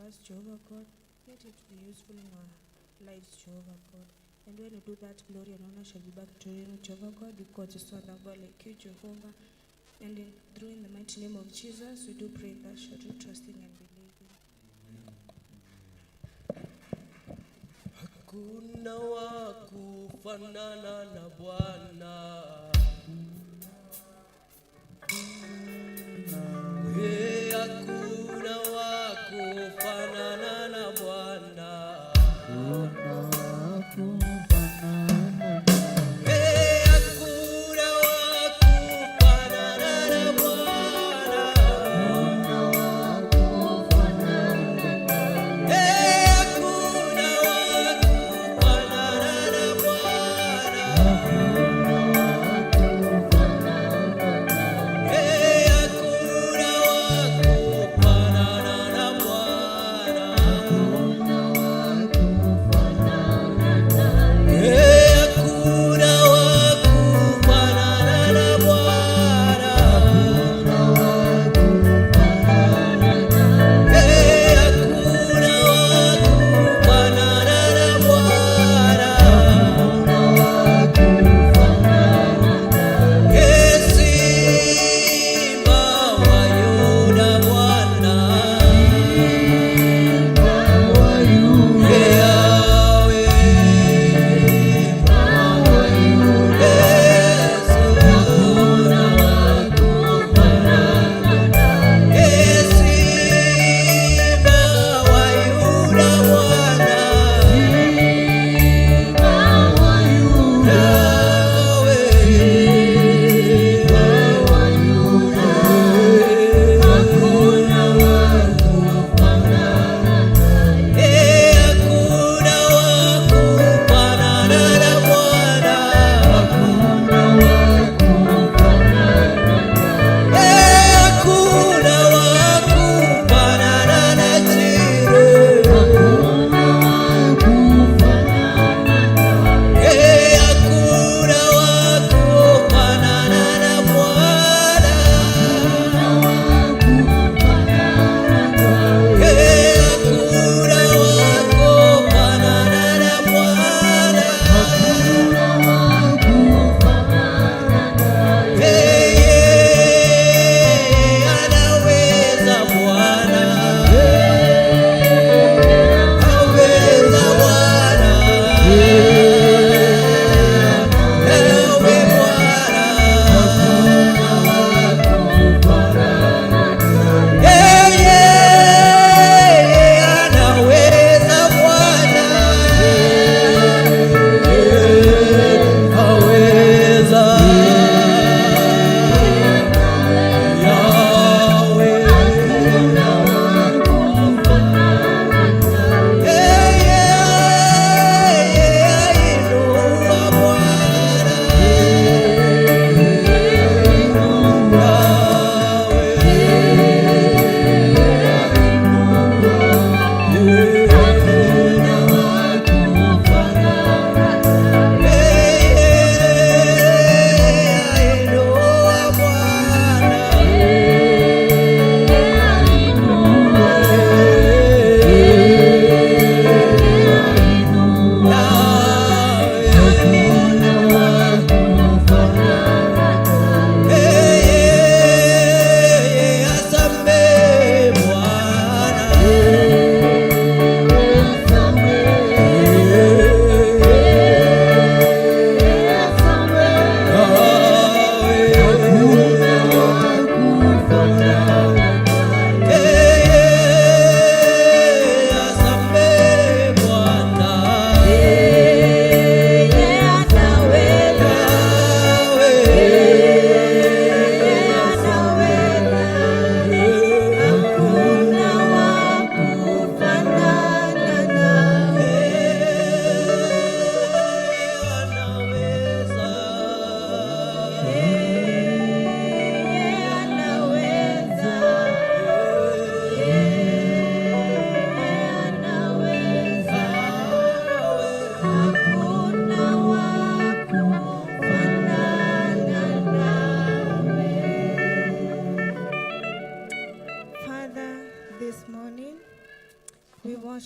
us, Jehovah God. Let it be useful in our lives, Jehovah God. And when you do that, glory and honor shall be back to you, Jehovah God, because it's not about like you, Jehovah. And through in the mighty name of Jesus, we do pray that shall we trusting and believing. Hakuna wa kufanana na Bwana. Hakuna wa kufanana na Bwana.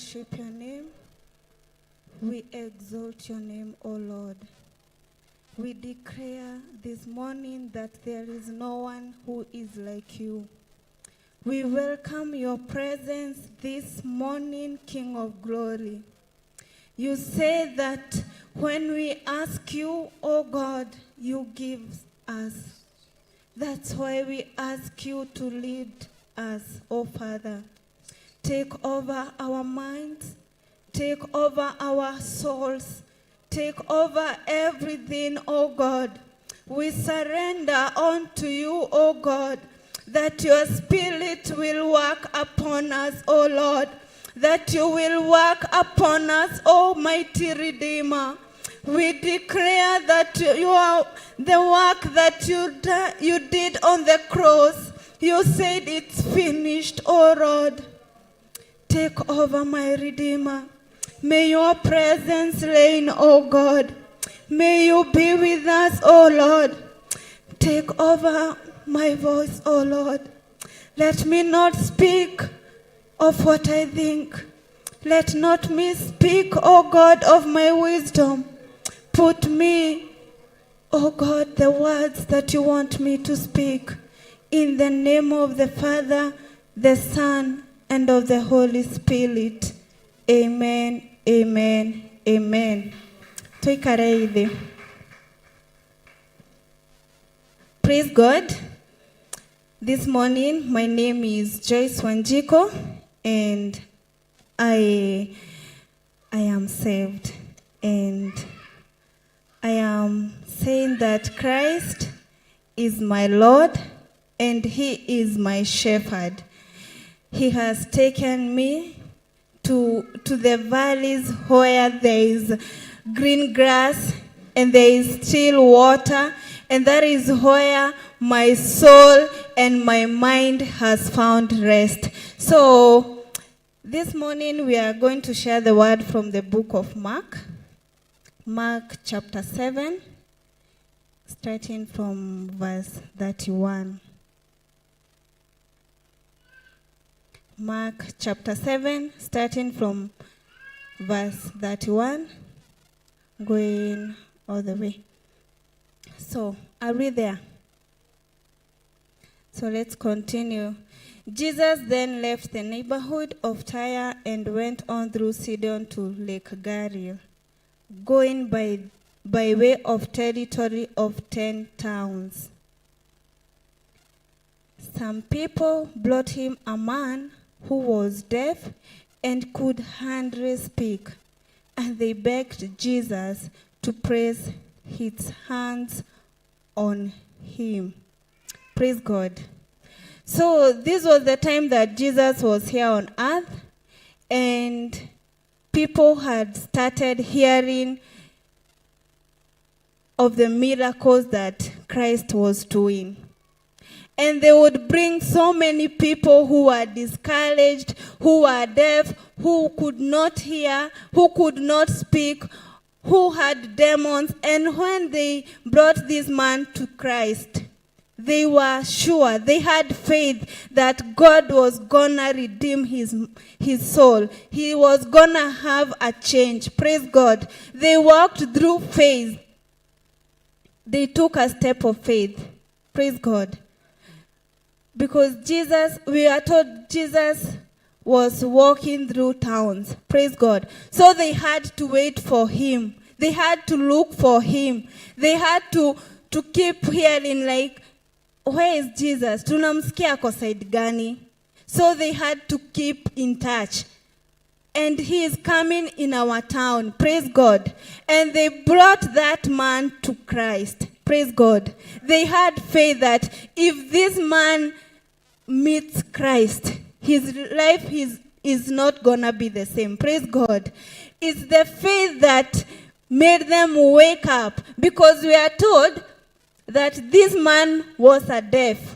worship your name. We exalt your name, O Lord. We declare this morning that there is no one who is like you. We welcome your presence this morning, King of glory. You say that when we ask you, O God, you give us. That's why we ask you to lead us, O Father. Take over our minds, take over our souls, take over everything, O God. We surrender unto you, O God, that your Spirit will work upon us, O Lord, that you will work upon us, Almighty Redeemer. We declare that you are the work that you did on the cross. You said it's finished, O Lord. Take over, my Redeemer. May your presence reign, O God. May you be with us, O Lord. Take over my voice, O Lord. Let me not speak of what I think. Let not me speak, O God, of my wisdom. Put me, O God, the words that you want me to speak. In the name of the Father, the Son, and of the Holy Spirit. Amen, amen, amen. Tuikare. Praise God. This morning, my name is Joyce Wanjiko, and I am saved. And I am saying that Christ is my Lord, and He is my shepherd. He has taken me to the valleys where there is green grass and there is still water, and that is where my soul and my mind has found rest. So this morning we are going to share the word from the book of Mark, Mark chapter 7, starting from verse 31. Mark chapter 7, starting from verse 31, going all the way. So, I'll read there. So let's continue. Jesus then left the neighborhood of Tyre and went on through Sidon to Lake Garil, going by way of territory of 10 towns. Some people brought him a man who was deaf and could hardly speak, and they begged Jesus to place his hands on him. Praise God. So this was the time that Jesus was here on earth, and people had started hearing of the miracles that Christ was doing. And they would bring so many people who were discouraged, who were deaf, who could not hear, who could not speak, who had demons. And when they brought this man to Christ, they were sure, they had faith that God was gonna redeem his soul. He was gonna have a change. Praise God. They walked through faith. They took a step of faith. Praise God. Because Jesus, we are told Jesus was walking through towns. Praise God. So they had to wait for him. They had to look for him. They had to keep hearing, like, where is Jesus? Tunamsikia ako side gani? So they had to keep in touch. And he is coming in our town. Praise God. And they brought that man to Christ. Praise God. They had faith that if this man meets Christ, his life is not gonna be the same. Praise God. It's the faith that made them wake up, because we are told that this man was a deaf.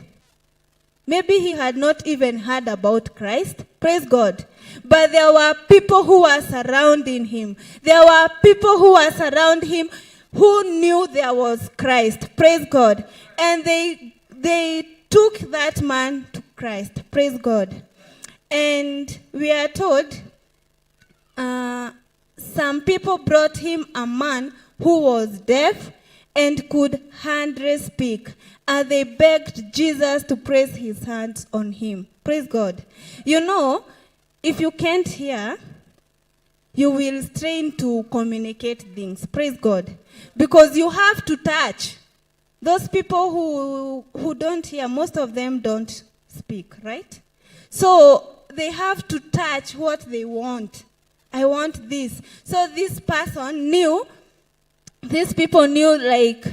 Maybe he had not even heard about Christ. Praise God. But there were people who were surrounding him. There were people who were surrounding him who knew there was Christ. Praise God. And they took that man to Christ. Praise God. And we are told some people brought him a man who was deaf and could hardly speak. And they begged Jesus to place his hands on him. Praise God. You know, if you can't hear, you will strain to communicate things. Praise God. Because you have to touch. Those people who don't hear, most of them don't speak, right? So they have to touch what they want. I want this. So this person knew, these people knew, like,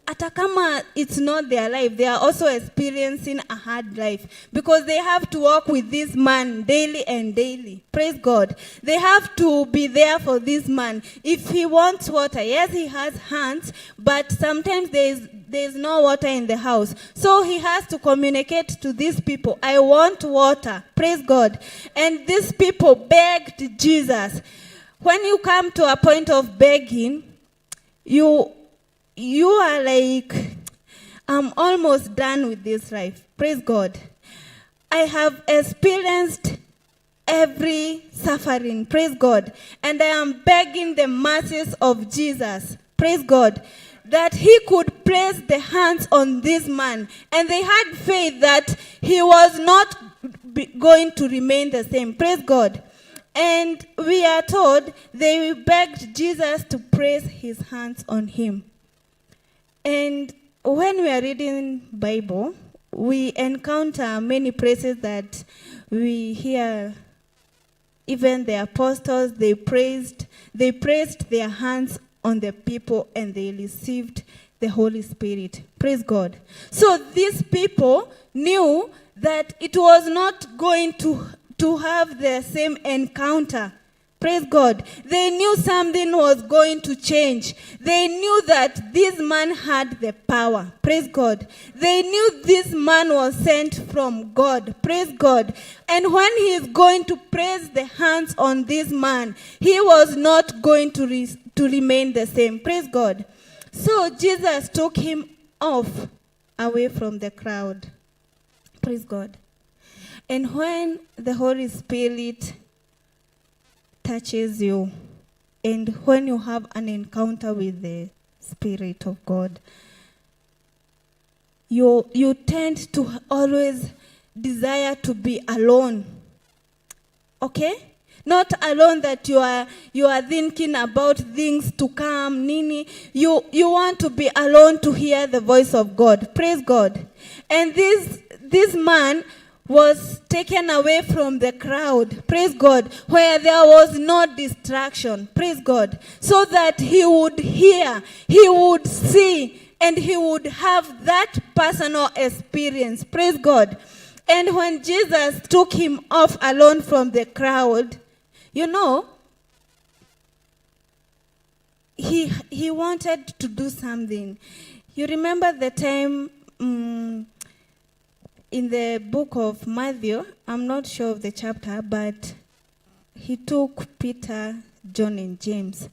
hata kama it's not their life, they are also experiencing a hard life because they have to walk with this man daily and daily. Praise God. They have to be there for this man. If he wants water, yes, he has hands, but sometimes there's no water in the house. So he has to communicate to these people, I want water. Praise God. And these people begged Jesus. When you come to a point of begging, you are like, I'm almost done with this life. Praise God. I have experienced every suffering. Praise God. And I am begging the mercies of Jesus. Praise God. That he could place the hands on this man. And they had faith that he was not going to remain the same. Praise God. And we are told they begged Jesus to place his hands on him. And when we are reading Bible, we encounter many places that we hear even the apostles, they placed their hands on the people and they received the Holy Spirit. Praise God. So these people knew that it was not going to have the same encounter. Praise God. They knew something was going to change. They knew that this man had the power. Praise God. They knew this man was sent from God. Praise God. And when he is going to place the hands on this man, he was not going to remain the same. Praise God. So Jesus took him off away from the crowd. Praise God. And when the Holy Spirit touches you, and when you have an encounter with the Spirit of God, you tend to always desire to be alone. Okay? Not alone that you are thinking about things to come, nini. You want to be alone to hear the voice of God. Praise God. And this man was taken away from the crowd, praise God, where there was no distraction, praise God, so that he would hear, he would see, and he would have that personal experience, praise God. And when Jesus took him off alone from the crowd, you know, he wanted to do something. You remember the time in the book of Matthew, I'm not sure of the chapter, but he took Peter, John, and James,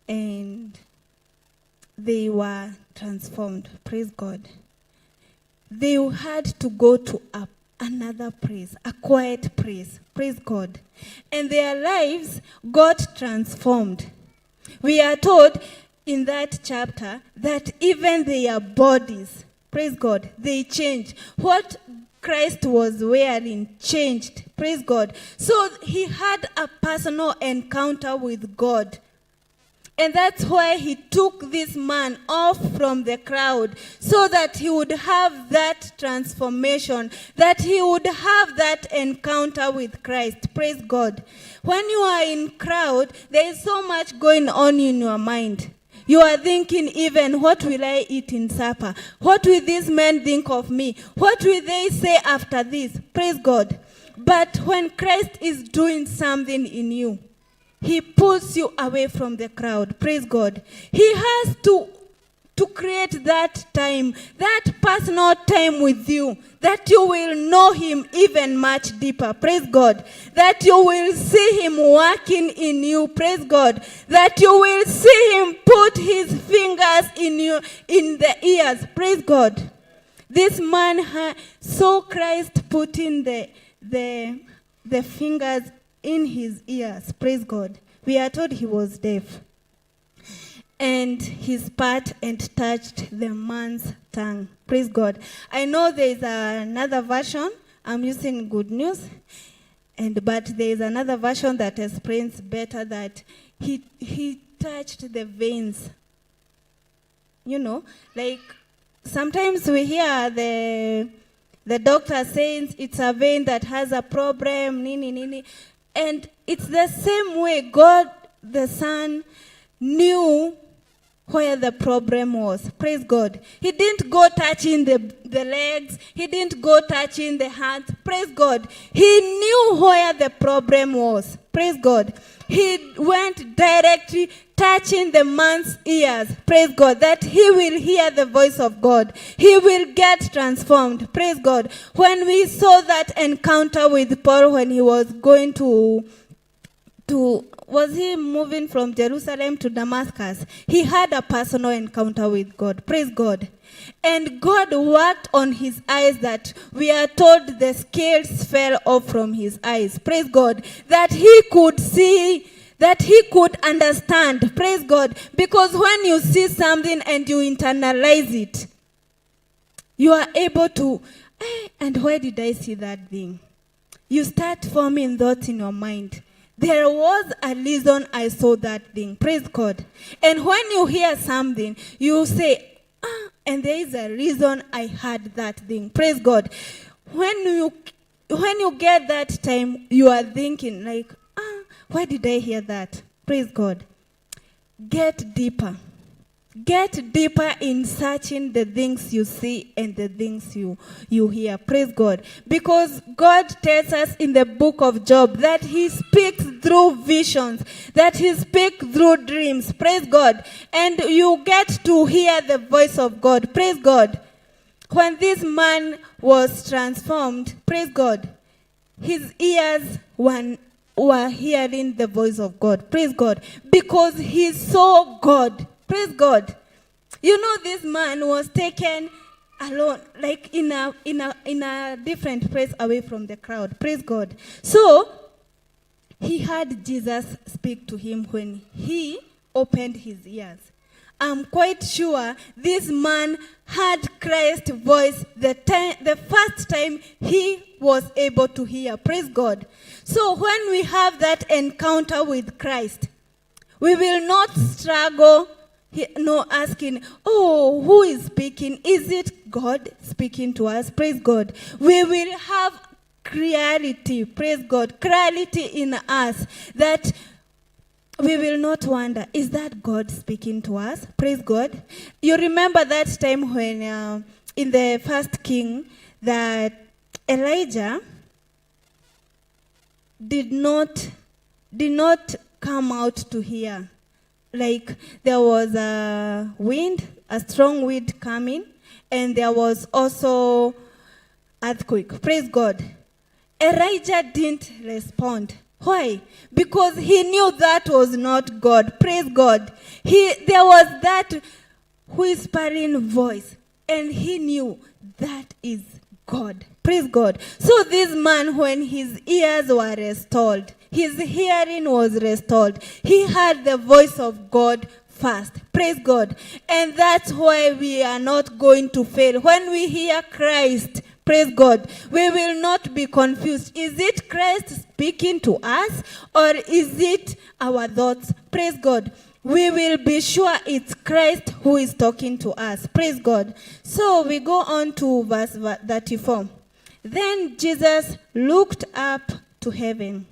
and they were transformed. Praise God. They had to go to another place, a quiet place. Praise God. And their lives got transformed. We are told in that chapter that even their bodies, praise God, they changed. What Christ was wearing changed. Praise God. So he had a personal encounter with God. And that's why he took this man off from the crowd, so that he would have that transformation, that he would have that encounter with Christ. Praise God. When you are in crowd, there is so much going on in your mind. You are thinking even, what will I eat in supper? What will these men think of me? What will they say after this? Praise God. But when Christ is doing something in you, he pulls you away from the crowd. Praise God. He has to create that time, that personal time with you, that you will know him even much deeper. Praise God. That you will see him working in you. Praise God. That you will see him put his fingers in you, in the ears. Praise God. This man saw Christ putting the fingers in his ears. Praise God. We are told he was deaf. And he spat and touched the man's tongue. Praise God. I know there is another version. I'm using Good News. But there is another version that explains better that he touched the veins. You know, like sometimes we hear the doctor saying it's a vein that has a problem, nini. And it's the same way God, the Son, knew where the problem was. Praise God. He didn't go touching the legs. He didn't go touching the hands. Praise God. He knew where the problem was. Praise God. He went directly touching the man's ears. Praise God. That he will hear the voice of God. He will get transformed. Praise God. When we saw that encounter with Paul when he was going was he moving from Jerusalem to Damascus? He had a personal encounter with God. Praise God. And God worked on his eyes that we are told the scales fell off from his eyes. Praise God. That he could see, that he could understand. Praise God. Because when you see something and you internalize it, you are able to, and why did I see that thing? You start forming thoughts in your mind. There was a reason I saw that thing. Praise God. And when you hear something, you say, and there is a reason I had that thing. Praise God. When you get that time, you are thinking like, why did I hear that? Praise God. Get deeper. Get deeper in searching the things you see and the things you hear. Praise God. Because God tells us in the book of Job that he speaks through visions, that he speaks through dreams. Praise God. And you get to hear the voice of God. Praise God. When this man was transformed, praise God, his ears were hearing the voice of God. Praise God. Because he saw God. Praise God. You know, this man was taken alone, like in a different place away from the crowd. Praise God. So he heard Jesus speak to him when he opened his ears. I'm quite sure this man heard Christ's voice the first time he was able to hear. Praise God. So when we have that encounter with Christ, we will not struggle asking, who is speaking? Is it God speaking to us? Praise God. We will have clarity, praise God, clarity in us that we will not wonder, is that God speaking to us? Praise God. You remember that time when in the first king that Elijah did not come out to hear. Like there was a wind, a strong wind coming, and there was also earthquake. Praise God. Elijah didn't respond. Why? Because he knew that was not God. Praise God. There was that whispering voice, and he knew that is God. Praise God. So this man, when his ears were restored, his hearing was restored, he heard the voice of God first. Praise God. And that's why we are not going to fail. When we hear Christ, praise God, we will not be confused. Is it Christ speaking to us, or is it our thoughts? Praise God. We will be sure it's Christ who is talking to us. Praise God. So we go on to verse 34. Then Jesus looked up to heaven,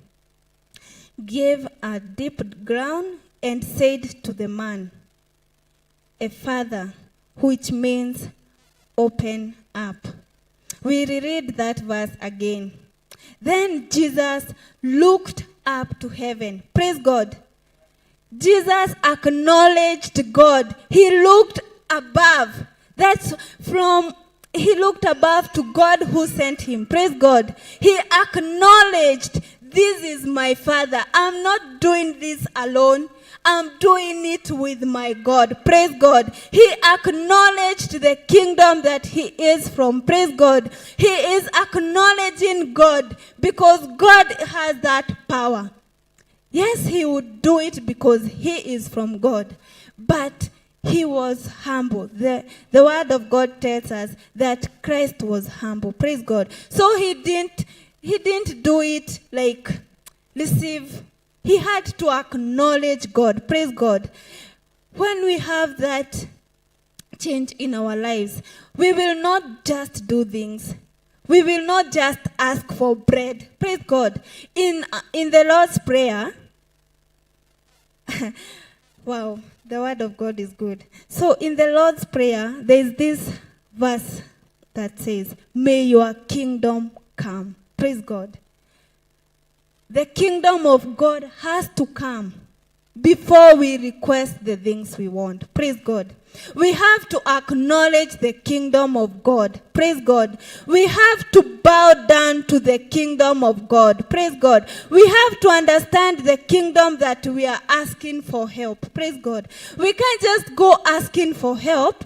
gave a deep groan, and said to the man, Ephphatha, which means open up. We reread that verse again. Then Jesus looked up to heaven. Praise God. Jesus acknowledged God. He looked above. He looked above to God who sent him. Praise God. He acknowledged, this is my Father. I'm not doing this alone. I'm doing it with my God. Praise God. He acknowledged the kingdom that he is from. Praise God. He is acknowledging God because God has that power. Yes, he would do it because he is from God. But he was humble. The word of God tells us that Christ was humble. Praise God. So he didn't do it like receive. He had to acknowledge God. Praise God. When we have that change in our lives, we will not just do things. We will not just ask for bread. Praise God. In the Lord's Prayer, wow, the word of God is good. So in the Lord's Prayer, there is this verse that says, may your kingdom come. Praise God. The kingdom of God has to come before we request the things we want. Praise God. We have to acknowledge the kingdom of God. Praise God. We have to bow down to the kingdom of God. Praise God. We have to understand the kingdom that we are asking for help. Praise God. We can't just go asking for help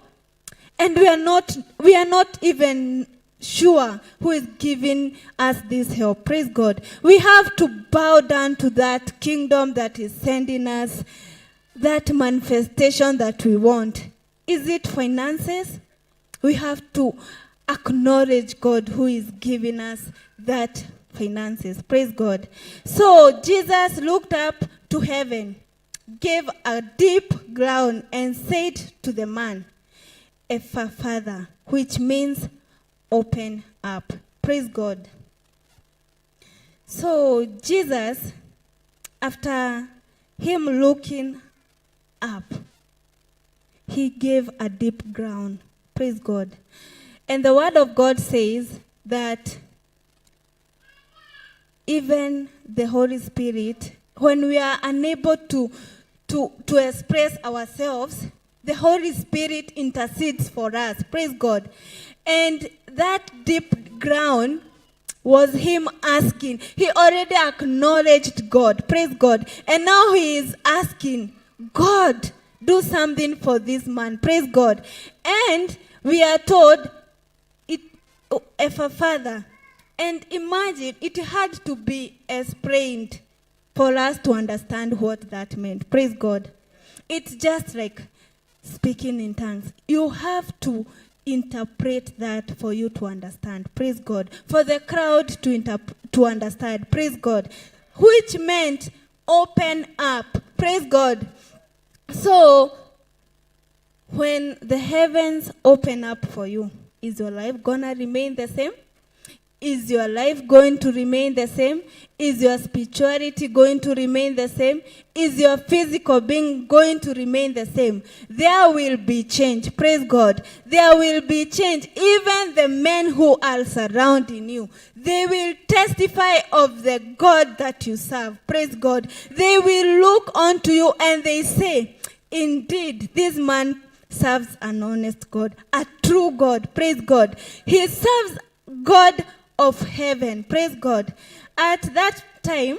and we are not even sure who is giving us this help. Praise God. We have to bow down to that kingdom that is sending us that manifestation that we want. Is it finances? We have to acknowledge God who is giving us that finances. Praise God. So Jesus looked up to heaven, gave a deep groan, and said to the man, Ephphatha, which means open up. Praise God. So Jesus, after him looking up, he gave a deep groan. Praise God. And the word of God says that even the Holy Spirit, when we are unable to express ourselves, the Holy Spirit intercedes for us. Praise God. And that deep ground was him asking. He already acknowledged God. Praise God. And now he is asking, God, do something for this man. Praise God. And we are told, Ephphatha. And imagine, it had to be explained for us to understand what that meant. Praise God. It's just like speaking in tongues. You have to interpret that for you to understand. Praise God. For the crowd to understand. Praise God. Which meant open up. Praise God. So, when the heavens open up for you, is your life gonna remain the same? Is your life going to remain the same? Is your spirituality going to remain the same? Is your physical being going to remain the same? There will be change. Praise God. There will be change. Even the men who are surrounding you, they will testify of the God that you serve. Praise God. They will look unto you and they say, indeed, this man serves an honest God, a true God. Praise God. He serves God of heaven. Praise God. At that time,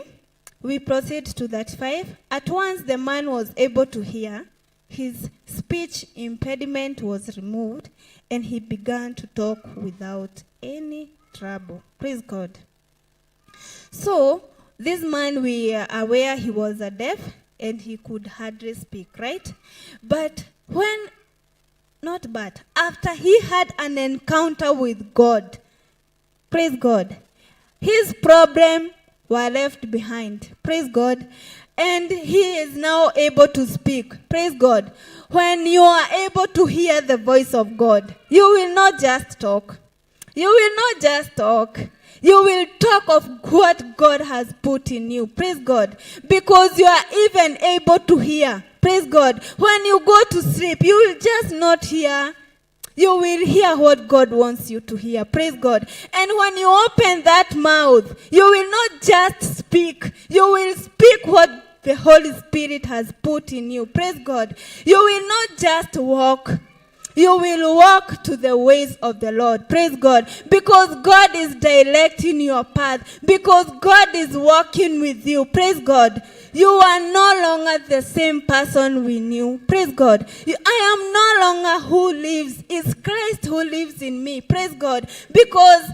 we proceed to that 5. At once the man was able to hear. His speech impediment was removed, and he began to talk without any trouble. Praise God. So, this man, we are aware he was a deaf, and he could hardly speak, right? But after he had an encounter with God, praise God, his problem were left behind. Praise God. And he is now able to speak. Praise God. When you are able to hear the voice of God, you will not just talk. You will not just talk. You will talk of what God has put in you. Praise God. Because you are even able to hear. Praise God. When you go to sleep, you will just not hear. You will hear what God wants you to hear. Praise God. And when you open that mouth, you will not just speak. You will speak what the Holy Spirit has put in you. Praise God. You will not just walk. You will walk to the ways of the Lord. Praise God. Because God is directing your path. Because God is walking with you. Praise God. You are no longer the same person we knew. Praise God. I am no longer who lives. It's Christ who lives in me. Praise God. Because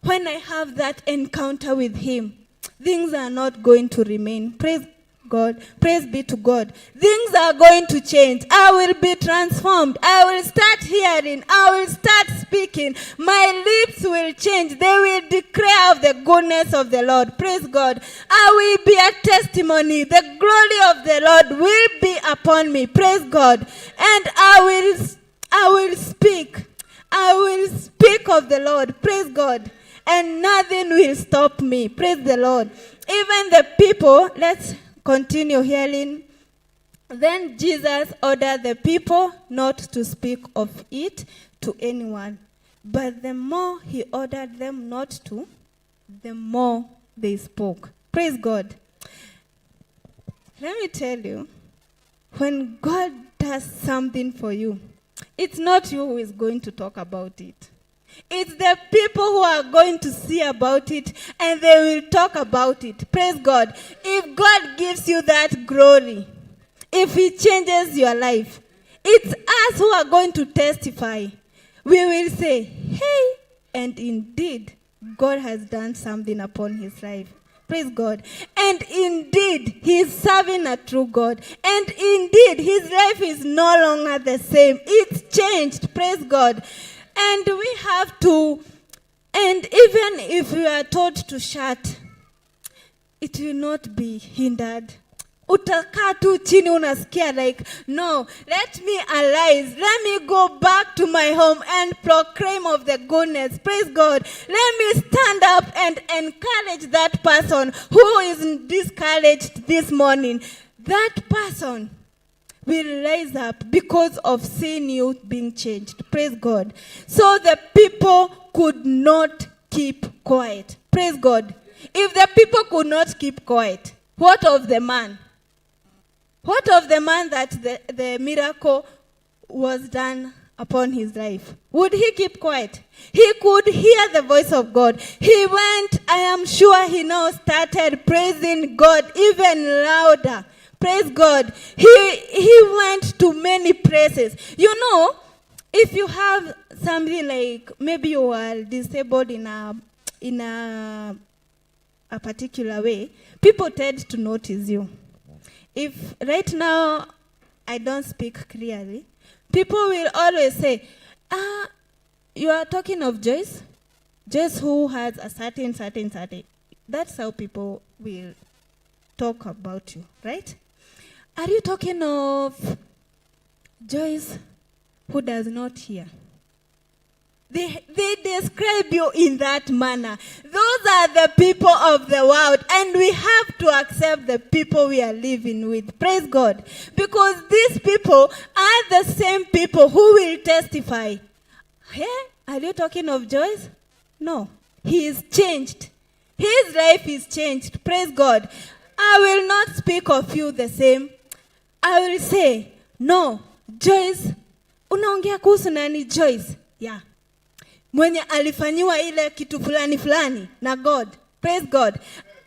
when I have that encounter with him, things are not going to remain. Praise God. Praise be to God. Things are going to change. I will be transformed. I will start hearing. I will start speaking. My lips will change. They will declare of the goodness of the Lord. Praise God. I will be a testimony. The glory of the Lord will be upon me. Praise God. And I will speak. I will speak of the Lord. Praise God. And nothing will stop me. Praise the Lord. Even the people, let's continue hearing. Then Jesus ordered the people not to speak of it to anyone. But the more he ordered them not to, the more they spoke. Praise God. Let me tell you, when God does something for you, it's not you who is going to talk about it. It's the people who are going to see about it and they will talk about it. Praise God. If God gives you that glory, if he changes your life, it's us who are going to testify. We will say, hey, and indeed, God has done something upon his life. Praise God. And indeed, he is serving a true God. And indeed, his life is no longer the same. It's changed. Praise God. And we have to, and even if we are told to shut, it will not be hindered. Utakaa tu chini unasikia like, no, let me arise. Let me go back to my home and proclaim of the goodness. Praise God. Let me stand up and encourage that person who is discouraged this morning. That person will rise up because of seeing you being changed. Praise God. So the people could not keep quiet. Praise God. If the people could not keep quiet, what of the man? What of the man that the miracle was done upon his life? Would he keep quiet? He could hear the voice of God. He went, I am sure he now started praising God even louder. Praise God. He went to many places. You know, if you have something like, maybe you are disabled in a particular way, people tend to notice you. If right now I don't speak clearly, people will always say, you are talking of Joyce? Joyce who has a certain. That's how people will talk about you, right? Are you talking of Joyce who does not hear? They describe you in that manner. Those are the people of the world, and we have to accept the people we are living with. Praise God. Because these people are the same people who will testify. Hey, are you talking of Joyce? No. He is changed. His life is changed. Praise God. I will not speak of you the same. I will say, no, Joyce, unaongea kuhusu nani Joyce? Yeah. Mwenye alifanyiwa ile kitu fulani na God. Praise God.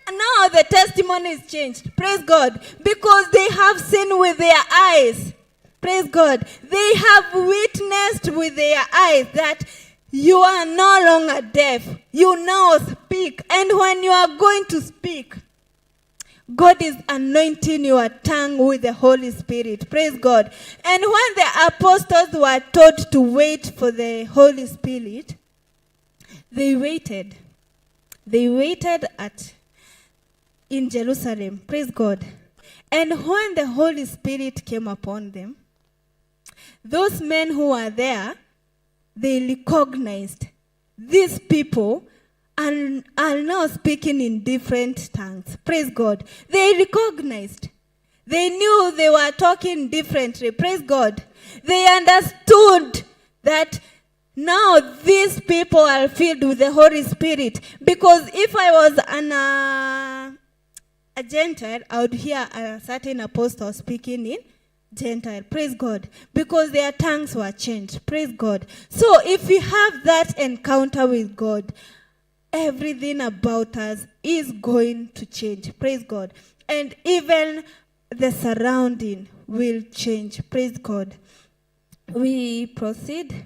Now the testimony is changed. Praise God. Because they have seen with their eyes. Praise God. They have witnessed with their eyes that you are no longer deaf. You now speak. And when you are going to speak, God is anointing your tongue with the Holy Spirit. Praise God. And when the apostles were told to wait for the Holy Spirit, they waited. They waited in Jerusalem. Praise God. And when the Holy Spirit came upon them, those men who were there, they recognized these people are now speaking in different tongues. Praise God. They recognized. They knew they were talking differently. Praise God. They understood that now these people are filled with the Holy Spirit. Because if I was a Gentile, I would hear a certain apostle speaking in Gentile. Praise God. Because their tongues were changed. Praise God. So if we have that encounter with God, everything about us is going to change. Praise God. And even the surrounding will change. Praise God. We proceed.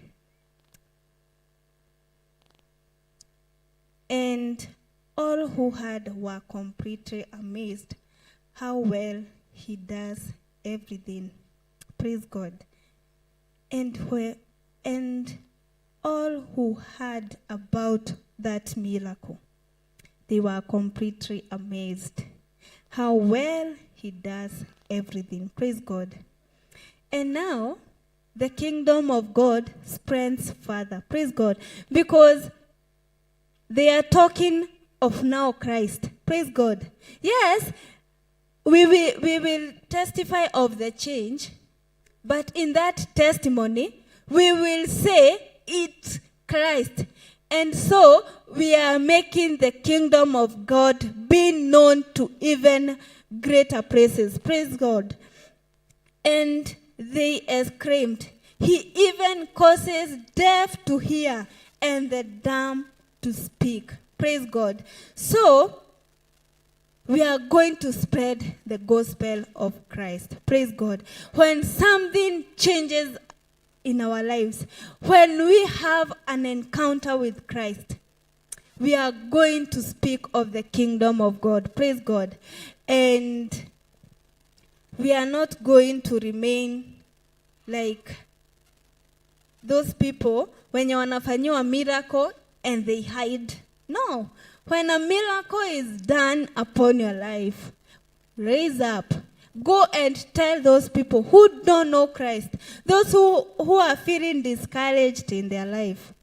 And all who heard were completely amazed how well he does everything. Praise God. And all who heard about that miracle, they were completely amazed how well he does everything. Praise God. And now the kingdom of God spreads further. Praise God. Because they are talking of now Christ. Praise God. Yes, we will testify of the change, but in that testimony, we will say it's Christ. And so we are making the kingdom of God be known to even greater places. Praise God. And they exclaimed, he even causes deaf to hear and the dumb to speak. Praise God. So we are going to spread the gospel of Christ. Praise God. When something changes in our lives, when we have an encounter with Christ, we are going to speak of the kingdom of God. Praise God. And we are not going to remain like those people when you wanafanyiwa a miracle and they hide. No. When a miracle is done upon your life, raise up. Go and tell those people who don't know Christ, those who are feeling discouraged in their life.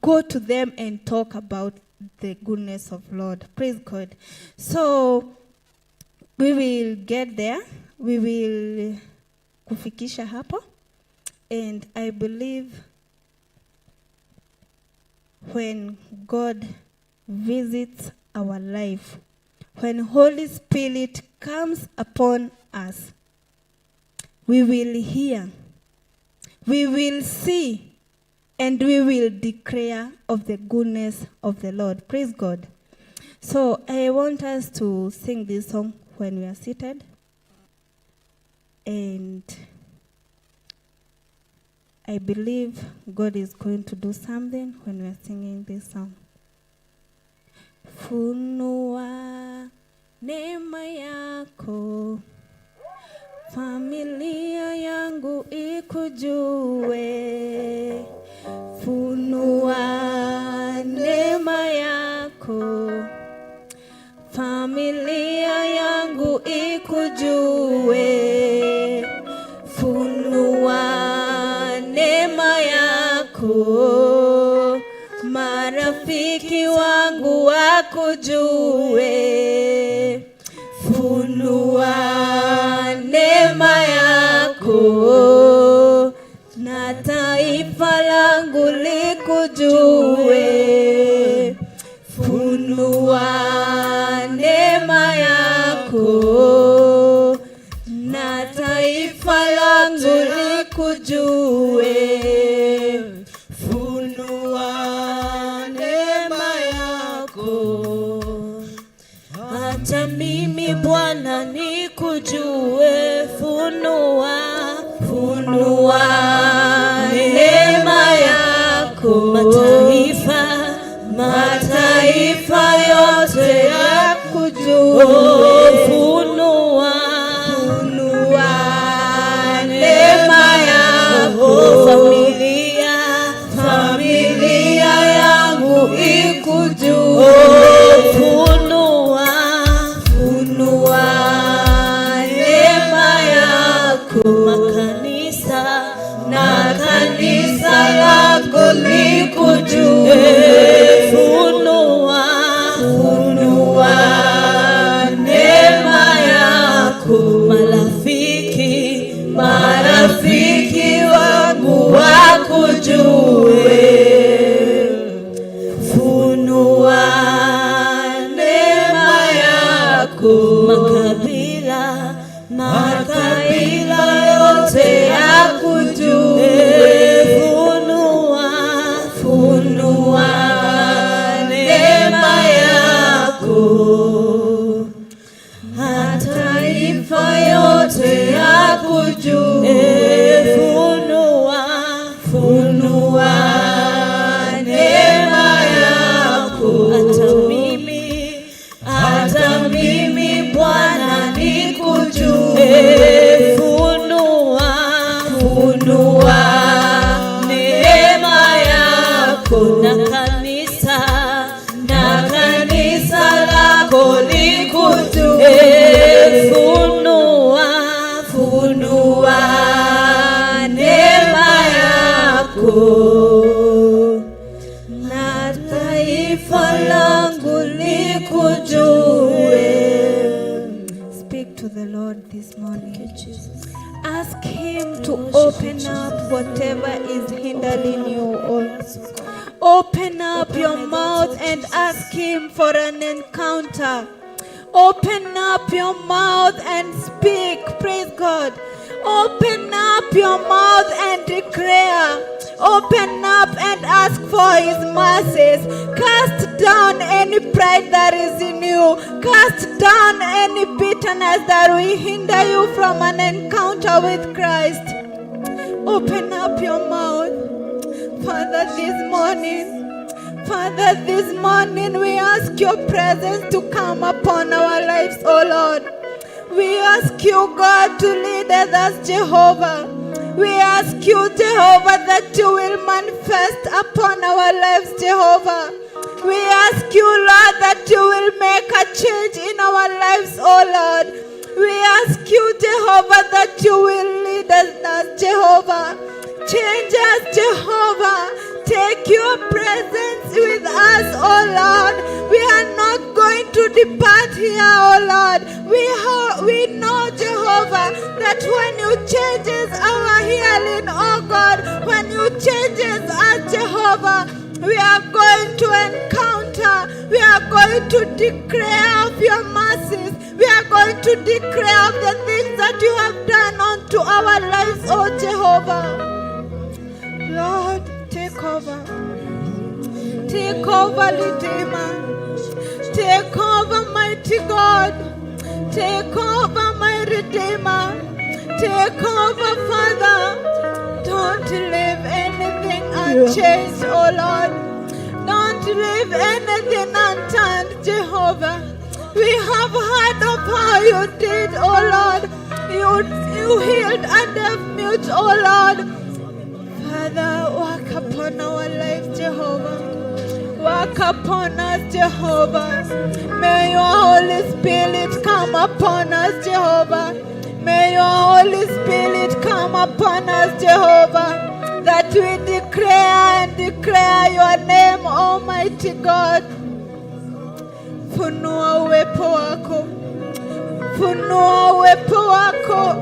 Go to them and talk about the goodness of Lord. Praise God. So we will get there. We will kufikisha hapo. And I believe when God visits our life, when Holy Spirit comes upon us, we will hear, we will see, and we will declare of the goodness of the Lord. Praise God. So I want us to sing this song when we are seated. And I believe God is going to do something when we are singing this song. Funua neema yako, familia yangu ikujue. Funua neema yako, familia yangu ikujue. Funua neema yako, marafiki wangu wakujue. Funua neema yako, na taifa langu likujue. Funua neema yako, na taifa langu likujue. Acha mimi Bwana nikujue. Funua, funua neema yako, mataifa yote yakujue. Funua, funua neema yako, familia yangu ikujue. Funua, funua neema yako, makanisa na kanisa lako likujue. Funua, funua neema na kanisa lako likujue. Funua neema yako na taifa langu likujue. Speak to the Lord this morning. Ask Him to open up whatever is hindering you. Open up your mouth and ask Him for an encounter. Open up your mouth and speak. Praise God. Open up your mouth and declare. Open up and ask for His mercies. Cast down any pride that is in you. Cast down any bitterness that will hinder you from an encounter with Christ. Open up your mouth. Father, this morning we ask your presence to come upon our lives, oh Lord. We ask you, God, to lead us as Jehovah. We ask you, Jehovah, that you will manifest upon our lives, Jehovah. We ask you, Lord, that you will make a change in our lives, oh Lord. We ask you, Jehovah, that you will lead us, Jehovah. Change us, Jehovah. Take your presence with us, oh Lord. We are not going to depart here, oh Lord. We know, Jehovah, that when you changes our healing, oh God, when you changes us, Jehovah, we are going to encounter, we are going to declare of your mercies. We are going to declare of the things that you have done unto our lives, oh Jehovah. Lord, take over. Take over, Redeemer. Take over, mighty God. Take over, my Redeemer. Take over, Father. Don't leave anything unchanged, oh Lord. Don't leave anything unturned, Jehovah. We have heard of how you did, oh Lord. You healed a deaf mute, oh Lord. Father, work upon our life, Jehovah. Work upon us, Jehovah. May your Holy Spirit come upon us, Jehovah. May your Holy Spirit come upon us, Jehovah. That we declare and declare your name, Almighty God. Funua uwepo wako. Funua uwepo wako.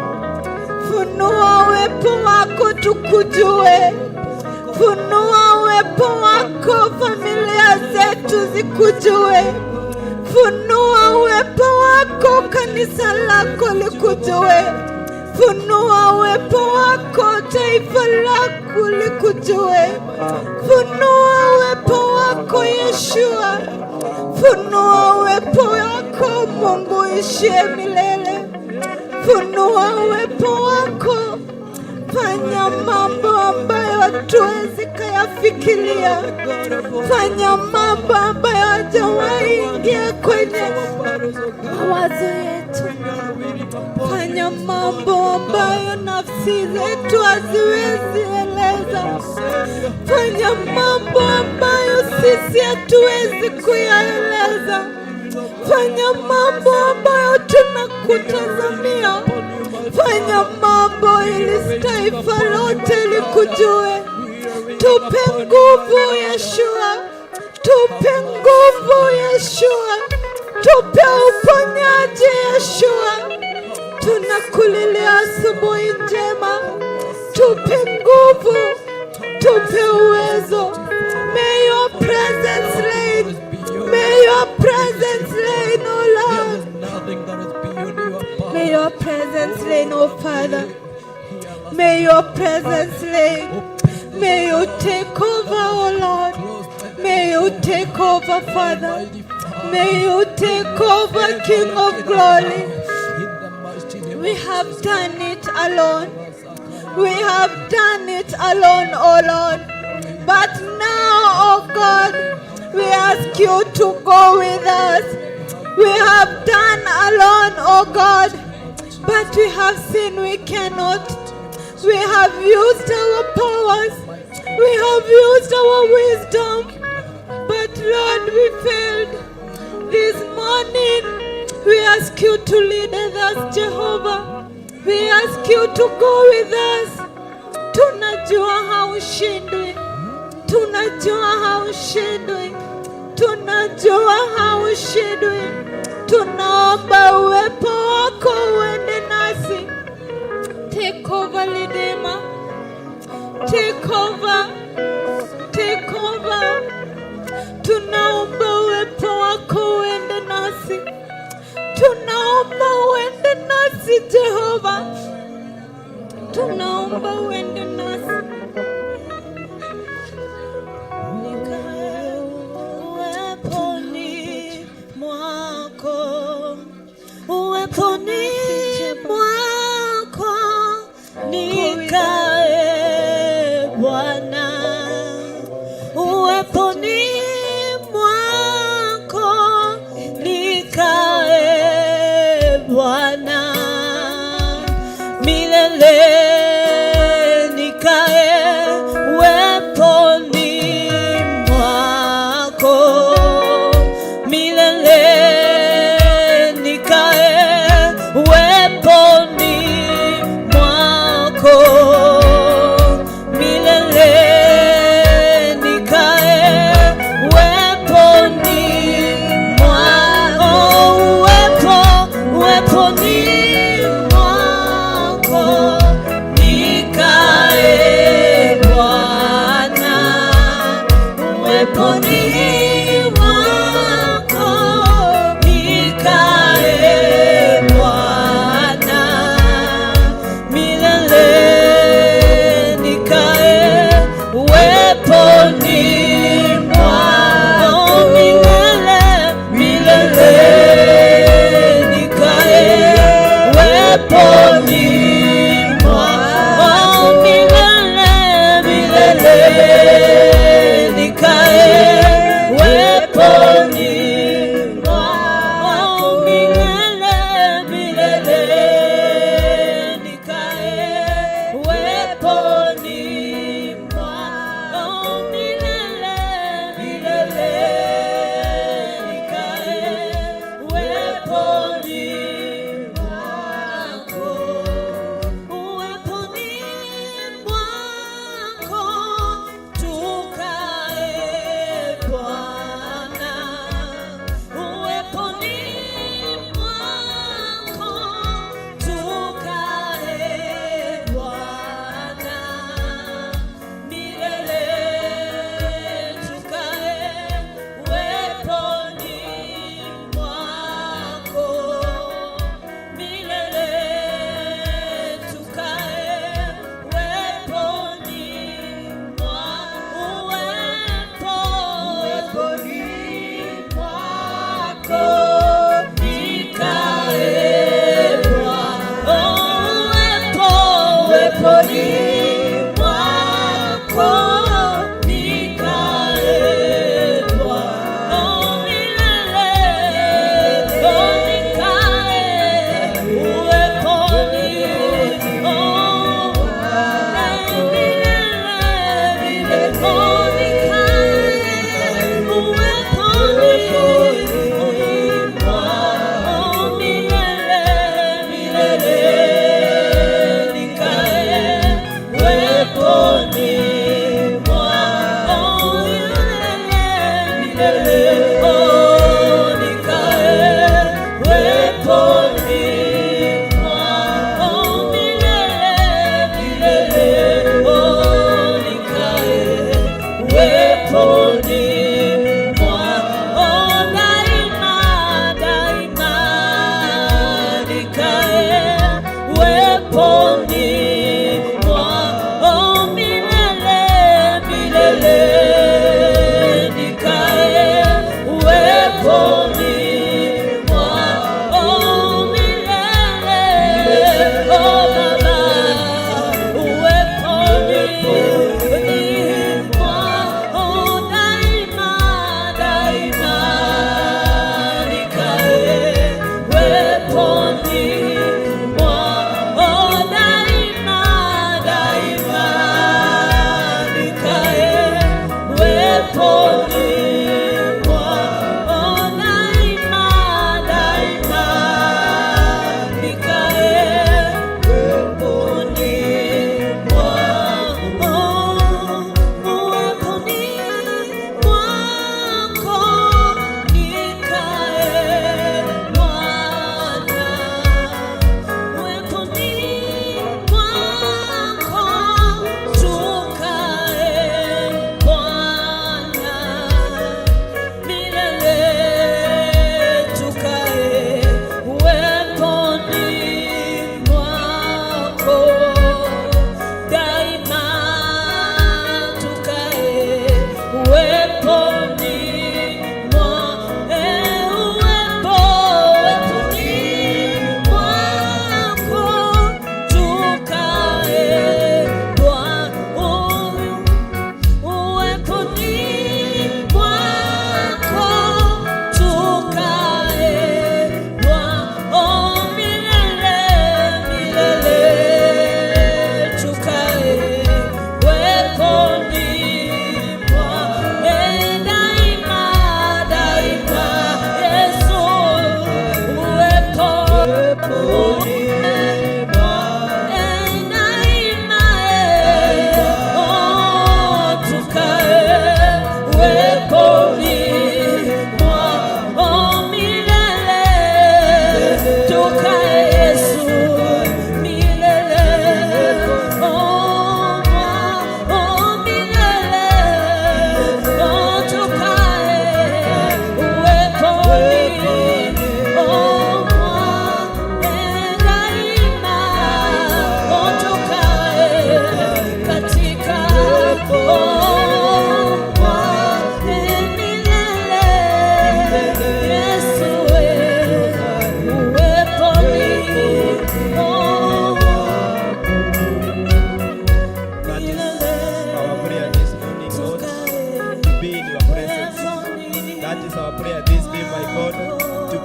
Funua uwepo wako tukujue. Funua uwepo wako, familia zetu zikujue. Funua uwepo wako, kanisa lako likujue. Funua uwepo wako, taifa lako likujue. Funua uwepo wako, Yeshua. Funua uwepo wako, Mungu ishie milele. Funua uwepo wako. Fanya mambo ambayo hatuwezi kuyafikiria. Fanya mambo ambayo hajawahi ingia kwenye mawazo yetu. Fanya mambo ambayo nafsi zetu haziwezi eleza. Fanya mambo ambayo sisi hatuwezi kuyaeleza. Fanya mambo ambayo tunakutazamia. Fanya mambo ili taifa lote likujue. Tupe nguvu, Yeshua. Tupe nguvu, Yeshua. Tupe uponyaji, Yeshua. Tunakulilia asubuhi njema. Tupe nguvu. Tupe uwezo. May your presence reign. May your presence reign, oh Lord. May your presence reign, oh Father. May your presence reign. May you take over, oh Lord. May you take over, Father. May you take over, King of glory. We have done it alone. We have done it alone, oh Lord. But now, oh God, we ask you to go with us. We have done alone, oh God, but we have seen we cannot. We have used our powers. We have used our wisdom. failed. This morning, we ask you to lead us, Jehovah. We ask you to go with us. Tunajua haushindwi. Tunajua haushindwi. Tunajua haushindwi. Tunaomba uwepo wako uende nasi. Take over, Lidema. Take over. Take over. Tunaomba uwepo wako uende nasi. Tunaomba uende nasi, Jehova. Tunaomba uende nasi. Uweponi mwako, uweponi mwako nikae Bwana. Uweponi mwako nikae Bwana. Milele nikae uweponi mwako. Milele nikae uweponi mwako. Milele nikae uweponi mwako. Uweponi mwako nikae Bwana. Uweponi mwako nikae Bwana. Milele nikae uweponi mwako. Milele nikae uweponi mwako. Milele nikae uweponi mwako. Milele nikae uweponi mwako. Milele nikae uweponi mwako. Uweponi mwako tukae Bwana. Uweponi mwako tukae Bwana. Milele tukae uweponi mwako. Milele tukae uweponi mwako. Uweponi mwako nikae Bwana. Uweponi mwako nikae Bwana. Milele nikae uweponi. Nikae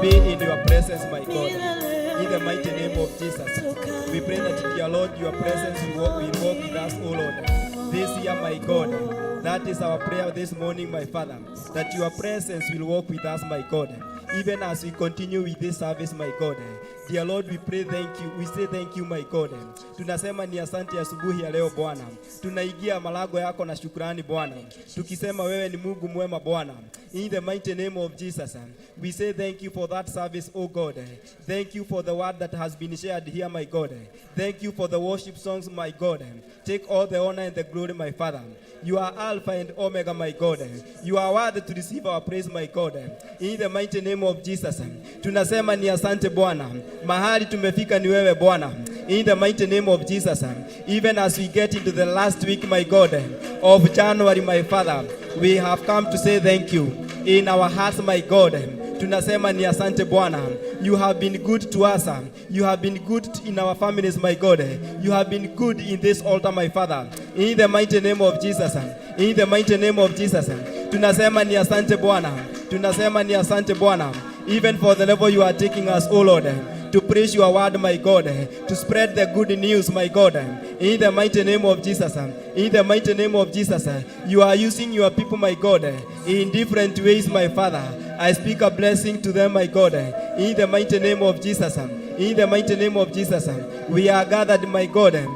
be in your presence, my God. In the mighty name of Jesus, we pray that, dear Lord, your presence will walk with us, O Lord, this year, my God. That is our prayer this morning, my Father, that your presence will walk with us, my God, even as we continue with this service, my God. Dear Lord, we pray thank you. We say thank you, my God. Tunasema ni asante asubuhi ya leo Bwana. Tunaigia malago yako na shukrani Bwana, tukisema wewe ni Mungu mwema Bwana. In the mighty name of Jesus, we say thank you for that service, oh God. Thank you for the word that has been shared here, my God. Thank you for the worship songs, my God. Take all the honor and the glory, my Father. You are Alpha and Omega, my God. You are worthy to receive our praise, my God. In the mighty name of Jesus, tunasema ni asante Bwana. Mahali tumefika ni wewe Bwana. In the mighty name of Jesus, even as we get into the last week, my God, of January, my Father, we have come to say thank you. In our hearts, my God, tunasema ni asante Bwana. You have been good to us. You have been good in our families, my God. You have been good in this altar, my Father. In the mighty name of Jesus. In the mighty name of Jesus. Tunasema ni asante Bwana. Tunasema ni asante Bwana. Even for the level you are taking us, oh Lord, to preach your word, my God, to spread the good news, my God. In the mighty name of Jesus. In the mighty name of Jesus. You are using your people, my God, in different ways, my Father. I speak a blessing to them, my God. In the mighty name of Jesus. In the mighty name of Jesus. We are gathered, my God, in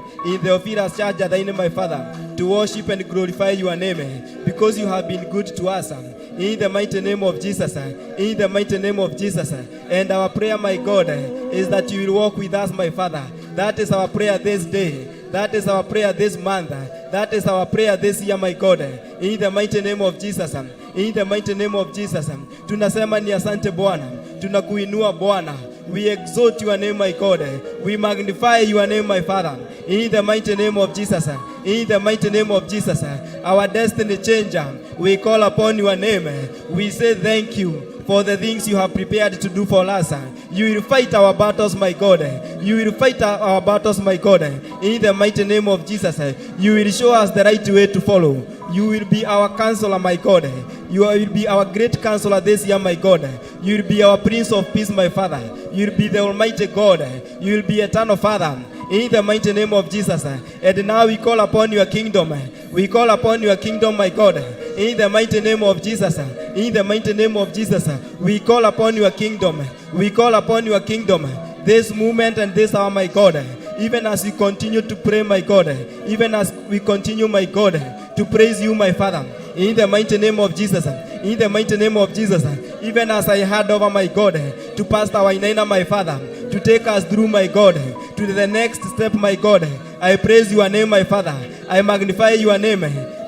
the Ophiras Church at the name, my Father, to worship and glorify your name, because you have been good to us. In the mighty name of Jesus. In the mighty name of Jesus. And our prayer, my God, is that you will walk with us, my Father. That is our prayer this day. That is our prayer this month. That is our prayer this year, my God. In the mighty name of Jesus. In the mighty name of Jesus. Tunasema ni asante Bwana. Tunakuinua Bwana. We exalt your name, my God. We magnify your name, my Father. In the mighty name of Jesus. In the mighty name of Jesus. Our destiny changer. We call upon your name. We say thank you for the things you have prepared to do for us. You will fight our battles, my God. You will fight our battles, my God. In the mighty name of Jesus. You will show us the right way to follow. You will be our counselor, my God. You will be our great counselor this year, my God. You will be our Prince of Peace, my Father. You will be the Almighty God. You will be eternal Father. In the mighty name of Jesus. And now we call upon your kingdom. We call upon your kingdom, my God. In the mighty name of Jesus. In the mighty name of Jesus. We call upon your kingdom. We call upon your kingdom. This moment and this hour, my God. Even as we continue to pray, my God. Even as we continue, my God, to praise you, my Father. In the mighty name of Jesus. In the mighty name of Jesus. Even as I hand over, my God, to Pastor Wainaina, my Father, to take us through, my God, to the next step, my God. I praise your name, my Father. I magnify your name.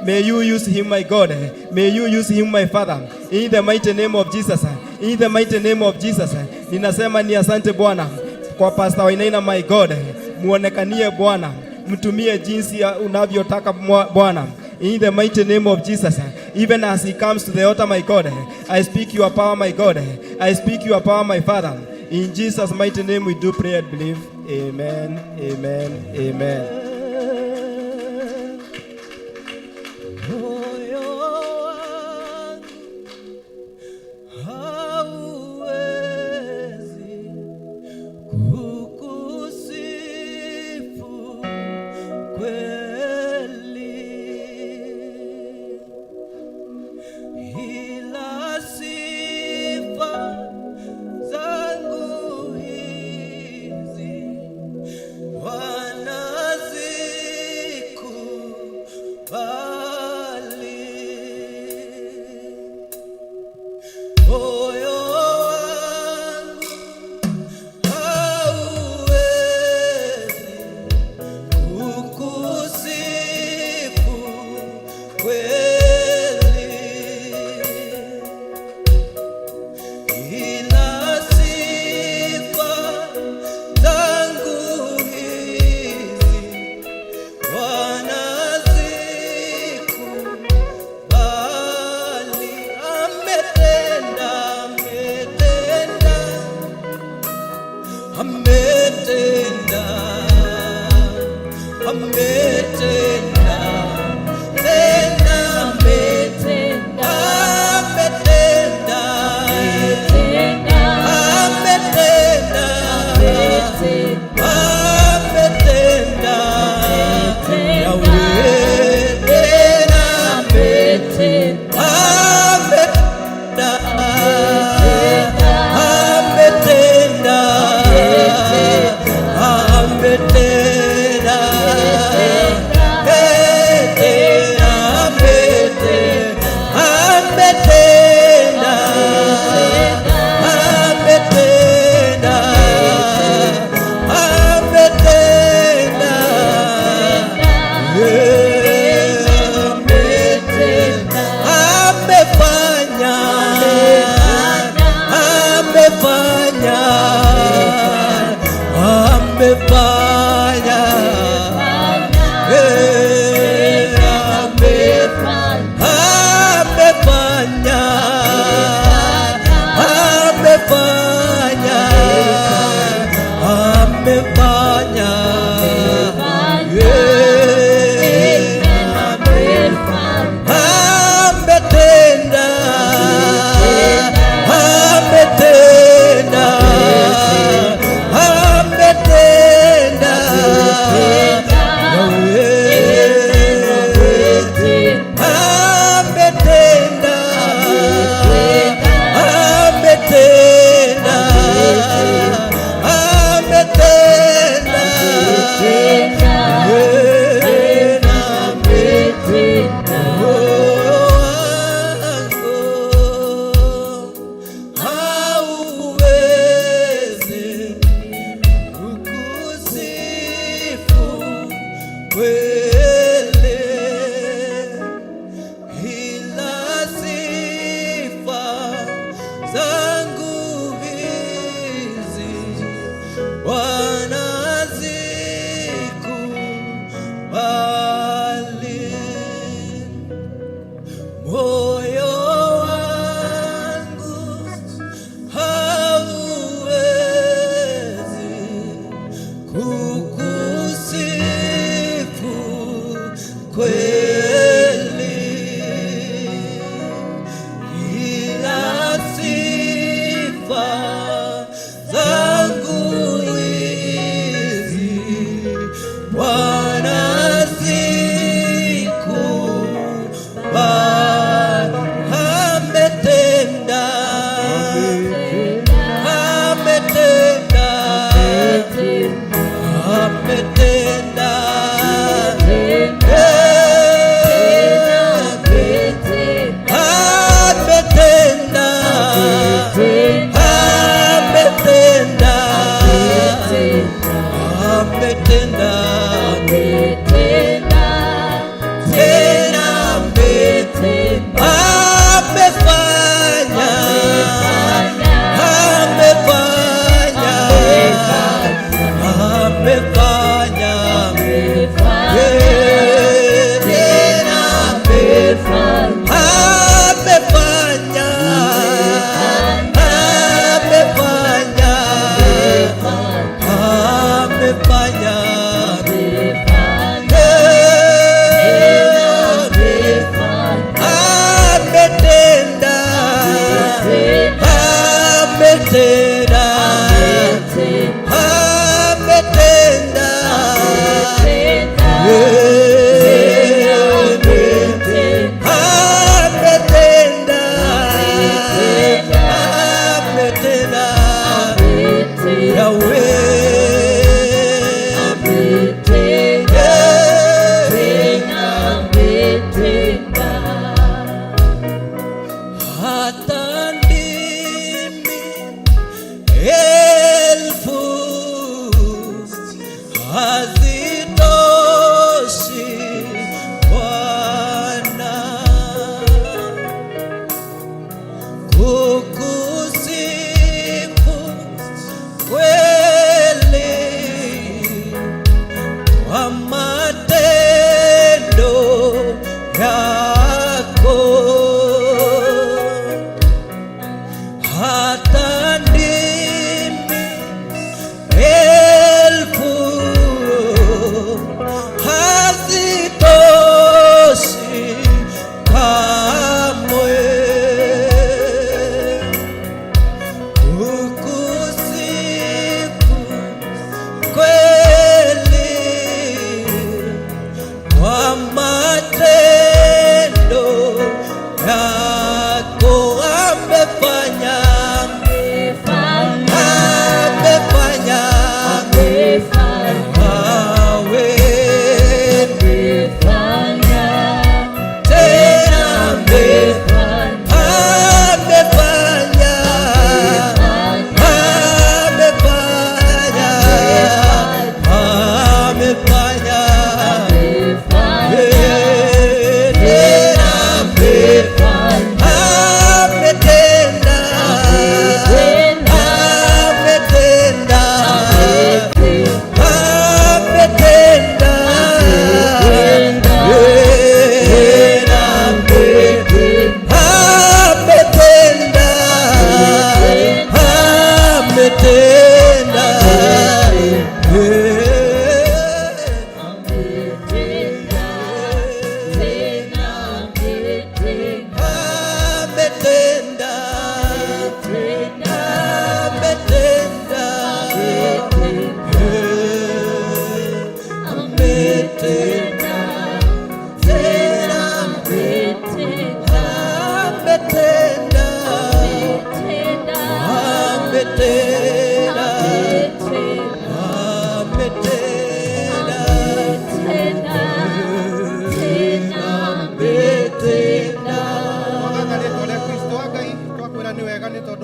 May you use him, my God. May you use him, my Father. In the mighty name of Jesus. In the mighty name of Jesus. Ninasema ni asante Bwana kwa Pastor Wainaina, my God. Muonekanie Bwana. Mtumie jinsi unavyotaka Bwana. In the mighty name of Jesus. Even as he comes to the altar, my God, I speak your power, my God. I speak your power, my Father. In Jesus' mighty name we do pray and believe. Amen, amen, amen. amefanya,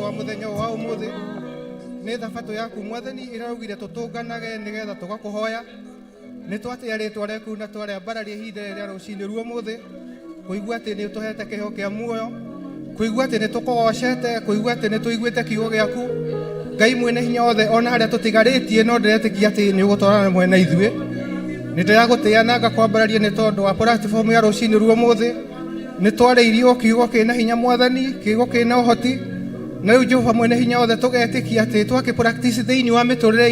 wa muthenya wa umuthi ni thabato yaku mwathani iraugire tutunganage nigetha tugakuhoya ni twatia ritwa rĩaku na twaria mbararia ihinda rĩa rũcinĩ ruo muthi kuigua ati ni tuhete kĩheo kĩa muoyo kuigua ati ni tukũgocete kuigua ati ni tuiguĩte kiugo gĩaku Ngai mwene hinya wothe ona harĩa tũtigarĩtie no ndĩretĩkia atĩ nĩ ũgũtwarana mwe na ithuĩ nĩ ndĩragũtĩĩa na ngakwambararia nĩ tondũ wa platform ya rũcinĩ ruo muthi nĩ twarĩirio kiugo kĩna hinya mwathani kiugo kĩna ũhoti na rĩu Jehova mwene hinya wothe tũgetĩkia atĩ twakĩ practice thĩinĩ wa mĩtũrĩre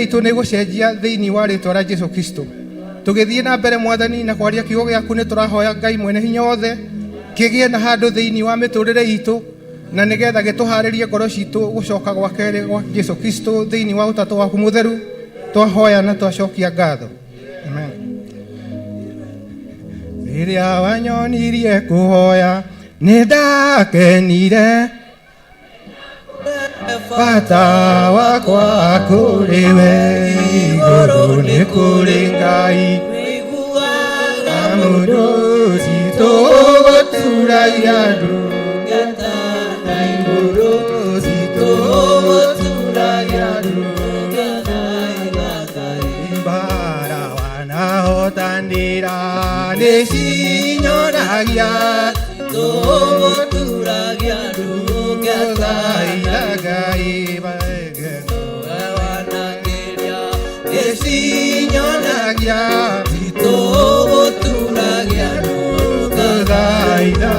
itũ nĩ gũcenjia thĩinĩ wa rĩtwa rĩa Jesũ Kristo tũgĩthiĩ na mbere mwathani na kwaria kiugo gĩaku nĩ tũrahoya Ngai mwene hinya wothe kĩgĩe na handũ thĩinĩ wa mĩtũrĩre itũ na nĩgetha gĩtũharĩrie ngoro citũ gũcoka gwa kerĩ gwa Jesũ Kristo thĩinĩ wa ũtatũ waku mũtheru twahoya na twacokia ngatho amen. Rĩrĩa wanyonirie kũhoya nĩ ndakenire bata wakwa kũrĩ we igũrũ nĩ kũrĩ Ngai na mũndũ citũ gũturagia ndungata na igũrũ citũ gũturagia ndungata mbara wanahotanĩra nĩ cinyonagia tũgũturagia ndungata Ngai wanagĩria nĩ cinyonagia tũgũturagia ndungata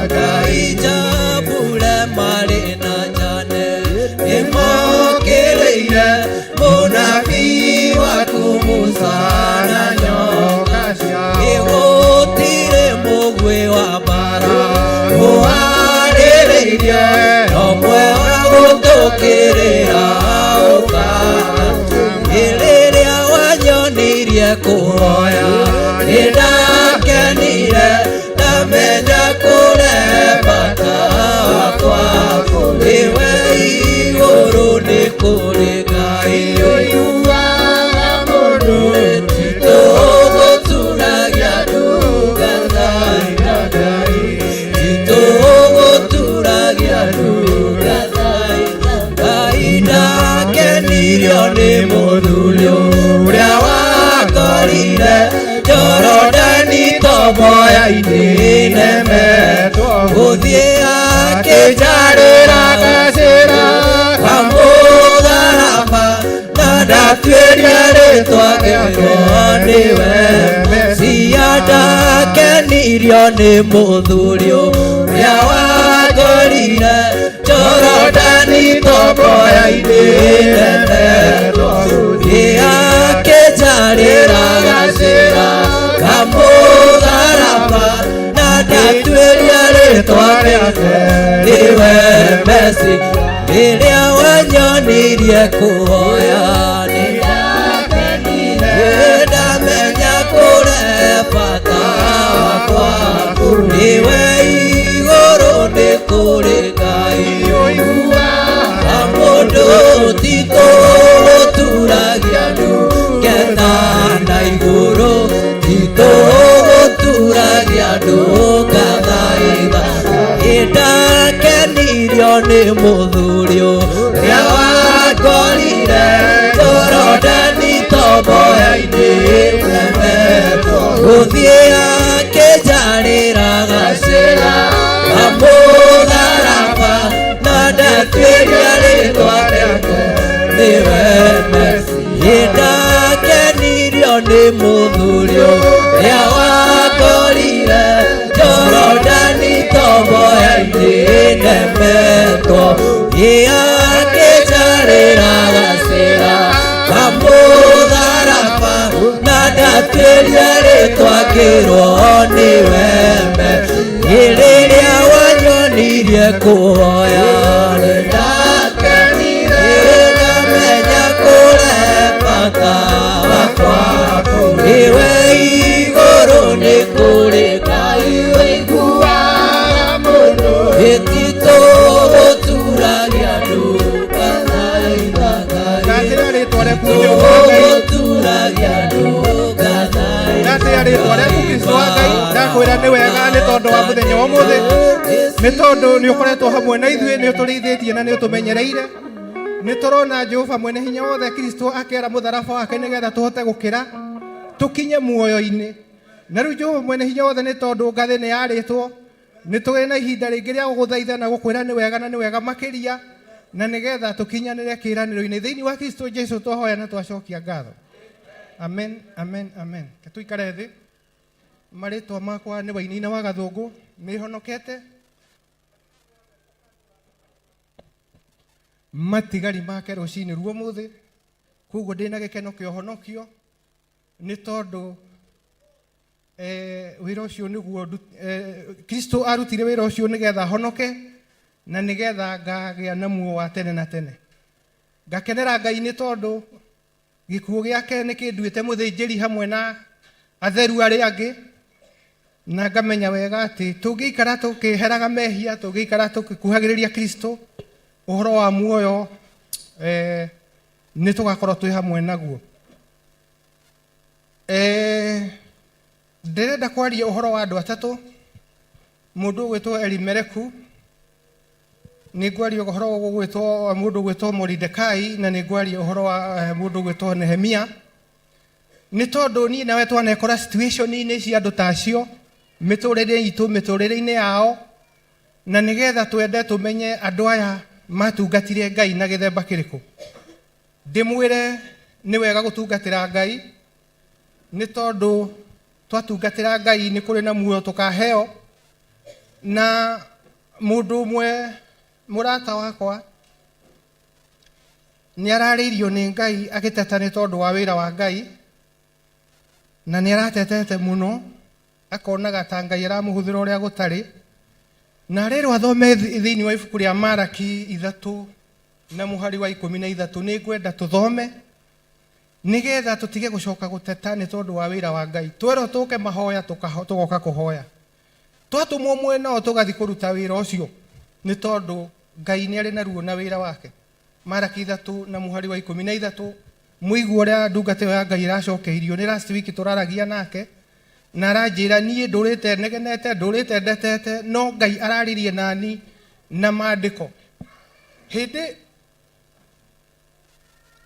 Ngai njambure marĩ na njane nĩmokĩrĩire mũnabii waku Musa na nyoka ciao gũtirĩ mũgwĩ wa mbara ũharĩrĩirie omwe wa gũtũkĩrĩra ũkana rĩrĩa wanyonirie kũhoya nĩndakenire ndamenya kũrĩa bata wakwa kũrĩ we igũrũ nĩ kũrĩ Ngai ũiguaga mũndũ tũgũturagia ndungata tũgũturagia ndungata Ngai ndakenirio nĩ mũthuri ũrĩa wakorire Jorodani tomboya-inĩ nemetwo gũthiĩ akĩnjarĩra gacĩra ka mũtharaba na ndatuĩria rĩtwa rĩakwa nĩwe Mesia ndakenirio nĩ mũthuri ũrĩa wakorire Jorodani tomboya-inĩ nemetwo gũthiĩ akĩnjarĩra gacĩra ka mũtharaba na ndatuĩria rĩtwa rĩake nĩwe Mesia rĩrĩa wanyonirie kũhoya nĩndakenire ndamenya kũrĩa bata wakwa kũrĩ we igũrũ nĩ kũrĩ Ngai ũiguaga mũndũ titũgũturagia ndungata na igũrũ titũgũturagia ndungata ndakenirio nĩ mũthuri ũrĩa wakorire Jorodani tomboya-inĩ nemetwo gũthiĩ akĩnjarĩra gacĩra ka mũtharaba na ndatuĩria rĩtwa rĩake nĩwe Mesia ndakenirio nĩ mũthuri ũrĩa wakorire Jorodani tomboya-inĩ nemetwo akĩnjarĩra gacĩra ka mũtharaba na ndatuĩria rĩtwa ngĩrwo nĩwe Mesia rĩrĩa wanyonirie kũhoya nĩndakenire ndamenya kũrĩa bata wakwa kũrĩ we igũrũ nĩ kũrĩ Ngai ũiguaga mũndũ titũgũturagia ndungata tũgũturagia ndungata tukwira ni wega ni tondu wa muthenya wa muthi ni tondu ni ukoretwo hamwe na ithuĩ ni ũtũrĩithĩtie na ni ũtũmenyereire ni turona Jehova mwene hinya wothe Kristo akera mutharaba wake nigetha tuhote gukira tukinye muoyo-ini na rĩu Jehova mwene hinya wothe ni tondu ngathĩ ni yarĩtwo ni tũgĩ na ihinda rĩngĩ rĩa gũgũthaitha na gũkwĩra ni wega na ni wega makĩria na nigetha tukinyanĩre kĩĩranĩro-inĩ thĩinĩ wa Kristo Jesu twahoya na twacokia ngatho. Amen, amen, amen. Tuikare thĩ. Marĩtwa makwa nĩ Wainaina wa Gathũngũ, nĩ honokete. Matigari make rũcinĩ rwa ũmũthĩ, koguo ndĩ na gĩkeno kĩa ũhonokio nĩ tondũ wĩra ũcio nĩguo Kristo arutire wĩra ũcio nĩgetha honoke na nĩgetha ngagĩa na muoyo wa tene na tene. Ngakenera Ngai nĩ tondũ gĩkuũ gĩake nĩ kĩnduĩte mũthĩnjĩri hamwe na atheru arĩa angĩ na ngamenya wega atĩ tũngĩikara tũkĩheraga mehia, tũngĩikara tũkĩkuhagĩrĩria Kristo ũhoro wa muoyo nĩ tũgakorwo twĩ hamwe naguo. Ndĩrenda kwaria ũhoro wa andũ atatũ, mũndũ ũgwĩtwo Elimeleku, nĩ ngwaria ũhoro ũgwĩtwo mũndũ ũgwĩtwo Moridekai na nĩ ngwaria ũhoro wa mũndũ ũgwĩtwo Nehemia. Nĩ tondũ niĩ nawe twanekora situation-inĩ cia andũ tacio mĩtũrĩre itũ, mĩtũrĩre-inĩ yao, na nĩgetha twende tũmenye andũ aya matungatire Ngai na gĩthemba kĩrĩkũ. Ndĩmwĩre nĩ wega gũtungatĩra Ngai nĩ tondũ twatungatĩra Ngai nĩ kũrĩ na muoyo tũkaheo. Na mũndũ ũmwe mũrata wakwa nĩ ararĩirio nĩ Ngai agĩteta nĩ tondũ wa wĩra wa Ngai na nĩ aratetete mũno akonaga ta Ngai aramũhũthĩra ũrĩa gũtarĩ, na rĩrwo athome thĩinĩ wa ibuku rĩa Malaki 3 na mũhari wa 13. Nĩ ngwenda tũthome nĩgetha tũtige gũcoka gũteta nĩ tondũ wa wĩra wa Ngai. Twerwo tũke mahoya tũgoka kũhoya, twatũmwo mwena o tũgathiĩ kũruta wĩra ũcio nĩ tondũ Ngai nĩ arĩ na ruo na wĩra wake. Malaki 3 na mũhari wa 13. Mũigua ũrĩa ndungata ya Ngai ĩracokeirio. Nĩ last week tũraragia nake na aranjĩra niĩ ndũrĩte negenete, ndũrĩte ndetete, no Ngai araririe nani na maandĩko. Hĩndĩ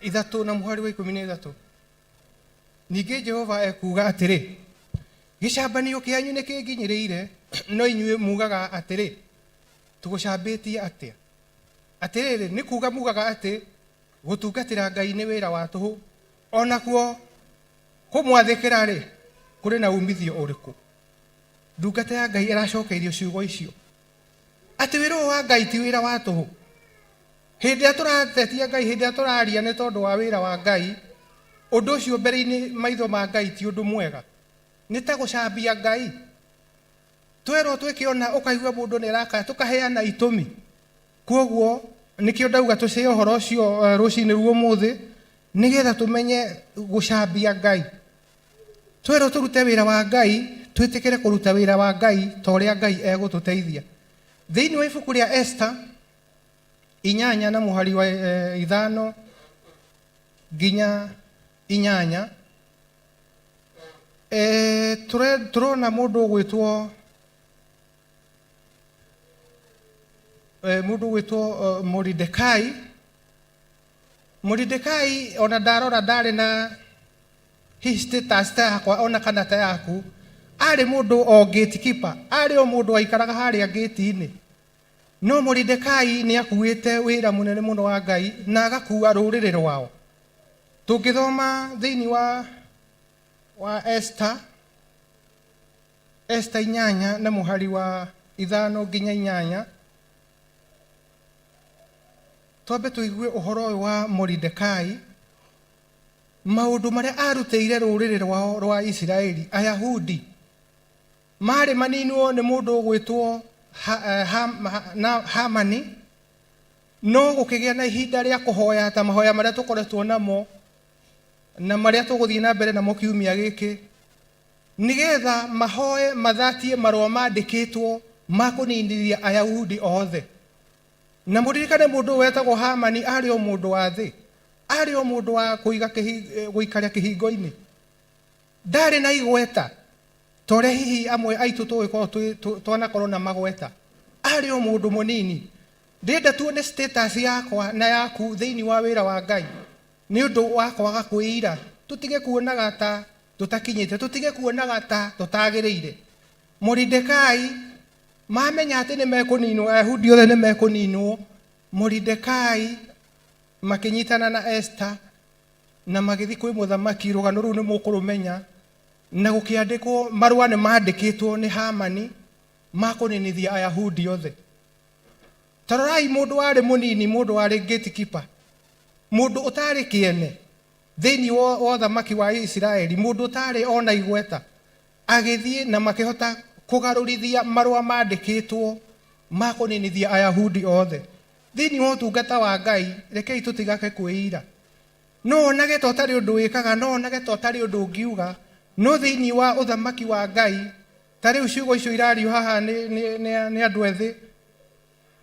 3 na mũhari wa 13, ningĩ Jehova ekuga atĩrĩ, gĩcambanio kĩanyu nĩ kĩnginyĩrĩire, no inyuĩ mugaga atĩrĩ, tũgũcambĩtie atĩa? Atĩrĩrĩ, nĩ kuga mugaga atĩ gũtungatĩra Ngai nĩ wĩra wa tũhũ, onakuo kũmwathĩkĩra rĩ kũrĩ na umithio ũrĩkũ? Ndungata ya Ngai ĩracokeirio ciugo icio atĩ wĩra wa Ngai ti wĩra wa tũhũ. Hĩndĩ ĩrĩa tũratetia Ngai, hĩndĩ ĩrĩa tũraria nĩ tondũ wa wĩra wa Ngai, ũndũ ũcio mbere-inĩ maitho ma Ngai ti ũndũ mwega, nĩ ta gũcambia Ngai. Twerwo twĩkĩona ũkaigua mũndũ nĩ araka tũkaheana itũmi. Koguo nĩkĩo ndauga tũcĩe ũhoro ũcio rũcinĩ rwa ũmũthĩ nĩgetha tũmenye gũcambia Ngai. Twerwo tũrute wĩra wa Ngai, twĩtĩkĩre kũruta wĩra wa Ngai ta ũrĩa Ngai egũtũteithia. Thĩinĩ wa ibuku rĩa Esther 8 na mũhari wa 5 nginya 8, turona mũndũ ũgwĩtwo Moridekai. Moridekai ona ndarora ndarĩ na status ta yakwa ona kana ta yaku, arĩ mũndũ o gatekeeper, arĩ o mũndũ aikaraga harĩa gate-inĩ. No Moridekai nĩ akuĩte wĩra mũnene mũno wa Ngai na agakua rũrĩrĩ rwao. Tũngĩthoma thĩinĩ wa Esther 8 na mũhari wa 5 nginya 8, twambe tũigue ũhoro ũyũ wa Moridekai, maũndũ marĩa arutĩire rũrĩrĩ rwao rwa Isiraeli. Ayahudi marĩ maninwo nĩ mũndũ ũgwĩtwo Hamani, no gũkĩgĩa na ihinda rĩa kũhoya ta mahoya marĩa tũkoretwo namo na marĩa tũgũthiĩ na mbere namo kiumia gĩkĩ, nĩgetha mahoe mathatie marũa mandĩkĩtwo ma kũninithia Ayahudi othe. Na mũririkane mũndũ wetagwo Hamani arĩ o mũndũ wa thĩ, arĩ o mũndũ wa gũikaria kĩhingo-inĩ, ndarĩ na igweta, tore hihi amwe aitu twanakorwo na magweta ari o mundu munini ndenda tuone status yakwa na yaku thiini wa wira wa Ngai ni undu wa kwaga kwira tutige kuonaga ta tutakinyite tutige kuonaga ta tutagiriire Mordekai mamenya ati ni mekuninwo Ayahudi othe ni mekuninwo Mordekai makinyitana na Esther na magithi kwi muthamaki rugano ru ni mukurumenya na gukiandikwo marua ni mandikitwo ni Hamani makuninithia Ayahudi othe tarorai mundu ari munini mundu ari gatekeeper mundu utari kiene thiini wa thamaki wa Israeli mundu utari ona igweta agithie na makihota kugarurithia marua mandikitwo makuninithia Ayahudi othe thiini wa utungata wa Ngai rekei tutigake kwira no onage to tari undu wikaga no onage to tari undu ungiuga no thiini wa uthamaki wa Ngai tari uciugo icio irario haha ni andu ethi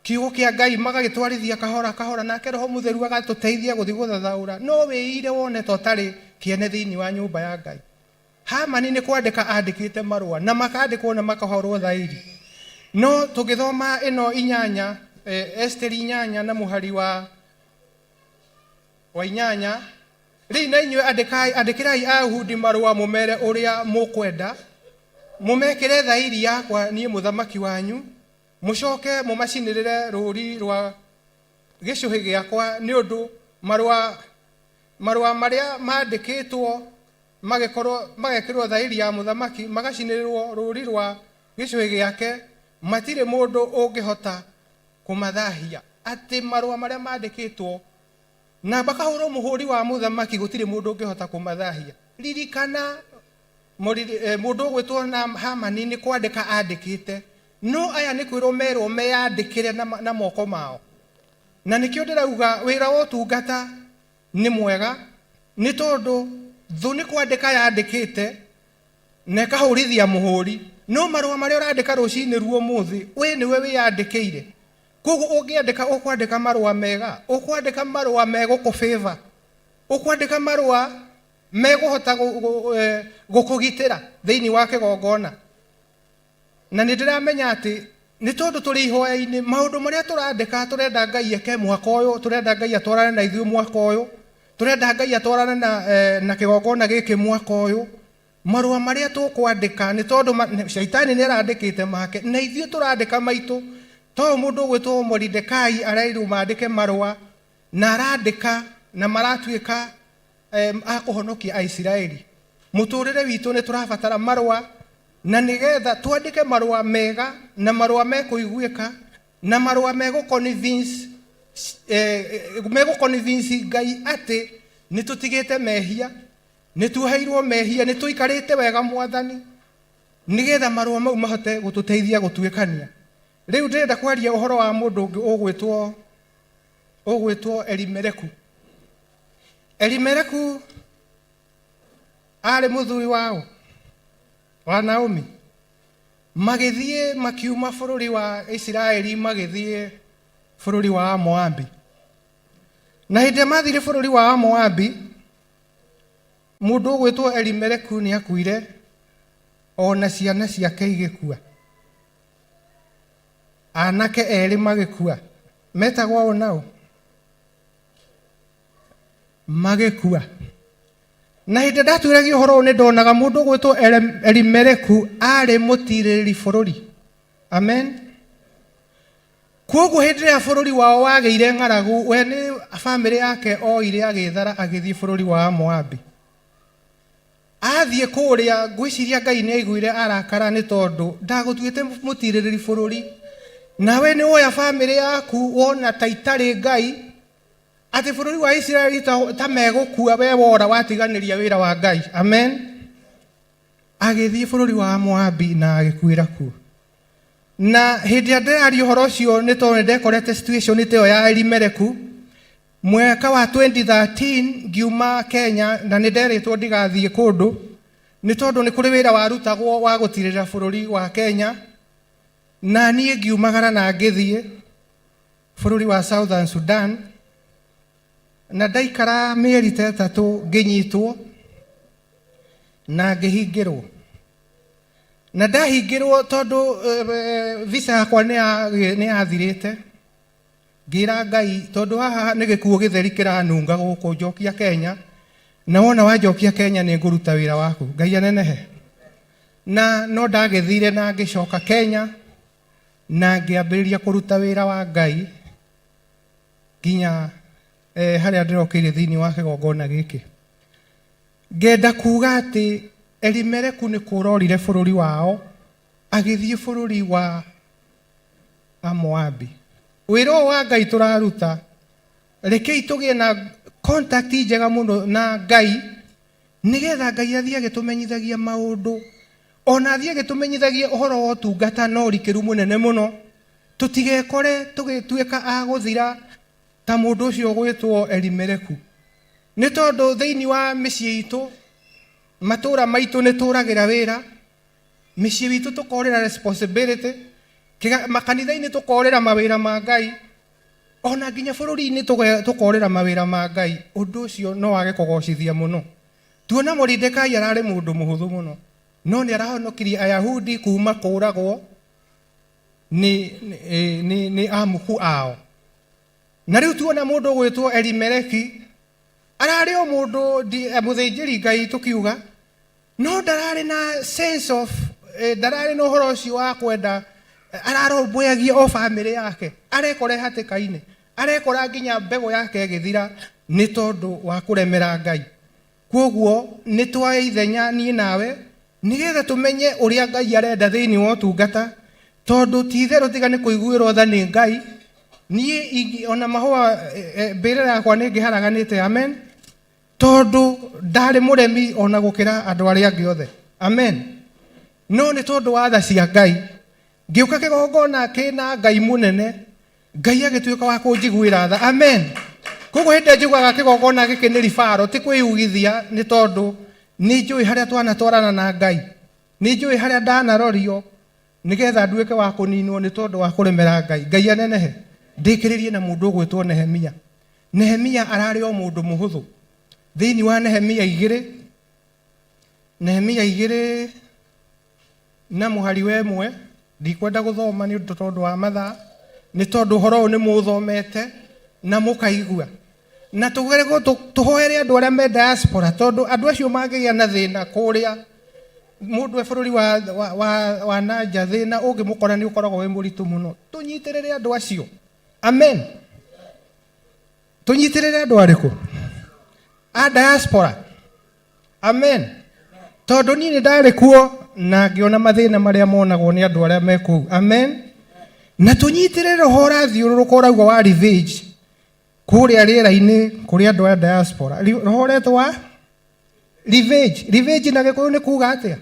kiugo kia Ngai magagitwarithia kahora kahora nake Roho Mutheru agatuteithia guthi guthathaura no wiire wone to tari kiene thiini wa nyumba ya Ngai Hamani ni kwandika andikite marua na makandikwo na makahorwo thairi no tugithoma ino inyanya Esther inyanya na muhari wa inyanya ri na inywe andikirai Ayahudi marua mumere uria mukwenda mumekire thairi yakwa nie muthamaki wanyu mucoke mumacinirire ruri rwa gicuhi giakwa ni undu marua maria mandikitwo magekirwo thairi ya muthamaki magacinirirwo ruri rwa gicuhi giake matire mundu ungihota kumathahia ati marua maria mandikitwo na bakahurwo muhuri wa muthamaki gutire mundu ungihota kumathahia ririkana mundu gwitwo na Hamani ni kwandika andikite no aya ni kwirwo merwo meyandikire na moko mao na nikio ndirauga wira wa utungata ni mwega ni tondu thu ni kwandika yandikite na kahurithia muhuri no marua maria urandika rucini ruo muthi we niwe wiyandikire koguo ungiandika ukwandika marua mega ukwandika marua mega ku favor ukwandika marua meguhota gukugitira thiini wa kigongona na nindiramenya ati ni tondu turi ihoya-ini maundu maria turandika turenda Ngai eke mwaka uyu turenda Ngai atwarane na ithuĩ mwaka uyu turenda Ngai atwarane na kigongona giki mwaka uyu marua maria tukwandika ni tondu shaitani ni arandikite make na ithuĩ turandika maitu to mundu gwitwo Mordekai arairu mandike marua na arandika na maratuika akuhonokia Israeli muturire witu ni turabatara marua na nigetha twandike marua mega na marua mekuiguika na marua meguconvince Ngai ati ni tutigite mehia ni tuheirwo mehia ni tuikarite wega mwathani nigetha marua mau mahote gututeithia gutuikania riu ndirenda kwaria uhoro wa mundu ungi ugwitwo Elimereku ari muthuri wao wa Naomi magithie makiuma bururi wa Israeli magithie bururi wa Moabi na hindi mathire bururi wa Moabi mundu gwitwo Elimereku ni akuire ona ciana ciake igikua anake eri magikua metagwo onao magikua na hindi ndatwiragia uhoro ni ndonaga mundu gwitwo Elimereku ari mutiriri bururi amen koguo hindi ya bururi wao wageire ng'aragu we ni family yake oire agithara agithie bururi wa Moabi athie kuria ngwiciria Ngai ni aiguire arakara ni tondu ndagutuite mutiriri bururi nawe ni woya family yaku wona taitari Ngai ati bururi wa Israeli ta megukua we wora watiganiria wira wa Ngai amen agithie bururi wa Moabi na agikuira ku na hindi ndiraria uhoro ucio ni tondu ndekorete situation ito ya Elimereku mwaka wa 2013 ngiuma Kenya na ni nderitwo ndigathie kundu ni tondu ni kuri wira warutagwo wa gutirira bururi wa Kenya na nie ngiumagara na ngithie bururi wa Southern Sudan na ndaikara mieri 3 nginyitwo na ngihingirwo na ndahingirwo tondu visa yakwa nĩ yathirĩte ngira Ngai tondu haha nĩ gĩkuũ gĩtheri kĩranunga gũkũ njokia Kenya na wona wanjokia Kenya nĩ ngũruta wĩra waku Ngai anenehe na no ndagĩthire na ngĩcoka Kenya na ngĩambĩrĩria kũruta wĩra wa Ngai nginya harĩa ndĩrokĩire thĩinĩ wa kĩgongona gĩkĩ ngenda kuga atĩ Elimeleku nĩ kũrorire bũrũri wao agĩthiĩ bũrũri wa Moabi wĩra wa Ngai tũraruta rekei tũgĩe na contact njega mũno na Ngai nĩgetha Ngai athiĩ agĩtũmenyithagia maũndũ ona athiĩ agĩtũmenyithagia ũhoro wa ũtungata na ũrikĩru mũnene mũno tũtigekore tũgĩtuĩka a gũthira ta mũndũ ũcio gwĩtwo Elimeleku nĩ tondũ thĩinĩ wa mĩciĩ itũ matũra maitũ nĩ tũragĩra wĩra mĩciĩ witũ tũkorĩra responsibility makanitha-inĩ tũkorĩra mawĩra ma Ngai ona nginya bũrũri-inĩ tũkorĩra mawĩra ma Ngai ũndũ ũcio no wage kũgocithia mũno tuona Mordekai ararĩ mũndũ mũhũthũ mũno no nĩ arahonokirie Ayahudi kuma kũragwo nĩ amuku ao na rĩu tuona mũndũ gwĩtwo Elimeleki ararĩ o mũndũ mũthĩnjĩri Ngai tũkiuga no ndararĩ na sense of ndararĩ na ũhoro ũcio wa kwenda ararũmbũyagia o bamĩrĩ yake arekore hatĩka-inĩ arekora nginya mbegũ yake ĩgĩthira nĩ tondũ wa kũremera Ngai kwoguo nĩ twoya ithenya niĩ nawe nĩgetha tũmenye ũrĩa Ngai arenda thĩinĩ wa ũtungata tondũ ti itherũ tiga nĩ kũiguĩrwo tha nĩ Ngai niĩ ona mahũa mbĩrĩra yakwa nĩ ngĩharaganĩte amen tondu ndarĩ mũremi ona gũkĩra andũ arĩa angĩ othe amen no nĩ tondũ wa tha cia Ngai ngĩũka kĩgongona kĩna Ngai mũnene Ngai agĩtuĩka wa kũnjiguĩra tha amen koguo hĩndĩ njiguaga kĩgongona gĩkĩ nĩ ribaro ti kwĩyugithia nĩ tondũ nĩ njũĩ harĩa twanatwarana na Ngai nĩ njũĩ harĩa ndanarorio nĩgetha nduĩke wa kũninwo nĩ tondũ wa kũremera Ngai Ngai anenehe ndĩkĩrĩrie na mũndũ ũgwĩtwo Nehemia Nehemia ararĩ o mũndũ mũhũthũ thĩinĩ wa Nehemia 2 na mũhari wa 1 ndikwenda gũthoma nĩ ũndũ tondũ wa mathaa nĩ tondũ ũhoro ũyũ nĩ mũthomete na mũkaigua na tũhoere andũ arĩa me diaspora tondũ andũ acio mangĩgĩa na thĩna kũrĩa mũndũ e bũrũri wa nanja thĩna ũngĩmũkora nĩ ũkoragwo wĩ mũritũ mũno tũnyitĩrĩre andũ acio amen tũnyitĩrĩre andũ arĩkũ a diaspora amen tondũ niĩ nĩ ndarĩ kuo na ngĩona mathĩna marĩa monagwo nĩ andũ arĩa me kũu amen na tũnyitĩrĩre ũhoro ũrathiũrũrũka ũrauga wa revenge kũrĩa rĩera-inĩ kũrĩ andũ a diaspora roho ũretwo wa revenge na gĩkũyũ nĩ kuuga atĩa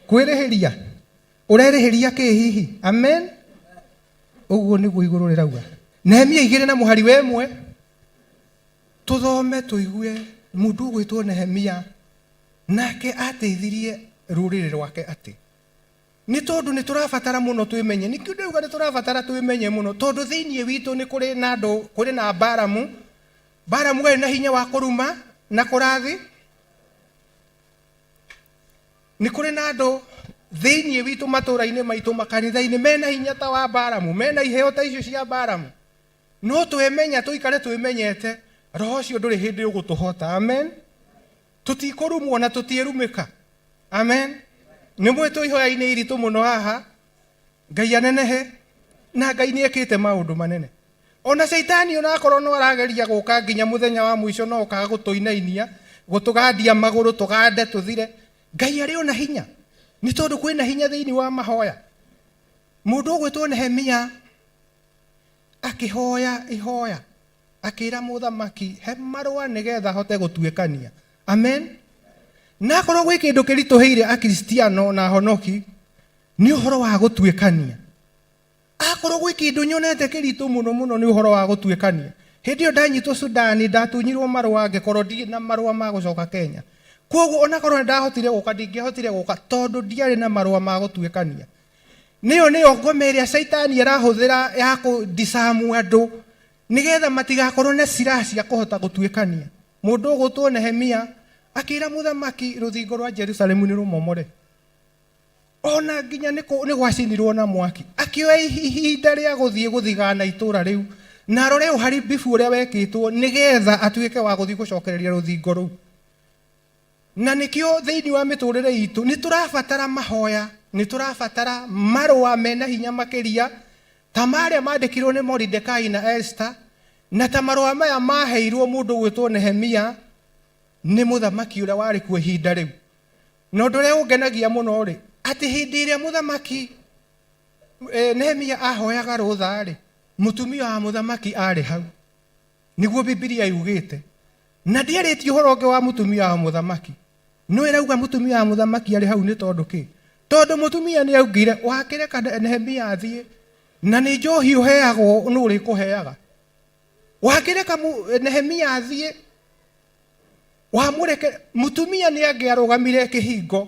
kwĩrĩhĩria ũrerĩhĩria kĩ hihi amen ũguo nĩguo igũrũ rĩrauga Nehemia 2 na mũhari wa 1 tũthome tũigue mũndũ ũgwĩtwo Nehemia nake ateithirie rũrĩrĩ rwake atĩ nĩ tondũ nĩ tũrabatara mũno twĩmenye nĩ kĩo ndauga nĩ tũrabatara twĩmenye mũno tondũ thĩinĩ witũ nĩ kũrĩ na andũ kũrĩ na Baramu arĩ na hinya wa kũruma na kũrathi nĩ kũrĩ na andũ thĩinĩ witũ matũra-inĩ maitũ makanitha-inĩ mena hinya ta wa Baramu mena iheo ta icio cia Baramu no twĩmenya tũikare twĩmenyete roho ũcio ndũrĩ hĩndĩ ũgũtũhota amen tũtikũrumwo na tũtiĩrumĩka amen nĩ mwĩtũ ihoya-inĩ iritũ mũno haha Ngai anenehe na Ngai nĩ ekĩte maũndũ manene ona Saitani onakorwo no arageria gũka nginya mũthenya wa mũico no okaga gũtũinainia gũtũgandia magũrũ tũgande tũthire Ngai arĩ ona hinya nĩ tondũ kwĩna hinya thĩinĩ wa mahoya mũndũ ũgwĩtwo Nehemia akĩhoya ihoya akĩra mũthamaki he marũa nĩgetha hote gũtuĩkania amen na korwo gwĩ kĩndũ kĩritũhĩire akristiano na honoki nĩ ũhoro wa gũtuĩkania akorwo gwĩ kĩndũ nyonete kĩritũ mũno mũno nĩ ũhoro wa gũtuĩkania hĩndĩ ĩyo ndanyitwo Sudani ndatunyirwo marũa ngĩkorwo ndirĩ na marũa ma gũcoka Kenya kwoguo onakorwo ndahotire gũka ndingĩahotire gũka tondũ ndiarĩ na marũa ma gũtuĩkania nĩyo ngome ĩrĩa Saitani arahũthĩra ya kũdisamu andũ nĩgetha matigakorwo na silaha cia kũhota gũtuĩkania mũndũ ũgwĩtwo Nehemia akĩra mũthamaki rũthingo rwa Jerusalemu nĩ rũmomore ona nginya nĩ gwacinirwo na mwaki akĩoya ihinda rĩa gũthiĩ gũthigana itũũra rĩu na arore ũharibifu ũrĩa wekĩtwo nĩgetha atuĩke wa gũthiĩ gũcokereria rũthingo rũu. Na nĩkĩo thĩinĩ wa mĩtũrĩre itũ nĩ tũrabatara mahoya, nĩ tũrabatara marũa mena hinya makĩria ta marĩa mandĩkirwo nĩ Mordecai na Esther, na ta marũa maya maheirwo mũndũ gwĩtwo Nehemia nĩ mũthamaki ũrĩa warĩ kuo ihinda rĩu. Na ũndũ ũrĩa ũngenagia mũno rĩ, atĩ hĩndĩ ĩrĩa mũthamaki Nehemia ahoyaga rũtha rĩ, mũtumia wa mũthamaki arĩ hau, nĩguo Biblia yugĩte. Na ndĩarĩtie ũhoro ũngĩ wa mũtumia wa mũthamaki, no ĩrauga mũtumia wa mũthamaki arĩ hau nĩ tondũ kĩ? Tondũ mũtumia nĩ augire wakĩreka Nehemia athiĩ na nĩ njohi ũheagwo nĩ ũrĩkũheaga. Wakĩreka Nehemia athiĩ wamũreke, mũtumia nĩ angĩarũgamire kĩhingo,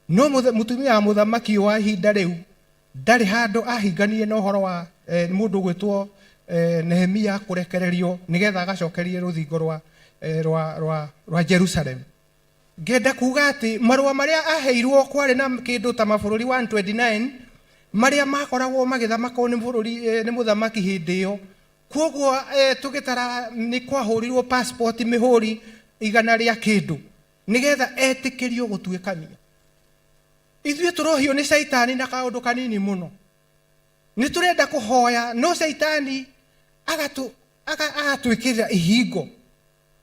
no mũtumia wa mũthamaki wa ihinda rĩu ndarĩ handũ ahinganirie na ũhoro wa mũndũ gwĩtwo Nehemia kũrekererio nĩgetha agacokerie rũthingo rwa Jerusalem. Ngenda kuga atĩ marũa marĩa aheirwo kwarĩ na kĩndũ ta mabũrũri 129 marĩa makoragwo magĩthamakwo nĩ mũthamaki hĩndĩ ĩyo. Kwoguo tũgĩtara nĩ kwahũrirwo passport mĩhũri 100 rĩa kĩndũ nĩgetha etĩkĩrio gũtuĩkania. Ithuĩ tũrohio nĩ Saitani na kaũndũ kanini mũno. Nĩ tũrenda kũhoya no Saitani agatwĩkĩrĩra ihingo.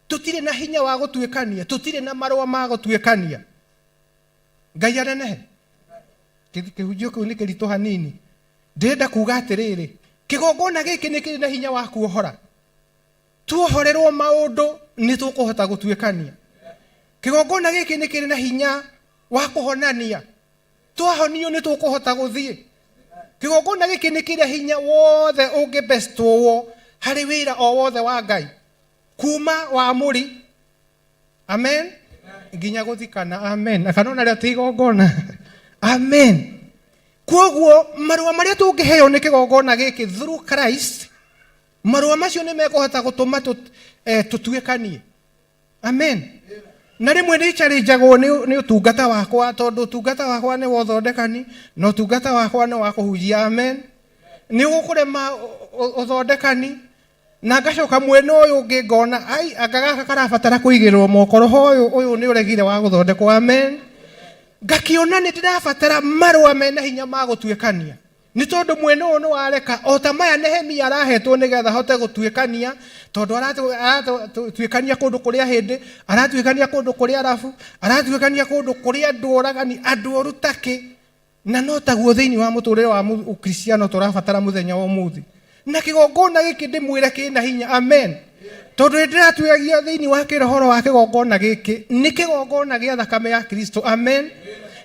Tũtirĩ na hinya wa gũtuĩkania, tũtirĩ na marũa ma gũtuĩkania. Ngai anenehe. Kĩhunjio kĩu nĩ kĩritũ hanini. Ndĩrenda kuga atĩrĩrĩ, kĩgongona gĩkĩ nĩ kĩrĩ na hinya wa kuohora. Tuohorerwo maũndũ nĩ tũkũhota gũtuĩkania. Kĩgongona gĩkĩ nĩ kĩrĩ na hinya wa kũhonania. Twahonio nĩ tũkũhota gũthiĩ. Kĩgongona gĩkĩ nĩ kĩrĩ hinya wothe ũngĩbestwo harĩ wĩra o wothe wa Ngai. Kuma wa mũri, amen, nginya gũthikana, amen. Na kanona rĩa tigongona, amen. Kwoguo marũa marĩa tũngĩheo nĩ kĩgongona gĩkĩ through Christ, marũa macio nĩ mekũhota gũtũma tũtuĩkanie, amen. Na rĩmwe nĩ challenge-agwo nĩ ũtungata wakwa, tondũ ũtungata wakwa nĩ wa ũthondekani na ũtungata wakwa nĩ wa kũhunjia, amen. Nĩ ũgũkũrema ũthondekani na ngacoka mwena ũyũ ũngĩ ngona anga gaka karabatara kũigĩrĩrwo moko, roho ũyũ nĩ ũregire wa gũthondekwo, amen. Ngakĩona nĩ ndĩrabatara marũa mena hinya ma gũtuĩkania, nĩ tondũ mwena ũyũ nĩ wareka o ta maya Nehemia arahetwo nĩgetha ahote gũtuĩkania, tondũ aratuĩkania kũndũ kũrĩa hĩndĩ, aratuĩkania kũndũ kũrĩa arabu, aratuĩkania kũndũ kũrĩa andũ oragani, andũ oru takĩ, na no taguo thĩinĩ wa mũtũrĩre wa ũkristiano tũrabatara mũthenya wa ũmũthĩ. Na kĩgongona gĩkĩ ndĩmwĩre kĩna hinya, amen. Tondũ ndĩratuĩgia thĩinĩ wa kĩrohoro wa kĩgongona gĩkĩ nĩ kĩgongona gĩa thakame ya Kristo, amen.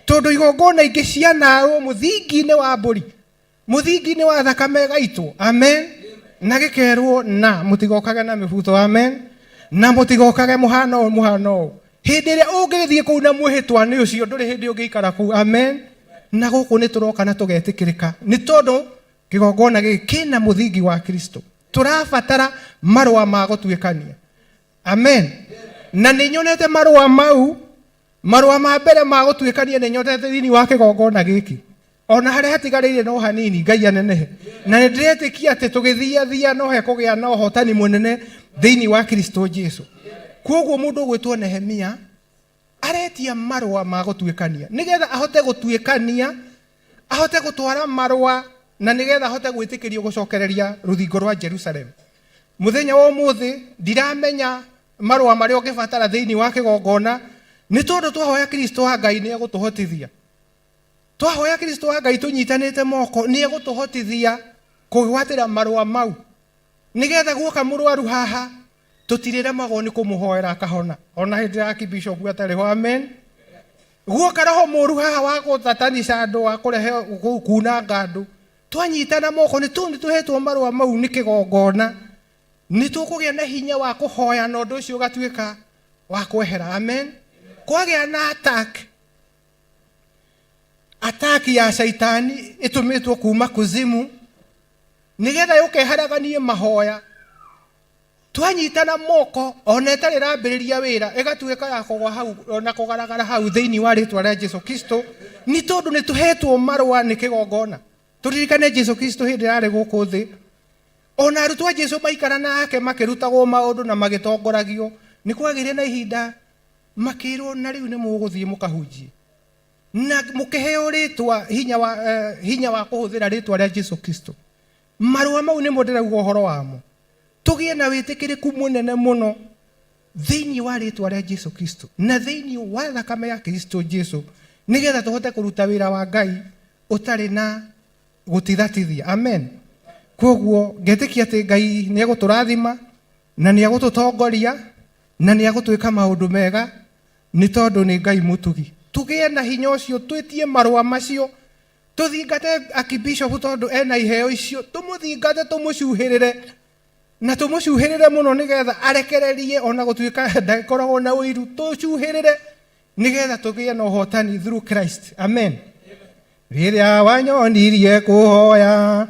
Tondũ igongona ingĩ cianarwo mũthingi-inĩ wa mbũri, mũthingi-inĩ wa thakame gaitwo, amen. Na gĩkerwo na mũtigokage na mĩbuto, amen. Na mũtigokage mũhano ũũ. Hĩndĩ ĩrĩa ũngĩthiĩ kũu na mwĩhĩtwa nĩ ũcio ndũrĩ hĩndĩ ũngĩikara kũu, amen. Na gũkũ nĩ tũroka na tũgetĩkĩrĩka nĩ tondũ kĩgongona gĩkĩ kĩna mũthingi wa Kristo. Tũrabatara marũa ma gũtuĩkania, amen. Na nĩ nyonete marũa mau, marũa ma mbere ma gũtuĩkania nĩ nyonete thĩinĩ wa kĩgongona gĩkĩ. Ona harĩa hatigarĩire no hanini, Ngai anenehe. Na nĩ ndĩretĩkia atĩ tũgĩthiathia no hekũgĩa na ũhotani mũnene thĩinĩ wa Kristo Jesũ. Kwoguo mũndũ gwĩtwo Nehemia aretia marũa ma gũtuĩkania nĩgetha ahote gũtuĩkania, ahote gũtwara marũa na nĩgetha ahote gwĩtĩkĩrio gũcokereria rũthingo rwa Jerusalem. Mũthenya wa ũmũthĩ ndiramenya marũa marĩa ũngĩbatara thĩinĩ wa kĩgongona, nĩ tondũ twahoya Kristo wa Ngai nĩ egũtũhotithia. Twahoya Kristo wa Ngai tũnyitanĩte moko nĩ egũtũhotithia kũgwatĩra marũa mau, nĩgetha guoka mũrwaru haha tũtirĩremagwo nĩ kũmũhoera akahona, ona hĩndĩ ya kibishop atarĩ ho, amen. Guoka roho mũru haha wa gũtatanisha andũ, wa kũrehe kunanga andũ, twanyitana moko nĩ tũhetwo marũa mau nĩ kĩgongona, nĩ tũkũgĩa na hinya wa kũhoya na ũndũ ũcio ũgatuĩka wa kwehera, amen. Kwagĩa na attack ya Saitani ĩtũmĩtwo kuma kuzimu nĩgetha yũke haraganie mahoya, twanyitana moko ona itarĩ rambĩrĩria wĩra ĩgatuĩka ya kũgwa hau ona kũgaragara hau thĩinĩ wa rĩtwa rĩa Jesũ Kristo, nĩ tondũ nĩ tũhetwo marũa nĩ kĩgongona. Tũririkane Jesũ Kristo hĩndĩ yarĩ gũkũ thĩ, ona arutwo a Jesũ maikara nake makĩrutagwo maũndũ na magĩtongoragio, nĩ kwagĩire na ihinda makĩrwo na rĩu nĩ mũgũthiĩ mũkahunjie na mũkĩheo rĩtwa hinya wa kũhũthĩra rĩtwa rĩa Jesũ Kristo. Marũa mau nĩmo ndĩrauga ũhoro wamo. Tũgĩe na wĩtĩkĩrĩku mũnene mũno thĩinĩ wa rĩtwa rĩa Jesũ Kristo na thĩinĩ wa thakame ya Kristo Jesũ, nĩgetha tũhote kũruta wĩra wa Ngai ũtarĩ na gũtithatithia. Amen. Koguo ngetĩkia atĩ Ngai nĩ egũtũrathima na nĩ egũtũtongoria na nĩ egũtwĩka maũndũ mega, nĩ tondũ nĩ Ngai mũtugi. Tũgĩe na hinya ũcio, twĩtie marũa macio, tũthingate Archbishop tondũ ena iheo icio, tũmũthingate, tũmũcuhĩrĩre na tũmũcuhĩrĩre mũno, nĩgetha arekererie ona gũtuĩka ndagĩkoragwo na ũiru. Tũcuhĩrĩre nĩgetha tũgĩe na ũhotani through Christ. Amen. Rĩrĩa wanyonirie kũhoya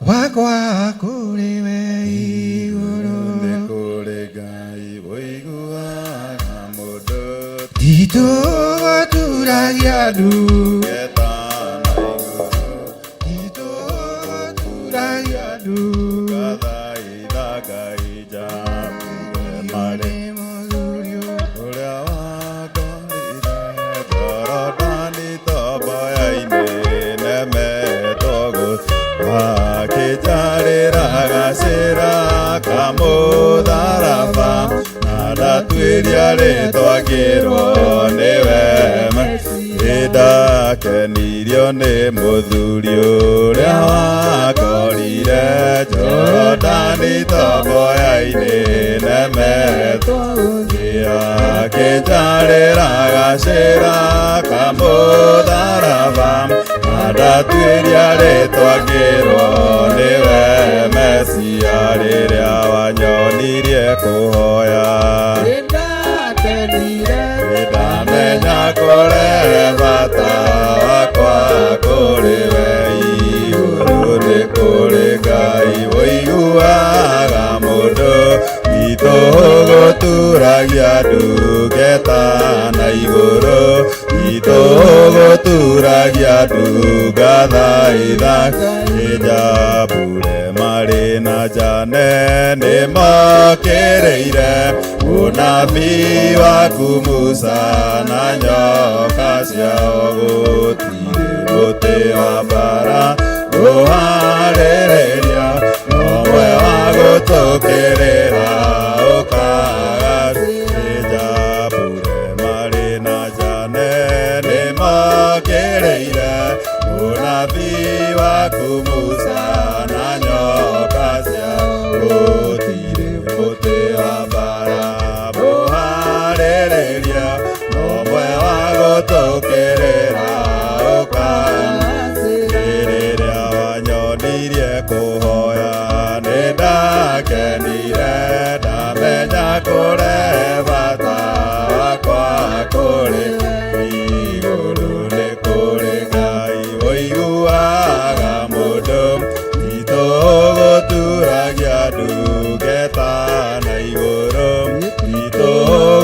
wakwa kũrĩ we igũrũ, nĩ kũrĩ Ngai ũiguaga mũndũ, nditũ gũturagia andũ, nditũ gũturagia andũ, gathaitha Ngai njambe marĩ mũthurio ũrĩa wangorire Jorodani tomboya-inĩ nemetwo akĩnjarĩra gacĩra kamũtharaba na ndatuĩria rĩtwakĩrwo nĩwe nĩndakenirio nĩ mũthuri ũrĩa wangorire Jorodani tomboya-inĩ nemetwo akĩnjarĩra gacĩra kamũtharaba na ndatuĩria rĩtwakĩrwo nĩwe Mesia rĩrĩa wanyonirie kũhoya. Nĩndamenya kũrehe bata wakwa kũrĩ we igũrũ, nĩ kũrĩ Ngai ũiguaga mũndũ, nditũ gũturagia ndungata na igũrũ, nditũ gũturagia ndungathaitha njambure marĩ na njane nĩmokĩrĩire ũnabii waku Musa na nyoka ciao, gũtirĩ mũtĩ wa mbara ũharĩrĩria nomwe wa gũtũkĩrĩra ũkaga. Njambure marĩ na njane nĩmokĩrĩire ũnabii waku Musa na nyoka ciao, gũtirĩ mũtĩ wa mbara ũharĩrĩria nomwe wa gũtũkĩrĩra ũkaga. Rĩrĩa wanyonirie kũhoya nĩndakenire, ndamenya kũrehe bata wakwa kũrĩ igũrũ, nĩ kũrĩ Ngai ũiguaga mũndũ, nditũ gũturagia ndungata na igũrũ, nditũ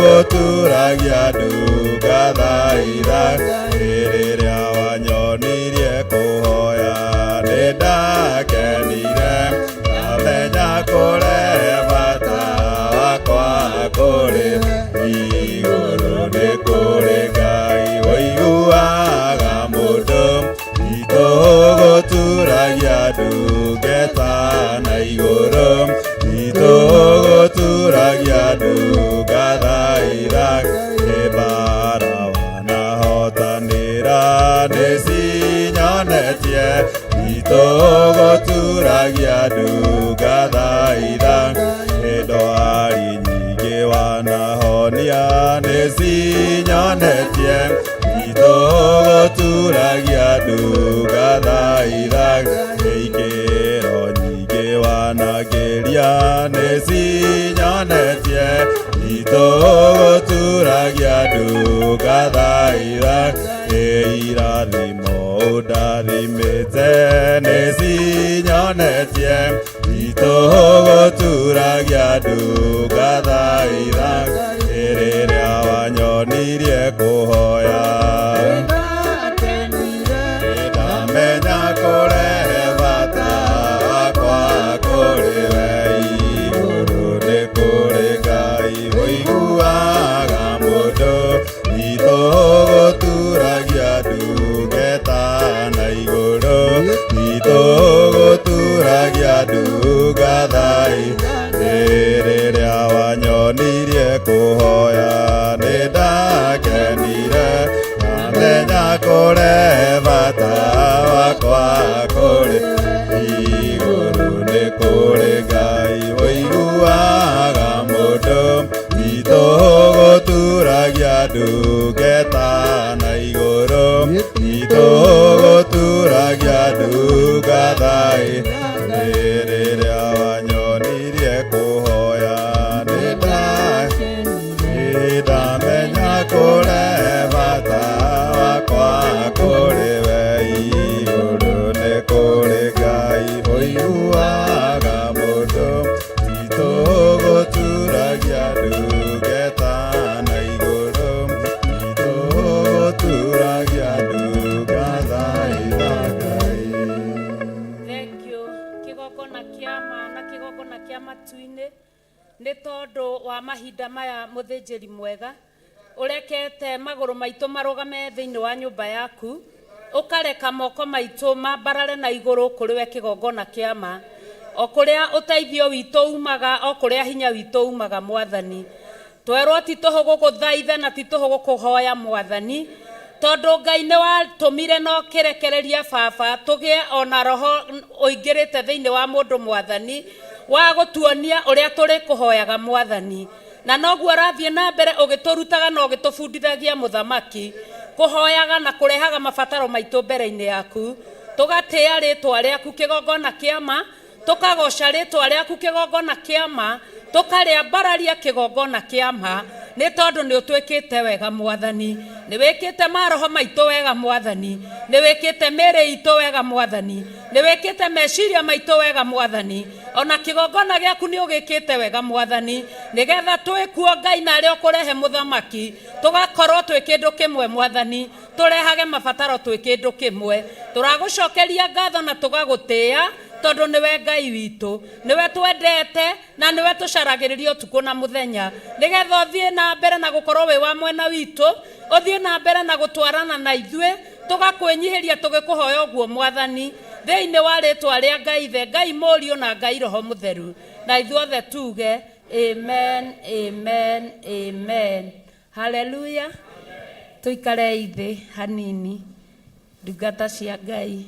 gũturagia ndungathaitha. Rĩrĩa wanyonirie kũhoya nĩndakenire, ndamenya kũrehe bata wakwa kũrĩ igũrũ, nĩ kũrĩ Ngai ũiguaga mũndũ, nditũ gũturagia ndungata na igũrũ, nditũ gũturagia ndungathaitha. Nĩ mbara wanahotanĩra nĩcinyonetie, nditũ gũturagia ndungathaitha. Nĩ ndwari nyingĩ wanahonia nĩcinyonetie, nditũ gũturagia ndungathaitha. Nĩ ikĩro nyingĩ wanagĩria nĩcinyonetie, nditũ gũturagia ndungathaitha. irathimo ndathimĩte nĩcinyonetie itũgũturagia andũ ngathaitha rĩrĩa wanyonirie kũhoya ndamenya kũrehe bata wakwa kũrĩ we igũrũ nĩ kũrĩ Ngai ũiguaga mũndũ itũgũturagia ndungata na igũrũ itũgũturagia ndungata rĩrĩa wanyonirie kũhoya nĩndakenire ngamenya kũrehe bata wakwa kũrĩ igũrũ nĩ kũrĩ Ngai ũiguaga mũndũ itũgũturagia ndungata na igũrũ itũgũturagia ndungata rĩrĩa wanyonirie kũhoya nĩndamenya kũrehe bata wakwa kũrĩ we igũrũ nĩ kũrĩ Ngai ũiguaga mũndũ itũgũturagia ndungata na igũrũ itũgũturagia ndungata Ngai. Thank you. Kĩgongona kĩa ma na kĩgongona kĩa matu-inĩ nĩ tondũ wa mahinda maya mũthĩnjĩri mwega ũrekete magũrũ maitũ marũgame thĩinĩ wa nyũmba yaku ũkareka moko maitũ mambarare na igũrũ kũrĩ we kĩgongona kĩa ma o kũrĩa ũteithio witũ umaga o kũrĩa hinya witũ umaga Mwathani twerwo ti tũhũ gũgũthaitha na ti tũhũ gũkũhoya Mwathani tondũ Ngai nĩ watũmire no kĩrekereria baba tũgĩe ona roho ũingĩrĩte thĩinĩ wa mũndũ Mwathani wa gũtuonia ũrĩa tũrĩ kũhoyaga Mwathani na noguo rathiĩ na mbere ũgĩtũrutaga na ũgĩtũbundithagia mũthamaki kũhoyaga na kũrehaga mabataro maitũ mbere-inĩ yaku tũgatĩĩa rĩtwa rĩaku kĩgongona kĩa ma tũkagoca rĩtwa rĩaku kĩgongona kĩa ma tũkarĩambararia kĩgongona kĩa ma nĩ tondũ nĩ ũtwĩkĩte wega Mwathani nĩ wĩkĩte maroho maitũ wega Mwathani nĩ wĩkĩte mĩĩrĩ itũ wega Mwathani nĩ wĩkĩte meciria maitũ wega Mwathani ona kĩgongona gĩaku nĩ ũgĩkĩte wega Mwathani nĩgetha twĩkuo Ngai na arĩa ũkũrehe mũthamaki tũgakorwo twĩ kĩndũ kĩmwe Mwathani tũrehage mabataro twĩ kĩndũ kĩmwe tũragũcokeria ngatho na tũgagũtĩĩa tondũ nĩwe Ngai witũ nĩwe twendete na nĩwe tũcaragĩrĩria ũtukũ na mũthenya nĩgetha ũthiĩ na mbere na gũkorwo wĩ wa mwena witũ ũthiĩ na mbere na gũtwarana na ithuĩ tũgakwĩnyihĩria tũgĩkũhoya ũguo Mwathani thĩinĩ wa rĩtwa rĩa Ngai Ithe Ngai Mũriũ na Ngai Roho Mũtheru na ithuothe tuge amen amen amen haleluya tuikare ithe hanini ndungata cia Ngai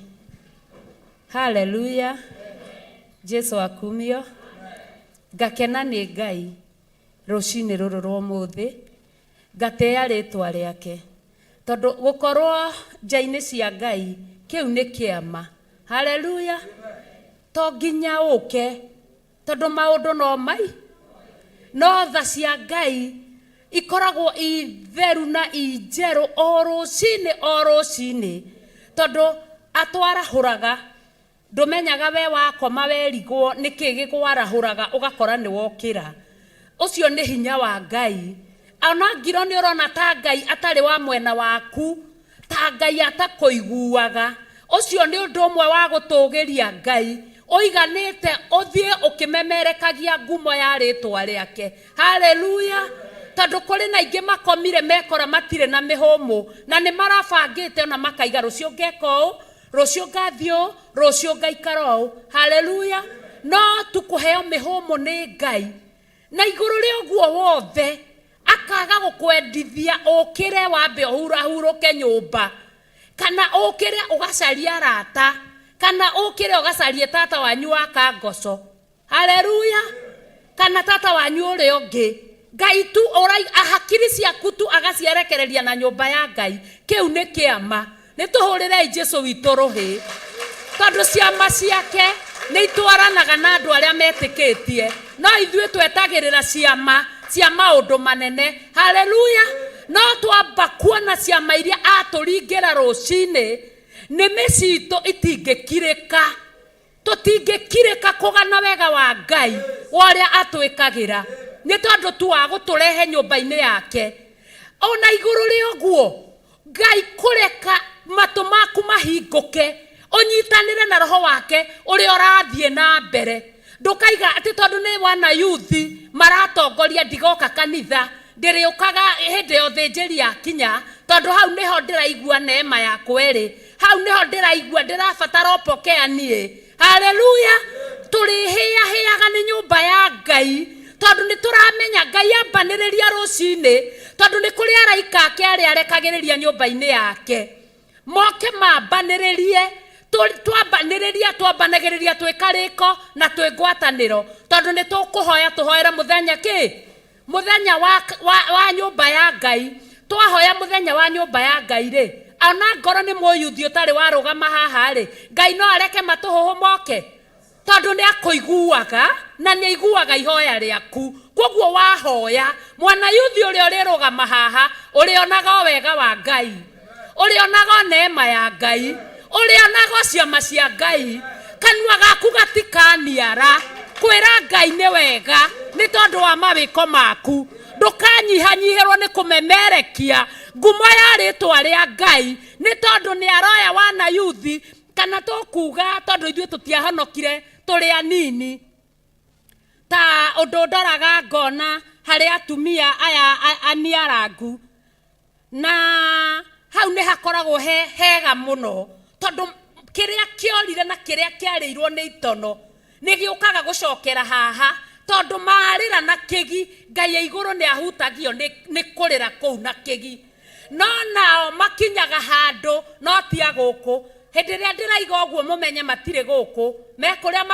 haleluya Jesu akumio ngakena nĩ Ngai rũcinĩ rũrũ rwa ũmũthĩ ngatĩĩa rĩtwa rĩake tondũ gũkorwo nja-inĩ cia Ngai kĩu nĩ kĩama haleluya to nginya ũke tondũ maũndũ no tha cia Ngai ikoragwo itheru na injerũ o rũcinĩ tondũ atwarahũraga ndũmenyaga we wakoma werigwo nĩkĩ gĩkwarahũraga ũgakora nĩ wokĩra ũcio nĩ hinya wa Ngai ona ngiro nĩ ũrona ta Ngai atarĩ wa mwena waku ta Ngai atakũiguaga ũcio nĩ ũndũ ũmwe wa gũtũgĩria Ngai ũiganĩte ũthiĩ ũkĩmemerekagia ngumo ya rĩtwa rĩake haleluya tondũ kũrĩ na ingĩ makomire mekora matirĩ na mĩhũmũ na nĩ marabangĩte ona makaiga rũcio ngeka ũũ rũcio ngathiĩ rũcio ngaikara ũũ haleluya no tukũheo mĩhũmũ nĩ Ngai na igũrũ rĩa ũguo wothe akaga gũkwendithia ũkĩre wambe ũhurahurũke nyũmba kana ũkĩre ũgacaria arata kana ũkĩre ũgacarie tata wanyu wa kangoco haleluya kana tata wanyu ũrĩa ũngĩ Ngai tu hakiri ciaku tu agacierekereria na nyũmba ya Ngai kĩu nĩ kĩama nĩ tũhũrĩre Jesu witũ rũhĩ tondũ ciama ciake nĩ itwaranaga na andũ arĩa metĩkĩtie no ithuĩ twetagĩrĩra ciama cia maũndũ manene haleluya no twamba kuona ciama iria atũringĩra rũcinĩ nĩ mĩcitũ itingĩkirĩka. Tũtingĩkirĩka kũgana wega wa Ngai ũrĩa atwĩkagĩra nĩ tondũ tu wa gũtũrehe nyũmba-inĩ yake. Ona igũrũ rĩa ũguo Ngai kũreka matũ maku mahingũke ũnyitanĩre na roho wake ũrĩa ũrathiĩ na mbere. Ndũkaiga atĩ tondũ nĩ wana yuthi maratongoria ndigoka kanitha ndĩrĩũkaga hĩndĩ ya ũthĩnjĩri yakinya, tondũ hau nĩho ndĩraigua neema ya kweri, hau nĩho ndĩraigua ndĩrabatara ũpokea niĩ. Haleluya! Tũrĩhĩahĩaga nĩ nyũmba ya Ngai tondũ nĩ tũramenya Ngai ambanĩrĩria rũcinĩ, tondũ nĩ kũrĩ araika ake arĩa arekagĩrĩria nyũmba-inĩ yake. Moke mambanĩrĩrie, twambanagĩrĩria twĩ karĩko na twĩ ngwatanĩro, tondũ nĩ tũkũhoya tũhoere mũthenya kĩ? Mũthenya wa nyũmba ya Ngai. Twahoya mũthenya wa nyũmba ya Ngai rĩ, ona ngoro nĩ mũyuthi ũtarĩ warũgama haha rĩ, Ngai no areke matũhũhũ moke, tondũ nĩ akũiguaga na nĩ aiguaga ihoya rĩaku. Koguo wahoya mwana yuthi ũrĩa ũrĩrũgama haha ũrĩonaga wega wa Ngai, ũrĩonaga neema ya Ngai, ũrĩonaga ciama cia Ngai, kanua gaku gatikaniara kwĩra Ngai nĩ wega nĩ tondũ wa mawĩko maku. Ndũkanyihanyihĩrwo nĩ kũmemerekia ngumo ya rĩtwa rĩa Ngai nĩ tondũ nĩ aroya wana yuthi, kana tũkuga tondũ ithuĩ tũtiahonokire tũrĩ anini. Ta ũndũ ndoraga ngona harĩ atumia aya aniarangu, na hau nĩ hakoragwo hega mũno tondũ kĩrĩa kĩorire na kĩrĩa kĩarĩirwo nĩ itono nĩ gĩũkaga gũcokera haha, tondũ marĩra na kĩgi Ngai ya igũrũ nĩ ahutagio nĩ kũrĩra kũu na kĩgi. No nao makinyaga handũ no tia gũkũ. Hĩndĩ ĩrĩa ndĩraiga ũguo mũmenye matirĩ gũkũ, me kũrĩa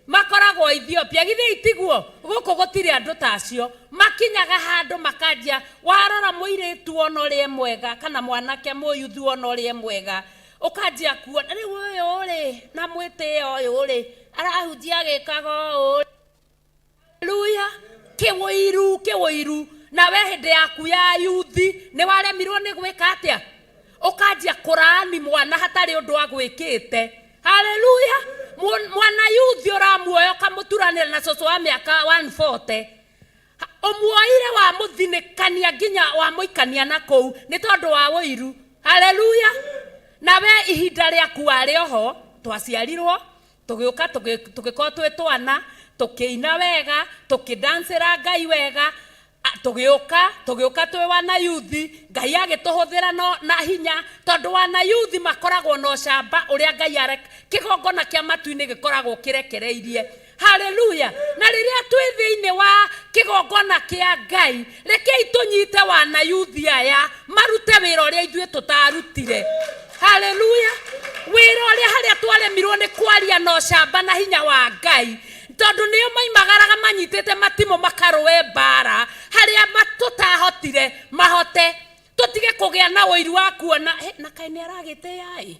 makoragwo Ethiopia. Githĩ itiguo gũkũ gũtirĩ andũ tacio. Makinyaga handũ makanjia, warora mũirĩtu ona ũrĩa mwega kana mwanake mũyuthi ona ũrĩa mwega, ũkanjia kuona rĩu ũyũ rĩ na mwĩtĩo ũyũ rĩ arahunjia gĩkaga ũũ. Haleluya! Kĩwũiru na we hĩndĩ yaku ya yuthi nĩ waremirwo nĩ gwĩka atĩa? Ũkanjia kũraani mwana hatarĩ ũndũ agwĩkĩte. Haleluya! Mwana yuthi ũramuoya ũkamũturanĩra na cũcũ wa mĩaka 140, ũmuoire wa mũthinĩkania nginya wa mũikania na kũu nĩ tondũ wa wũiru. Haleluya! Na we ihinda rĩaku warĩ oho, twaciarirwo tũgĩũka tũgĩkorwo twĩ twana, tũkĩina wega, tũkĩdancĩra Ngai wega, tũgĩũka twĩ wana yuthi, Ngai agĩtũhũthĩra na hinya, tondũ wana yuthi makoragwo na ũcamba ũrĩa Ngai kĩgongona kĩa matu-inĩ gĩkoragwo kĩrekereirie. Haleluya! Na rĩrĩa twĩ thĩinĩ wa kĩgongona kĩa Ngai, rekei tũnyite wana yuthi aya marute wĩra ũrĩa ithuĩ tũtarutire. Haleluya! Wĩra ũrĩa harĩa twaremirwo nĩ kwaria na ũcamba na hinya wa Ngai, tondũ nĩo maimagaraga manyitĩte matimũ makarũe mbara harĩa tũtahotire mahote. Tũtige kũgĩa na ũiru wa kuona na kaĩ nĩ aragĩtĩya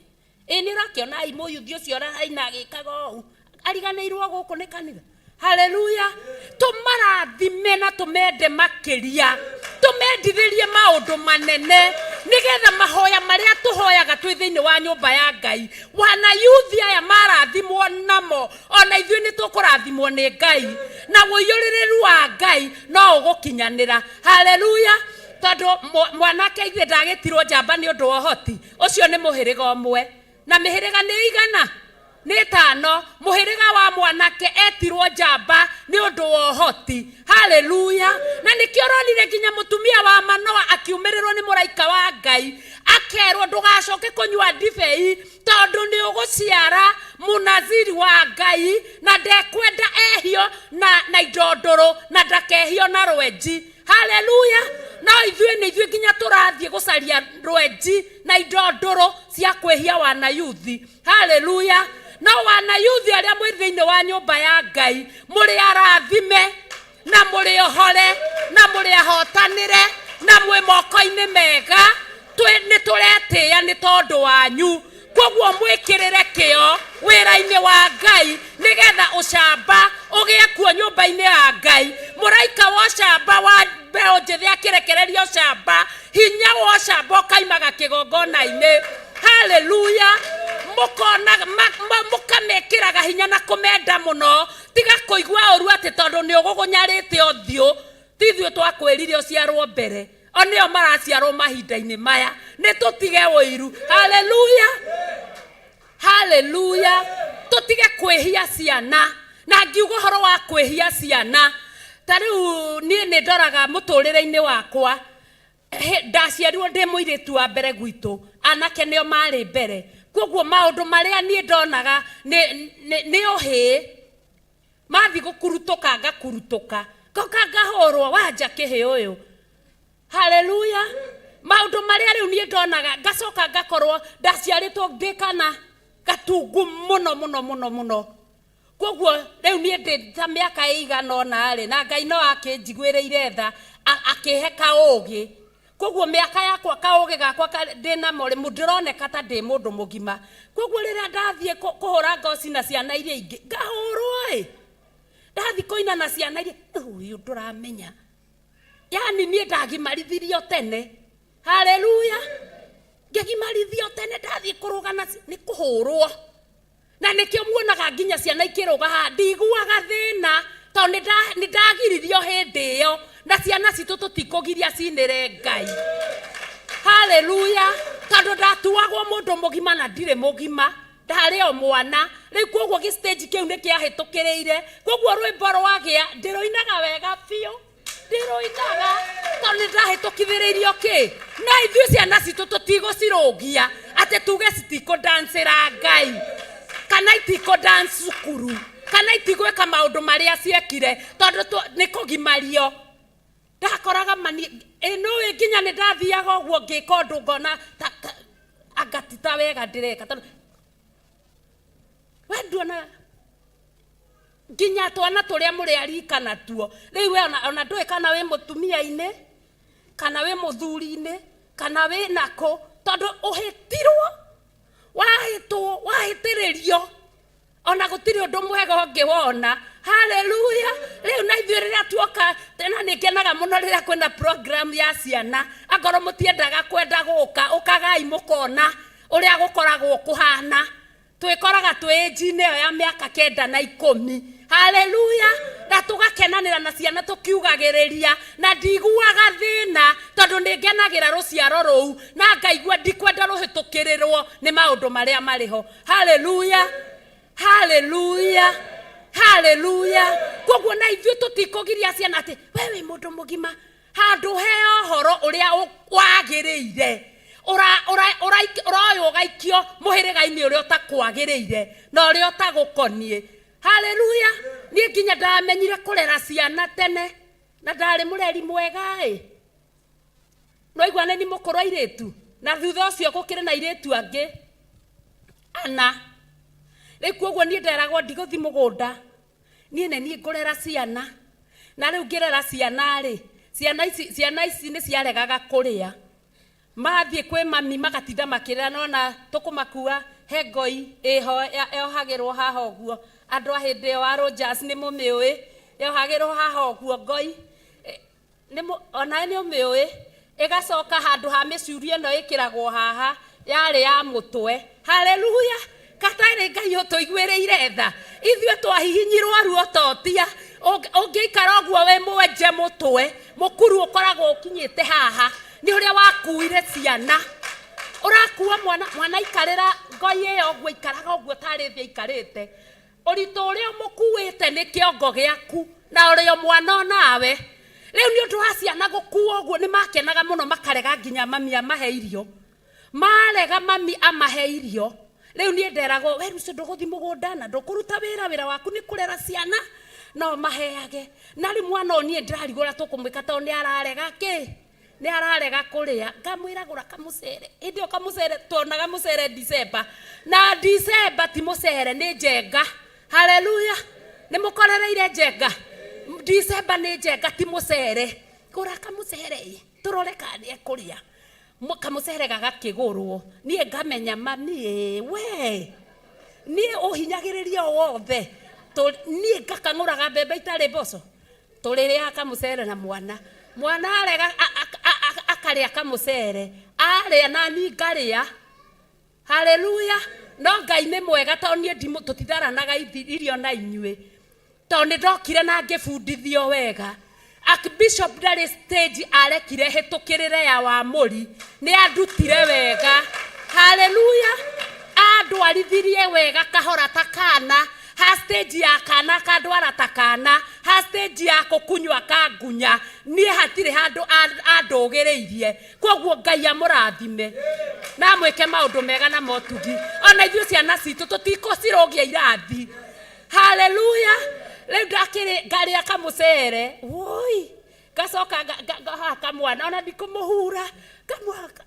nĩ ũrakĩona mũyuthi ũcio araina agĩkaga ũũ ariganĩirwo gũkũ nĩ kanitha. Haleluya! Tũmarathime na tũmende makĩria, tũmendithĩrie maũndũ manene nĩgetha mahoya marĩa tũhoyaga twĩ thĩinĩ wa nyũmba ya Ngai, wana yuthi aya marathimwo namo, ona ithuĩ nĩ tũkũrathimwo nĩ Ngai, na ũiyũrĩrĩru wa Ngai no ũgũkinyanĩra. Haleluya! Tondũ mwanake ithuĩ ndagĩtirwo njamba nĩ ũndũ wa ũhoti ũcio, nĩ mũhĩrĩga ũmwe na mĩhĩrĩga nĩ igana nĩ 5. Mũhĩrĩga wa mwanake etirwo njamba nĩ ũndũ wa ũhoti. Haleluya! Na nĩkĩo ũronire nginya mũtumia wa Manoa akiumĩrĩrwo nĩ mũraika wa Ngai, akerwo ndũgacoke kũnyua ndibei tondũ nĩ ũgũciara mũnaziri wa Ngai, na ndekwenda ehio na indondoro na ndakehio na rwenji. Haleluya! No ithuĩ nginya tũrathiĩ gũcaria rwenji na indondoro cia kwĩhia wana yuthi. Haleluya! No wana yuthi arĩa mwĩ thĩinĩ wa nyũmba ya Ngai, mũrĩ arathime na mũrĩ ohore na mũrĩ ahotanĩre na mwĩ moko-inĩ mega, nĩ tũretĩĩa nĩ tondũ wanyu. koguo mwikirire kio wira-ini wa Ngai nigetha ucamba ugie kuo nyumba-ini ya Ngai. Muraika wa ucamba wa mbeo njithi akirekereria ucamba, hinya wa ucamba ukaimaga kigongona-ini. Haleluya. Mukona mukamekiraga hinya na kumenda muno, tiga kuigua uru ati tondu ni ugugunyarite othio tithio twakwirire uciarwo mbere onio maraciarwo mahinda-ini maya ni tutige wiru. Haleluya. Haleluya. Tutige kwihia ciana na ngiuga horo wa kwihia ciana. Tariu ni ndoraga muturire-ini wakwa ndaciarirwo ndi muiritu wa mbere gwitu, anake nio mari mbere, koguo maundu maria ni ndonaga ni uhi mathi gukurutuka ngakurutuka ngoka ngahorwo wanja kihi uyu. Haleluya. Maundu maria riu ni ndonaga ngacoka ngakorwo ndaciaritwo ndikana gatungu muno muno muno muno. Koguo riu ni ndi ta miaka igana ona ri na Ngai no akinjiguireire tha akihe kaugi. Koguo miaka yakwa kaugi gakwa ndina mori mundironeka ta ndi mundu mugima. Koguo riria ndathie kuhura ngoci na ciana iria ingi ngahurwo ndathi koina na ciana iria uyu nduramenya, yani nie ndagimarithirio tene. Haleluya. Ngegimarithio tene ndathi kurugana ni kuhurwo, na nikio muonaga nginya ciana ikiruga ha ndiguaga thina tondu ni ndagiririo hindi iyo na ciana citu tutikugiria cinire Ngai. Haleluya. Tondu ndatuagwo mundu mugima na ndire mugima, ndari o mwana riu koguo gi stage kiu ni kiahitukireire, koguo rwimbo rwagia ndiroinaga wega biu, ndiroinaga tondu ndahitukithireirio ki na ithuĩ ciana citu tutigucirugia ati tuge citiko dancera Ngai kana itiko dance cukuru kana itigweka maundu maria ciekire tondu ni kugimario. Ndakoraga mani eno nginya ni ndathiaga uguo ngika undu ngona agatita wega ndireka tondu wenduona nginya twana turia muri arika natuo riu we ona ndui kana we mutumia-ini kana we muthuri-ini kana we nako tondu uhitirwo wahitiririo ona gutiri undu mwega ungiwona. Haleluya. Riu na ithuĩ riria tuoka tena nikenaga muno riria kwena program ya ciana, angorwo mutiendaga kwenda guka ukagai mukona uria gukoragwo kuhana. Twikoraga twi njine yo ya miaka 9 na 10. Haleluya. Na tugakenanira na ciana tukiugagiriria na ndiguaga thina tondu ningenagira ruciaro ruu na ngaigua ndikwenda ruhitukirirwo ni maundu maria mariho. Haleluya. Haleluya. Haleluya. Koguo na ithuĩ tutikugiria ciana ati wewe mundu mugima handu heo horo uria wagiriire urayo gaikio muhiriga-ini uria utakwagiriire na uria utagukonie. Haleluya. Ni nginya ndamenyire kurera ciana tene na ndari mureri mwega no igwa ni mukuru airitu na thutha ucio gukire na airitu angi ana. Riu koguo ni nderagwo ndiguthi mugunda ni neni ngurera ciana na riu ngirera ciana ciana ici ni ciaregaga kuria mathie kwi mami magatinda makirera nona tukumakua he ngoi iho yohagirwo haha uguo andu a hindi yo wa Rogers ni mumiui yohagirwo haha uguo ngoi ona ni umiui igacoka handu ha micuri ino ikiragwo haha yari ya mutwe. Haleluya. Katare Ngai utuiguireire tha ithuĩ twahihinyirwo aruo totia ungiikara uguo we mwenje mutwe mukuru ukoragwo ukinyite haha ni uria wakuire ciana urakua mwana ikarira ngoi iyo uguo ikaraga uguo tari thia ikarite uritu uria mukuite ni kiongo giaku na uria mwana nawe. Riu ni undu wa ciana gukua uguo ni makenaga muno makarega nginya mami amahe irio marega mami amahe irio. Riu ni nderago we rucio nduguthi mugunda na ndukuruta wira waku ni kurera ciana no maheage na ri mwana oni ndirarigura tukumwika to ni ararega ni ararega kuria ngamwiragura kamucere indio kamucere tuonaga mucere December na December ti mucere ni njenga. Haleluya. Ni mukorereire njenga December ni njenga ti mucere kura kamucere turore kana ni kuria kamucere gagakigurwo nie ngamenya mami we nie uhinyagiriria wothe nie ngakang'uraga mbembe itari mboco turiria kamucere na mwana arega akaria kamucere aria nani ngaria. Haleluya. No Ngai nĩ mwega tondũ niĩ tũtitharanaga irio na inyuĩ tondũ nĩ ndokire na ngĩbundithio wega. Archbishop ndarĩ stage arekire hĩtũkĩrĩre ya Wamũri nĩ andutire wega. Haleluya. Andwarithirie wega kahora ta kana ha stage ya kana kandwara ta kana ha stage ya kukunywa kangunya niĩ hatirĩ handũ andũgĩrĩirie. Koguo Ngai amũrathime na mwĩke maũndũ mega na motugi. Ona ithuĩ ciana citũ tũtikũcirogia irathi. Haleluya. Rĩu ngarĩa kamucere woi gacoka ngahaka mwana ona ndikũmũhura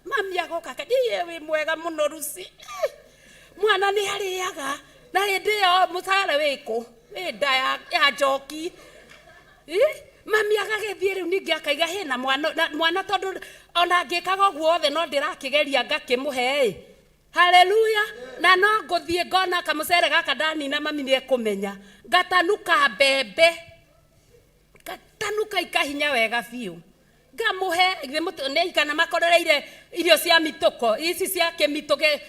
mami agoka ndiye wĩ mwega mũno Rusi. Mwana nĩ arĩaga na hĩndĩ ĩyo mũcere wĩkũ wĩ nda ya njoki. Mami agagĩthiĩ rĩu ningĩ akaiga hena mwana tondũ ona ngĩkaga ũguo othe no ndĩrakĩgeria ngakĩmũhe. Haleluya. Na no ngũthiĩ ngona kamucere gaka ndanina mami nĩ ekũmenya ngatanuka mbembe ngatanuka ikahinya wega biũ ngamuhe nĩ ikana makorereire irio cia mitũko ici cia kĩmitũ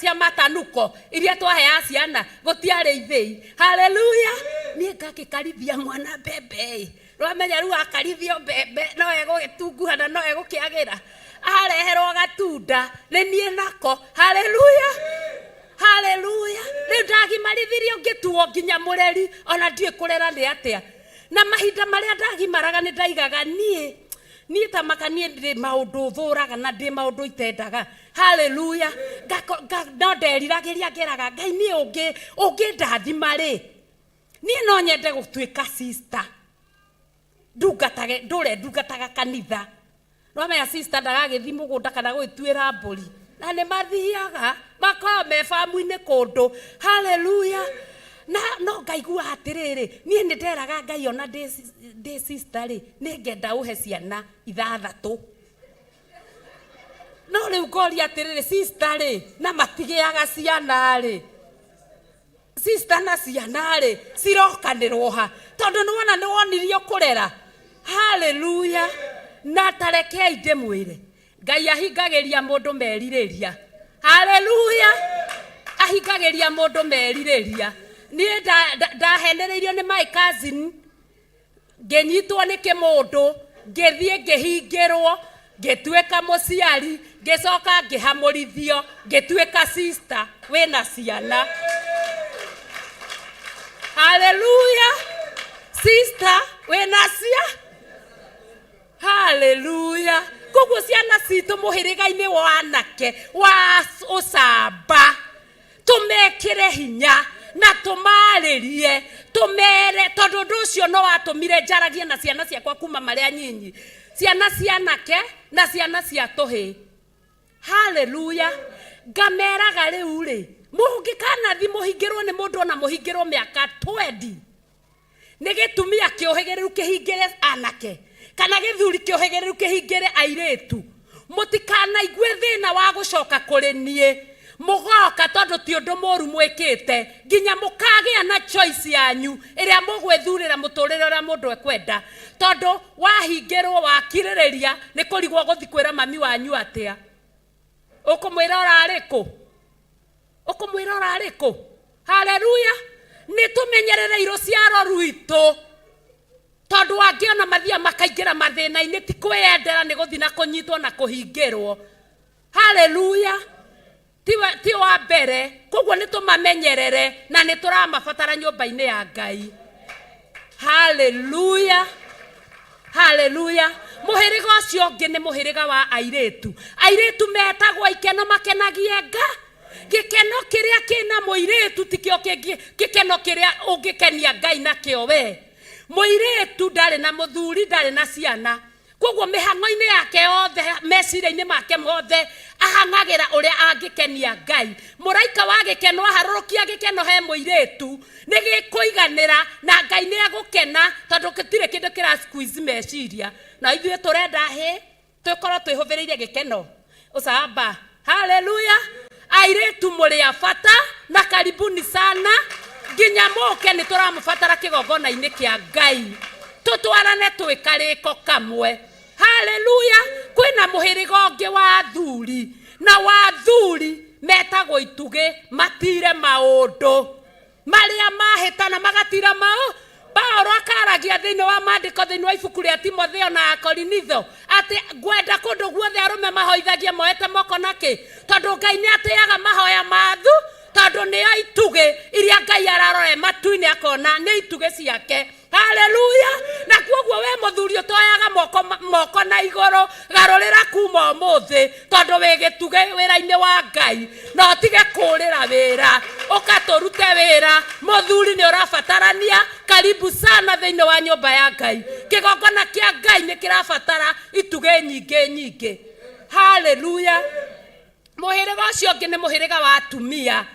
cia matanuko iria twahea ciana gũtiarĩ ithĩi. Haleluya. Niĩ ngakĩkarithia mwana mbembe rwamenya rĩu akarithio mbembe no egũgĩtunguhana no egũkĩagĩra areherwo gatunda nĩ niĩ nako. Haleluya. Haleluya. Rĩu ndagimarithirio ngĩtuo nginya mũreri ona ndiĩ kũrera nĩ atĩa na mahinda marĩa ndagimaraga nĩ ndaigaga niĩ ta maka niĩ ndĩ maũndũ thũraga na ndĩ maũndũ itendaga. Haleluya. No nderiragĩria ngeraga Ngai niĩ ũngĩndathima rĩ niĩ no nyende gũtuĩka sister ndungataga kanitha. Nomenya sister ndagagĩthi mũgũnda kana gwĩtuĩra mbũri na nĩ mathiaga makorwo me famu-inĩ kũndũ. Haleluya. Na no ngaigua atĩrĩrĩ niĩ nĩ nderaga Ngai ona ndĩ sister rĩ nĩ ngenda ũhe ciana 6 no rĩu ngoria atĩrĩrĩ sister rĩ na matigĩaga ciana rĩ sister na ciana rĩ cirokanĩrwo ha tondũ nĩ wona nĩ wonirio kũrera. Haleluya. Na tarekei ndĩmwĩre Ngai ahingagĩria mũndũ merirĩria. Haleluya. Ahingagĩria mũndũ merirĩria. Niĩ ndahenereirio nĩ my cousin ngĩnyitwo nĩ kĩmũndũ ngĩthiĩ ngĩhingĩrwo ngĩtuĩka mũciari ngĩcoka ngĩhamũrithio ngĩtuĩka sister wĩna ciana. Haleluya. Sister wĩna ciana. Haleluya. Koguo ciana citũ mũhĩrĩga-inĩ wa anake wa ũcamba tũmekĩre hinya na tũmarĩrie tũmere tondũ ũndũ ũcio no watũmire njaragie na ciana ciakwa kuma marĩa nyinyi ciana cia anake na ciana cia tũhĩ. Haleluya. Ngameraga rĩu rĩ mũngĩkanathi mũhingĩrwo nĩ mũndũ ona mũhingĩrwo mĩaka 20 nĩ gĩtumia kĩohĩgĩrĩru kĩhingĩre anake kana gĩthuri kĩohĩgĩrĩru kĩhingĩre airĩtu mũtikanaigue thĩna wa gũcoka kũrĩ niĩ mũgoka tondũ ti ũndũ mũru mwĩkĩte nginya mũkagĩa na choice yanyu ĩrĩa mũgwĩthurĩra mũtũrĩre ũrĩa mũndũ ekwenda tondũ wahingĩrwo wakirĩrĩria nĩ kũrigwo gũthi kwĩra mami wanyu atĩa ũkũmwĩra ũrarĩ kũ. Haleluya. Nĩ tũmenyerere rũciaro rwitũ tondũ angĩona mathia makaingĩra mathĩna-inĩ ti kwĩyendera nĩ gũthi na kũnyitwo na kũhingĩrwo. Haleluya. Ti wa mbere koguo nĩ tũmamenyerere na nĩ tũramabatara nyũmba-inĩ ya Ngai. Haleluya. Haleluya. Mũhĩrĩga ũcio ũngĩ nĩ mũhĩrĩga wa airĩtu. Airĩtu metagwo ikeno makenagie gĩkeno kĩrĩa kĩna mũirĩtu tikĩo gĩkeno kĩrĩa ũngĩkenia Ngai nakĩo we. Mũirĩtu ndarĩ na mũthuri ndarĩ na ciana koguo mĩhang'o-inĩ yake yothe meciria-inĩ make mothe ahang'agĩra ũrĩa angĩkenia Ngai. Mũraika wa gĩkeno aharũrũkia gĩkeno he mũirĩtu nĩ gĩkũiganĩra na Ngai nĩ agũkena tondũ gĩtirĩ kĩndũ kĩra squeeze meciria na ithuĩ tũrenda tũkorwo twĩhũthĩrĩire gĩkeno Usaba. Hallelujah. Airetu muri afata na karibuni sana. Nginya moke ni turamufatara kigogona-ini kia Ngai. Tutwarane twikariko kamwe. Hallelujah. Kwina muhirigo ngi wa thuri na wa thuri metagwo ituge matire maundu maria mahitana magatira mao. Paulo akaragia thiini wa mandiko thiini wa ibuku ria Timotheo na Korinitho ati gwenda kundu guothe arume mahoithagie moete moko naki tondu Ngai ni atiaga mahoya mathu tondu ni ituge iria Ngai ararore matu-ini akona ni ituge ciake. Hallelujah. Na kwoguo we muthuri utoyaga moko na iguru garurira kuma umuthi tondu we gituge wira-ini wa Ngai na utige kurira wira ukaturute wira. Muthuri ni urabatarania karibu sana thiini wa nyumba ya Ngai. Kigogona kia Ngai ni kirabatara ituge nyingi. Hallelujah. Muhiriga ucio ungi ni muhiriga wa atumia.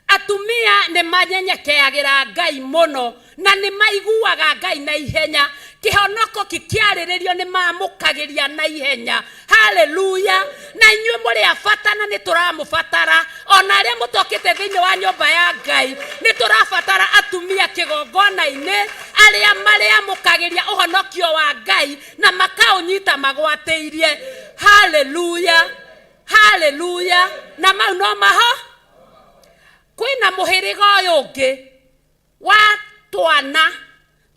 Atumia ni manyenyekeagira Ngai muno na ni maiguaga Ngai na ihenya. Kihonoko kikiariririo ni mamukagiria na ihenya. Hallelujah. Na inyuĩ muri afatana ni turamufatara. Ona aria mutokite thiini wa nyumba ya Ngai ni turabatara atumia kigogona-ini aria mariamukagiria uhonokio wa Ngai na makaunyita magwatĩirie. Hallelujah. Hallelujah. Na mau no maho kwina muhiriga uyu ungi wa twana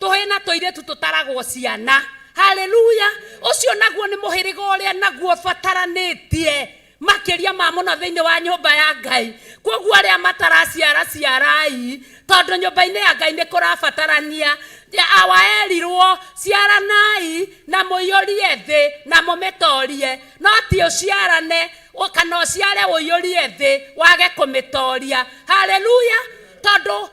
tuhina tuiretu tutaragwo ciana. Hallelujah. Ucio naguo ni muhiriga uria naguo bataranitie makiria ma muno thiini wa nyumba ya Ngai. Kwoguo aria mataraciara ciarai tondu nyumba-ini ya Ngai ni kurabatarania awaerirwo ciaranai na muiyurie thi na mumitorie no ti uciarane kana uciare uiyurie thi wage kumitoria. Hallelujah. Tondu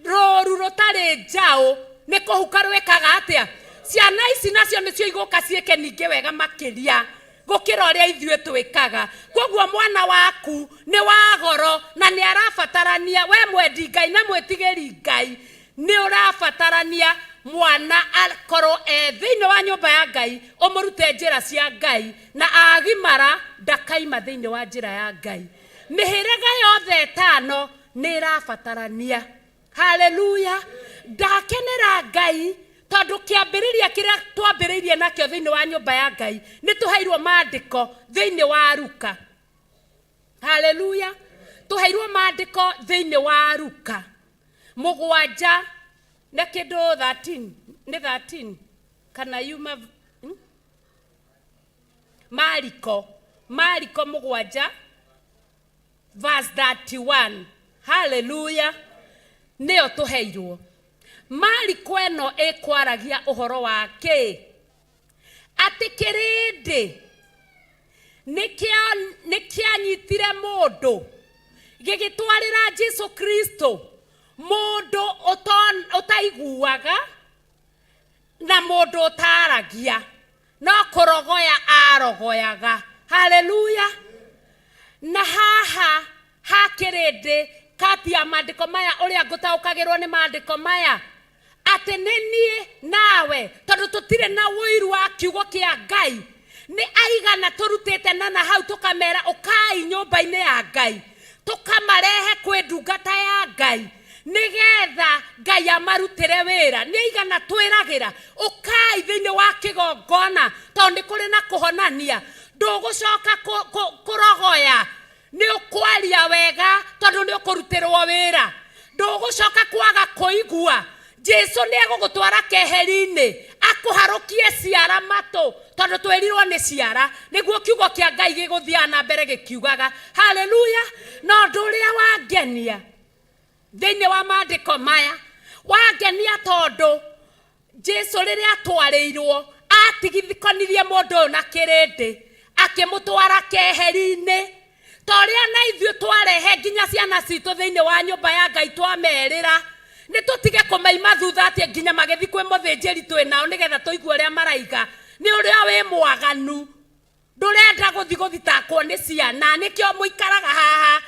roru rutari njau ni kuhuka rwikaga atia. Ciana ici nacio nicio iguka ciike ningi wega makiria gukira uria ithuĩ twikaga. Kwoguo mwana waku ni wa goro na ni arabatarania we mwendi Ngai na mwitigiri Ngai ni urabatarania mwana akorwo thiini wa nyumba ya Ngai umurute njira cia Ngai na agimara ndakaima thiini wa njira ya Ngai. Mihiriga yothe itano ni irabatarania. Hallelujah. Ndakenera Ngai tondu kiambiriria kiria twambiriirie nakio thiini wa nyumba ya Ngai ni tuheirwo mandiko thiini wa Luka. Hallelujah. Tuheirwo mandiko thiini wa Luka 7 na kindu 13 ni 13 kana yuma Mariko 7 verse 31. Hallelujah. Nio tuheirwo. Mariko eno ekwaragia uhoro wake ati kirindi nikianyitire mundu gigitwarira Jesu Kristo mundu utaiguaga na mundu utaragia no kurogoya arogoyaga. Hallelujah. Na haha hakirindi kati ya mandiko maya uria ngutaukagirwo ni mandiko maya ati nie nawe tondu tutire na wiru wa kiugo kia Ngai ni aigana turutite na hau tukamera ukai nyumba-ini ya Ngai tukamarehe kwi ndungata ya Ngai nigetha Ngai amarutire wira. Ni aigana twiragira ukai thiini wa kigongona tondu kuri na kuhonania ndugucoka kurogoya ni ukwaria wega tondu ni ukurutirwo wira ndugucoka kwaga kuigua. Jesu ni agugutwara keheri-ini akuharukie ciara matu tondu twirirwo ni ciara niguo kiugo kia Ngai giguthia na mbere gikiugaga. Hallelujah. No nduria wangenia thiini wa mandiko maya wangenia tondu Jesu riria atwarirwo atigithikonirie mundu na kirindi akimutwara keheri-ini toria na ithuĩ twarehe nginya ciana citu thiini wa nyumba ya Ngai twamerira ni tutige kumaima thutha ati nginya magethi kwi muthinjiri twinao nigetha tuigue uria maraiga. Ni uria wi mwaganu ndurenda guthitakwo ni ciana nikio muikaraga haha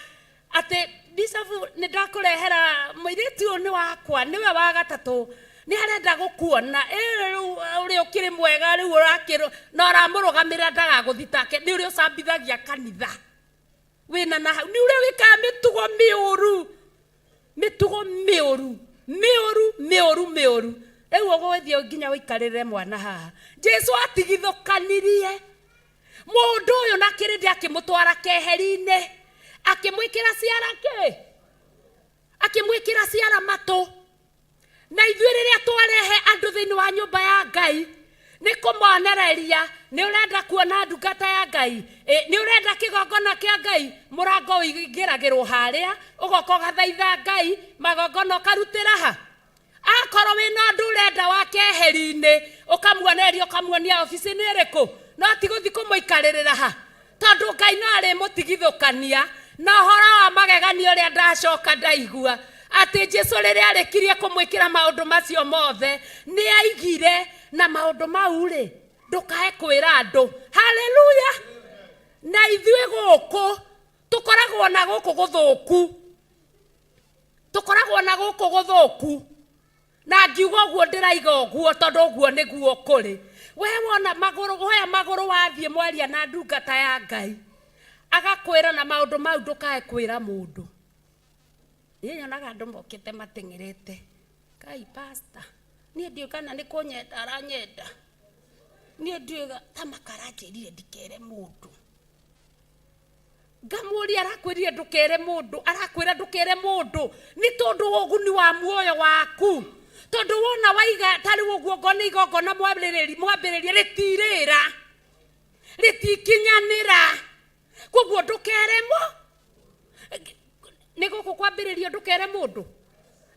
ati Bishop ni ndakurehera muiritu uyu ni wakwa niwe wa gatatu ni arenda gukuona uri ukiri mwega riu urakiro na ramurugamira ndagaguthitake ni uri ucambithagia kanitha wina na ni uri wika mitugo miuru riu ugwithio nginya wikarire mwana haha Jesu atigithukanirie mundu uyu na kirindi akimutwara keheri-ini akimwikira ciara matu na ithuĩ rĩrĩa twarehe andũ thĩinĩ wa nyũmba ya Ngai nĩ kũmonereria nĩ ũrenda kuona ndungata ya Ngai nĩ ũrenda kĩgongona kĩa Ngai mũrango ũingĩragĩrwo harĩa ũgoka ũgathaitha Ngai magongona ũkarutĩra ha akorwo wĩna ũndũ ũrenda wa keheri-inĩ ũkamuonereria ũkamuonia obici-inĩ ĩrĩkũ no ti gũthiĩ kũmũikarĩrĩra ha tondũ Ngai no arĩmũtigithũkania na ũhoro wa magegania ũrĩa ndacoka ndaigua ati Jesu rĩrĩa arĩkirie kũmwĩkĩra maũndũ macio mothe nĩ aigire na maũndũ mau rĩ ndũkae kwĩra andũ haleluya na ithuĩ gũkũ tũkoragwo na gũkũ gũthũku na ngiuga ũguo ndĩraiga ũguo tondũ ũguo nĩguo kũrĩ we wona magũrũ wathiĩ mwaria na ndungata ya Ngai agakwĩra na maũndũ mau ndũkae kwĩra mũndũ nyonaga andũ mokĩte mateng'erete Ngai pastor niĩ ndiũĩ kana nĩ kũnyenda aranyenda niĩ ndiũĩ ta makaranjĩrire ndikere mũndũ ngamũria arakwĩrire ndũkere mũndũ arakwĩra ndũkere mũndũ nĩ tondũ ũguni wa muoyo waku tondũ wona waiga tarĩ ũguo ngona igongona mwambĩrĩria rĩtirĩra rĩtikinyanĩra koguo ndũkeremo nĩ gũkũ kwambĩrĩrio ndũkere mũndũ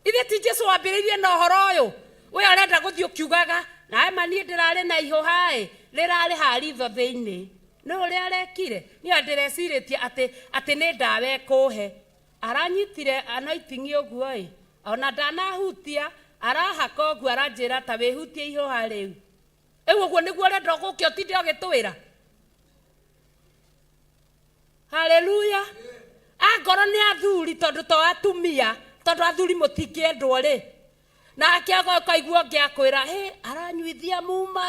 ithe ti Jesu wambĩrĩirie na ũhoro ũyũ we arenda gũthiĩ ũkiugaga nawe ma niĩ ndĩrarĩ na ihũha rĩrarĩ haritho thĩinĩ no ũrĩa arekire niĩ ndĩrecirĩtie atĩ nĩ ndawa ekũhe aranyitire anointing ũguo ona ndanahutia arahaka ũguo aranjĩra ta wĩhutie ihũha rĩu ũguo nĩguo ũrenda gũkĩa ũtinde ũgĩtwĩra haleluya angoro nĩ athuri tondũ to atumia tondũ athuri mũtingĩendwo rĩ na akaigua ngĩakwĩra aranyuithia muma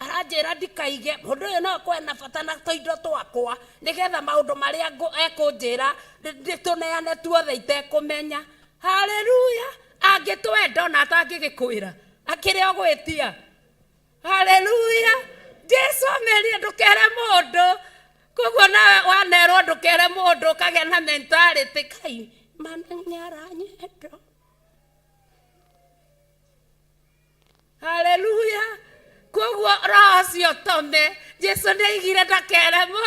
aranjĩra ndikaige mũndũ ũyũ no kwena bata na tũindo twakwa nĩgetha maũndũ marĩa ekũnjĩra ndĩtũneane tuothe itekũmenya haleluya angĩtwenda ona atangĩgĩkwĩra akĩrĩ ũgwĩtia haleluya Jesu amerie ndũkere mũndũ koguo nawe wanerwo ndũkere mũndũ ũkagĩa na mentality Kai mana nĩaranyenda haleluya koguo roho cio tome Jesu nĩaigire ndakeremo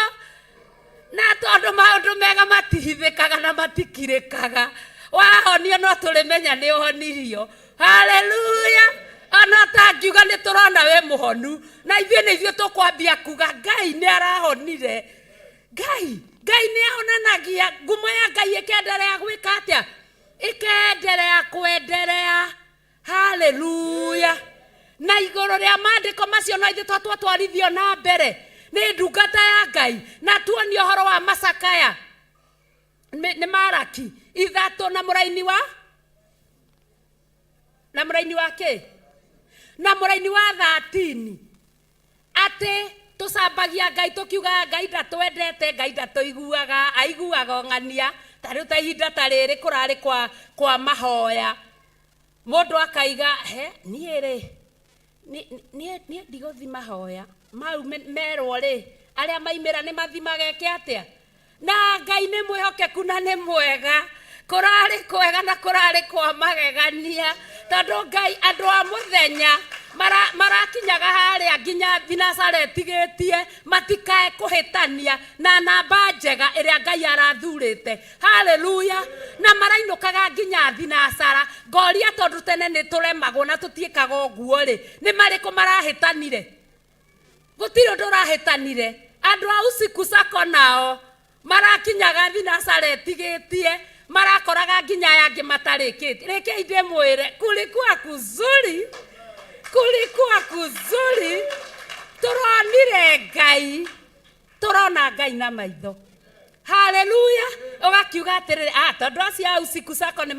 na tondũ maũndũ mega matihithĩkaga na matikirĩkaga wahonio no tũrĩmenya nĩ ũhonirio haleluya ona tangiuga nĩ tũrona we mũhonu na ithuĩ nĩ ithuĩ tũkwambia kuga Ngai nĩ arahonire Ngai nĩ ahonanagia ngumo ya Ngai ĩkenderea gwĩka atĩa ĩkenderea kwenderea haleluya na igũrũ rĩa maandĩko macio no ithuĩ twatwarithio na mbere nĩ ndungata ya Ngai na tuonio ũhoro wa macakaya nĩ Maraki 3 na mũraini wa kĩ na mũraini wa 13 atĩ tũcambagia Ngai tũkiuga Ngai ndatwendete Ngai ndatũiguaga aiguaga ng'ania tarĩ ta ihinda ta rĩrĩ kũrarĩ kwa mahoya mũndũ akaiga niĩ ndigũthi mahoya mau merwo rĩ arĩa maimĩra nĩ mathimageke atĩa na Ngai nĩ mwĩhokeku na nĩ mwega kũrarĩ kwega na kũrarĩ kwa magegania tondũ Ngai andũ a mũthenya marakinyaga harĩa nginya thinacara etigĩtie matikae kũhĩtania na namba njega ĩrĩa Ngai arathurĩte haleluya na marainũkaga nginya thinacara ngoria tondũ tene nĩ tũremagwo na tũtiĩkaga ũguo rĩ nĩ marĩkũ marahĩtanire gũtirĩ ũndũ ũrahĩtanire andũ a usiku sako nao marakinyaga thinacara etigĩtie marakoraga nginya yangĩ matarĩkĩte reke ndĩmwĩre kulikuwa kuzuri turonire Ngai turona Ngai na maitho haleluya ũgakiuga atĩrĩrĩ tondũ acio a usiku sako nĩ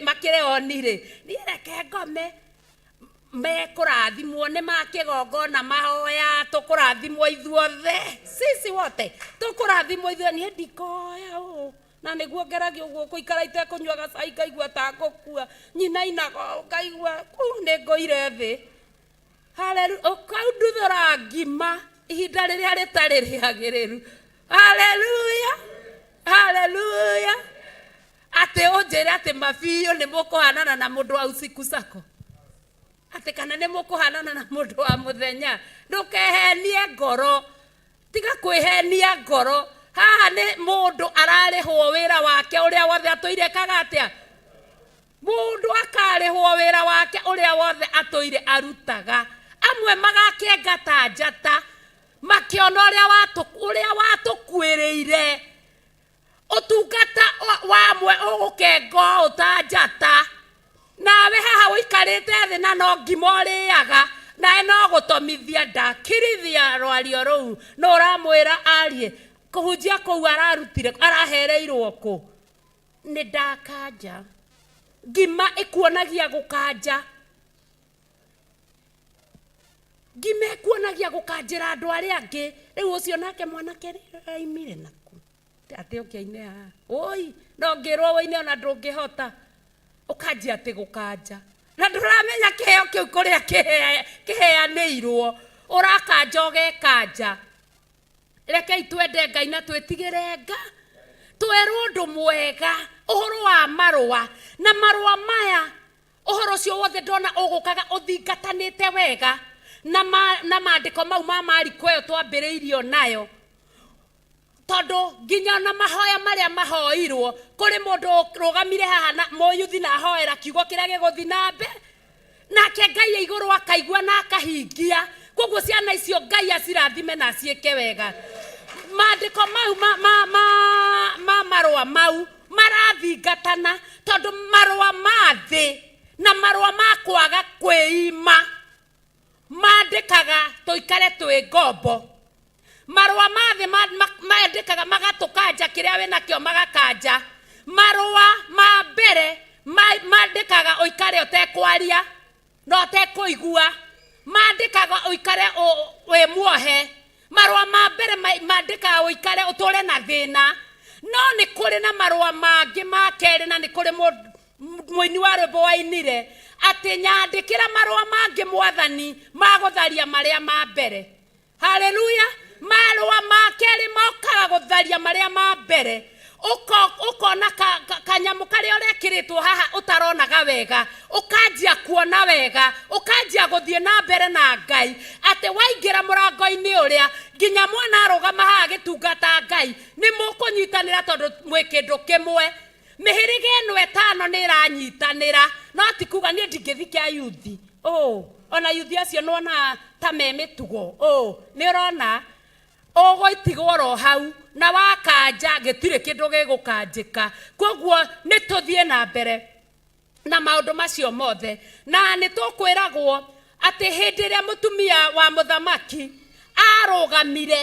makĩrĩ onire niĩ reke ngome mekurathimwo nĩ makĩgongona mahoya tũkũrathimwo ithuothe sisi wote tũkũrathimwo ithuothe niĩ ndikoya ũũ na nĩguo ngeragio ũguo kũikara itekũnyua gacai ngaigua ta ngũkua nyinainaga ngaigua nĩ ngũire thĩ haleluya ũkaunduthũra ngima ihinda rĩrĩa rĩtarĩ rĩagĩrĩru haleluya haleluya atĩ ũnjĩre atĩ mabiũ nĩ mũkũhanana na mũndũ wa usiku sako ati kana nĩ mũkũhanana na mũndũ wa mũthenya ndũkehenie ngoro tiga kwĩhenia ngoro haha nĩ mũndũ ararĩhwo wĩra wake ũrĩa wothe atũire kagatĩa mũndũ akarĩhwo wĩra wake ũrĩa wothe atũire arutaga amwe magakĩenga ta njata makĩona ũrĩa watũkuĩrĩire ũtungata wamwe ũgũkenga ta njata nawe haha ũikarĩte thĩ na no ngima ũrĩaga nawe no gũtomithia ndakirithia rwario rũu no ũramwĩra arie kũhunjia kũu ararutire arahereirwo kũ nĩ ndakanja ngima ĩkuonagia gũkanja ngima ĩkuonagia gũkanjĩra andũ arĩa angĩ rĩu ũcio nake mwanake aimire naku atĩ ũkĩine haha oi no ngĩrwo woine ona ndũngĩhota ũkanjia atĩ gũkanja na ndũramenya kĩheo kĩu kũrĩa kĩheanĩirwo ũrakanja ũgekanja rekei twende Ngai na twĩtigĩre Nga twerwo ũndũ mwega ũhoro wa marũa na marũa maya ũhoro ũcio wothe ndona ũgũkaga ũthingatanĩte wega na maandĩko mau ma Mariko ĩyo twambĩrĩirio nayo tondũ nginya na mahoya marĩa mahoirwo kũrĩ mũndũ rũgamire haha na mũyuthi na ahoera kiugo kĩrĩa gĩgũthi na mbere nake Ngai igũrũ akaigua na akahingia koguo ciana icio Ngai acirathime na ciĩke wega maandĩko mau ma marũa mau marathingatana tondũ marũa ma thĩ na marũa ma kwaga kwĩima maandĩkaga tũikare twĩ ngombo marũa ma thĩ maandĩkaga magatũkanja kĩrĩa wĩ nakĩo magakanja marũa ma mbere maandĩkaga ũikare ũtekwaria na ũtekũigua maandĩkaga ũikare wĩ muohe marũa ma mbere maandĩkaga ũikare ũtũre na thĩna no nĩ kũrĩ na marũa mangĩ ma kerĩ na nĩ kũrĩ mũini wa rwĩmbo wainire atĩ nyandĩkĩra marũa mangĩ mwathani ma gũtharia marĩa ma mbere haleluya marũa ma kerĩ mokaga gũtharia marĩa ma mbere ukona kanyamu karĩa ũrekĩrĩtwo haha ũtaronaga wega ũkanjia kuona wega ũkanjia gũthiĩ na mbere na Ngai atĩ waingĩra mũrango-inĩ ũrĩa nginya mwana arũgama haha gĩtungata Ngai nĩ mũkũnyitanĩra tondũ mwĩ kĩndũ kĩmwe mĩhĩrĩga ĩno ĩtano nĩ ĩranyitanĩra no ti kuga niĩ ndingĩthi kĩa yuthi ona yuthi acio nĩwona ta me mĩtugo nĩ ũrona ũgũitigwo ro hau na wakanja gĩtirĩ kĩndũ gĩgũkanjĩka koguo nĩ tũthiĩ na mbere na maũndũ macio mothe na nĩ tũkwĩragwo atĩ hĩndĩ ĩrĩa mũtumia wa mũthamaki arũgamire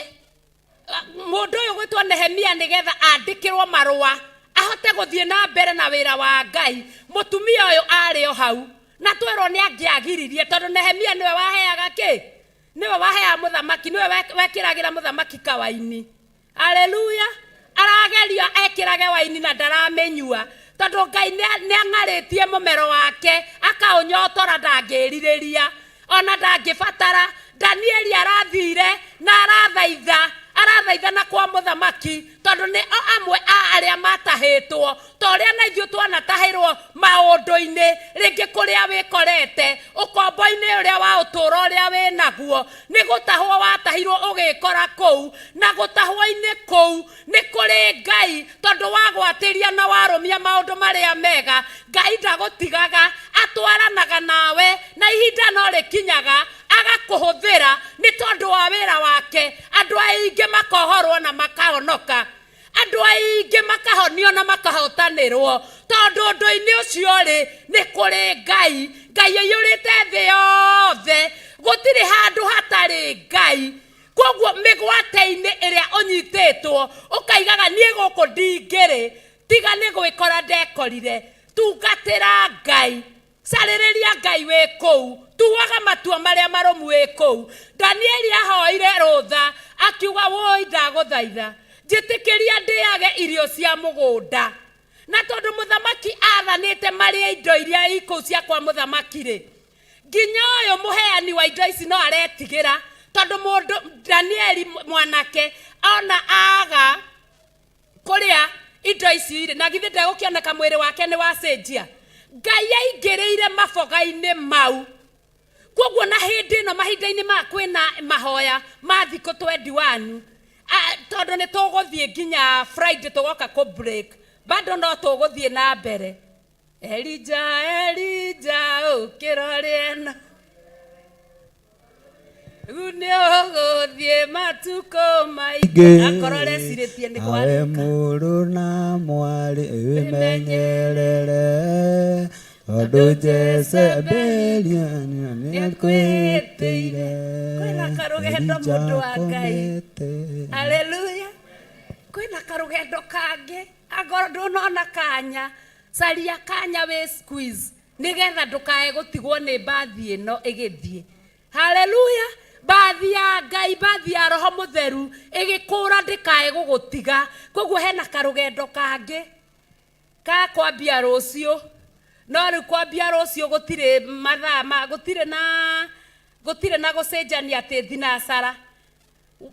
mũndũ ũyũ gwĩtwo Nehemia nĩgetha andĩkĩrwo marũa ahote gũthiĩ na mbere na wĩra wa Ngai mũtumia ũyũ arĩ o hau na twerwo nĩ angĩagiririe tondũ Nehemia nĩwe waheaga kĩ nĩwe waheaga mũthamaki nĩwe wekĩragĩra mũthamaki kawaini haleluya arageria ekĩrage waini na ndaramĩnyua tondũ Ngai nĩ ang'arĩtie mũmero wake akaũnyotora ndangĩrirĩria ona ndangĩbatara Danieli arathire na arathaitha na kwa mũthamaki tondũ nĩ amwe a arĩa matahĩtwo ta ũrĩa na ithuĩ twanatahĩrwo maũndũ-inĩ rĩngĩ kũrĩa wĩkorete ũkombo-inĩ ũrĩa wa ũtũũro ũrĩa wĩ naguo nĩ gũtahwo watahirwo ũgĩkora kũu na gũtahwo-inĩ kũu nĩ kũrĩ Ngai tondũ wagwatĩria na warũmia maũndũ marĩa mega Ngai ndagũtigaga atwaranaga nawe na ihinda no rĩkinyaga agakũhũthĩra nĩ tondũ wa wĩra wake andũ aingĩ makohorwo na makahonoka andũ aingĩ makahonio na makahotanĩrwo tondũ ũndũ-inĩ ũcio rĩ nĩ kũrĩ Ngai ũiyũrĩte thĩ yothe gũtirĩ handũ hatarĩ Ngai koguo mĩgwate-inĩ ĩrĩa ũnyitĩtwo ũkaigaga niĩ gũkũ ndingĩrĩ tiga nĩ gwĩkora ndekorire tungatĩra Ngai Sarĩrĩria Ngai wĩ kũu, tuaga matua marĩa maromu wĩ kũu. Danieli ahoire rũtha akiuga woi ndagũthaitha njĩtĩkĩria ndĩage irio cia mũgũnda. Na tondũ mũthamaki athanĩte marĩa indo iria ikũu cia kwa mũthamaki rĩ, nginya ũyũ mũheani wa indo ici no aretigĩra tondũ mũndũ Danieli mwanake ona aga kũrĩa indo ici rĩ, na githĩ ndegũkĩoneka mwĩrĩ wake nĩ wacenjia. Ngai aingĩrĩire maboga-inĩ mau. Koguo na hĩndĩ ĩno mahinda-inĩ ma kwĩna mahoya ma thikũ 21 tondũ nĩ tũgũthiĩ nginya Friday tũgoka kũ break, bado no tũgũthiĩ na mbere. Elija ũkĩrore ĩno unĩũgũthiĩ matukũ maingĩ akorwo recirĩtie nĩ awe mũrũ na mwarĩ wĩmenyerere Odo Jezebeli nĩakwĩtĩire kwĩna karũgendo mũndũ wa Ngai. Haleluya. Kwĩna karũgendo kangĩ agora ndũnona kanya caria kanya wĩ squeeze nĩgetha ndũkae gũtigwo nĩ mbathi ĩno ĩgĩthiĩ. Haleluya. Mbathi ya Ngai, mbathi ya Roho Mũtheru ĩgĩkũra ndĩkae gũgũtiga. Koguo hena karũgendo kangĩ ka kwambia rũciũ. No rĩu kwambia rũciũ gũtirĩ mathaa gũtirĩ na gũcenjania atĩ thinacara.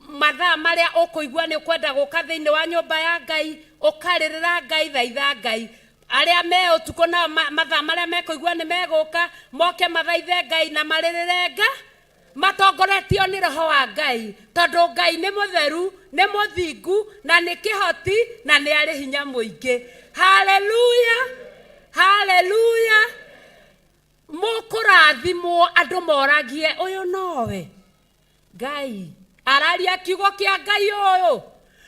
Mathaa marĩa ũkũigua nĩ ũkwenda gũka thĩinĩ wa nyũmba ya Ngai ũkarĩrĩra Ngai, thaitha Ngai. Arĩa me ũtukũ na mathaa marĩa mekũigua nĩ megũka moke mathaithe Ngai na marĩrĩre Ngai matongoretio nĩ Roho wa Ngai tondũ Ngai nĩ mũtheru, nĩ mũthingu na nĩ kĩhoti na nĩ arĩ hinya mũingĩ. Haleluya. Haleluya. Mũkũrathimwo andũ moragie ũyũ nowe Ngai araria kiugo kĩa Ngai ũyũ.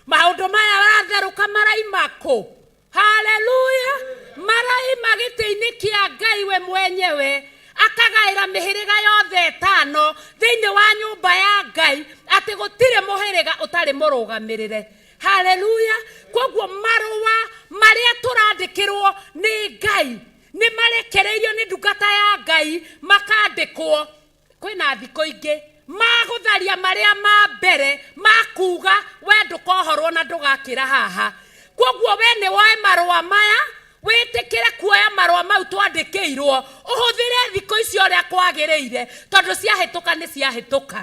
Maũndũ maya maratherũka maraima kũ? Haleluya. Maraima gĩtĩ-inĩ kĩa Ngai we mwenyewe akagaĩra mĩhĩrĩga yothe ĩtano thĩinĩ wa nyũmba ya Ngai atĩ gũtirĩ mũhĩrĩga ũtarĩ mũrũgamĩrĩre. Haleluya. Koguo marũa marĩa tũrandĩkĩrwo nĩ Ngai nĩ marekereirio nĩ ndungata ya Ngai makandĩkwo. Kwĩna thikũ ingĩ magũtharia marĩa ma mbere makuga we ndũkohorwo na ndũgakĩra haha. Koguo we nĩ woe marũa maya wĩtĩkĩre kuoya marũa mau twandĩkĩirwo ũhũthĩre thikũ icio ũrĩa kwagĩrĩire tondũ ciahĩtũka nĩ ciahĩtũka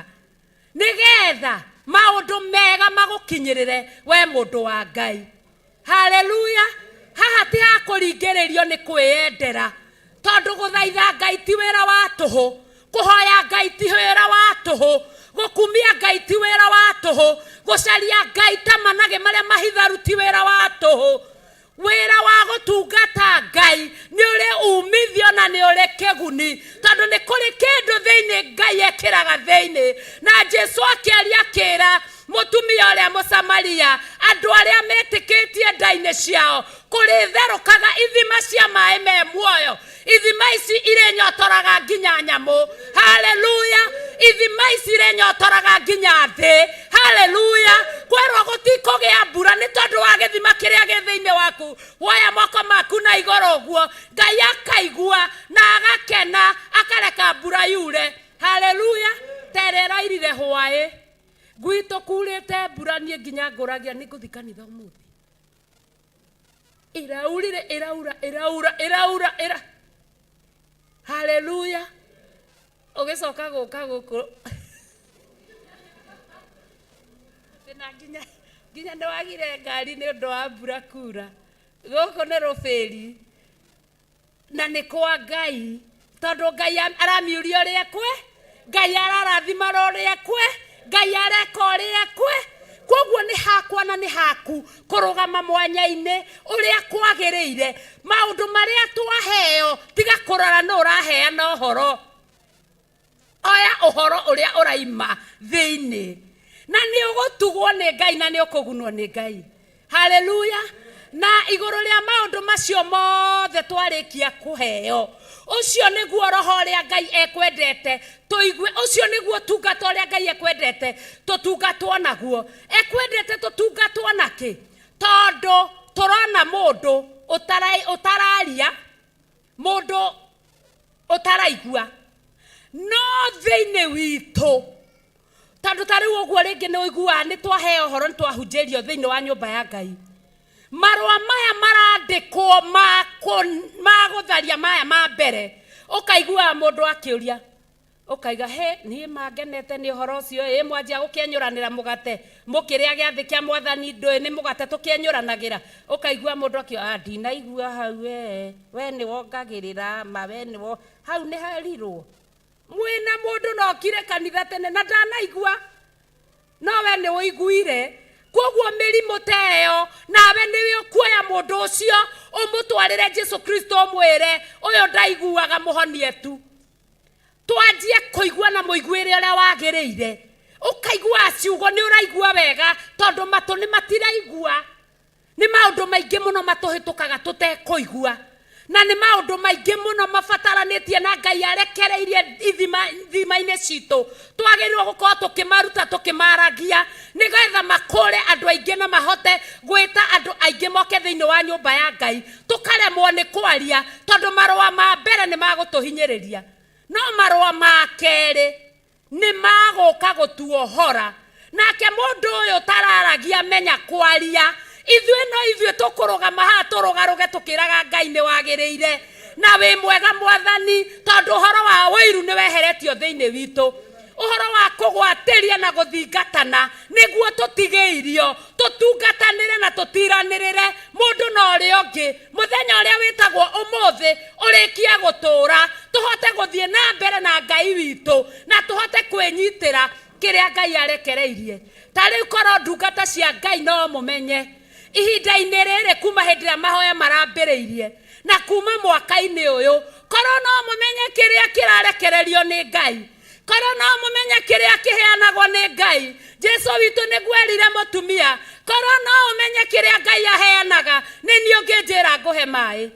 nĩgetha maũndũ mega magũkinyĩrĩre we mũndũ wa Ngai. Haleluya. Haha ti ha kũringĩrĩrio nĩ kwĩyendera tondũ gũthaitha Ngai ti wĩra wa tũhũ, kũhoya Ngai ti wĩra wa tũhũ, gũkumia Ngai ti wĩra wa tũhũ, gũcaria Ngai ta manage marĩa mahitharu ti wĩra wa tũhũ. Wĩra wa gũtungata Ngai nĩ ũrĩ umithio na nĩ ũrĩ kĩguni tondũ nĩ kũrĩ kĩndũ thĩinĩ Ngai ekĩraga thĩinĩ. Na Jesu akĩaria akĩra mũtumia ũrĩa Mũsamaria andũ arĩa metĩkĩtie nda-inĩ ciao kũrĩtherũkaga ithima cia maĩ me muoyo. Ithima ici irĩnyotoraga nginya nyamũ. Haleluya. Ithima ici irĩnyotoraga nginya thĩ. Haleluya. Kwerwo gũtikũgĩa mbura nĩ tondũ wa gĩthima kĩrĩa gĩ thĩinĩ waku. Woya moko maku na igũrũ ũguo Ngai akaigua na agakena akareka mbura yure. Haleluya. Terera irire hwaĩ gwitũ kurĩte mbura niĩ nginya ngũragia nĩ ngũthiĩ kanitha ũmũthĩ. Iraurire iraura. Haleluya. Ũgĩcoka gũka gũkũ na nginya nĩ wagire ngari nĩ ũndũ wa mbura kura. Gũkũ nĩ rũbĩri na nĩ kwa Ngai tondũ Ngai aramiuria ũrĩa kwe, Ngai ararathima ũrĩa kwe, Ngai areka ũrĩa kwe. Koguo nĩ hakwa na nĩ haku kũrũgama mwanya-inĩ ũrĩa kwagĩrĩire. Maũndũ marĩa twaheo tiga kũrora nĩ ũraheana ũhoro. Oya ũhoro ũrĩa ũraima thĩinĩ na nĩ ũgũtugwo nĩ Ngai na nĩ ũkũgunwo nĩ Ngai. Haleluya. Na igũrũ rĩa maũndũ macio mothe twarĩkia kũheo, ũcio nĩguo roho ũrĩa Ngai ekwendete tũigue. Ũcio nĩguo tungata ũrĩa Ngai ekwendete tũtungatwo naguo. Ekwendete tũtungatwo nakĩ? utaraigua no thiini witu tandu tari uguo ringi ni uigua ni twaheo horo ni twahunjirio thiini wa nyumba ya Ngai marua maya marandikwo magutharia maya ma mbere ukaigua mundu akiuria ukaiga he ni mangenete ni horo ucio mwanjia gukienyuranira mugate mukiria giathi kia mwathani ndui ni mugate tukienyuranagira ukaigua mundu akio ndinaigua hau we ni wongagirira ma we ni wo hau ni harirwo mwina mundu no kire kanitha tene na ndanaigua no we ni uiguire koguo mirimo teyo nawe niwe ukuoya mundu ucio umutwarire Jesu Kristo mwire uyo ndaiguaga muhonie tu twanjie kuigua na muiguire uria wagiriire ukaigua ciugo ni uraigua wega tondu matu ni matiraigua ni maundu maingi muno matuhitukaga tutekuigua na ni maundu maingi muno mafataranitie na Ngai arekereirie ithima-ini citu twagirirwo gukorwo tukimaruta tukimaragia nigetha makure andu aingi na mahote gwita andu aingi moke thiini wa nyumba ya Ngai tukaremwo ni kwaria tondu marua ma mbere ni magutuhinyiriria no marua ma keri ni maguka gutuohora nake mundu uyu tararagia menya kwaria ithuĩ tũkũrũgama haha tũrũgarũge tũkĩraga Ngai nĩ wagĩrĩire na wĩ mwega mwathani tondu ũhoro wa wĩiru nĩ weheretio thĩinĩ witũ ũhoro wa kũgwatĩria na gũthingatana nĩguo tũtigĩirio tũtungatanĩre na tũtiranĩrĩre mũndũ na ũrĩa ũngĩ mũthenya ũrĩa wĩtagwo ũmũthĩ ũrĩkie gũtũũra tũhote gũthiĩ na mbere na Ngai witũ na tũhote kwĩnyitĩra kĩrĩa Ngai arekereirie ta rĩu korwo ndungata cia Ngai no mũmenye ihinda-inĩ rĩrĩ kuma hĩndĩ ĩrĩa mahoya marambĩrĩirie na kuma mwaka-inĩ ũyũ korwo no mũmenye kĩrĩa kĩrarekererio nĩ Ngai korwo no mũmenye kĩrĩa kĩheanagwo nĩ Ngai Jesu witũ nĩguo erire mũtumia korwo no ũmenye kĩrĩa Ngai aheanaga nĩ niĩ ũngĩnjĩra ngũhe maĩ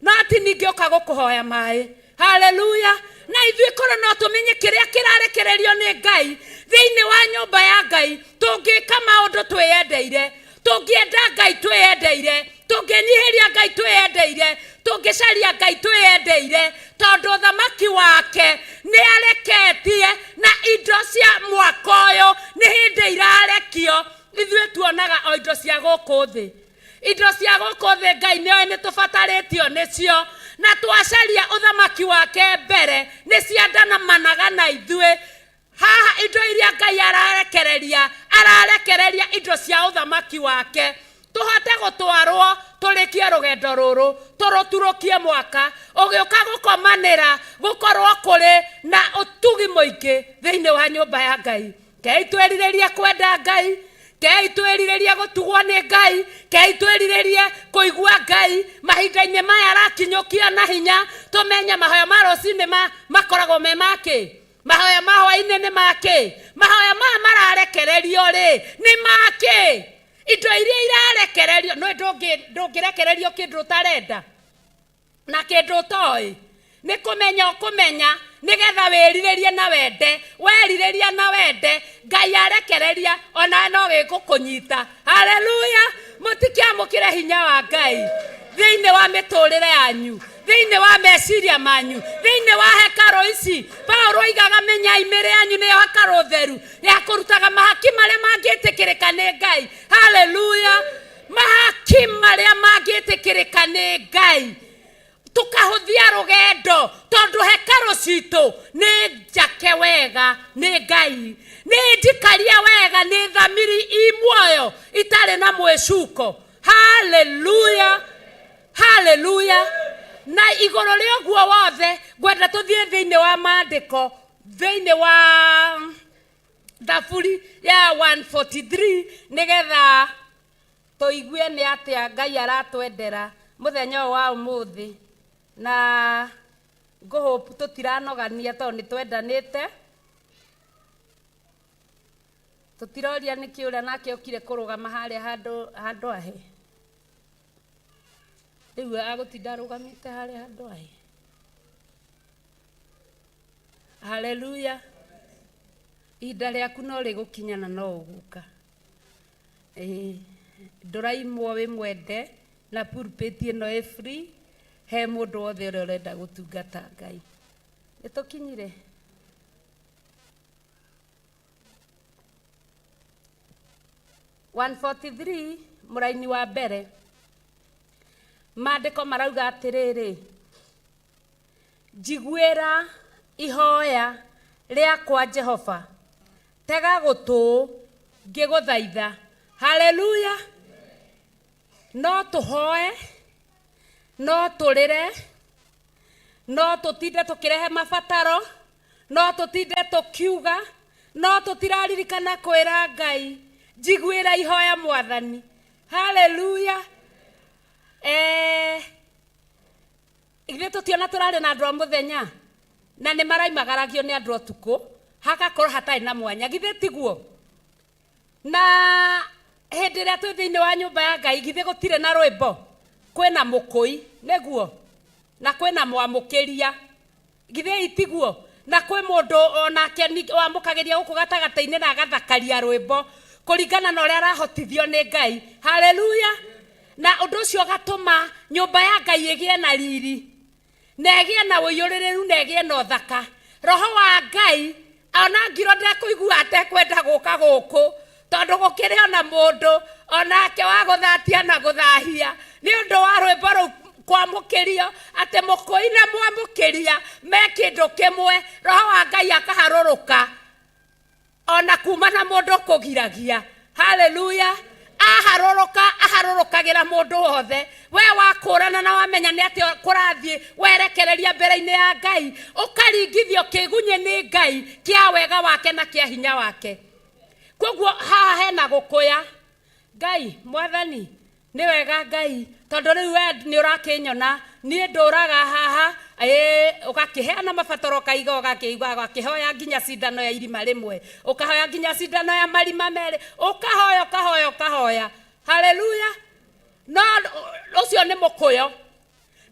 no ati ningĩ ũka gũkũhoya maĩ haleluya na ithuĩ korwo no tũmenye kĩrĩa kĩrarekererio nĩ Ngai thĩinĩ wa nyũmba ya Ngai tũngĩka maũndũ twĩyendeire tũngĩenda Ngai twĩyendeire tũngĩnyihiria Ngai twĩyendeire tũngĩcaria Ngai twĩyendeire tondu thamaki wake nĩ areketie na indo cia mwaka ũyũ nĩ hĩndĩ irarekio ithuĩ tuonaga o indo cia gũkũ thĩ indo cia gũkũ thĩ Ngai nĩoĩ nĩ tũbatarĩtio nĩcio na twacaria ũthamaki wake mbere nĩ ciandanamanaga na ithuĩ haha indo iria Ngai ararekereria indo cia ũthamaki wake tuhote gũtwarwo tũrĩkie rũgendo rũrũ tũrũturũkie mwaka ũgĩũka gũkomanĩra gũkorwo kũrĩ na ũtugi mũingĩ thĩinĩ wa nyũmba ya Ngai Kei twĩrirĩrie kwenda Ngai Kei twĩrirĩrie gũtugwo nĩ Ngai Kei twĩrirĩrie kũigua Ngai mahinda-inĩ maya arakinyũkia na hinya tũmenye mahoya ma rũcinĩ makoragwo me makĩ mahoya ma hwaĩ-inĩ nĩ makĩ mahoya maya mararekererio rĩ nĩ makĩ indo iria irarekererio no ndũngĩrekererio kĩndũ ũtarenda na kĩndũ ũtoĩ nĩ kũmenya nigetha wĩrirĩrie na wende werirĩria na wende Ngai arekereria ona no gĩgũkũnyita haleluya mũtikiamũkĩre hinya wa Ngai thĩinĩ wa mĩtũrĩre yanyu thĩinĩ wa meciria manyu thĩinĩ wa hekarũ ici Paulo oigaga menyai mĩĩrĩ yanyu nĩyo hekarũ theru ya kũrutaga mahaki marĩa mangĩtĩkĩrĩka nĩ Ngai haleluya mahaki marĩa mangĩtĩkĩrĩka nĩ Ngai tukahũthia rũgendo tondu hekarũ citũ nĩ njake wega nĩ Ngai nĩ njikarie wega nĩ thamiri imuoyo itarĩ na mwĩcuko haleluya haleluya na igũrũ rĩa ũguo wothe ngwenda tũthiĩ thĩinĩ wa maandĩko thĩinĩ wa thaburi ya 143 nigetha tũigue nĩ atĩa Ngai aratwendera mũthenya ũyũ wa ũmũthĩ na ngũhope tũtiranogania tondũ nĩ twendanĩte tũtiroria nĩkĩ ũrĩa nake ũkire kũrũgama harĩa handũ ahe rĩu agũtinda arũgamĩte harĩa handũ ahe haleluya ihinda rĩaku no rĩgũkinyana no ũgũka ndũraimwo wĩ mwende na pulpit ĩno ĩ free he mũndũ wothe ũrĩa ũrenda gũtungata Ngai Nitukinyire. Muraini wa mbere. Maandiko marauga atiriri. Njiguĩra ihoya rĩakwa Jehova. Tega gũtũ ngĩgũthaitha. Hallelujah. No tũhoe, no tũrĩre, no tũtinde tũkĩrehe mabataro, no tũtinde tũkiuga, no tũtiraririkana kwĩra Ngai njiguĩra ihoya Mwathani. Hallelujah. Ithuĩ tũtiona tũrarĩ na andũ a mũthenya na nĩ maraimagaragio nĩ andũ ũtukũ hagakorwo hatarĩ na mwanya, githĩ tiguo? Na hĩndĩ ĩrĩa twĩ thĩinĩ wa nyũmba ya Ngai githĩ gũtirĩ na rwĩmbo? Kwĩna mũkũi nĩguo, na kwĩna mwamũkĩria, githĩ itiguo? Na kwĩ mũndũ onake wamũkagĩria gũkũ gatagatĩ-inĩ na agathakaria rwĩmbo kũringana na ũrĩa arahotithio nĩ Ngai. Hallelujah. Na ũndũ ũcio gatũma nyũmba ya Ngai ĩgĩe na riri, na ĩgĩe na ũiyũrĩrĩru, na ĩgĩe na ũthaka. Roho wa Ngai ona ngiro ndekũigua atekwenda gũka gũkũ, tondũ gũkĩrĩ ona mũndũ onake wa gũthatia na gũthahia nĩ ũndũ wa rwĩmbo rũu kwamũkĩrio, atĩ mũkũi na mwamũkĩria me kĩndũ kĩmwe. Roho wa Ngai akaharũrũka ona kuma na mũndũ kũgiragia. Hallelujah. Aharũrũkagĩra mũndũ wothe. We wakũrana na wamenya nĩ atĩ kũrathiĩ werekereria mbere-inĩ ya Ngai, ũkaringithio kĩgunye nĩ Ngai kĩa wega wake na kĩa hinya wake. Koguo haha hena gũkũya. Ngai Mwathani nĩ wega Ngai, tondũ rĩu we nĩ ũrakĩnyona niĩ ndũraga haha, ũgakĩheana mabataro kaiga, ũgakĩhoya nginya cindano ya irima rĩmwe, ũkahoya nginya cindano ya marima merĩ, ũkahoya. Hallelujah. No ũcio nĩ mũkũyo.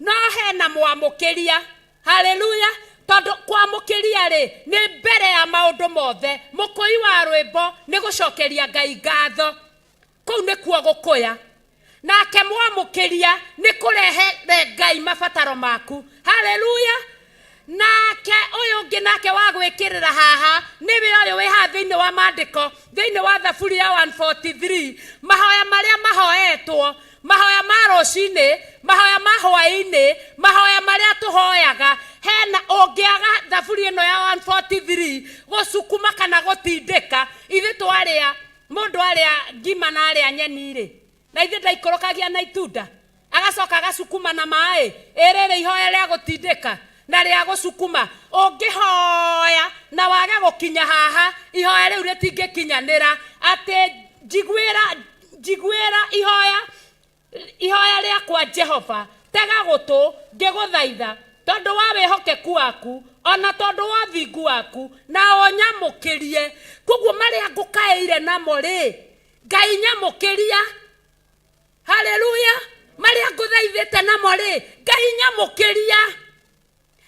No hena mwamũkĩria. Hallelujah. Tondũ kwamũkĩria rĩ nĩ mbere ya maũndũ mothe. Mũkũi wa rwĩmbo nĩ gũcokeria Ngai ngatho. Kũu nĩkuo gũkũya. Nake mwamũkĩria nĩ kũrehe Ngai mabataro maku. Hallelujah. Nake ũyũ ũngĩ nake wa gwĩkĩrĩra haha nĩwe ũyũ wĩ haha thĩinĩ wa maandĩko, thĩinĩ wa Thaburi ya 143, mahoya marĩa mahoetwo, mahoya ma rũcinĩ, mahoya ma hwaĩ-inĩ, mahoya marĩa tũhoyaga. Hena ũngĩaga Thaburi ĩno ya 143 gũcukuma kana gũtindĩka, ithuĩ twarĩa mũndũ arĩa ngima na arĩa nyeni rĩ, na ithuĩ ndaikũrũkagia na itunda agacoka agacukuma na maĩ, rĩrĩ ihoya rĩa gũtindĩka na rĩa gũcukuma. Ũngĩhoya na wage gũkinya haha, ihoya rĩu rĩtingĩkinyanĩra. Atĩ njiguĩra ihoya rĩakwa Jehova, tega gũtũ ngĩgũthaitha, tondũ wa wĩhokeku waku ona tondũ wa thingu waku, na ũnyamũkĩrie. Koguo marĩa ngũkaĩire namo rĩ, Ngai nyamũkĩria. Hallelujah. Marĩa ngũthaithĩte namo rĩ, Ngai nyamũkĩria.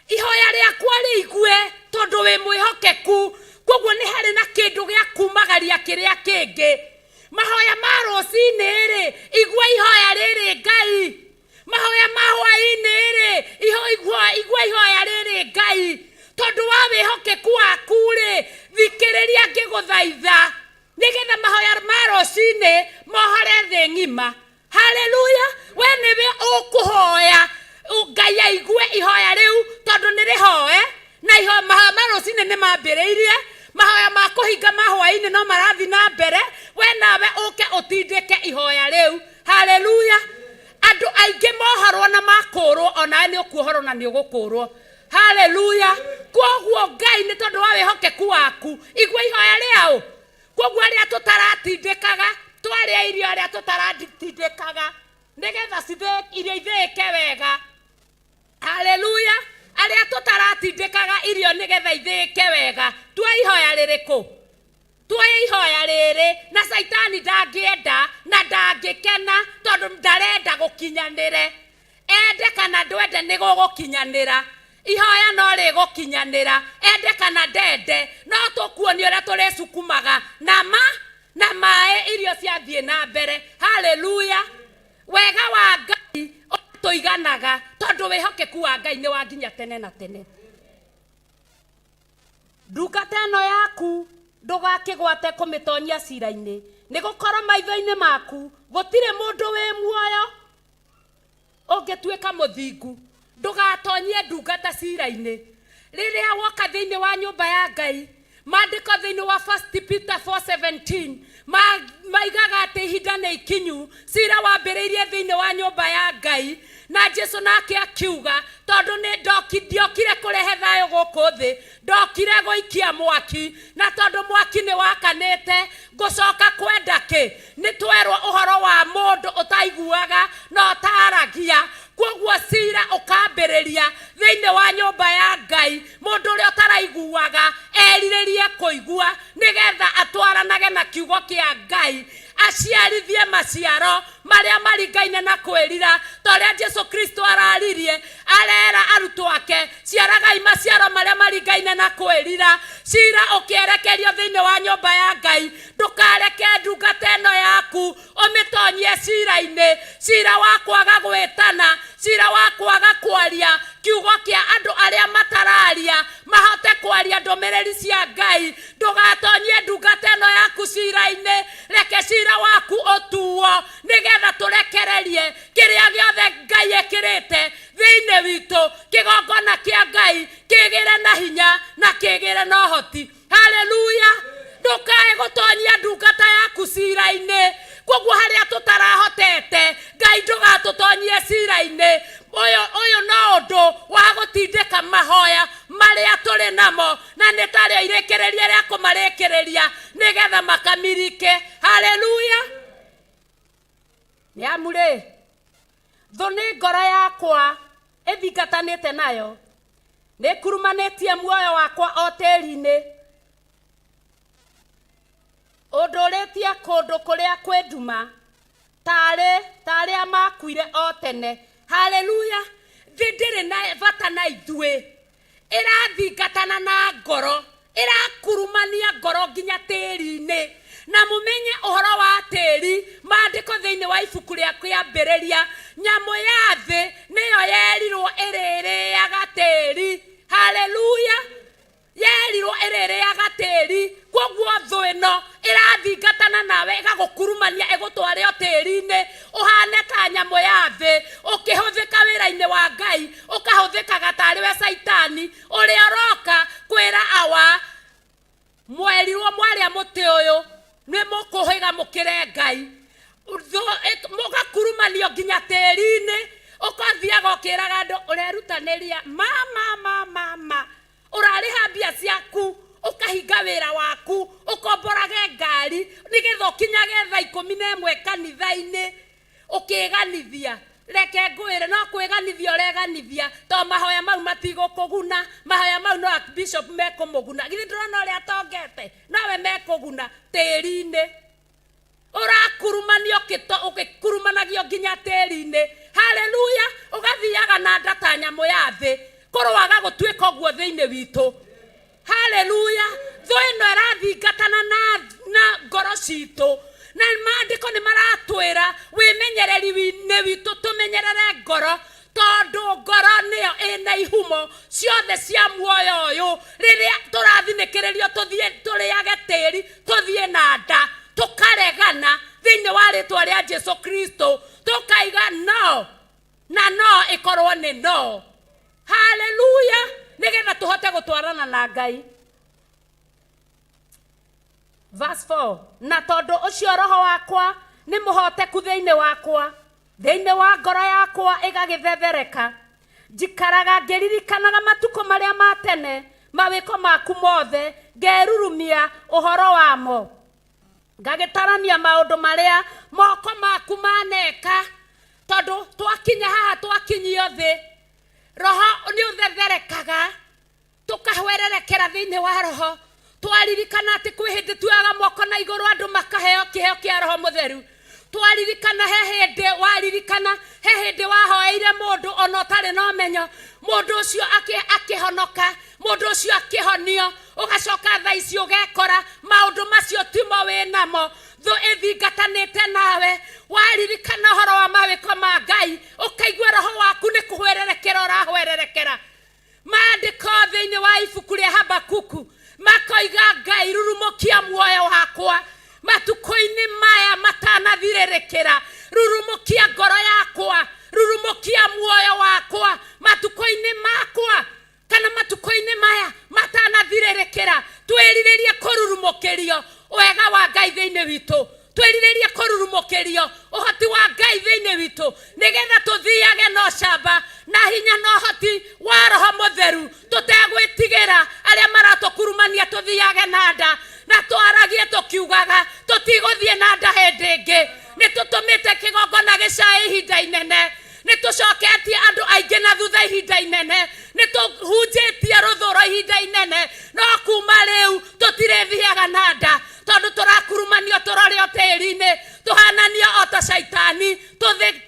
Ihoya rĩakwa rĩigue tondũ wĩ mwĩhokeku. Koguo nĩ harĩ na kĩndũ gĩa kumagaria kĩrĩa kĩngĩ. Mahoya ma rũcinĩ rĩ, igua ihoya rĩrĩ Ngai. Mahoya ma hwaĩ-inĩ rĩ, igua ihoya rĩrĩ Ngai. Tondũ wa wĩhokeku waku rĩ, thikĩrĩria ngĩgũthaitha, nĩgetha mahoya ma rũcinĩ mohore thĩ ng'ima. Hallelujah. We nĩwe ũkũhoya Ngai aigue ihoya rĩu, tondũ nĩ rĩhoe na ihoya ma rũcinĩ nĩ mambĩrĩirie. Mahoya ma kũhinga ma hwaĩ-inĩ no marathi na mbere. We nawe ũke ũtindĩke ihoya rĩu. Hallelujah. Andũ aingĩ mohorwo na makũrwo, onawe nĩ ũkuohorwo na nĩ ũgũkũrwo. Hallelujah. Koguo Ngai nĩ tondũ wa wĩhokeku waku, igua ihoya rĩao. Koguo arĩa tũtaratindĩkaga, twarĩa irio arĩa tũtaratindĩkaga, nĩgetha irio ithĩĩke wega. Hallelujah. Arĩa tũtaratindĩkaga irio nĩgetha ithĩĩke wega, tuoya ihoya rĩrĩkũ? Tuoya ihoya rĩrĩ, na Saitani ndangĩenda na ndangĩkena, tondũ ndarenda gũkinyanĩre. Ende kana ndwende nĩ gũgũkinyanĩra. Ihoya no rĩgũkinyanĩra. Ende kana ndende, no tũkuonio ũrĩa tũrĩcukumaga na maĩ irio ciathiĩ na mbere. Hallelujah. Wega wa Ngai tũiganaga, tondũ wĩhokeku wa Ngai nĩ wa nginya tene na tene. ndungata ĩno yaku ndũgakĩgwate kũmĩtonyia cira-inĩ nĩ gũkorwo maitho-inĩ maku gũtirĩ mũndũ wĩ muoyo ũngĩtuĩka mũthingu. Ndũgatonyie ndungata cira-inĩ. Rĩrĩa woka thĩinĩ wa nyũmba ya Ngai, maandĩko thĩinĩ wa 1 Peter 4:17 maigaga atĩ ihinda nĩ ikinyu, cira wambĩrĩirie thĩinĩ wa nyũmba ya Ngai, na Jesu nake akiuga tondũ ndiokire kũrehe thayũ gũkũ thĩ, ndokire gũikia mwaki, na tondũ mwaki nĩ wakanĩte ngũcoka kwenda kĩ? Nĩ twerwo ũhoro wa mũndũ ũtaiguaga na ũtaaragia, koguo cira ũkambĩrĩria thĩinĩ wa nyũmba ya Ngai. Mũndũ ũrĩa ũtaraiguaga erirĩrie kũigua nĩgetha atwaranage na kiugo kĩa Ngai, aciarithie maciaro marĩa maringaine na kwĩrira. Torĩa Jesu Kristo araririe arera arutwo ake, ciaragai maciaro marĩa maringaine na kwĩrira. Cira ũkĩerekerio thĩinĩ wa nyũmba ya Ngai, ndũkareke ndungata ĩno yaku ũmĩtonyie cira-inĩ, cira wa kwaga gwĩtana, cira wa kwaga kwaria kiugo kĩa andũ arĩa matararia mahote kwaria ndũmĩrĩri cia Ngai. Ndũgatonyie ndungata ĩno yaku cira-inĩ, reke cira waku ũtuo nĩgetha tũrekererie kĩrĩa gĩothe Ngai ekĩrĩte thĩinĩ witũ, kĩgongona kĩa Ngai kĩgĩre na hinya na kĩgĩre na ũhoti. Haleluya! Ndũkae gũtonyia ndungata yaku cira-inĩ, koguo harĩa tũtarahotete Ngai ndũgatũtonyie cira-inĩ. Ũyũ no ũndũ wa gũtindĩka mahoya marĩa tũrĩ namo, na nĩ tarĩo irekereria rĩa kũmarekereria nĩgetha makamirike. Haleluya! Nĩamũrĩ thũ nĩ ngoro yakwa ĩthingatanĩte nayo, nĩkurumanĩtie muoyo wakwa o tĩri-inĩ, ũndũrĩtie kũndũ kũrĩa kwĩ nduma tarĩa makuire o tene. Haleluya! Ndĩrĩ na bata na ithuĩ, ĩrathingatana na ngoro, ĩrakurumania ngoro nginya tĩri-inĩ. Na mũmenye ũhoro wa tĩri, maandĩko thĩinĩ wa ibuku rĩa kwambĩrĩria, nyamũ ya thĩ nĩyo yerirwo ĩrĩrĩaga tĩri. Haleluya! Yerirwo ĩrĩrĩaga tĩri, koguo thũ ĩno ĩrathingatana nawe ĩgagũkurumania ĩgũtware o tĩri-inĩ, ũhane ta nyamũ ya thĩ, ũkĩhũthĩka wĩra-inĩ wa Ngai, ũkahũthĩkaga tarĩ we Saitani ũrĩa ũroka kwĩra awa mwerirwo mwarĩa mũtĩ ũyũ nĩ mũkũhĩga mũkĩre Ngai. Mũgakurumanio nginya tĩri-inĩ, ũkathiaga ũkĩraga andũ ũrerutanĩria mama ũrarĩha mbia ciaku, ũkahinga wĩra waku, ũkomborage ngari nĩgetha ũkinyage thaa 11 kanitha-inĩ ũkĩganithia. Reke ngwĩre no kwĩganithia ũreganithia, to mahoya mau matigũkũguna, mahoya mau no bishop mekũmũguna. Githĩ ndĩrona ũrĩa atongete, nawe mekũguna tĩri-inĩ. Ũrakurumanio ũgĩkurumanagio nginya tĩri-inĩ. Haleluya! Ũgathiaga na nda ta nyamũ ya thĩ, kũrũaga gũtuĩka ũguo thĩinĩ witũ. Haleluya! Thũ ĩno ĩrathingatana na ngoro citũ, na maandĩko nĩ maratwĩra wĩmenyereri-inĩ witũ tũmenyerere ngoro, tondũ ngoro nĩyo ĩna ihumo ciothe cia muoyo ũyũ. Rĩrĩa tũrathinĩkĩrĩrio tũrĩage tĩri, tũthiĩ na nda, tũkaregana thĩinĩ wa rĩtwa rĩa Jesu Kristo, tũkaiga no, na no ĩkorwo nĩ no. Haleluya! Nĩgetha tũhote gũtwarana na Ngai. Verse 4, na tondũ ũcio roho wakwa nĩ mũhoteku thĩinĩ wakwa, thĩinĩ wa ngoro yakwa ĩgagĩthethereka, njikaraga ngĩririkanaga matukũ marĩa ma tene, mawĩko maku mothe, ngerurumia ũhoro wamo, ngagĩtarania maũndũ marĩa moko maku maneka. Tondũ twakinya haha twakinyio thĩ, roho nĩ ũthetherekaga, tũkahwererekera thĩinĩ wa roho, twaririkana atĩ kwĩ hĩndĩ tuoyaga moko na igũrũ andũ makaheo kĩheo kĩa Roho Mũtheru. Twaririkana he hĩndĩ wahoeire mũndũ ona ũtarĩ na ũmenyo, mũndũ ũcio akĩhonoka, mũndũ ũcio akĩhonio, ũgacoka thaa ici ũgekora maũndũ macio timo wĩ namo, thũ ĩthingatanĩte nawe. Waririkana ũhoro wa mawĩko ma Ngai, ũkaigua roho waku nĩ kũhwererekera ũrahwererekera. Maandĩko thĩinĩ wa ibuku rĩa Habakuku witũ twĩrirĩrie kũrurumũkĩrio ũhoti wa Ngai thĩinĩ witũ nĩgetha tũthiage na ũcamba na hinya na ũhoti wa Roho Mũtheru tũtegwĩtigĩra arĩa maratũkurumania tũthiage na nda na twaragie tũkiugaga tũtigũthiĩ na nda hĩndĩ ĩngĩ nĩtũtũmĩte kĩgongona gĩcaĩ ihinda inene nĩtũcoketie andũ aingĩ na thutha ihinda inene nĩtũhunjĩtie rũthũro ihinda inene no kuma rĩu tũtirĩthiaga na nda tondũ tũrakurumanio tũrore tĩri-inĩ tũhananio o ta Shaitani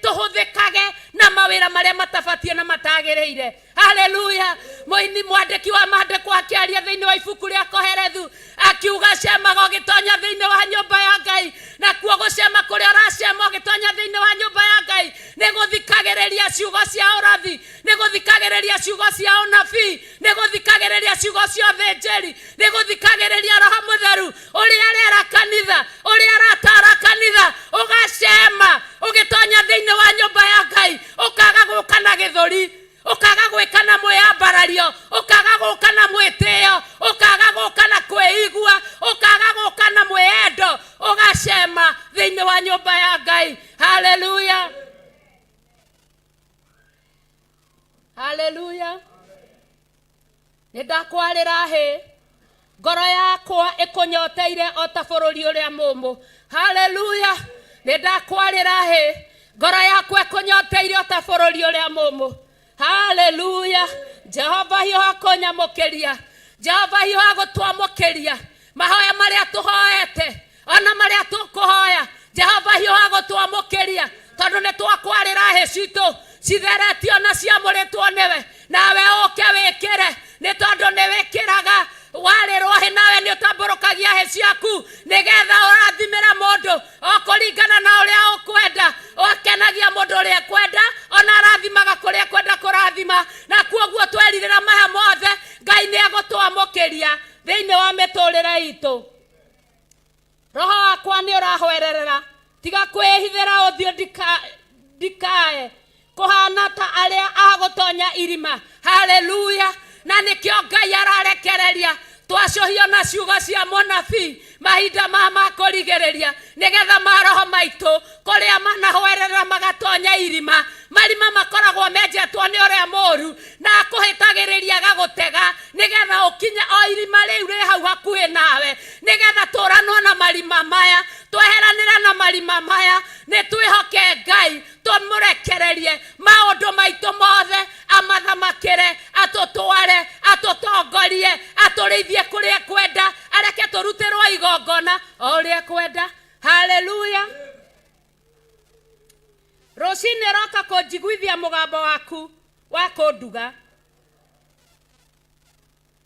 tũhũthĩkage na mawĩra marĩa matabatie na matagĩrĩire. Haleluya. Mũini mwandĩki wa maandĩko akĩaria thĩinĩ wa ibuku rĩa Koherethu akiuga cemaga ũgĩtonya thĩinĩ wa nyũmba ya Ngai na kuo gũcema kũrĩa ũracema ũgĩtonya thĩinĩ wa nyũmba ya Ngai nĩ gũthikagĩrĩria ciugo cia ũrathi nĩ gũthikagĩrĩria ciugo cia ũnabii nĩ gũthikagĩrĩria ciugo cia ũthĩnjĩri nĩ gũthikagĩrĩria Roho Mũtheru ũrĩa arera kanitha ũrĩa aratara kanitha ũgacema ũgĩtonya thĩinĩ wa nyũmba ya Ngai ũkaga gũka na gĩthũri ũkaga gwĩka na mwĩambarario ũkaga gũka na mwĩtĩo ũkaga gũka na kwĩigua ũkaga gũka na mwĩendo ũgacema thĩinĩ wa nyũmba ya Ngai. Haleluya. Haleluya. Nĩndakwarĩra hĩ ngoro yakwa ĩkũnyoteire o ta bũrũri ũrĩa mũmũ. Haleluya. Nĩndakwarĩra hĩ ngoro yakwa ĩkũnyoteire o ta bũrũri ũrĩa mũmũ. Haleluya. Jehova hiyo akonyamũkĩria Jehova hiyo agũtwamũkĩria mahoya marĩa tũhoete ona marĩa tũkũhoya Jehova hiyo agũtwamũkĩria tondũ nĩ twakwarĩra hĩ citũ citheretio na ciamũrĩtwo nĩwe nawe ũke wĩkĩre nĩ tondũ nĩ wĩkĩraga warĩrwo hĩ nawe nĩ ũtambũrũkagia hĩ ciaku nĩgetha ũrathimĩra mũndũ o kũringana na ũrĩa ũkwenda ũkenagia mũndũ ũrĩa kwenda ona arathimaga kũrĩa kwenda kũrathima na kuoguo twerirĩra maya mothe Ngai nĩ agũtwamũkĩria thĩinĩ wa mĩtũrĩre itũ. Roho wakwa nĩ ũrahwererera tiga kwĩhithĩra ũthiũ ndikae kũhana ta arĩa agũtonya irima. Haleluya. Na nĩkĩo Ngai ararekereria twacũhio na ciugo cia mũnabii mahinda makũrigĩrĩria nĩgetha maroho maitũ kũrĩa manahwerera magatonya irima marima makoragwo menjetwo nĩ ũrĩa mũũru na akũhĩtagĩrĩria agagũtega nĩgetha ũkinye o irima rĩu rĩ hau hakuhĩ nawe nĩgetha tũranwo na marima maya tweheranĩre na marima maya nĩ twĩhoke Ngai tũmũrekererie maũndũ maitũ mothe amathamakĩre atũtware atũtongorie atũrĩithie kũrĩa kwenda areke tũrutĩrwo igongona o ũrĩa kwenda. Haleluya. Rũcinĩ roka kũnjiguithia mũgambo waku wa kũnduga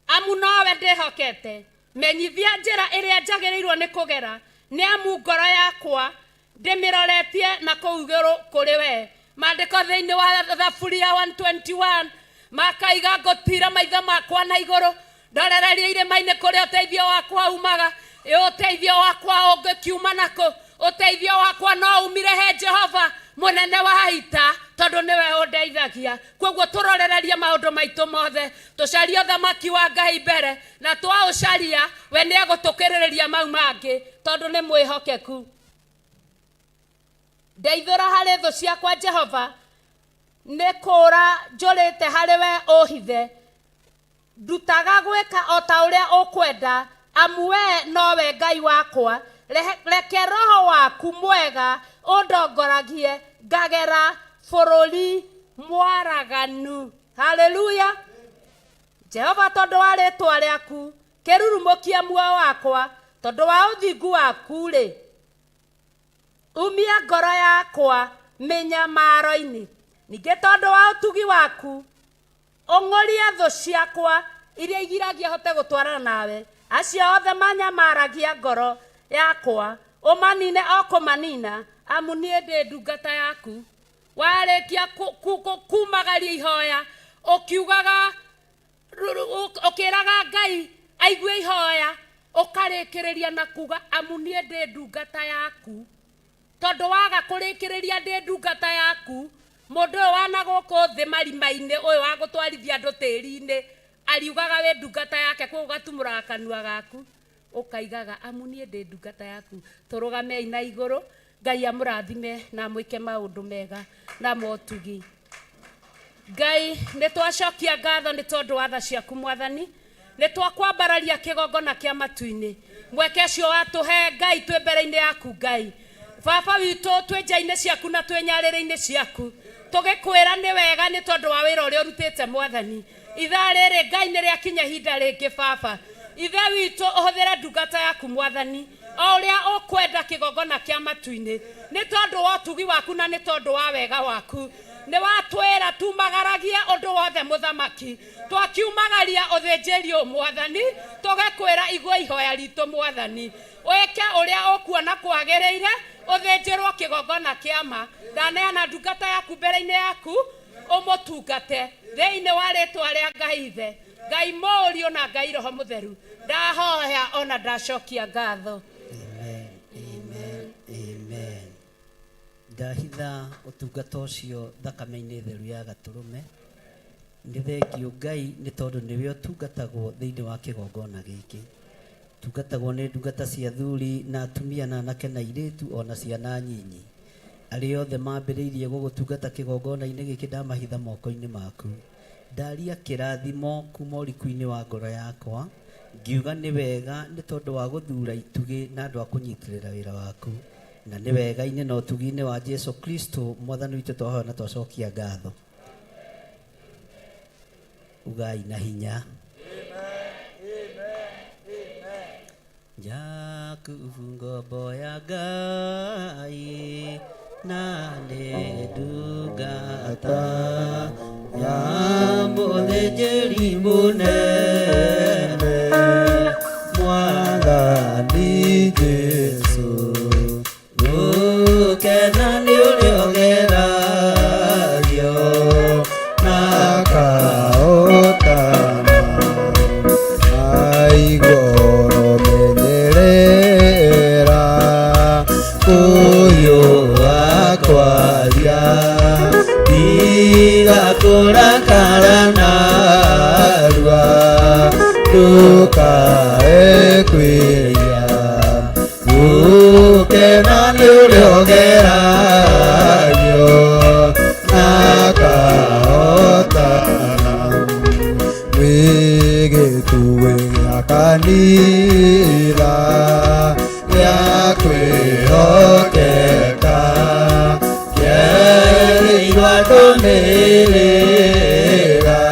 amu nowe ndĩhokete menyithia njĩra ĩrĩa njagĩrĩirwo nĩ kũgera nĩ amu ngoro yakwa ndĩmĩroretie na kũu igũrũ kũrĩ we. Maandĩko thĩinĩ wa Thaburia 121 makaiga ngũtira maitho makwa na igũrũ ndorererie irĩma-inĩ kũrĩa ũteithio wakwa umaga ũteithio wakwa ũngĩkiuma nako ũteithio wakwa no umire he Jehova mũnene wa ita tondũ nĩwe ũndeithagia. Koguo tũrorererie maũndũ maitũ mothe tũcarie ũthamaki wa Ngai mbere na twaũcaria we nĩ egũtũkĩrĩrĩria mau mangĩ tondũ nĩ mwĩhokeku. Ndeithũra harĩ thũ ciakwa Jehova nĩ kũũra njũrĩte harĩ we ũhithe ndutaga gwĩka o ta ũrĩa ũkwenda amu we nowe Ngai wakwa reke roho waku mwega ũndongoragie ngagera bũrũri mwaraganu. Haleluya. Jehova tondũ wa rĩtwa rĩaku kĩrurumũkia muoyo wakwa tondũ wa ũthingu waku rĩ umia ngoro yakwa mĩnyamaro-inĩ ningĩ tondũ wa ũtugi waku ũng'ũrie thũ ciakwa iria igiragia hote gũtwarana nawe acio othe manyamaragia ngoro yakwa ũmanine o kũmanina amu niĩ ndĩ ndungata yaku. Warĩkia kumagaria ihoya ũkiugaga ũkĩraga Ngai aigue ihoya ũkarĩkĩrĩria na kuga amu niĩ ndĩ ndungata yaku. Tondũ waga kũrĩkĩrĩria ndĩ ndungata yaku mũndũ ũyũ wanagũkũ thĩ marima-inĩ ũyũ wa gũtwarithia andũ tĩri-inĩ ariugaga wĩ ndungata yake kũu gatumũraga kanua gaku ukaigaga amu nie ndi ndungata yaku turugamei na iguru Ngai amurathime na mwike maundu mega na motugi Ngai ni twacokia ngatho ni tondu wa tha ciaku mwathani ni twakwambararia kigongona kia matu-ini mweke cio watuhe Ngai twi mbere-ini yaku Ngai baba witu twi nja-ini ciaku na twi nyarĩrĩ-ini ciaku tugikwira ni wega ni tondu wa wira uria urutite mwathani ithaa rĩrĩ Ngai nĩ rĩakinya ihinda rĩngĩ baba ithe witu ũhũthĩre ndungata yaku mwathani o ũrĩa ũkwenda kĩgongona kĩa matu-inĩ nĩ tondũ wa ũtugi waku na nĩ tondũ wa wega waku nĩ watwĩra tumagaragie ũndũ wothe mũthamaki twakiumagaria ũthĩnjĩri mwathani tũgekwĩra igua ihoya ritũ mwathani wĩke ũrĩa ũkuona kwagĩrĩire ũthĩnjĩrwo kĩgongona kĩa ma ndaneana ndungata yaku mbere-inĩ yaku ũmũtungate thĩinĩ wa rĩtwa rĩa Ngai ithe Ngai Mũriũ na Ngai Roho Mũtheru ndahoya ona ndacokia ngatho. Amen. Ndahitha ũtungata ũcio thakame-inĩ theru ya Gatũrũme nĩ thengio Ngai nĩ tondũ nĩwe ũtungatagwo thĩinĩ wa kĩgongona gĩkĩ tungatagwo nĩ ndungata cia athuri na atumia na anake na airĩtu ona ciana nyinyi arĩa othe mambĩrĩirie gũgũtungata kĩgongona-inĩ gĩkĩ ndamahitha moko-inĩ maku ndaria kĩrathimo kuma ũriku-inĩ wa ngoro yakwa ngiuga nĩ wega nĩ tondũ wa gũthura itugĩ na andũ a kũnyitĩrĩra wĩra waku na nĩ wega-inĩ na ũtugi-inĩ wa Jesu Kristo mwathani witũ twahoya na twacokia ngatho ugai na hinya Jakubu ngombo ya Ngai na nĩ ndungata ya mũthĩnjĩri mũnene Mwathani Jesu gũkena nĩ ũrĩogeragio na kaotana aigoro menyerera kũyũa kwaria tiga kũrakara narua ndũkae kwĩya gũkena nĩ ũrĩogeragio na kaotana wĩgĩtuwe gĩa kanitha gĩa kwĩhokeka kĩerĩirwo ndũmĩrĩra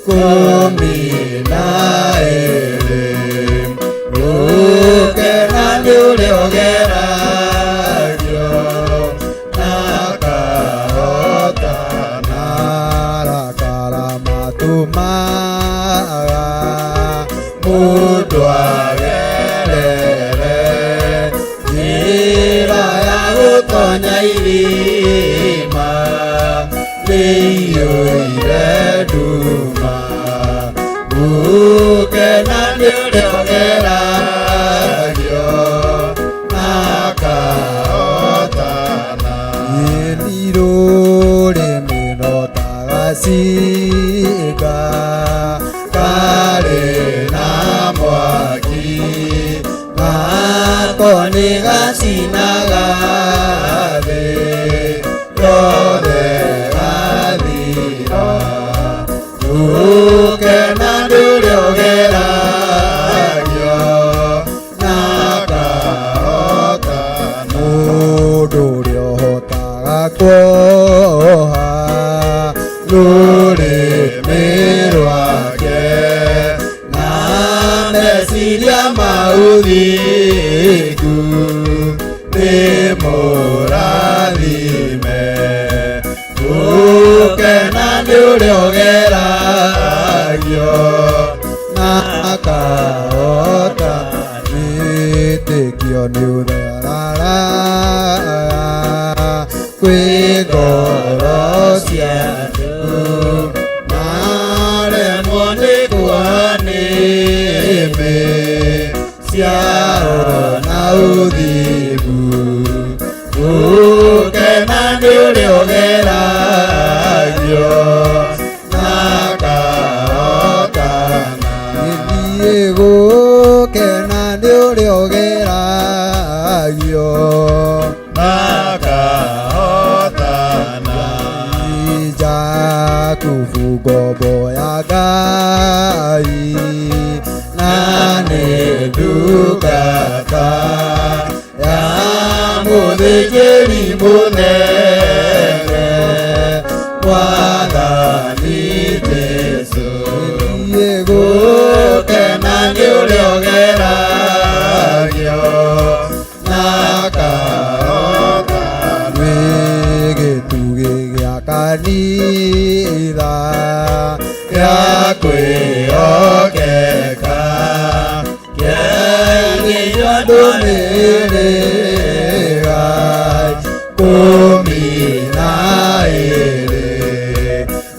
kũmi na ĩrĩ gũkena nĩ ũrĩogeragio na kaotana rakara matumaga mũndũ agerere njĩra ya gũtonya irima nĩiyũire nduma gũkena nĩ ũrĩogeragio na kaotana ĩni rũrĩmĩ rotagacinga karĩ na mwaki gako nĩ gacinaga thĩ yothe gathira gũkena nĩ ũrĩogeragio na kaotana mũndũ ũrĩa ũhotaga kuoha rũrĩmĩ rwake na meciria maũthingu nĩ mũrathime gũkena nĩ ũrĩogeragio na kaotana wĩtĩkio nĩ ũtheraraga kwĩ ngoro cianyu maremwo nĩ kwanĩmĩ ciao na ũthigu gũkena nĩ ũrĩogeragio na kaotana gĩthiĩ gũkena ngombo ya Ngai na nĩ ndungata ya mũthĩnjĩri mũnene Mwathani Jesũ. Niĩ gũkena nĩ ũrĩa ũgeragio na karota nĩ gĩtugĩ gĩa kanitha gĩa kwĩhokeka kĩaigĩirwo ndũmĩrĩra ikũmi na ĩĩrĩ.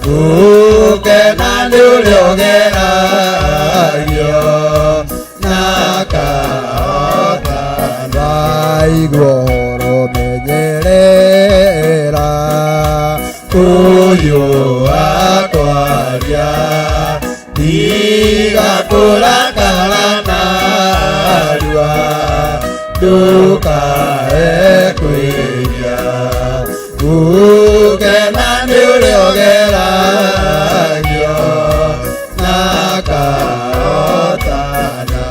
Gũkena nĩ ũrĩa ũgeragio na kahota ndaigua ũhoro menyerera ũyũ akwaria tiga kũrakara narua ndũkae kwĩria. Gũkena nĩ ũrĩa ũgeragio na kahotana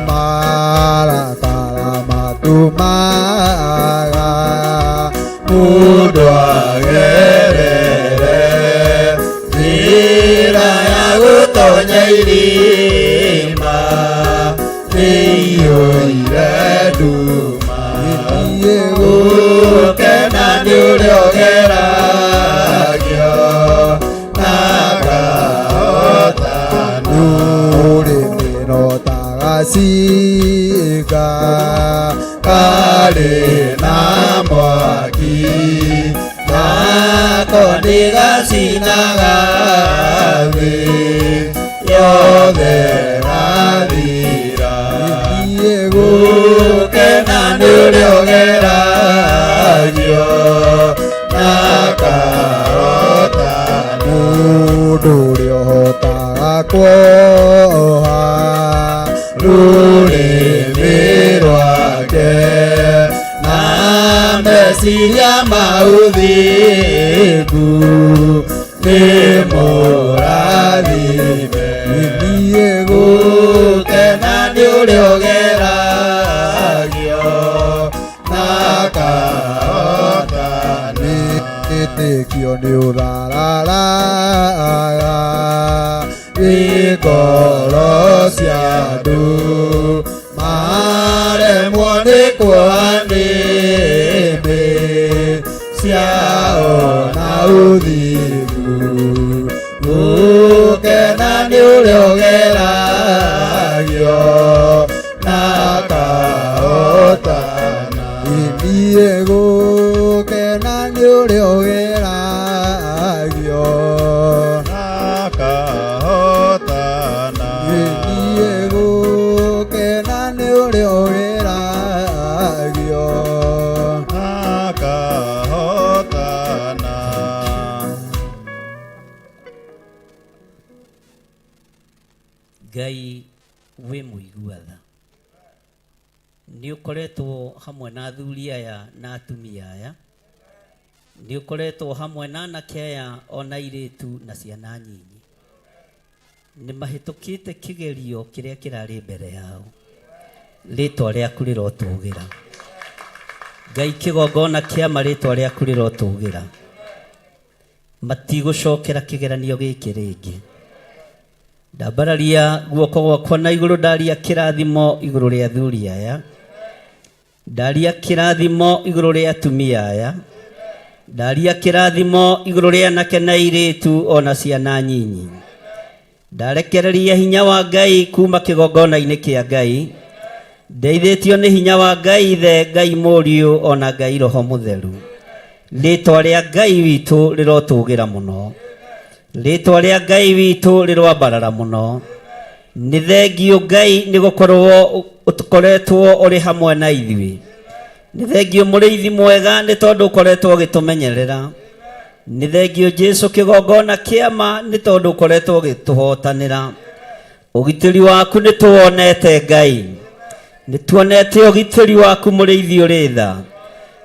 marakara matumaga mũndũ agerere njĩra ya gũtonya irima nĩiyũire nduma. Gũkena nĩ ũrĩa ũgeragio na kahotana ũrĩmĩro ta gacinga karĩ na mwaki nako nĩ gacinaga thĩ yothe gathira. Gũkena nĩ ũrĩa ũgeragio na kahotana mũndũ ũrĩa ũhotaga kuoha rũrĩmĩ rwake na meciria ma ũthingu nĩ mũrathime. Gũkena nĩ ũrĩa ũgeragio na kahotana wĩtĩkio nĩ ũthararaga ngoro cia andũ maremwo nĩ kuoha nĩmĩ ciao na ũthingu. Gũkena nĩ ũrĩa ũgeragio na kahotana. Niĩ gũkena nĩ ũrĩa ũgeragio na kahotana. Niĩ gũkena nĩ ũrĩa ũgeragio na kahotana. Ngai wĩ mũiguatha. Nĩ ũkoretwo hamwe na athuri aya na atumia aya, nĩ ũkoretwo hamwe na anake aya ona airĩtu na ciana nyinyi. Nĩ mahĩtũkĩte kĩgerio kĩrĩa kĩrarĩ mbere yao. Rĩtwa rĩaku rĩrotũgĩra Ngai, kĩgongona kĩa marĩtwa rĩaku rĩrotũgĩra. Matigũcokera kĩgeranio gĩkĩ rĩngĩ. Ndambararia guoko gwakwa na igũrũ ndaria kĩrathimo igũrũ rĩa athuri aya, ndaria kĩrathimo igũrũ rĩa atumia aya, ndaria kĩrathimo igũrũ rĩa anake na airĩtu ona ciana nyinyi. Ndarekereria hinya wa Ngai kuma kĩgongona-inĩ kĩa Ngai, ndeithĩtio nĩ hinya wa Ngai Ithe, Ngai Mũriũ ona Ngai Roho Mũtheru. Rĩtwa rĩa Ngai witũ rĩrotũgĩra mũno, rĩtwa rĩa Ngai witũ rĩrwambarara mũno. Nĩ thengio Ngai nĩ gũkorwo ũkoretwo ũrĩ hamwe na ithuĩ. Nĩ thengio mũrĩithi mwega nĩ tondũ ũkoretwo ũgĩtũmenyerera. Nĩ thengio Jesũ kĩgongona kĩama nĩ tondũ ũkoretwo ũgĩtũhotanĩra. Ũgitĩri waku nĩ tuonete Ngai, nĩ tuonete ũgitĩri waku mũrĩithi ũrĩ tha,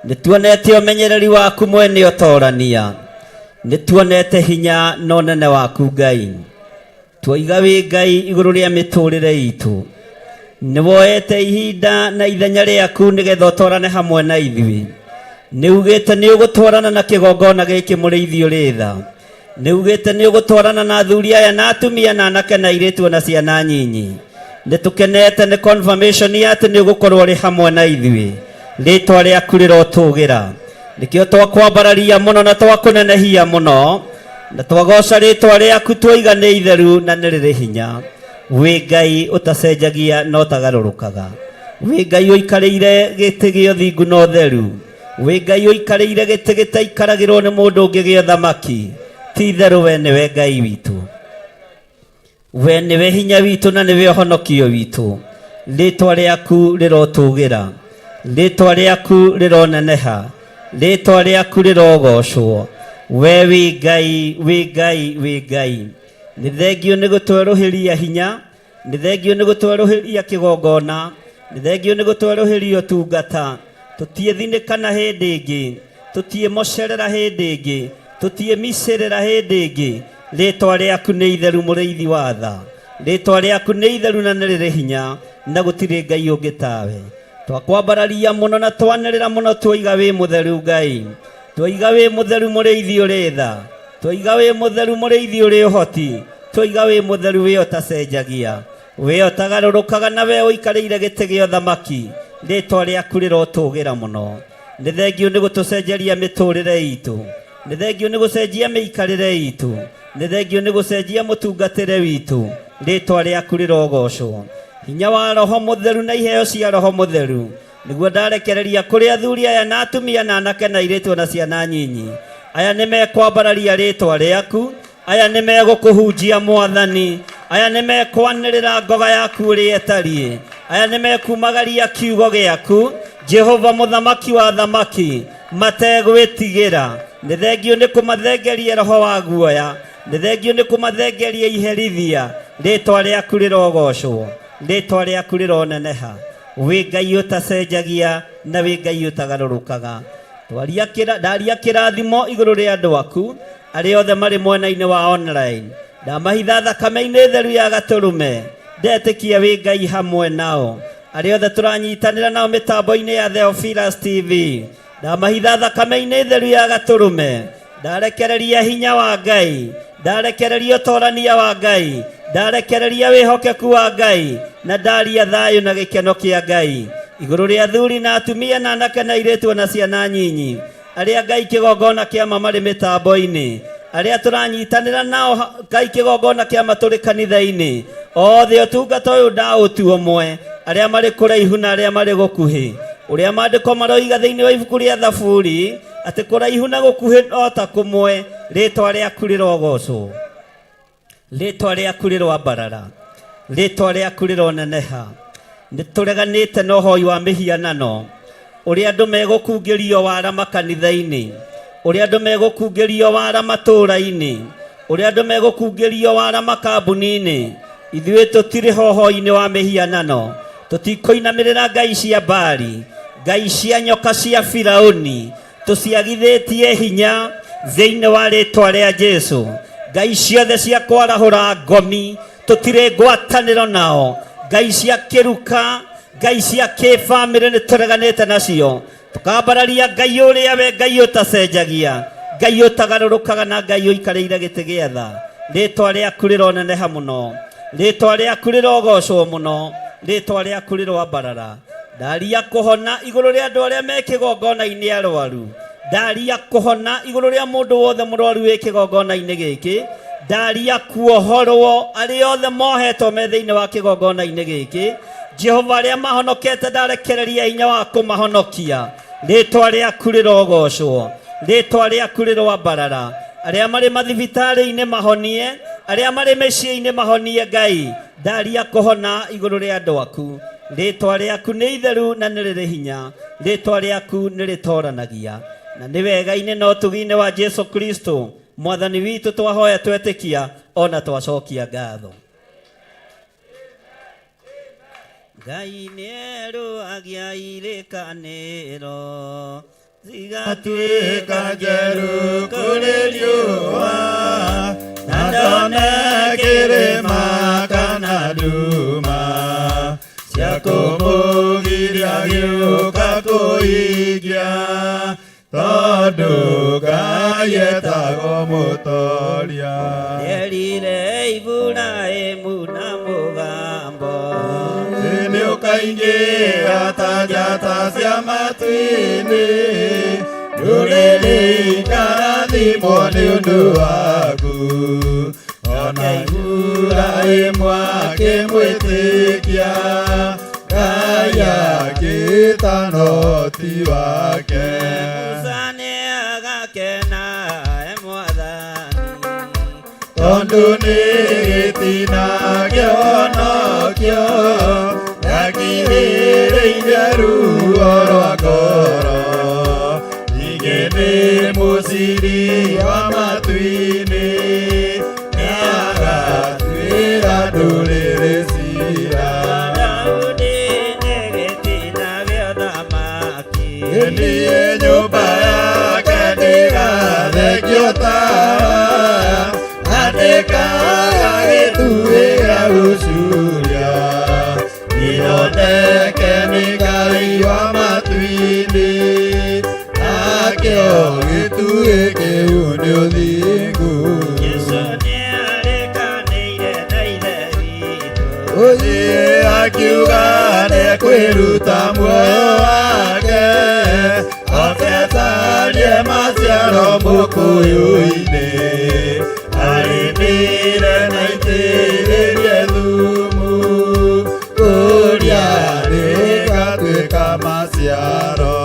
nĩ tuonete ũmenyereri waku mwene ũtorania. nituonete hinya no nene waku Ngai twoiga wi Ngai iguru ria miturire itu niwoete ihinda na ithenya riaku nigetha utwarane hamwe na ithui niugite ni ugutwarana na kigongona giki muriithi uri tha niugite ni ugutwarana na athuri aya na atumia na anake na airitu na ciana nyinyi nitukenete ni confirmation ya ati ni ugukorwo ri hamwe na ithui ritwa riaku rirotugira nikio twakwambararia muno na twakunenehia muno na twagoca ritwa riaku twoiga ni itheru na ni riri hinya wi Ngai utacenjagia no tagarurukaga wi Ngai uikarĩire gĩtĩ gĩa ũthingu na ũtheru wi Ngai uikarĩire gĩtĩ gĩtaikaragĩrwo nĩ mũndũ ũngĩ gĩa ũthamaki ti itherũ we nĩwe Ngai witũ we nĩwe hinya witũ na nĩwe ũhonokio witũ rĩtwa rĩaku rĩrotũgĩra rĩtwa rĩaku rĩroneneha rĩtwa rĩaku rĩrogocwo we wi Ngai wi Ngai wi Ngai nĩ thengio nĩ gũtwerũhĩria hinya nĩ thengio nĩ gũtwerũhĩria kĩgongona nĩ thengio nĩ gũtwerũhĩria ũtungata tũtiĩthinĩkana hĩndĩ ĩngĩ tũtiĩmocerera hĩndĩ ĩngĩ tũtiĩmicĩrĩra hĩndĩ ĩngĩ rĩtwa rĩaku nĩ itheru mũrĩithi wa tha rĩtwa rĩaku nĩ itheru na nĩ rĩrĩ hinya na gũtirĩ Ngai ũngĩ tawe twakwambararia mũno na twanĩrĩra mũno twoiga wĩ mũtheru Ngai twoiga wĩ mũtheru mũrĩithi ũrĩ tha twoiga wĩ mũtheru mũrĩithi ũrĩ ũhoti twoiga wĩ mũtheru wĩ ũtacenjagia wĩ ũtagarũrũkaga na we ũikarĩire gĩtĩ gĩa ũthamaki rĩtwa rĩaku rĩrotũgĩra mũno nĩ thengio nĩ gũtũcenjeria mĩtũrĩre itũ nĩ thengio nĩ gũcenjia mĩikarĩre itũ nĩ thengio nĩ gũcenjia mũtungatĩre witũ rĩtwa rĩaku rĩrogocwo hinya wa roho mũtheru na iheo cia roho mũtheru nĩguo ndarekereria kũrĩ athuri aya na atumia na anake na airĩtu na ciana nyinyi aya nĩ mekwambararia rĩtwa rĩaku aya nĩ megũkũhunjia Mwathani aya nĩ mekwanĩrĩra ngoga yaku ũrĩa ĩtariĩ aya nĩ mekumagaria kiugo gĩaku Jehova mũthamaki wa thamaki mategwĩtigĩra nĩ thengio nĩ kũmathengeria roho wa guoya nĩ thengio nĩ kũmathengeria iherithia rĩtwa rĩaku rĩrogocwo rĩtwa rĩaku rĩroneneha wĩ Ngai ũtacenjagia na wĩ Ngai ũtagarũrũkaga ndaria kĩrathimo igũrũ rĩa andũ aku arĩa othe marĩ mwena-inĩ wa online ndamahitha thakame-inĩ theru ya Gatũrũme ndetĩkia wĩ Ngai hamwe nao arĩa othe tũranyitanĩra nao mĩtambo-inĩ ya Theophilus TV ndamahitha thakame-inĩ theru ya Gatũrũme ndarekereria hinya wa Ngai ndarekereria ũtorania wa Ngai ndarekereria wĩhokeku wa Ngai na ndaria thayũ na gĩkeno kĩa Ngai igũrũ rĩa athuri na atumia na anake na airĩtu na ciana nyinyi arĩa Ngai kĩgongona kĩama marĩ mĩtambo-inĩ arĩa tũranyitanĩra nao Ngai kĩgongona kĩama tũrĩ kanitha-inĩ othe ũtungata ũyũ ndaũtua ũmwe arĩa marĩ kũraihu na arĩa marĩ gũkuhĩ ũrĩa maandĩko maroiga thĩinĩ wa ibuku rĩa Thaburi atĩ kũraihu na gũkuhĩ o ta kũmwe rĩtwa rĩaku rĩrogocwo rĩtwa rĩaku rĩrwambarara rĩtwa rĩaku rĩroneneha nĩ tũreganĩte na ũhoi wa mĩhianano ũrĩa andũ megũkungĩrio wara makanitha-inĩ ũrĩa andũ megũkungĩrio wara matũũra-inĩ ũrĩa andũ megũkungĩrio wara makambuni-inĩ ithuĩ tũtirĩ hoho-inĩ wa mĩhianano tũtikũinamĩrĩra ngai cia Baali ngai cia nyoka cia Firaũni tũciagithĩtie hinya thĩinĩ wa rĩtwa rĩa Jesũ ngai ciothe cia kwarahũra ngomi tũtirĩ ngwatanĩro nao ngai cia kĩruka ngai cia kĩbamĩrĩ nĩ tũreganĩte nacio tũkambararia ngai ũrĩa we ngai ũtacenjagia ngai ũtagarũrũkaga na ngai ũikarĩire gĩtĩ gĩa tha rĩtwa rĩaku rĩroneneha mũno rĩtwa rĩaku rĩrogocwo mũno rĩtwa rĩaku rĩrwambarara ndaria kũhona igũrũ rĩa andũ arĩa me kĩgongona-inĩ arwaru ndaria kũhona igũrũ rĩa mũndũ wothe mũrwaru wĩ kĩgongona-inĩ gĩkĩ ndaria kuohorwo arĩa othe mohetwo me thĩinĩ wa kĩgongona-inĩ gĩkĩ Jehova arĩa mahonokete ndarekereria hinya wa kũmahonokia rĩtwa rĩaku rĩrogocwo rĩtwa rĩaku rĩrwambarara arĩa marĩ mathibitarĩ-inĩ mahonie arĩa marĩ mĩciĩ-inĩ mahonie Ngai ndaria kũhona igũrũ rĩa andũ aku rĩtwa rĩaku nĩ itheru na nĩ rĩrĩ hinya rĩtwa rĩaku nĩ rĩtoranagia na nĩ wega-inĩ na ũtugi-inĩ wa Jesu Kristo Mwathani witũ twahoya twetĩkia ona twacokia ngatho Ngai nĩ erũagia irĩkanĩro Zigatuĩka njerũ kũrĩ riũa, na ndone kĩrĩma kana nduma cia kũmũgiria gĩũka kũhingia, tondũ Ngai etagwo mũtoria. Nĩerire Iburahĩmu na mũgambo, nĩ ũkaingĩha ta njata cia matu-inĩ, ndũrĩrĩ ikarathimwo nĩ ũndũ waku. Ona Iburahĩmu akĩmwĩtĩkia, Ngai agĩĩta Loti wake. Musa nĩagakena Mwathani, tondũ nĩ gĩtina kĩhonokio gĩakirĩrĩirie ruo rwa ngoro. Ningĩ nĩ mũciri wa matu-inĩ, nĩagatuĩra ndũrĩrĩ ciira. Daudi nĩ gĩtina gĩa ũthamaki, niĩ nyũmba yake ndĩgathengio tawa, andĩkaga gĩtugĩ gĩa gũcuria. Ithondeke nĩ Ngai wa matu-inĩ, nakĩo gĩtugĩ kĩu nĩ ũthingu. Jesũ nĩarĩkanĩire na ithe witũ, Ũthiĩ akiuga nĩekwĩruta muoyo wake, okecarie maciaro mũkũyũ-inĩ. Arĩmĩre na itĩrĩrie thumu, kũrĩa rĩgatuĩka maciaro.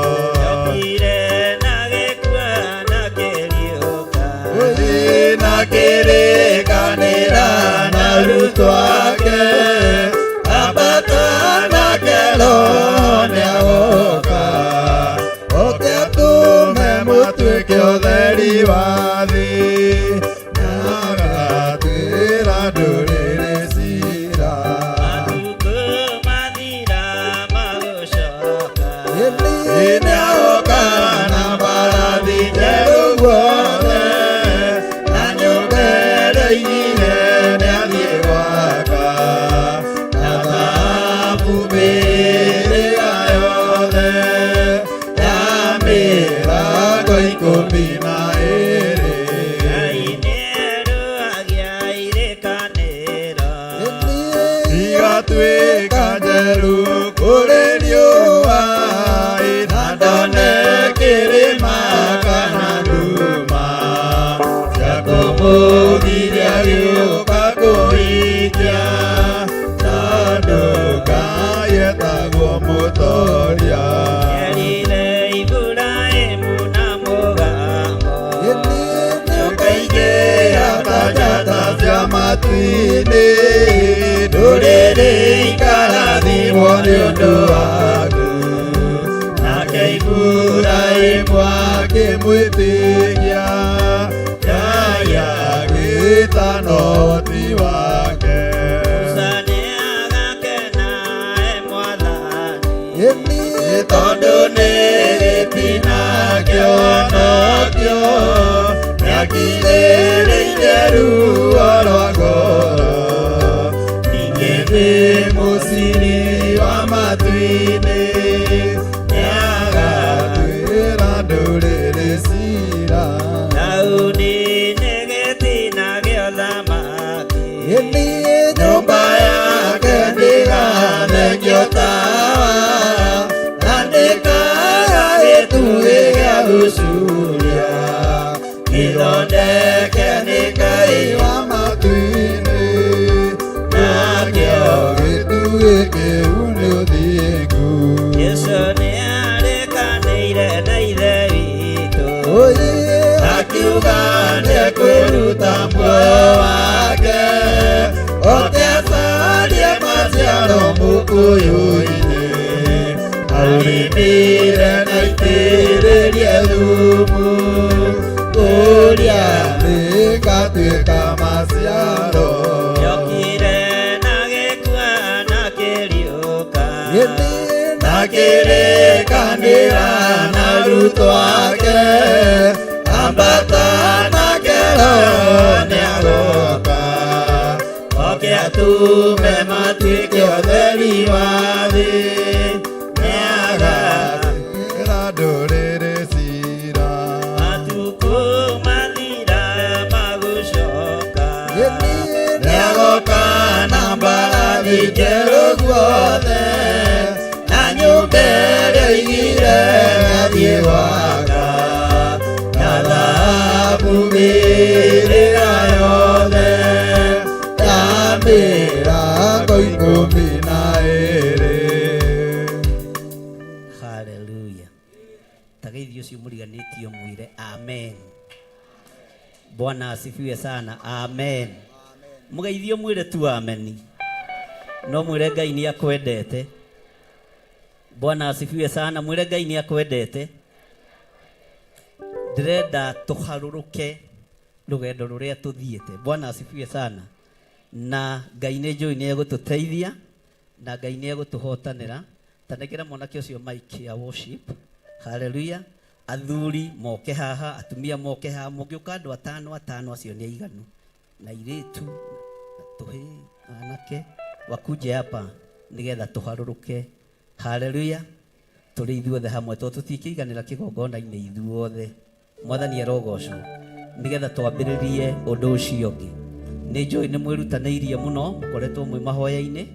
Yokire na gĩkua na kĩriũka, Ũthiĩ na kĩrĩkanĩra na arutwo ake, ambata nake Roho nĩagoka, oke atũme mũtuĩke ũtheri wa thĩ, na agatuĩra ndũrĩrĩ ciira. matukũ mathira magũcoka, Nĩagoka na mbarathi njerũ guothe, na nyũmba ĩrĩa-inĩ nĩathiĩ gwaka, na thahabu mĩhĩrĩga yothe ya mĩrango 12. Ngai nĩerũhagia irĩkanĩro, Igatuĩka njerũ kũrĩ riũa, na ndone kĩrĩma kana nduma cia kũmũgiria gĩũka kũhingia, tondũ Ngai etagwo mũtoria. nĩerire Iburahĩmu na mũgambo, Ũkaingĩha ta njata cia matu-inĩ, ndũrĩrĩ ikarathimwo nĩ ũndũ waku. Nake Iburahĩmu akĩmwĩtĩkia, Ngai agĩĩta Loti wake. Musa nĩagakena Mwathani, Tondũ nĩ gĩtina kĩhonokio gĩakirĩrĩirie ruo rwa ngoro. Ningĩ nĩ mũciri wa matu-inĩ, nĩagatuĩra ndũrĩrĩ ciira. Daudi nĩ gĩtina gĩa ũthamaki, Nyũmba yake ndĩgathengio tawa, andĩkaga gĩtugĩ gĩa gũcuria. Gĩthondeke nĩ Ngai wa matu-inĩ, nakĩo gĩtugĩ kĩu nĩ ũthingu. Jesũ nĩarĩkanĩire na ithe witũ, Akiuga nĩekwĩruta muoyo wake, okecarie maciaro mũkũyũ-inĩ. Arĩmĩre na itĩrĩrie thumu, kũrĩa rĩgatuĩka maciaro. yokire na gĩkua na kĩriũka, Na akirikanira na rutwo ake ambata na kero niagoka oke atume matuike utheri wa thi niagakira ndũrĩrĩ cira matuku mathira magucoka niagoka na mbarathi njerũ guothe na nyũmba ĩrĩa oigire nĩathiĩ gwaka na thahabu mĩrĩga yothe ya mĩrango 12. Haleluya. Tageithio cio mũriganĩtio mwĩre amen. Bwana asifiwe sana. Amen. Mũgeithio mwĩre tu ameni. No mwĩre Ngai nĩ akwendete. Bwana asifiwe sana. Mwĩre Ngai nĩ akwendete. Ndĩrenda tũharũrũke rũgendo rũrĩa tũthiĩte. Bwana asifiwe sana. Na Ngai nĩ njũĩ nĩ egũtũteithia na Ngai nĩ egũtũhotanĩra. Tanekera mwanake ũcio mic ya worship. Haleluya. Athuri moke haha, atumia moke haha, mũngĩũka andũ atano acio nĩ aiganu. Na airĩtu tũhĩ anake wakuje hapa nigetha tũharũrũke. Haleluya. Tũrĩ ithuothe hamwe tondũ tũtikĩiganĩra kĩgongona-inĩ ithuothe. Mwathani arogocwo nigetha twambĩrĩrie ũndũ ũcio ũngĩ. Nĩ njũĩ nĩ mwĩrutanĩirie mũno, mũkoretwo mwĩ mahoya-inĩ,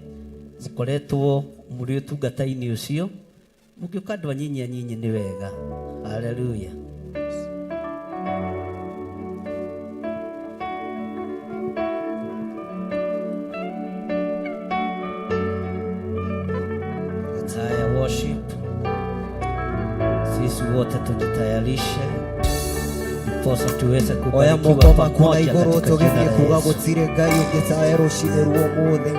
mũkoretwo mũrĩ ũtungata-inĩ ũcio. Mũngĩũka andũ anyinyi nĩ wega. Haleluya. Haya, worship. Sisi wote tujitayarishe ndiposa tuweze kubarikiwa pamoja katika jina la Yesu. Gutire Ngai ũngĩ tawe rũcinĩ rwa ũmũthĩ.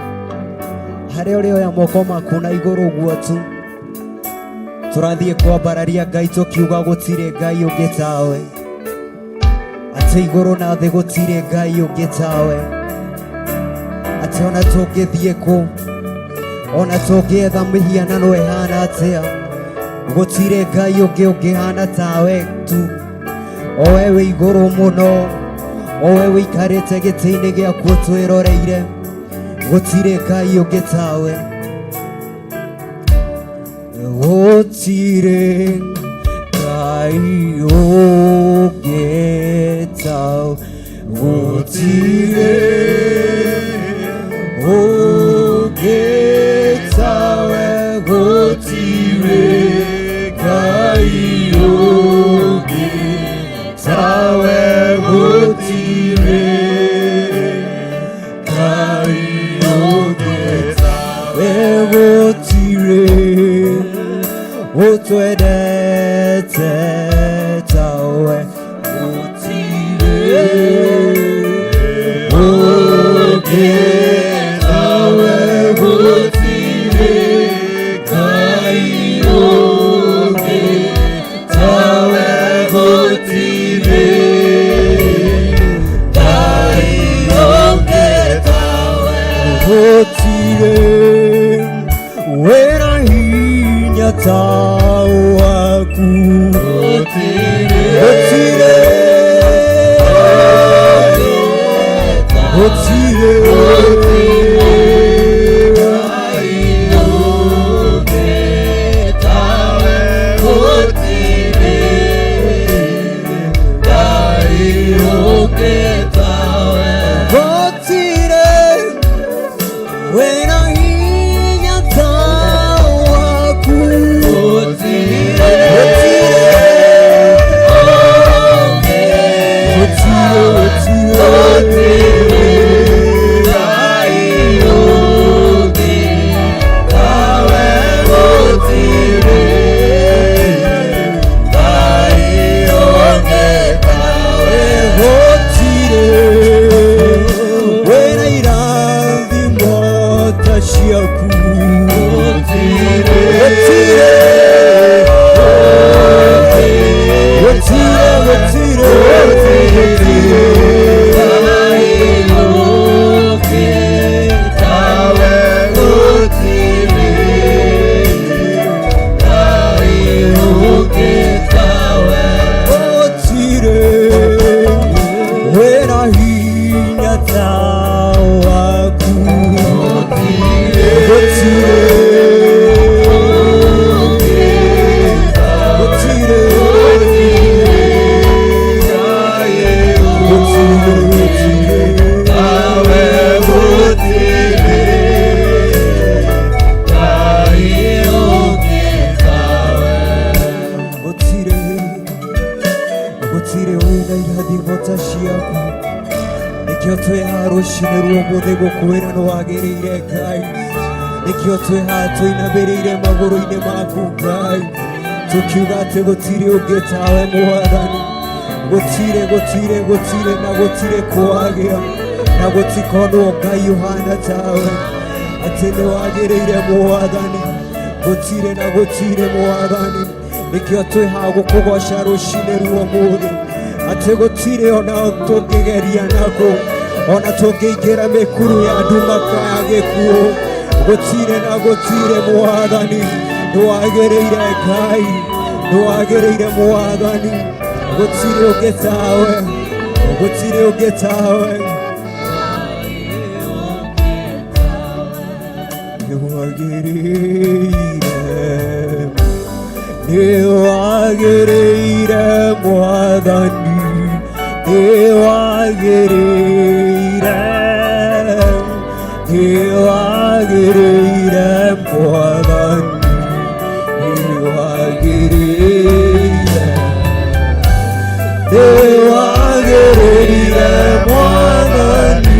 Harĩa ũrĩ oya moko maku na igũrũ guotu, tũrathiĩ kwambararia Ngai tũkiuga gũtirĩ Ngai ũngĩ tawe, atĩ igũrũ na thĩ gũtirĩ Ngai ũngĩ tawe, atĩ ona tũngĩthiĩ kũ, ona tũngĩetha mĩhianano ĩhana atĩa, gũtirĩ Ngai ũngĩ ũngĩhana tawe tu. O we wĩ igũrũ mũno, o we wĩikarĩte gĩtĩ-inĩ gĩaku twĩroreire, gũtirĩ Ngai ũngĩ tawe. Gũtirĩ Ngai ũngĩ tawe, gũtirĩ ũngĩ tawe, gũtirĩ Ngai ũngĩ tawe, gũtirĩ Ngai ũngĩ tawe, gũtirĩ ũtwendete tawe, gũtirĩ ũngĩ tawe, gũtirĩ Ngai ũngĩ tawe, gũtirĩ Ngai ũngĩ tawe, gũtirĩ wĩra hinya ta waku, gũtirĩ Gotire tweha rucine ruo muthe gukwira no wagirire Ngai nikio tweha twinamiriire maguru-ini maku Ngai tukiuga ati gutiri ungi tawe Mwathani gutire na gutire kwagia na gutikonwo Ngai uhana tawe ati ni wagirire Mwathani gutire Mwathani nikio tweha gukugoca rucine ruo muthe ati gutire ona tungigeria nako ona tungiingira mikuru ya nduma kaya gikuo gutire Mwathani niwagiriire Ngai niwagiriire Mwathani gutire ungi tawe niwagiriire Mwathani niwagiriire Mwathani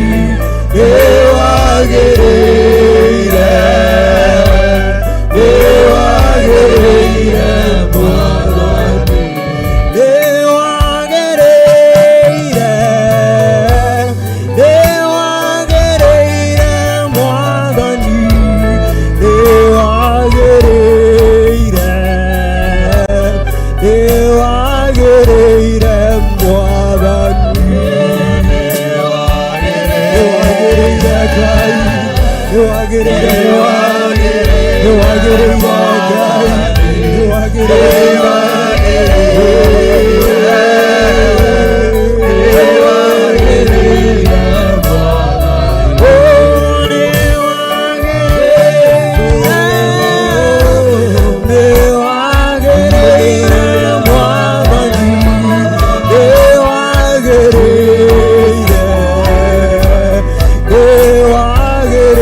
niwagiriire Mwathani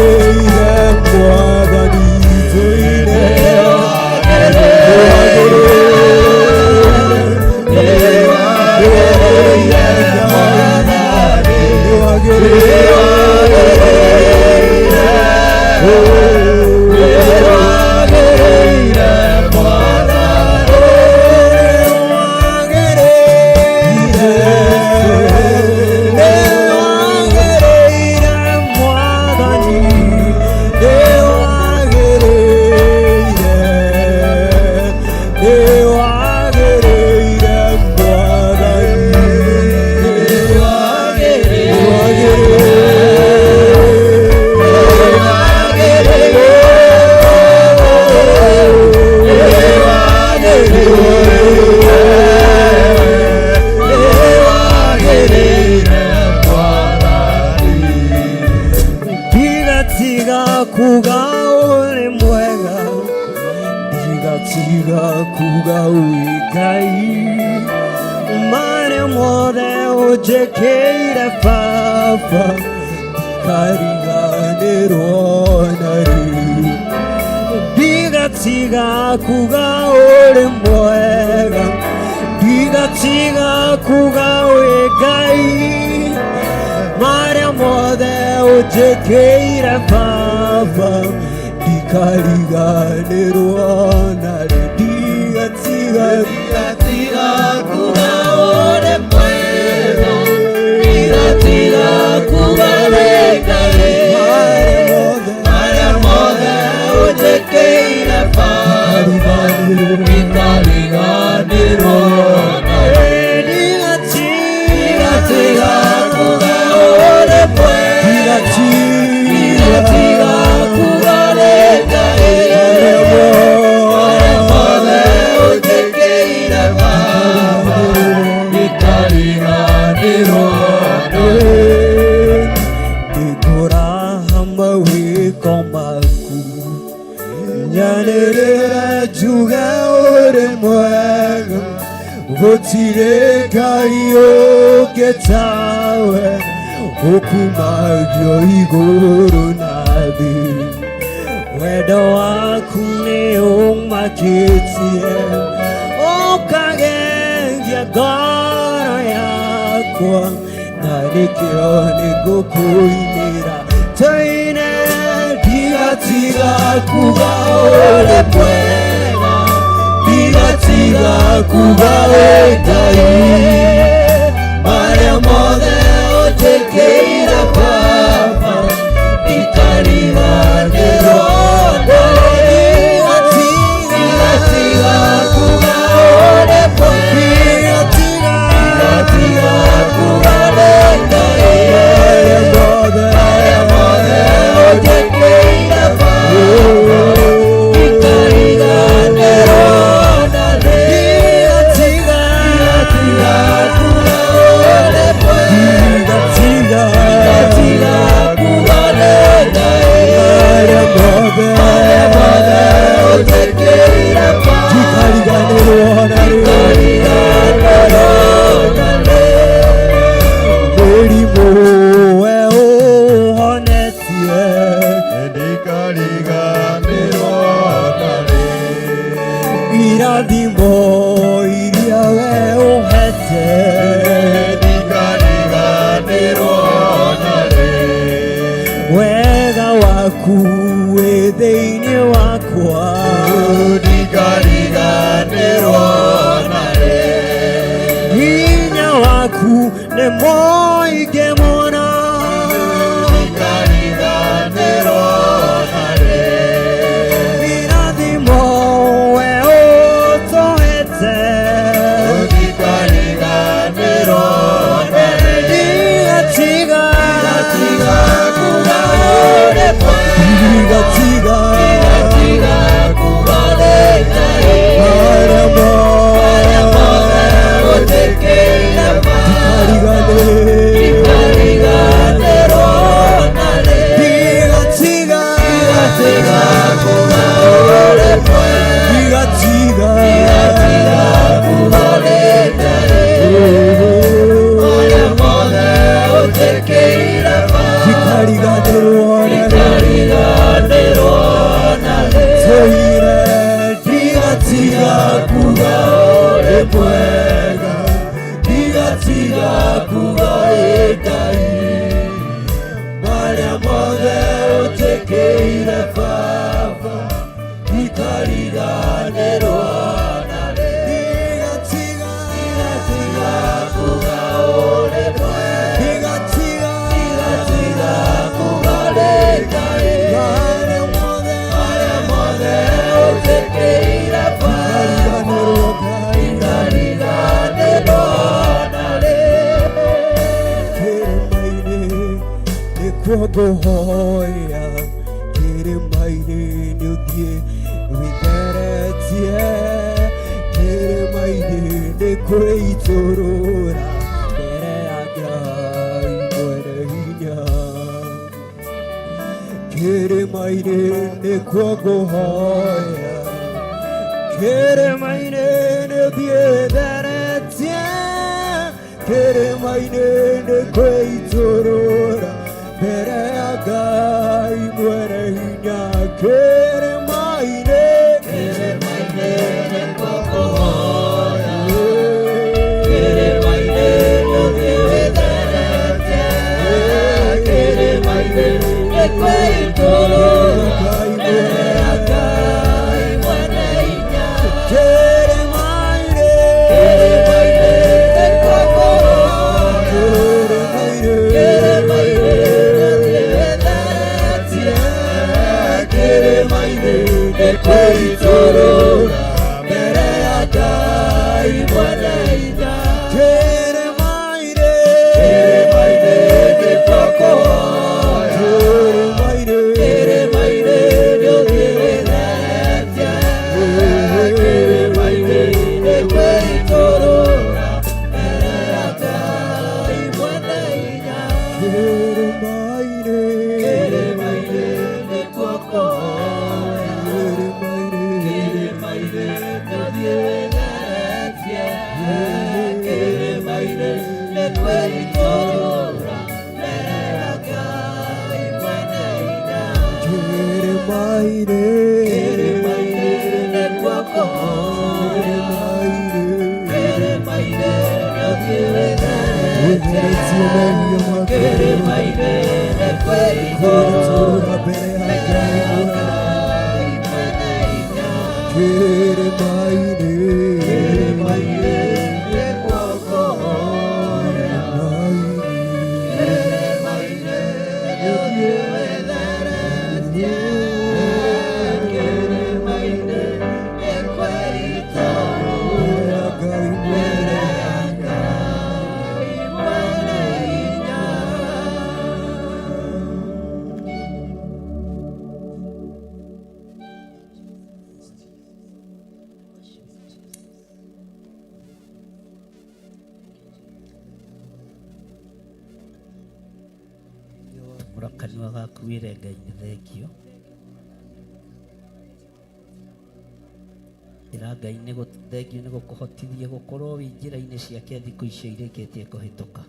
nikio nigukuinira toine digatiga kuga ore mwega digatiga kuga Ngai maria mothe utekeira Baba ikariganirwo digatiga kuga ore mwega digatiga kuga Ngai maria mothe utekeira Baba ikariganirwo irathimo iria we uhete ndikariganirwo nare wega waku wĩ thĩinĩ wakwa ndikariganirwo nare hinya waku nĩ mũingĩ mũno ndikariganirwo nare irathimo we ũtũhete ndikariganirwo nare digatiga kuga ore digatiga kuga Ngai maria mothe utekeira ndikariganirwo nare digatiga kuga ore digatiga kuga Ngai maria mothe utekeira ndikariganirwo nare soire digatiga kuga ore mwega digatiga kuga Ngai maria mothe utekeire Baba ndikariganirwo nare digatiga kuga ore mwega digatiga kuga Ngai maria mothe utekeire Baba ndikariganirwo nare nĩkuongũhoya kĩrĩma-inĩ nĩũthiĩ wĩtheretie kĩrĩma-inĩ nĩkwĩitũrũra mbere ya Ngai mwene hinya kĩrĩma-inĩ nĩkuongũhoya kĩrĩma-inĩ nĩũthiĩ wĩtheretie kĩrĩma-inĩ nĩkwĩitũrũra mbere ya Ngai mwene hinya kĩrĩma-inĩ nĩkuongũhoya kĩrĩma-inĩ nĩũthiĩ wĩtheretie kĩrĩma-inĩ nĩkwĩitũrũra mbere ya Ngai mwene hinya kĩrĩma-inĩ kwĩitũrũra mbere ya Ngai mwene hinya kĩrĩma-inĩ nĩtũkũhoya kĩrĩma-inĩ nĩũthiĩ wĩtheretie kĩrĩma-inĩ nĩkwĩitũrũra mbere ya Ngai mwene hinya kĩrĩma-inĩ nĩtũkũhoya Kĩrĩma-inĩ Kanua gaku wire Ngai nĩ thengio. Ĩra Ngai nĩ thengio nĩ gũkũhotithia gũkorwo wĩ njĩra-inĩ ciake thikũ icio irĩkĩtie kũhĩtũka.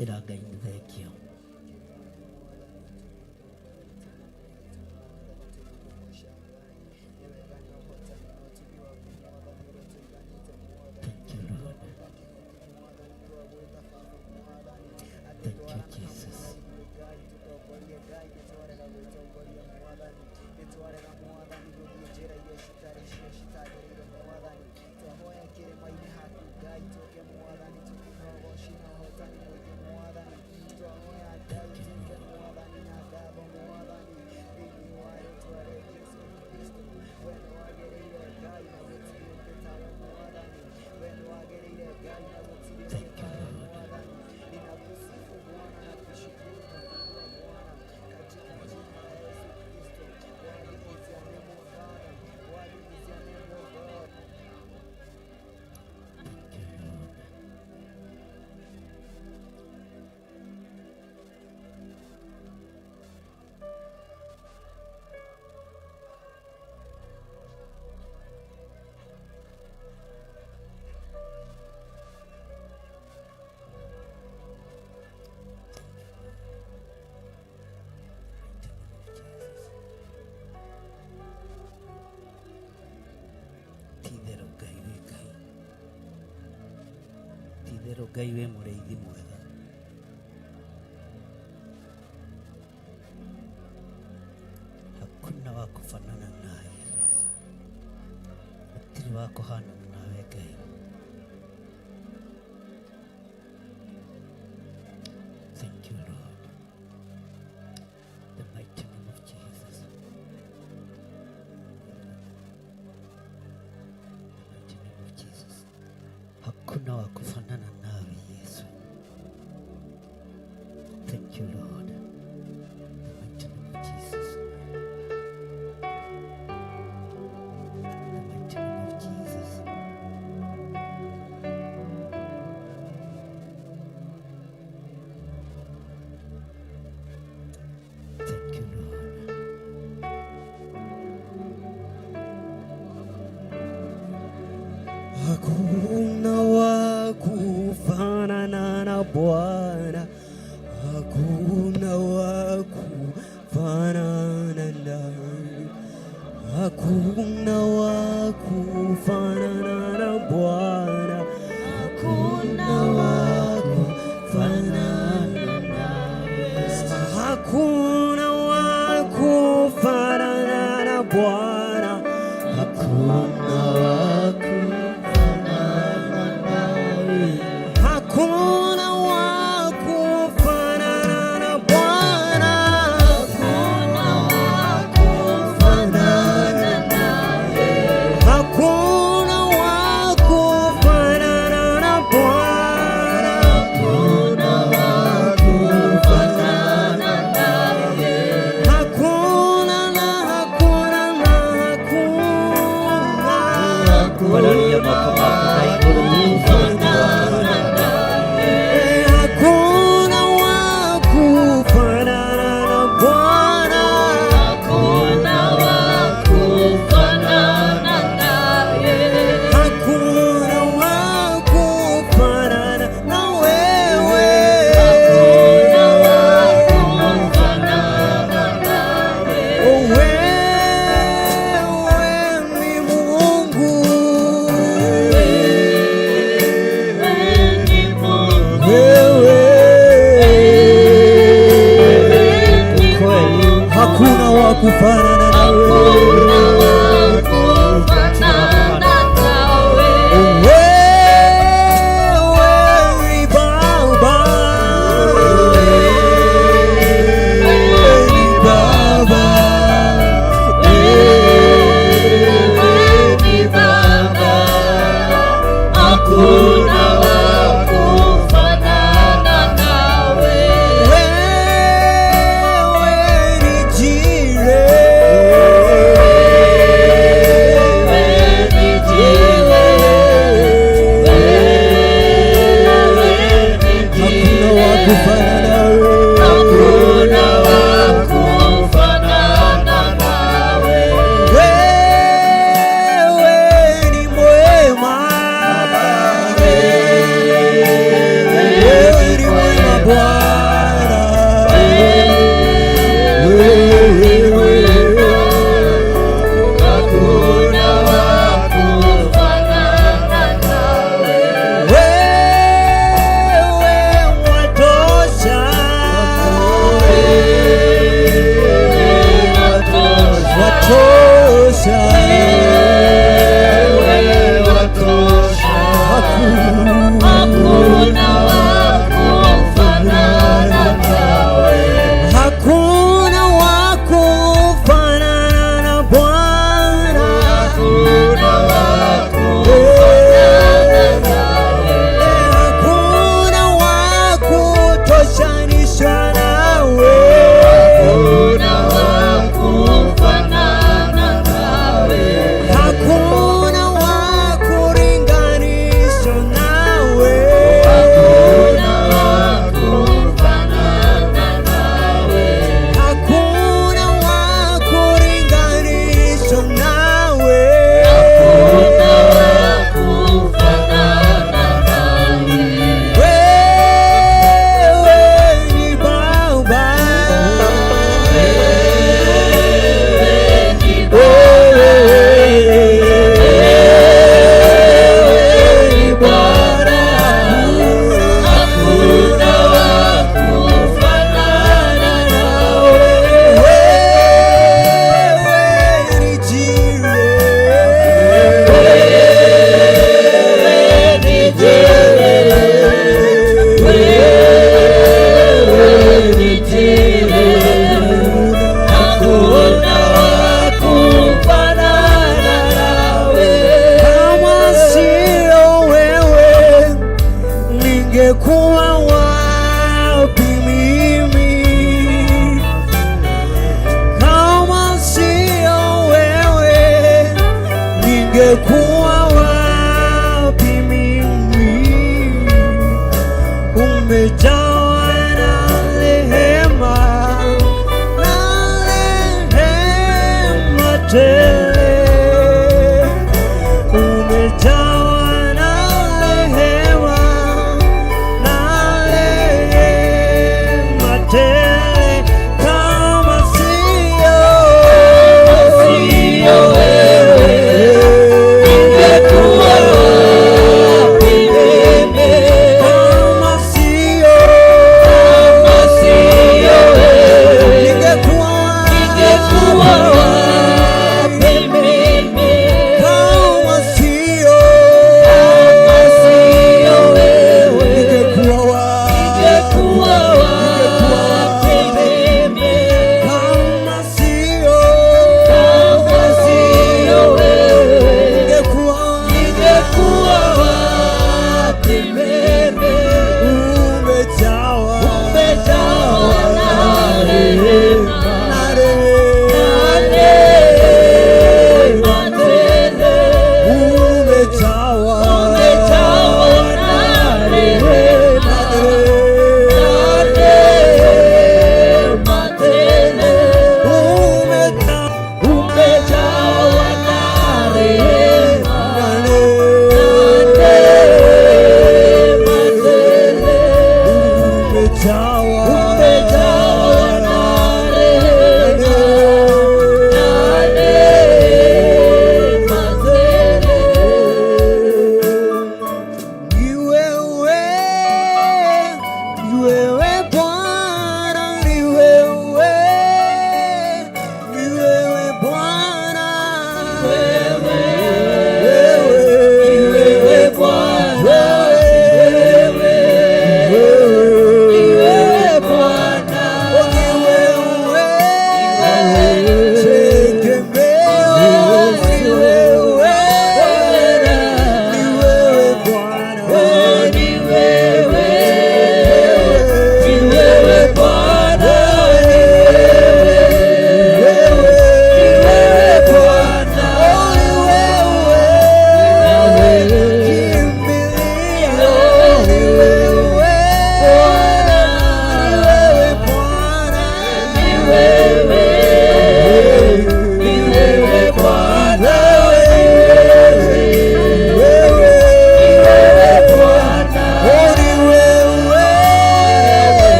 Ĩra Ngai nĩ thengio. Ngai we mũrĩithi mwega. Hakuna wa kufanana naye. Hatirĩ wa kũhanana nawe Ngai. Thank you, Lord. The mighty name of Jesus. The mighty name of Jesus. Hakuna wa kufanana nawe Yesu. Thank you, Lord. The mighty name of Jesus. The mighty name of Jesus. Thank you, Lord. Hakuna wa kufanana na Bwana, hakuna wa kufanana naye, hakuna wa kufanana na Bwana, hakuna wa kufanana naye, hakuna wa kufanana na Bwana, hakuna wa hakuna wa kufanana na Bwana, hakuna wa kufanana naye, hakuna hakuna wa kufanana nawe. Wewe ni jire, hakuna wa kufanana nawe. Hakuna wa kufanana nawe. Wewe ni mwema,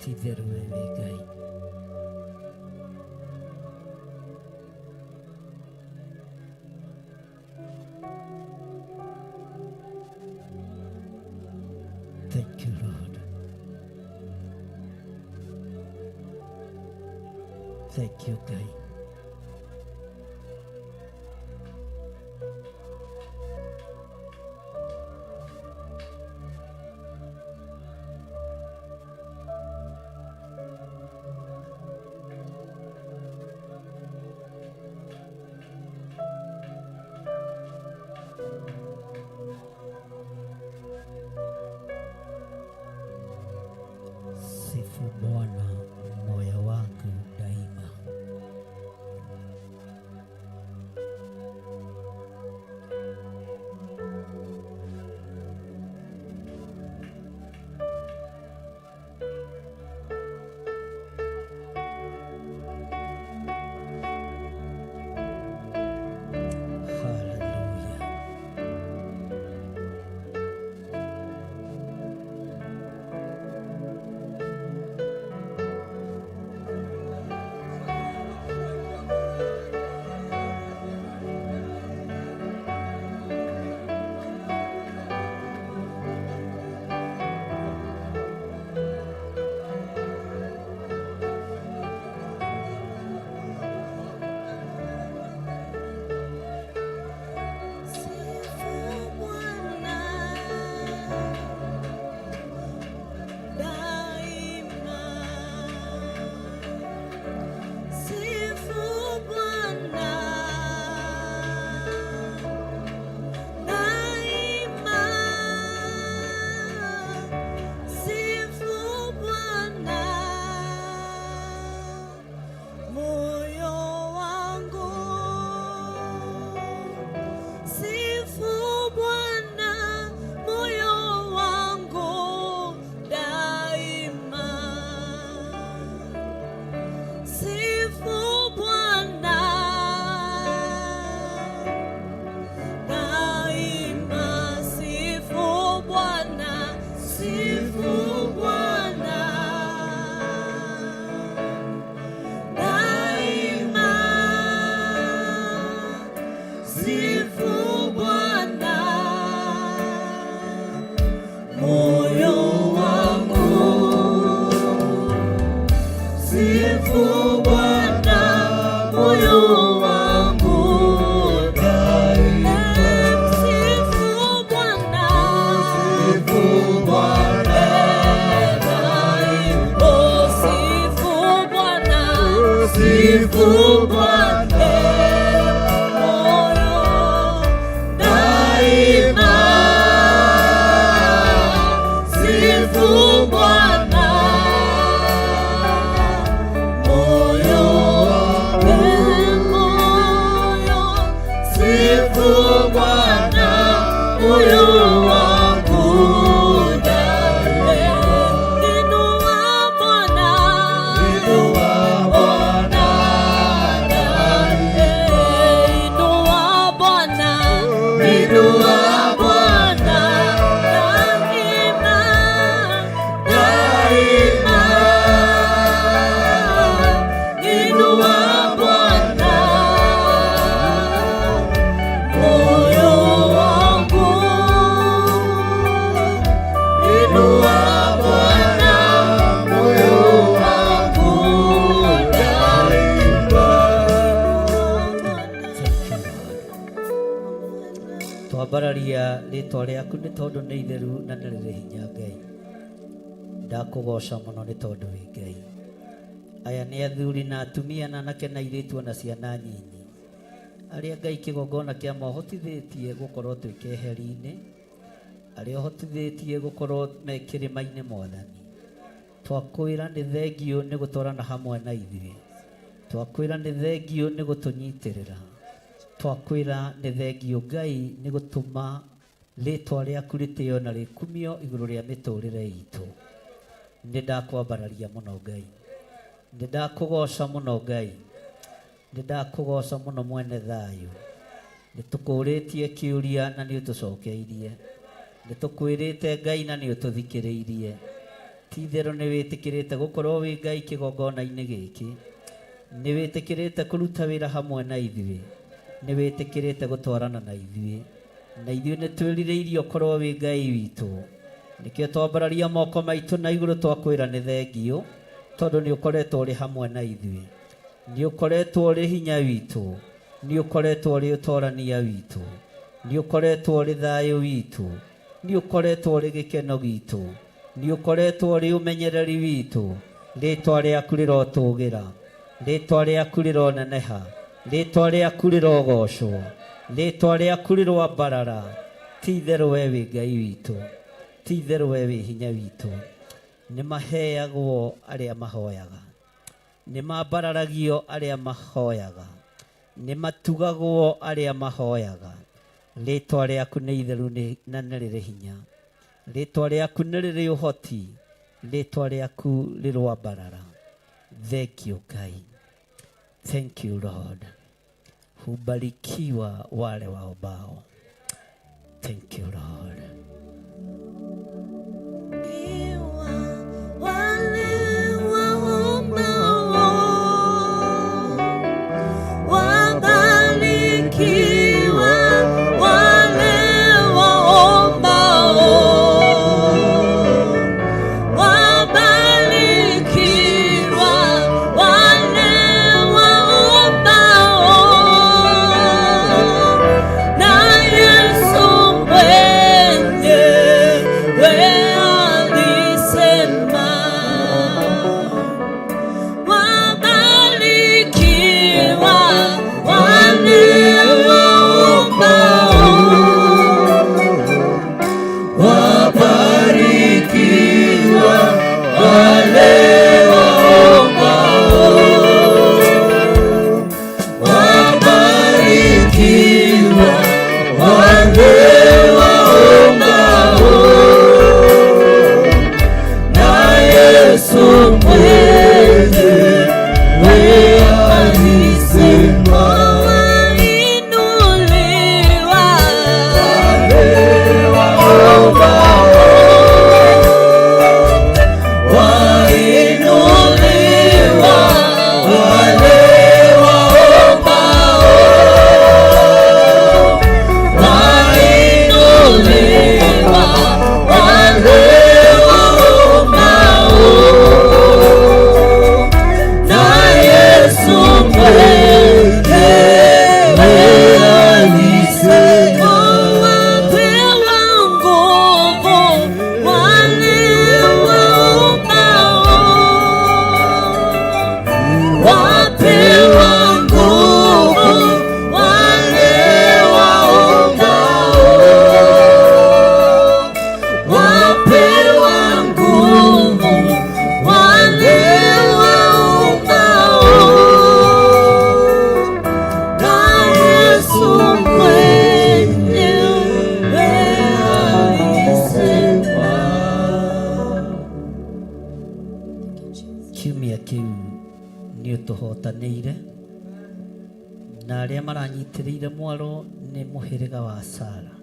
Ti-itherũ we wĩ Ngai. Thank you, Lord. Thank you, Ngai. Sifu Bwana moyo wangu daima. Hallelujah. Twambararia rĩtwa rĩaku nĩ tondũ nĩ itheru na nĩ rĩrĩ hinya Ngai. Ndakũgoca mũno nĩ tondũ wĩ Ngai. Aya nĩ athuri na atumia na anake na airĩtu na ciana nyinyi arĩa Ngai kĩgongona kĩa mohotithĩtie gũkorwo twĩ keheri-inĩ, arĩa ũhotithĩtie gũkorwo me kĩrĩma-inĩ Mwathani. Twakwĩra nĩ thengio nĩ gũtwarana hamwe na ithuĩ. Twakwĩra nĩ thengio nĩ gũtũnyitĩrĩra. Twakwĩra nĩ thengio Ngai nĩ gũtũma rĩtwa rĩaku rĩtĩo na rĩkumio igũrũ rĩa mĩtũrĩre itũ. Nĩ ndakwambararia mũno Ngai. Nĩ ndakũgoca mũno Ngai. Nĩ ndakũgoca mũno mwene thayũ. Nĩ tũkũrĩtie kĩũria na nĩ ũtũcokeirie. Nĩ tũkwĩrĩte Ngai na nĩ ũtũthikĩrĩirie. tithero nĩ wĩtĩkĩrĩte gũkorwo wĩ Ngai kĩgongona-inĩ gĩkĩ, nĩ wĩtĩkĩrĩte kũruta wĩra hamwe na ithuĩ, nĩ wĩtĩkĩrĩte gũtwarana na ithuĩ, na ithuĩ nĩ twĩrirĩirie ũkorwo wĩ Ngai witũ. Nĩkĩo twambararia moko maitũ na igũrũ twakwĩra nĩ thengio, tondũ nĩ ũkoretwo ũrĩ hamwe na ithuĩ, nĩ ũkoretwo ũrĩ hinya witũ, nĩ ũkoretwo ũrĩ ũtorania witũ, nĩ ũkoretwo ũrĩ thayũ witũ, nĩ ũkoretwo ũrĩ gĩkeno gitũ, nĩ ũkoretwo ũrĩ ũmenyereri witũ. Rĩĩtwa rĩaku rĩrotũgĩra, rĩĩtwa rĩaku rĩroneneha, rĩĩtwa rĩaku rĩrogocwo, rĩĩtwa rĩaku rĩroambarara. Ti itherũ we wĩ Ngai witũ, ti itherũ we wĩ hinya witũ. Nĩ maheagwo arĩa mahoyaga, nĩ mambararagio arĩa mahoyaga, nĩ matugagwo arĩa mahoyaga. Rĩĩtwa rĩaku nĩ itherũ na nĩ rĩrĩ hinya, rĩĩtwa rĩaku nĩ rĩrĩ ũhoti, rĩĩtwa rĩaku rĩroambarara. Thank you Ngai, thank you Lord. Hubarikiwa wale waombao. Thank you Lord. Kiumia kĩu nĩ ũtũhotanĩire, na arĩa maranyitĩrĩire mwaro nĩ mũhĩrĩga wa Sara.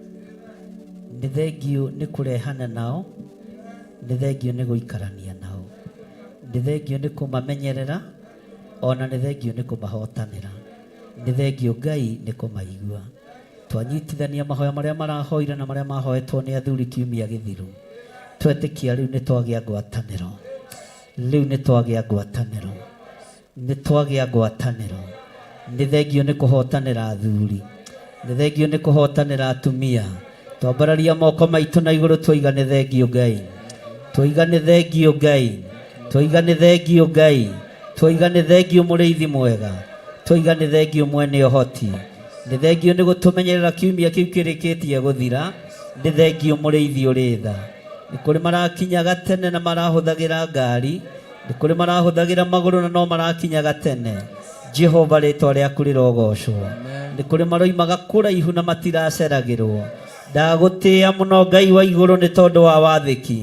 Nĩ thengio nĩ kũrehana nao, nĩ thengio nĩ gũikarania nao, nĩ thengio nĩ kũmamenyerera, ona nĩ thengio nĩ kũmahotanĩra, nĩ thengio Ngai nĩ kũmaigua. Twanyitithania mahoya marĩa marahoire na marĩa mahoetwo nĩ athuri kiumia gĩthiru, twetĩkia rĩu nĩ twagĩa ngwatanĩro, rĩu nĩ twagĩa ngwatanĩro, nĩ twagĩa ngwatanĩro. Nĩ thengio nĩ kũhotanĩra athuri, nĩ thengio nĩ kũhotanĩra atumia. Twambararia moko maitũ na igũrũ twoiga nĩ thengio Ngai, twoiga nĩ thengio Ngai, twoiga nĩ thengio Ngai, twoiga nĩ thengio mũrĩithi mwega, twoiga nĩ thengio mwene ũhoti, nĩ thengio nĩ gũtũmenyerera kiumia kĩu kĩrĩkĩtie gũthira, nĩ thengio mũrĩithi ũrĩ tha. Nĩ kũrĩ marakinyaga tene na marahũthagĩra ngari, nĩ kũrĩ marahũthagĩra magũrũ na no marakinyaga tene. Jehova rĩĩtwa rĩaku rĩrogocwo. Nĩ kũrĩ maroimaga kũraihu na matiraceragĩrwo. Ndagũtĩĩa mũno Ngai wa igũrũ nĩ tondũ wa wathĩki,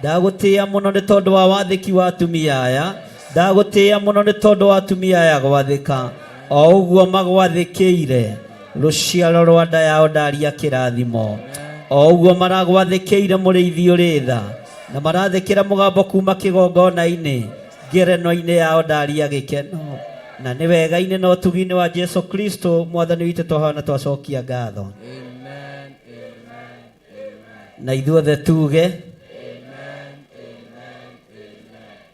ndagũtĩĩa mũno nĩ tondũ wa wathĩki wa atumia aya, ndagũtĩĩa mũno nĩ tondũ wa atumia aya gwathĩka o ũguo magwathĩkĩire rũciaro rwa nda yao ndaria kĩrathimo, o ũguo maragwathĩkĩire mũrĩithi ũrĩ tha, na marathikira mugambo kuma kigongona-ini ngerenwa-ini yao ndaria gikeno na nĩ wega-inĩ na ũtugi-inĩ wa Jesu Kristo mwathani witũ twahona twacokia ngatho na ithuothe tuge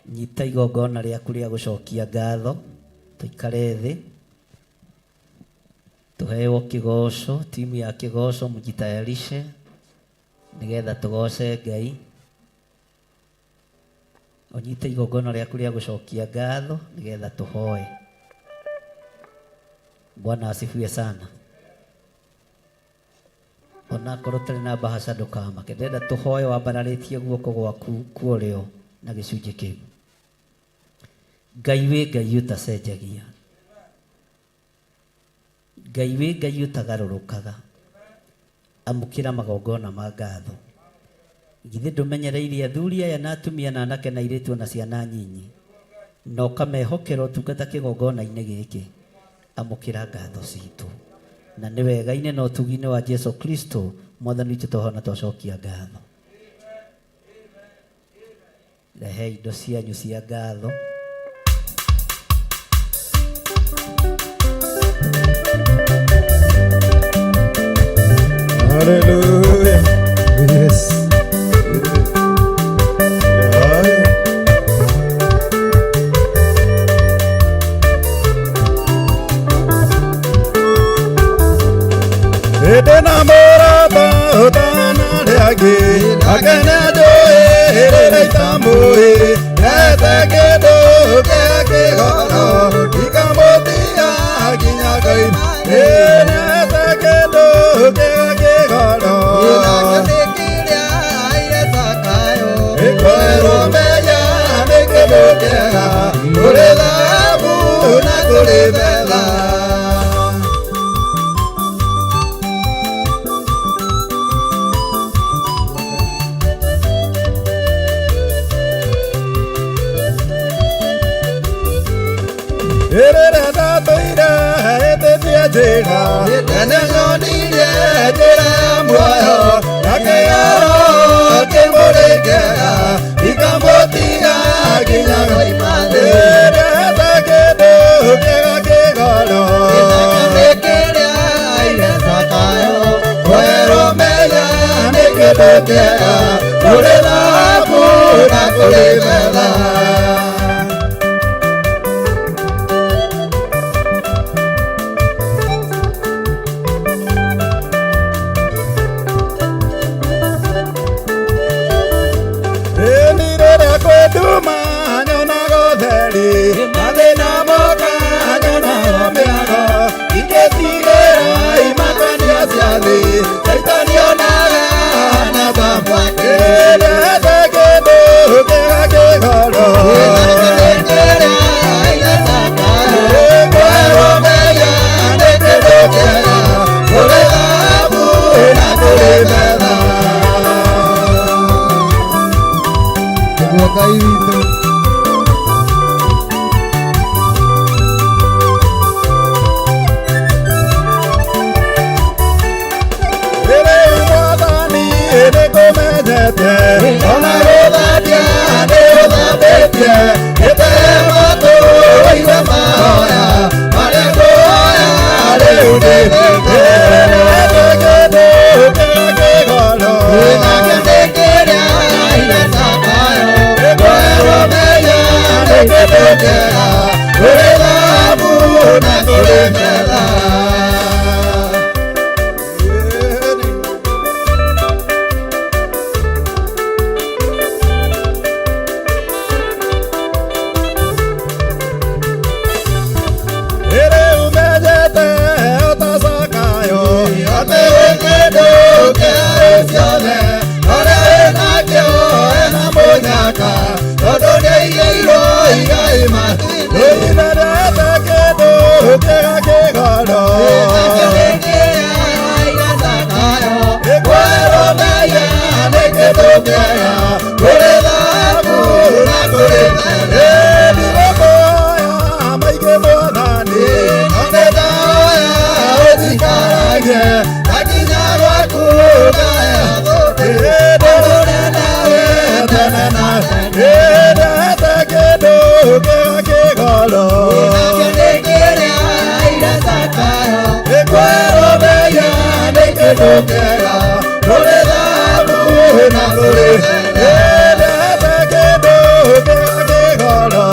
nyita igongona rĩaku rĩa gũcokia ngatho tũikare thĩ tuheo kigoco timu ya kigoco mjitayarishe nigetha tugoce Ngai onyite igongona rĩaku rĩa gũcokia ngatho nigetha tuhoe. Bwana asifiwe sana. Ona korwo tũrĩ na bahasha ndũkamake ndenda tuhoe wambararĩtie guoko gwaku kuorĩo na gĩcunjĩ kĩu. Ngai wĩ Ngai ũtacenjagia, Ngai wĩ Ngai ũtagarũrũkaga, amũkĩra magongona ma ngatho. Githĩ ndũmenyereire athuri aya na atumia na anake na airĩtu na ciana nyinyi na ũkamehokera ũtungata kĩgongona-inĩ gĩkĩ, amũkĩra ngatho citũ na nĩ wega-inĩ na ũtugi-inĩ wa Jesu Kristo mwathani witũ twahona twacokia ngatho. Rehe indo cianyu cia ngatho. Hallelujah. Yes. Edena moraba odana leage agene doe reita moe etegedo keke goro ikamotia kinyagai etegedo keke goro inakekiria aire sakayo ekoero meya nekebokea orela buna kolebela. Erera beira etetia jera enenoniye jera moyo akeyaro kemorekera ikambotia kinyaga imande erera kedo kegagegalo inakamekera ile sakayo wero meya nekedokea orela kuna kolebela. Akinya waku kĩndũkega kũrĩ thahabu na kũrĩ fedha kĩndũ kĩgoro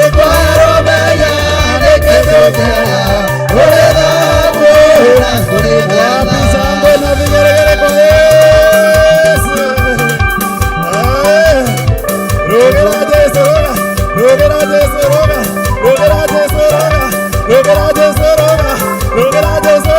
ĩkwarũmenya nĩ kĩndũkega kũrĩ thahabu na kũrĩ fedha sangwe na vigeregere kwa Yesu rogera Yesu rogera Yesu rogera Yesu rogera Yesu rogera Yesu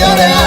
Bili,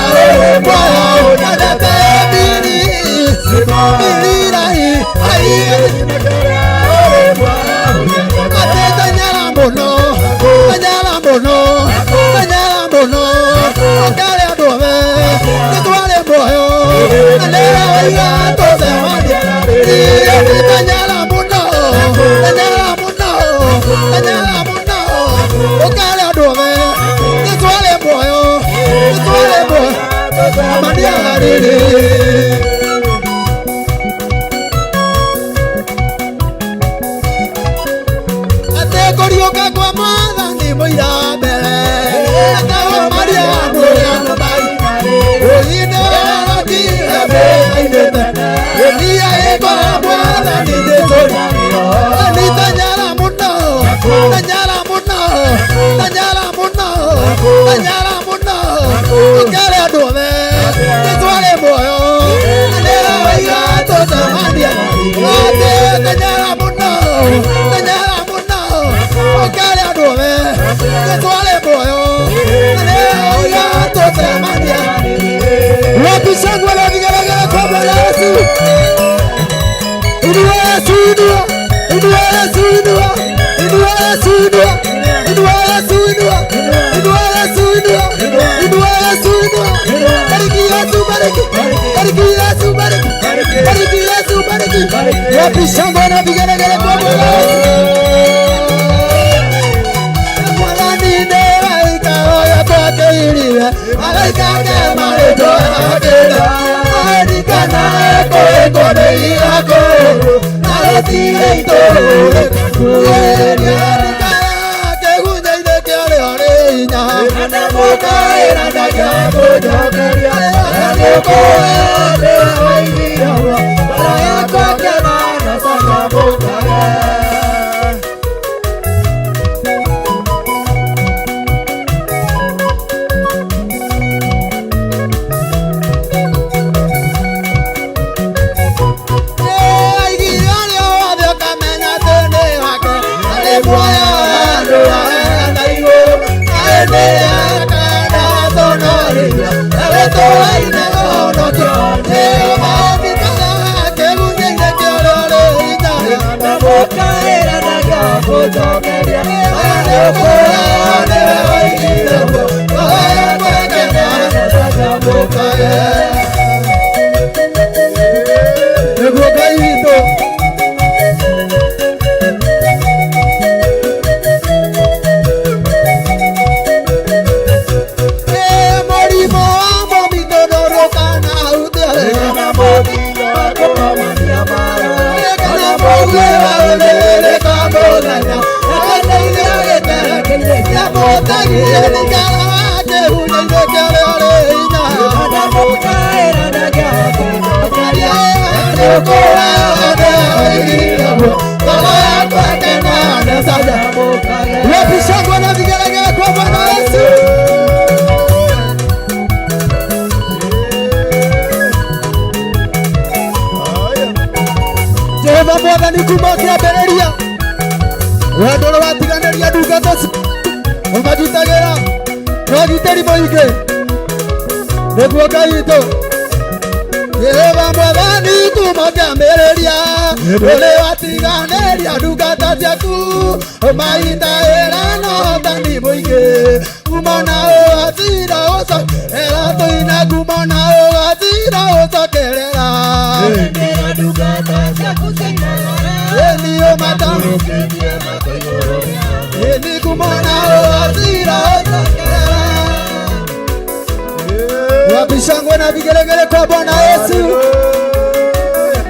Shangwe na vigelegele kwa Bwana Yesu.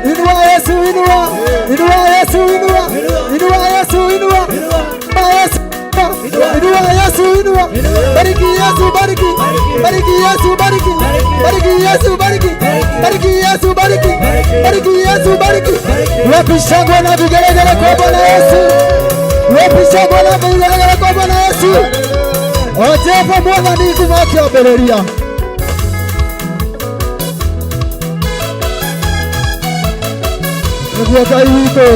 Inua Yesu, inua. Inua Yesu, inua. Inua Yesu, inua. Inua Yesu, inua. Bariki Yesu, bariki. Bariki Yesu, bariki. Bariki Yesu, bariki. Bariki Yesu, bariki. Bariki Yesu, bariki. Wapi shangwe na vigelegele kwa Bwana Yesu. Wapi shangwe na vigelegele kwa Bwana Yesu. Ojefa mwana ni kumakia bereria. Niguo Ngai witũ.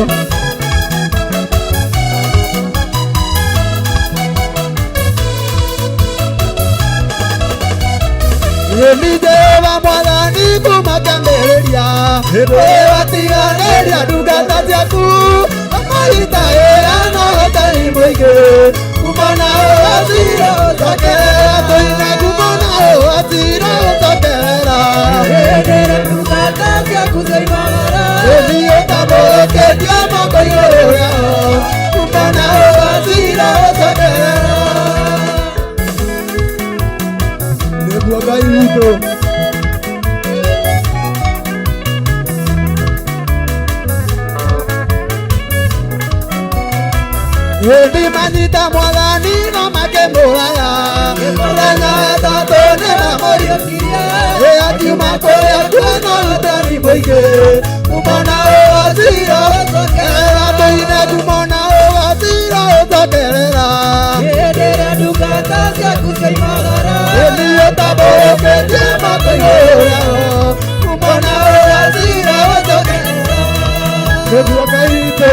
Ni Jehova Mwathani kuma kĩambĩrĩria, watiganĩria ndungata ciaku, maita ĩrana ũtari mũingĩ, kuma na ũgathira ũcokerera, tũina kuma na ũgathira ũcokerera. Ndungata ciaku witũ. Hĩndĩ manyita Mwathani na makĩmũraya, mũthenya wetatũ nĩmamũriũkirie, akiuma kũrĩa kwĩna ũrutani mũingĩ, kumona ũgacira ũcokerera, tũine kumona ũgacira ũcokerera. Hĩndĩ ĩrĩa ndungata ciaku cioimagara, hĩndĩ ũtambũrũkĩtie moko-inĩ ũrĩao, kumona ũgacira ũcokerera. Nĩguo Ngai witũ.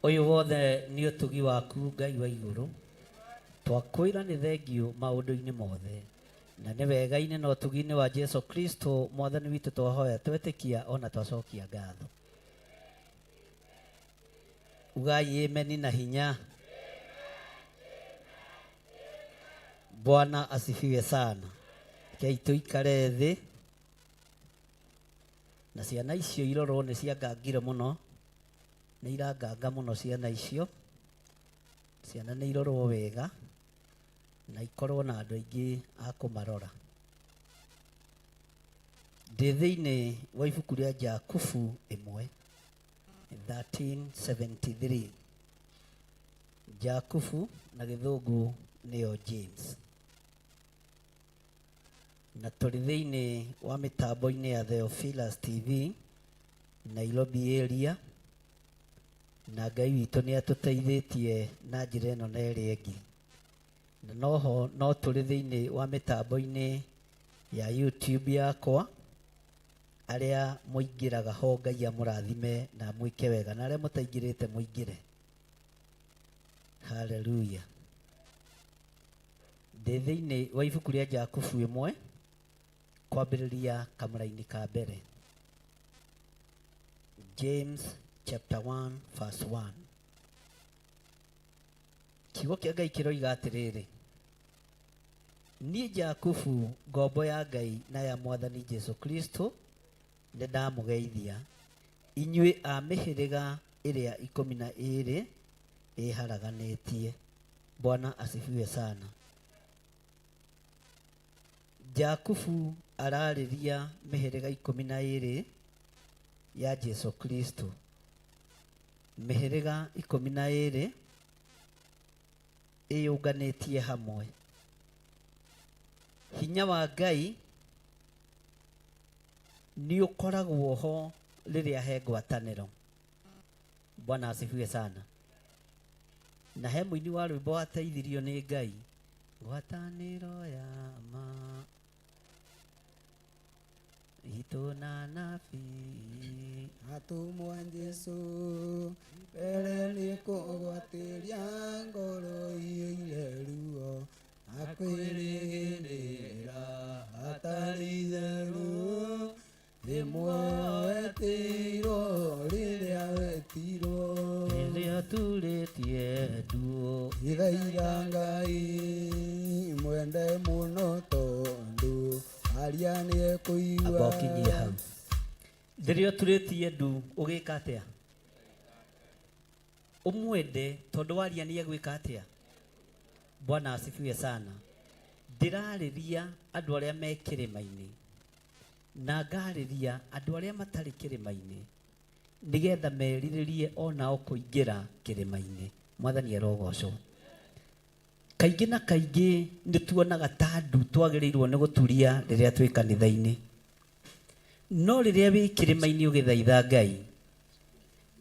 Oyo wothe nĩ ũtugi waku Ngai wa igũrũ, twakwĩra nĩ thengio maũndũ-inĩ mothe, na nĩ wega-inĩ na ũtugi-inĩ wa Jesu Kristo Mwathani witũ twahoya twetĩkia ona twacokia ngatho. Ugai ameni na hinya. Bwana asifiwe sana. Kei tuikare thĩ, na ciana icio irorwo nĩ ciangangire mũno, nĩ iranganga mũno ciana icio, ciana nĩ irorwo wega na ikorwo na andũ aingĩ a kũmarora. Ndĩ thĩinĩ wa ibuku rĩa Jakubu 1:13-73. Jakubu na gĩthũngũ nĩyo James. Na tũrĩ thĩinĩ wa mĩtambo-inĩ ya Theophilus TV Nairobi area, na Ngai witũ nĩ atũteithĩtie na njĩra ĩno na ĩrĩa ĩngĩ. Na noho no tũrĩ thĩinĩ wa mĩtambo-inĩ ya YouTube yakwa, arĩa mũingĩraga ho Ngai amũrathime na mwĩke wega, na arĩa mũtaingĩrĩte mũingĩre. Haleluya. Ndĩ thĩinĩ wa ibuku rĩa Jakubu 1 kwambĩrĩria kamũra-inĩ ka mbere. James chapter 1:1. Kiugo kĩa Ngai kĩroiga atĩrĩrĩ: niĩ Jakubu, ngombo ya Ngai na ya Mwathani Jesu Kristo, nĩ ndamũgeithia inyuĩ a mĩhĩrĩga ĩrĩa 12 ĩharaganĩtie. Bwana asifiwe sana. Jakubu ararĩria mĩhĩrĩga 12 ya Jesu Kristo. Mĩhĩrĩga 12 ĩyũnganĩtie hamwe. Hinya wa Ngai nĩ ũkoragwo ho rĩrĩa he ngwatanĩro. Bwana asifiwe sana. Na he mũini wa rwĩmbo wateithirio nĩ Ngai, ngwatanĩro ya ma itũ na nabii atũmwo Jesũ mbere nĩ kũgwatĩria ngoro ire ruo, akwĩrĩgĩrĩra atarĩ itherũ, rĩmwe wetirwo rĩrĩa wetirwo, rĩrĩa turĩtie nduũ, ithaira Ngai mwende mũno tondũ aria nĩ ekũigua. Amba ũkinyie hau. Rĩrĩa turĩtie ndu ũgĩka atĩa? Ũmwende tondũ waria nĩ egwĩka atĩa? Bwana asifiwe sana. Ndĩrarĩria andũ arĩa me kĩrĩma-inĩ na ngarĩria andũ arĩa matarĩ kĩrĩma-inĩ, nĩgetha merirĩrie onao kũingĩra kĩrĩma-inĩ. Mwathani arogocwo. Kaingĩ na kaingĩ nĩtuonaga ta andũ twagĩrĩirwo nĩ gũturia rĩrĩa twĩ kanitha-inĩ, no rĩrĩa wĩ kĩrĩma-inĩ ũgĩthaitha Ngai,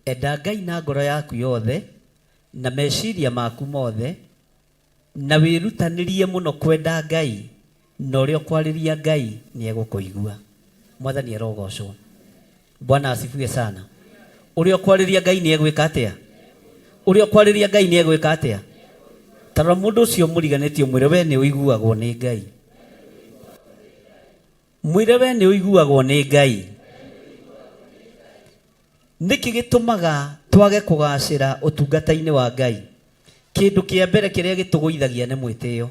enda Ngai na ngoro yaku yothe na meciria maku mothe, na wĩrutanĩrie mũno kwenda Ngai, na ũrĩa ũkwarĩria Ngai nĩ egũkũigua. Mwathani arogocwo. Bwana asifiwe sana. Ũrĩa ũkwarĩria Ngai nĩ egwĩka atĩa? Ũrĩa ũkwarĩria Ngai nĩ egwĩka atĩa? Tara mũndũ ũcio mũriganĩtie mwĩre we nĩ ũiguagwo nĩ Ngai. Mwĩre we nĩ ũiguagwo nĩ Ngai. Nĩkĩ gĩtũmaga twage kũgacĩra ũtungata-inĩ wa Ngai? Kĩndũ kĩa mbere kĩrĩa gĩtũgũithagia nĩ mwĩtĩo.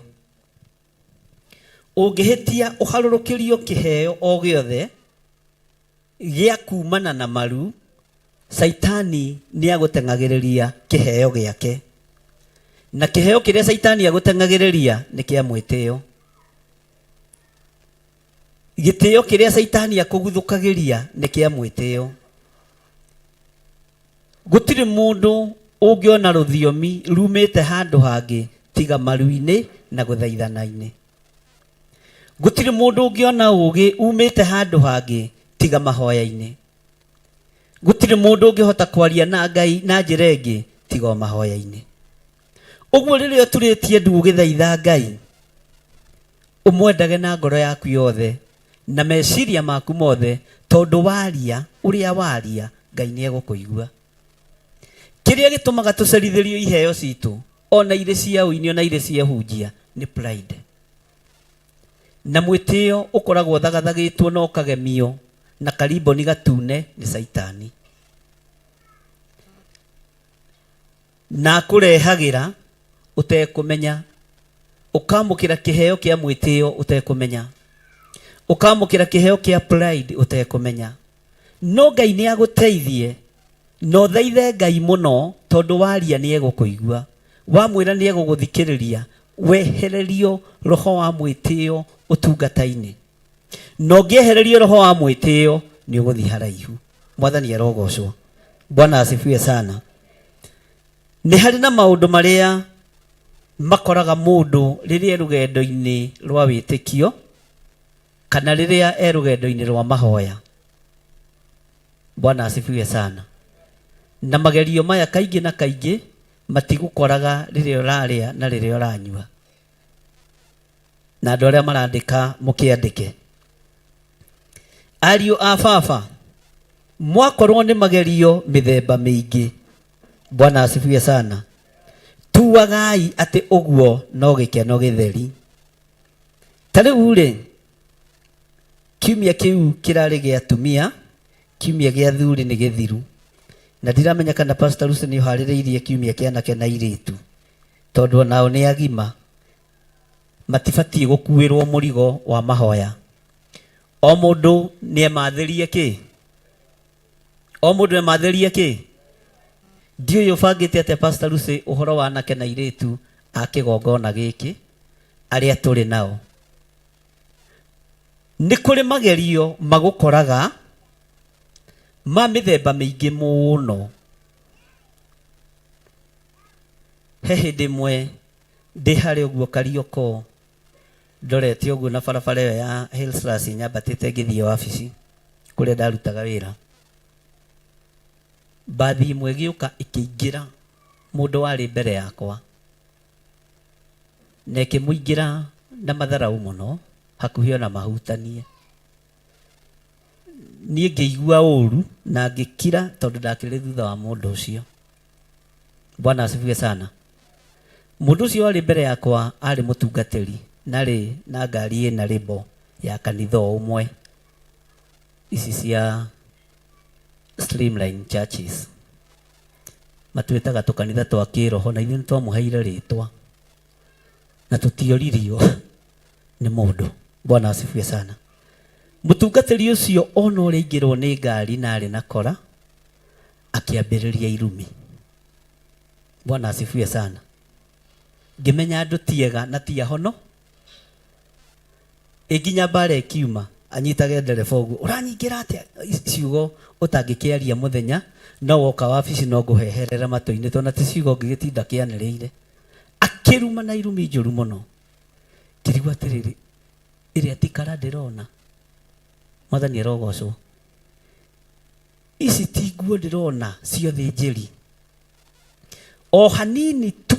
Ũngĩhĩtia ũharũrũkĩrio kĩheo o gĩothe gĩa kumana na maru, Saitani nĩ agũteng'agĩrĩria kĩheo gĩake. Na kĩheo kĩrĩa Saitani agũteng'agĩrĩria nĩ kĩa mwĩtĩo. Gĩtĩo kĩrĩa Saitani akũguthũkagĩria nĩ kĩa mwĩtĩo. Gũtirĩ mũndũ ũngĩona rũthiomi rumĩte handũ hangĩ tiga maru-inĩ na gũthaithana-inĩ. Gũtirĩ mũndũ ũngĩona ũũgĩ umĩte handũ hangĩ tiga mahoya-inĩ. Gũtirĩ mũndũ ũngĩhota kwaria na Ngai na njĩra ĩngĩ tiga o mahoya-inĩ. Ũguo rĩrĩa ũturĩtie ndu ũgĩthaitha Ngai, ũmwendage na ngoro yaku yothe na meciria maku mothe, tondũ waria ũrĩa waria Ngai nĩ egũkũigua. Kĩrĩa gĩtũmaga tũcerithĩrio iheo citũ, ona irĩ cia ũini ona irĩ cia hunjia, nĩ pride. Na mwĩtĩo ũkoragwo thagathagĩtwo na ũkagemio na kariboni gatune nĩ Saitani. Na kũrehagĩra ũtekũmenya, ũkamũkĩra kĩheo kĩa mwĩtĩo ũtekũmenya, ũkamũkĩra kĩheo kĩa pride ũtekũmenya. No Ngai nĩ agũteithie, no thaithe Ngai mũno, tondũ waria nĩ egũkũigua. Wamwĩra nĩ egũgũthikĩrĩria, wehererio roho wa mwĩtĩo ũtungata-inĩ. No ngĩehererio roho wa mwĩtĩo nĩ ũgũthiĩ haraihu. Mwathani arogocwo. Bwana asifiwe sana. Nĩ harĩ na maũndũ marĩa makoraga mũndũ rĩrĩa rũgendo-inĩ rwa wĩtĩkio kana rĩrĩa rũgendo-inĩ rwa mahoya. Bwana asifiwe sana. Na magerio maya kaingĩ na kaingĩ matigũkoraga rĩrĩa ũrarĩa na rĩrĩa ũranyua. Na andũ arĩa marandĩka mũkĩandĩke. Ariũ a baba, mwakorwo nĩ magerio mĩthemba mĩingĩ. Bwana asifiwe sana. Tuagai atĩ ũguo no gĩkeno gĩtheri. Ta rĩu rĩ, kiumia kĩu kĩrarĩ gĩa atumia, kiumia gĩa athuri nĩ gĩthiru. Na ndiramenya kana Pastor Lucy nĩ ũharĩrĩirie kiumia kĩa anake na airĩtu, tondũ onao nĩ agima, matibatiĩ gũkuĩrwo mũrigo wa mahoya. O mũndũ nĩ emathĩrie kĩ? O mũndũ emathĩrie kĩ? Ndiũĩ ũbangĩte atĩa Pastor Lucy ũhoro wa anake na airĩtu a kĩgongona gĩkĩ arĩa tũrĩ nao. Nĩ kũrĩ magerio magũkoraga ma mĩthemba mĩingĩ mũno. He hĩndĩ ĩmwe ndĩ harĩ ũguo Karioko, ndorete ũguo na barabara ĩyo ya Hillsras nyambatĩte ngĩthiĩ wabici kũrĩa ndarutaga wĩra. Mbathi ĩmwe ĩgĩũka ĩkĩingĩra mũndũ warĩ mbere yakwa, na ĩkĩmũingĩra na matharaũ mũno, hakuhĩ ona mahutanie. Niĩ ngĩigua ũru na ngĩkira tondũ ndakĩrĩ thutha wa mũndũ ũcio. Bwana asifiwe sana. Mũndũ ũcio warĩ mbere yakwa arĩ mũtungatĩri, narĩ na ngari ĩna rĩbo ya kanitha ũmwe, ici cia Streamline Churches. Matwĩtaga tũkanitha twa kĩroho, na ithuĩ nĩ twamũheire rĩtwa na tũtioririo nĩ mũndũ. Bwana asifiwe sana. Mũtungatĩri ũcio ona ũrĩa aingĩrwo nĩ ngari na arĩ na kora, akĩambĩrĩria irumi. Bwana asifiwe sana. Ngĩmenya andũ tiega na ti ahono. Nginya mbara ĩkiuma, anyitage ndereba ũguo ũranyingĩra atĩa ciugo ũtangĩkĩaria mũthenya no woka wabici no ngũheherera matũ-inĩ tondũ atĩ ciugo ngĩgĩtinda kĩanĩrĩire akĩruma na irumi njũru mũno kĩrigwo atĩrĩrĩ ĩrĩa tikara ndĩrona Mwathani arogocwo ici ti nguo ndĩrona ciothe njĩri o hanini tu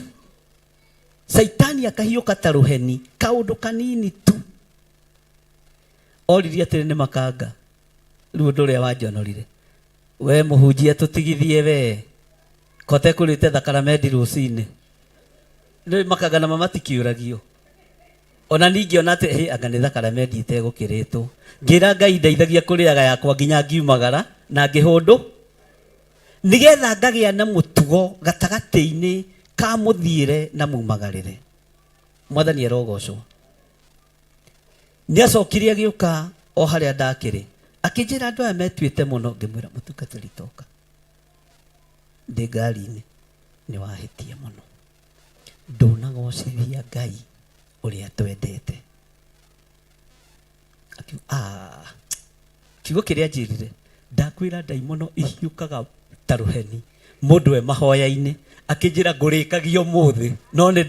Saitani akahiũka ta rũheni kaũndũ kanini tu oririe atĩrĩ nĩ makanga rĩu ũndũ ũrĩa wanjonorire we mũhunjia tũtigithie we kote kũrĩte thakaramendi rũcinĩ rĩu makanga na mamatikĩũragio ona ningĩ ona atĩ anga nĩ thakaramendi itegũkĩrĩtwo ngĩra Ngai ndeithagia kũrĩaga yakwa nginya ngiumagara na ngĩhũndũ nĩgetha ngagĩa na mũtugo gatagatĩ-inĩ ka mũthiĩre na mumagarĩre Mwathani arogocwo nĩ acokire agĩũka o harĩa ndakĩrĩ akĩnjĩra andũ aya metuĩte mũno ngĩmwĩra mũtungatĩri toka ndĩ ngari-inĩ nĩ wahĩtia mũno ndũnagocithia Ngai ũrĩa twendete kiugo kĩrĩa njĩrire ndakwĩra ndaimono ihiũkaga ta rũheni mũndũ we mahoya-inĩ akĩnjĩra ngũrĩkagia ũmũthĩ no nĩ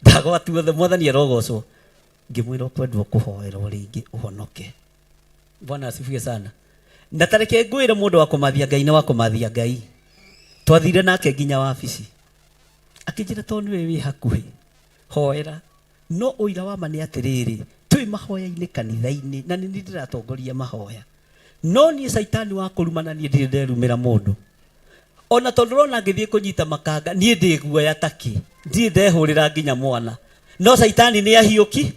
ndagwatuothe Mwathani arogocwo ngĩmwĩra ũkwendwo kũhoerwo rĩngĩ ũhonoke Bwana asifiwe sana na tareke ngwĩre mũndũ wa kũmathia Ngai nĩ wa kũmathia Ngai twathire nake nginya wabici akĩnjĩra tondũ nĩwe wĩ hakuhĩ hoera no ũira wa ma nĩ atĩrĩrĩ twĩ mahoya-inĩ kanitha-inĩ na nĩ niĩ ndĩratongoria mahoya no niĩ Saitani wa kũrumana niĩ ndirĩ nderumĩra mũndũ ona tondũ rona ngĩthiĩ kũnyita makanga niĩ ndĩ guoya taki ndirĩ ndehũrĩra nginya mwana no Saitani nĩ ahiũki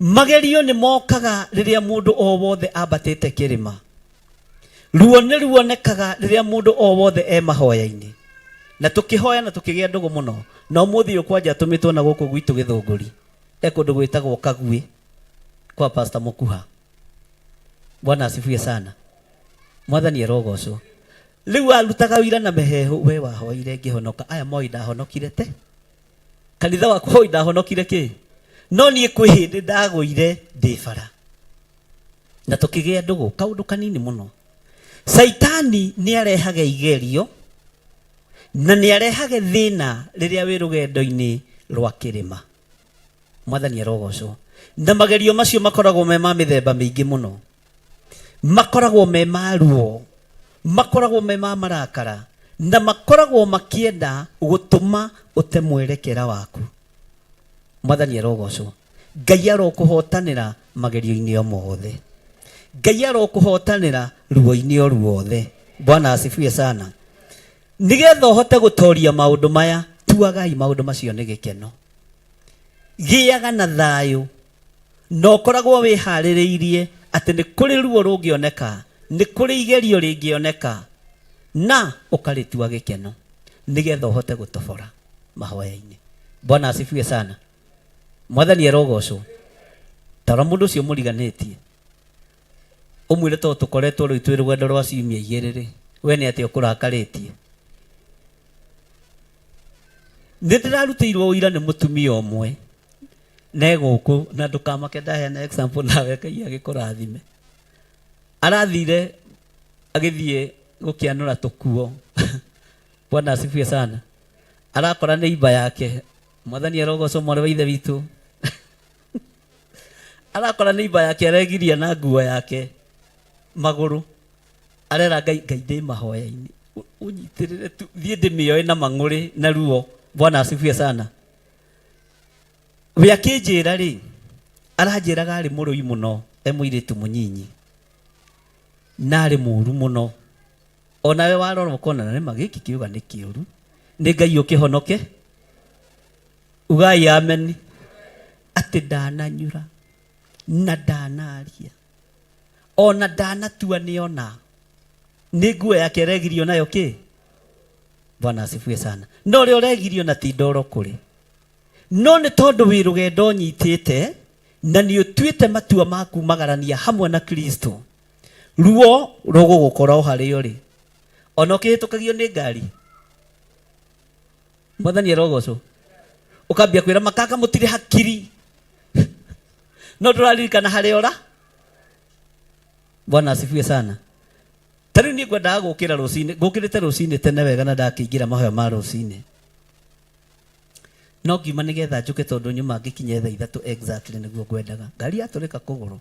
magerio nĩ mokaga rĩrĩa mũndũ o wothe ambatĩte kĩrĩma ruo nĩ ruonekaga rĩrĩa mũndũ o wothe e mahoya-inĩ na tũkĩhoya na tũkĩgĩa ndũgũ mũno na ũmũthĩ ũyũ kwanja tũmĩtwo na gũkũ gwitũ Gĩthũngũri kũndũ gwĩtagwo Kaguĩ kwa Pastor Mũkuha Bwana asifiwe sana Mwathani arogocwo rĩu arutaga wĩra na mehehu we wahoire ngĩhonoka aya moi ndahonokire te kanitha wakwa hoi ndahonokire kĩ no niĩ kwĩ hĩndĩ ndagũire ndĩ bara na tũkĩgĩa ndũgũ kaũndũ kanini mũno Saitani nĩ arehaga igerio na nĩ arehaga thĩna rĩrĩa wĩ rũgendo-inĩ rwa kĩrĩma Mwathani arogocwo na magerio macio makoragwo me ma mĩthemba mĩingĩ mũno makoragwo me ma ruo makoragwo me ma marakara na makoragwo makĩenda gũtũma ũte mwerekera waku Mwathani arogocwo Ngai arokũhotanĩra magerio-inĩ o mothe Ngai arokũhotanĩra ruo-inĩ o ruothe Bwana asifiwe sana nĩgetha ũhote gũtoria maũndũ maya tuagai maũndũ macio nĩ gĩkeno gĩaga na thayũ na ũkoragwo wĩharĩrĩirie atĩ nĩ kũrĩ ruo rũngĩoneka nĩ kũrĩ igerio rĩngĩoneka na ũkarĩtua gĩkeno nĩgetha ũhote gũtobora mahoya-inĩ Bwana asifiwe sana Mwathani arogocwo tara mũndũ ũcio mũriganĩtie ũmwĩre tondũ tũkoretwo rĩu twĩ rũgendo rwa ciumia igĩrĩ we nĩ atĩ ũkũrakarĩtie nĩ ndĩrarutĩirwo ũira nĩ mũtumia ũmwe na gũkũ na ndũkamake ndaheana example nawe Ngai agĩkũrathime arathire agĩthiĩ gũkĩanũra tũkuo Bwana asifiwe sana arakora neighbor yake Mwathani arogocwo mwarĩ wa ithe witũ arakora neighbor yake aregiria na nguo yake magũrũ arera Ngai ndĩ mahoya-inĩ ũnyitĩrĩre tu thiĩ ndĩmĩoe na mang'ũrĩ na ruo Bwana asifiwe sana we akĩnjĩra rĩ aranjĩraga arĩ mũrũi mũno mũirĩtu mũnyinyi na arĩ mũru mũno onawe warora ũkona na nĩma gĩkĩ kĩuga nĩ kĩũru nĩ Ngai ũkĩhonoke ugai amen atĩ ndananyura na ndanaria ona ndanatua nĩona nĩ nguo yake aregirio nayo kĩ Bwana asifiwe sana no rĩo ũregirio na ti ndoro kũrĩ no nĩ tondũ wĩ rũgendo nyitĩte na nĩ ũtuĩte matua ma kumagarania hamwe na Kristo ruo rũgũgũkora o harĩa ũrĩ ona ũkĩhĩtũkagio nĩ ngari Mwathani arogocwo ũkambia kwĩra makanga mũtirĩ hakiri no turaririkana haria Bwana asifiwe sana. Tari ni ngwendaga gukira rucini, ngukirite rucini tene wega na ndakiingira mahoya ma rucini. No ngiuma nigetha njuke tondu nyuma ngikinye thaa 3 exactly niguo ngwendaga. Ngari yaturika kuguru.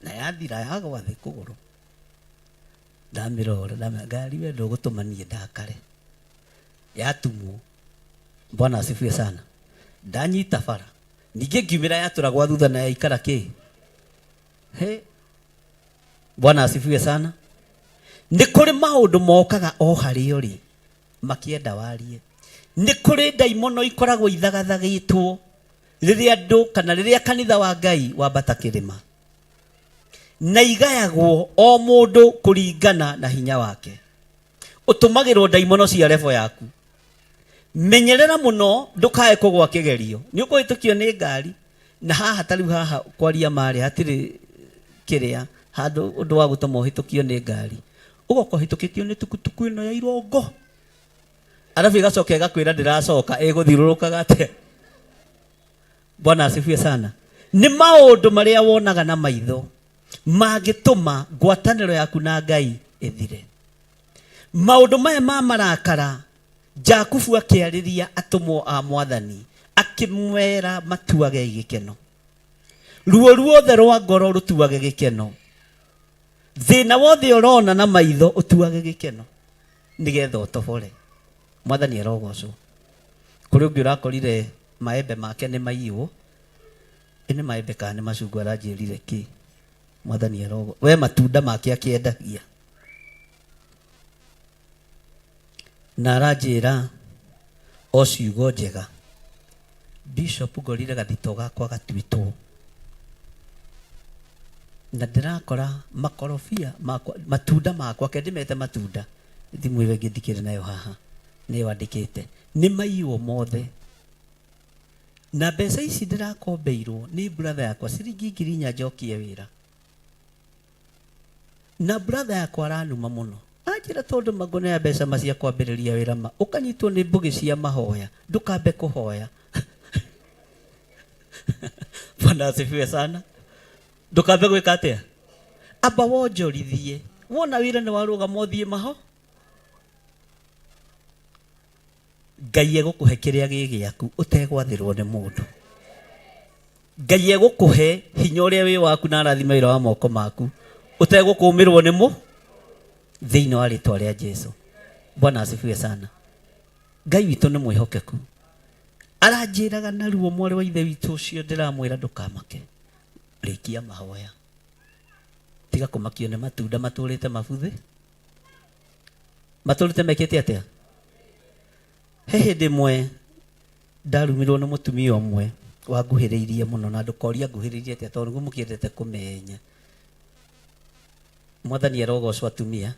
Na yathira yagwa thi kuguru. Ndamirora ngari we ndugutumanie ndakare. Yatumu. Bwana asifiwe sana. Ndanyita bara. Ninge ngimira yatura gwa thutha na yaikara ki. Bwana asifiwe sana. Ni kuri maundu mokaga o hari uri makienda warie. Ni kuri daimono ikoragwo ithagathagitwo riria andu kana riria kanitha wa Ngai wambata kirima. Na igayagwo o mundu kuringana na hinya wake. Utumagirwo daimono cia level yaku. Menyerera muno ndukae kugwa kigerio. Ni ukuhitukio ni ngari na haha tariu haha kwaria mari hatiri kiria handu undu wa gutuma uhitukio ni ngari. Ugoko hitukitio ni tukutuku ino ya irongo. Arafu igacoka igakwira ndiracoka iguthirũrũkaga ate. Bwana asifiwe sana. Ni maundu maria wonaga na maitho magituma ngwatanĩro yaku na Ngai ithire. Maundu maya ma marakara Jakubu akiariria atumwo a Mwathani akimwera matuage gikeno. Ruo ruothe rwa ngoro rutuage gikeno. Thina wothe urona na maitho utuage gikeno. Nigetha utobore. Mwathani arogocwo. Kuri ungi urakorire maembe make ni maiyo. Ene maembe kana ni macungwa aranjirire ki. Mwathani arogo. We matunda make akiendagia. Na aranjira o ciugo njega. Bishop ngorire gathito gakwa gatwitwo. Na ndirakora makorofia makwa matunda makwa kendimete matunda. Thimu iwe ngithikire nayo haha. Ni wandikite. Ni maiyo mothe. Na mbeca ici ndirakombeirwo ni brother yakwa ciringi 4,000 njokie wira. Na brother yakwa aranuma muno. Ajira tondu magone ya mbeca macia kwambiriria wira ma. Ukanyitwo ni mbugi cia mahoya. Ndukambe kuhoya. Bwana asifiwe sana. Ndukambe gwika atia? Aba wonjorithie. Wona wira ni waruga mothie maho. Ngai egukuhe kiria gigiaku utegwathirwo ni mundu. Ngai egukuhe hinya uria wi waku na arathima wira wa moko maku utegukumirwo ni mu thiini wa ritwa ria Jesu. Bwana asifiwe sana. Ngai witu ni mwihokeku. Aranjiraga na ruo mwari wa ithe witu ucio ndiramwira ndukamake. Rikia mahoya. Tiga kumakio ni matunda maturite mabuthi. Maturite mekete atia? Hehe ndimwe ndarumirwo ni mutumia umwe wanguhiriirie muno na ndukoria nguhiriirie atia tondu ngu mukiendete kumenya. Mwathani arogocwo atumia.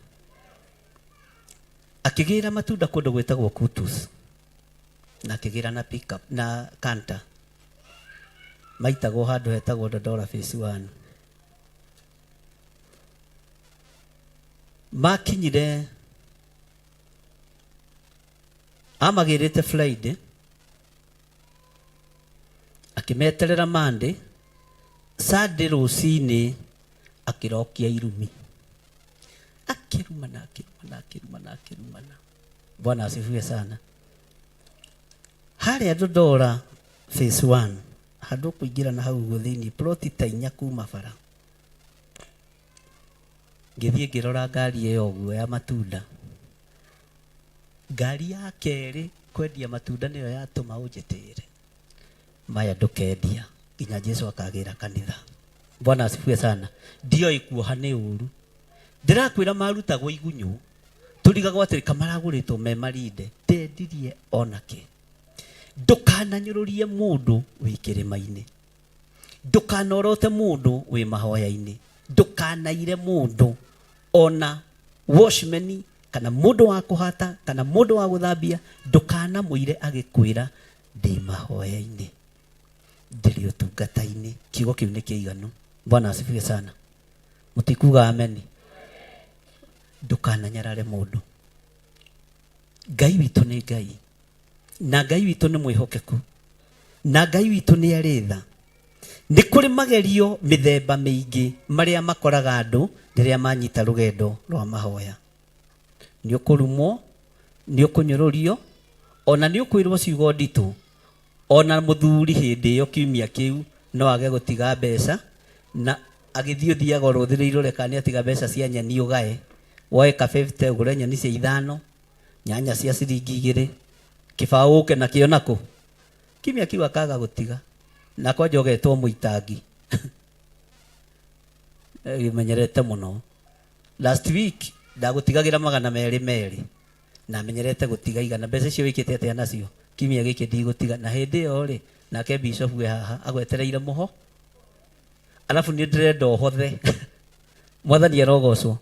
Akigira matunda kundu gwitagwo Kutus. Na akigira na pickup na kanta. Maitagwo handu hetagwo Dodora phase 1. Makinyire amagirite Friday akimeterera Monday Saturday rucini akirokia irumi akirumana. Bwana asifiwe sana. Haria Dodora phase 1 handu kuingira na hau guthini ploti ta 4 kuma bara. Ngithie ngirora ngari iyo guo ya matunda. Ngari ya keri kwendia matunda niyo yatuma unjitire. Maya ndukendia nginya Jesu akagira kanitha. Bwana asifiwe sana. Ndio ikuoha ni uru. Ndirakwira marutagwo igunyu. Turigagwo atiri kamaraguritwo me marinde. Ndendirie onake. Ndukananyururie mundu wi kirima-ini. Ndukanorote mundu wi mahoya-ini. Ndukanaire mundu ona watchman kana mundu wa kuhata kana mundu wa guthambia. Ndukana muire agikwira ndi mahoya-ini ndiri utungata-ini. Kiugo kiu ni kiiganu. Bwana asifiwe sana. Mutikuga amen. Ndukananyarare mundu. Ngai witu ni Ngai. Na Ngai witu ni mwihokeku. na Ngai witũ nĩ arĩ tha. Nĩ kũrĩ magerio mĩthemba mĩingĩ marĩa makoraga andũ rĩrĩa manyita rũgendo rwa mahoya. Nĩ ũkũrumwo, nĩ ũkũnyũrũrio, ona nĩ ũkwĩrwo ciugo nditũ. Ona mũthuri hĩndĩ ĩyo kiumia kĩu no age gũtiga mbeca, na agĩthiĩ ũthiaga ũrũthĩrĩirwo reka nĩ atiga mbeca cia nyeni ũgae. Woe ka 50 ũgũre nyeni cia 5, nyanya cia ciringi 2, kĩbaũ ũke nakĩo nako. Kiumia kĩu akaga gũtiga. Na kwanja ũgetwo mũitangi. Menyerete mũno. Last week ndagũtigagĩra 200 na menyerete gũtiga igana. Mbeca icio wĩkĩte atĩa nacio? Kiumia gĩkĩ ndigũtiga. Na hĩndĩ ĩyo rĩ, nake bishop we haha agwetereire mũho. Alafu nĩ ndĩrenda ũhothe. Mwathani arogocwo.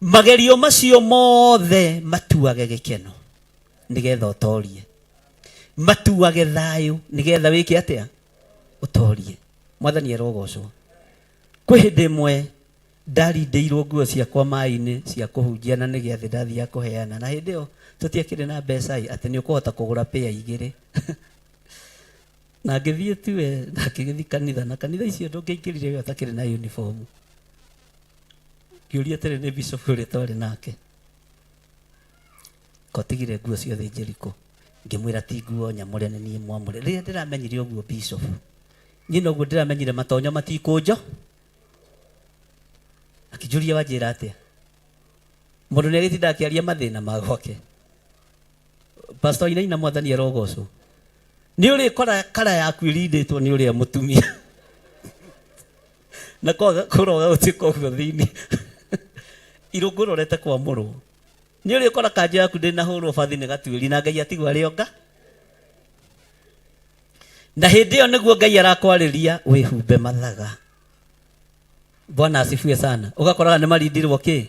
Magerio macio mothe matuage gĩkeno nĩgetha ũtorie. Matuage thayũ nĩgetha wĩke atĩa? Ũtorie. Mwathani arogocwo. Kwĩ hĩndĩ ĩmwe ndarindĩirwo nguo ciakwa maĩ-inĩ cia kũhunjia na nĩ gĩathĩ ndathiaga kũheana, na hĩndĩ ĩyo tũtiakĩrĩ na mbeca atĩ nĩ ũkũhota kũgũra pea 2. Na ngĩthiĩ tuwe na ngĩgĩthiĩ kanitha, na kanitha icio ndũngĩingĩrire we ũtakĩrĩ na uniform. Ngĩũria atĩrĩ nĩ bishop ũrĩa twarĩ nake. Kotigire nguo ciothe Jeriko. Ngĩmwĩra ti nguo nyamũre nĩ niĩ mwamũre. Rĩrĩa ndĩramenyire ũguo bishop, niĩ noguo ndĩramenyire matonyo matikũnjo. Akĩnjũria wanjĩra atĩa? Mũndũ nĩ agĩtinda akĩaria mathĩna ma gwake. Pastor Inaina Mwathani arogocwo. Nĩ ũrĩkora kara yaku ĩrindĩtwo nĩ ũrĩa mũtumia. Na kũroga ũtiko ũguo thĩinĩ. Irũngũ rorete kwa mũrũ. Nĩ ũrĩkora kanja yaku ndĩnahũrwo bathi nĩ gatuĩri na Ngai atigwo arĩ onga. Na hĩndĩ ĩyo nĩguo Ngai arakwarĩria wĩhumbe mathaga. Bwana asifiwe sana. Ugakoraga nĩ marindirwo kĩ?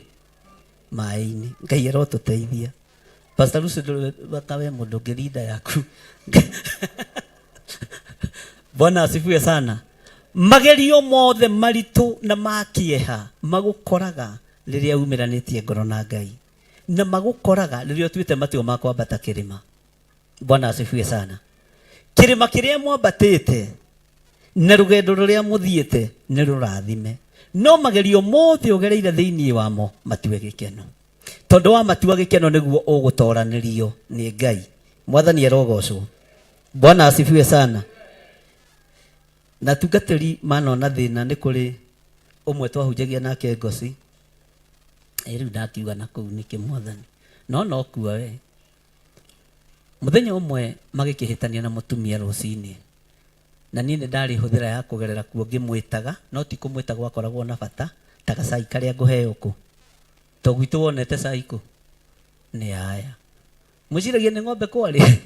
Maĩ-inĩ. Ngai arotũteithia. Pastor Lucy bakawe mũndũ ngĩrinda yaku. Bwana asifiwe sana. Magerio mothe maritũ na makieha magũkoraga rĩrĩa umiranĩtie ngoro na Ngai. Na magũkoraga rĩrĩa ũtuĩte matua ma kwambata kĩrĩma. Bwana asifiwe sana. Kĩrĩma kĩrĩa mwambatĩte na rũgendo rũrĩa mũthiĩte nĩ rũrathime. No magerio mothe ũgereire thĩinĩ wamo matue gĩkeno. Tondũ wa matua gĩkeno nĩguo ũgũtoranĩrio nĩ Ngai. Mwathani arogocwo. Bwana asifiwe sana. Na tungatĩri manona thĩna nĩ kũrĩ ũmwe twahunjagia nake ngoci. Rĩu ndakiuga na kũu nĩkĩ Mwathani. No kuo we. Mũthenya ũmwe magĩkĩhĩtania na mũtumia rũcinĩ. Na niĩ nĩ ndarĩ hũthĩra ya kũgerera kuo ngĩmwĩtaga, no ti kũmwĩta gwakoragwo na bata, ta gacai karĩa ngũheo kũ. To gwitũ wonete cai kũ? Nĩ aya. Mwĩciragia nĩ ng'ombe kwarĩ.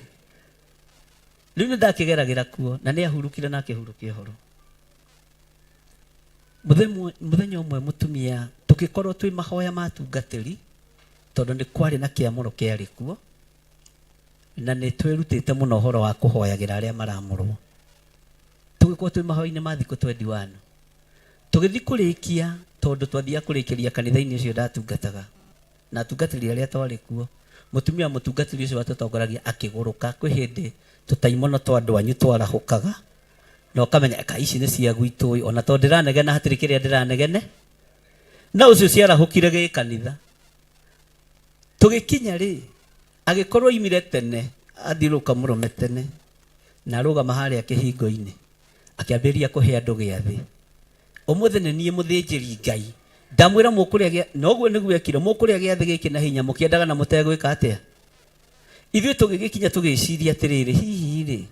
Rĩu nĩ ndakĩgeragĩra kuo na nĩ ahurũkire na akĩhurũkia ũhoro. Mũthenya ũmwe mũtumia tũgĩkorwo twĩ mahoya ma tungatĩri, tondũ nĩ kwarĩ na kĩamũro kĩarĩ kuo, na nĩ twĩrutĩte mũno ũhoro wa kũhoyagĩra arĩa maramũrwo. Tũgĩkorwo twĩ mahoya-inĩ ma thikũ 21. Tũgĩthiĩ kũrĩkia tondũ twathiaga kũrĩkĩria kanitha-inĩ ũcio ndatungataga. Na atungatĩri arĩa twarĩ kuo, mũtumia mũtungatĩri ũcio watũtongoragia akĩgũrũka. Kwĩ hĩndĩ tũtaimono twa ndwanyu twarahũkaga, na ũkamenya ka ici nĩ cia gwitũ, ona tondũ ndĩranegena hatirĩ kĩrĩa ndĩranegene. Na ũcio ciarahũkire gĩ kanitha. Tũgĩkinya rĩ, agĩkorwo imire tene, athiũrũka mũrũme tene, na arũgama harĩa kĩhingo-inĩ, akĩambĩrĩria kũhe andũ gĩathĩ. Ũmũthĩ nĩ niĩ mũthĩnjĩri Ngai. Ndamwĩra mũkũrĩa na ũguo nĩguo ekire, mũkũrĩa gĩathĩ gĩkĩ na hinya mũkĩendaga na mũtegwĩka atĩa. Ithuĩ tũgĩgĩkinya tũgĩciria atĩrĩrĩ, hihi rĩ,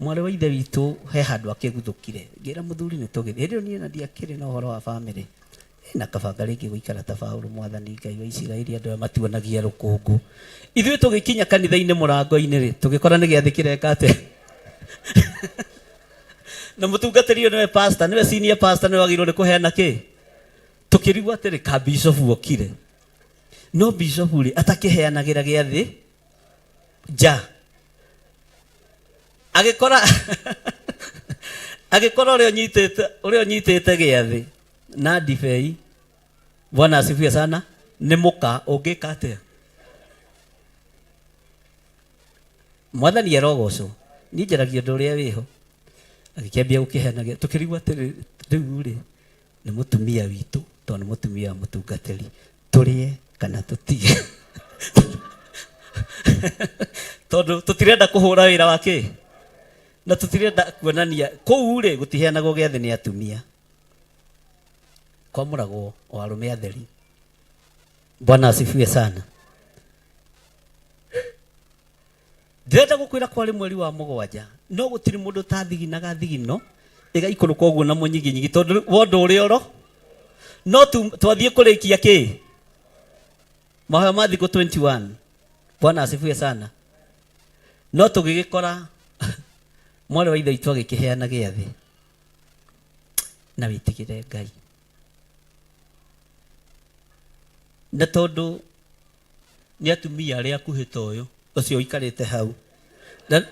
mwarĩ wa ithe witũ he handũ akĩguthũkire. Ngĩra mũthuri nĩ tũgĩthiĩ. Hĩndĩ ĩyo niĩ na ndiakĩrĩ na ũhoro wa bamĩrĩ. Na kabanga rĩngĩ gũikara ta Paũlũ Mwathani Ngai wa Isiraeli andũ aya matuanagia rũkũngũ. Ithuĩ tũgĩkinya kanitha-inĩ mũrango-inĩ rĩ, tũgĩkora nĩ gĩathĩ kĩreka atĩa. Na mũtungatĩri ũyũ nĩwe pastor, nĩwe senior pastor, nĩwe wagĩrĩirwo nĩ kũheana kĩ? Tũkĩrigwo atĩrĩ ka bishop okire. No bishop rĩ atakĩheanagĩra gĩathĩ nja. Agĩkora ũrĩa ũnyitĩte gĩathĩ na ndibei. Bwana asifiwe sana. Nĩ mũka ũngĩka atĩa? Mwathani arogocwo. ni njaragia ndo ria wiho agikiambia gukiheanagia tukirigwa atiri riu ri ni mutumia witu to ni mutumia mutungatiri turie kana tutige tondu tutirenda kuhura wira wake na tutirenda kuonania kou ri gutiheanagwo giathi ni atumia kwamuragwo o arume atheri. Bwana asifiwe sana. Ndĩrenda gũkwĩra kwarĩ mweri wa mũgwanja no gũtirĩ mũndũ ta thiginaga thigino ĩgaikũrũka ũguo na mũnyiginyigi tondũ wondũ ũrĩ oro no twathiĩ kũrĩkia kĩ mahoya ma thikũ 21. Bwana asifiwe sana. No tũgĩgĩkora mwarĩ wa ithe witũ agĩkĩheana gĩathĩ na wĩtigĩre Ngai na tondu ni atumia aria akuhi ta uyu ucio ikarite hau na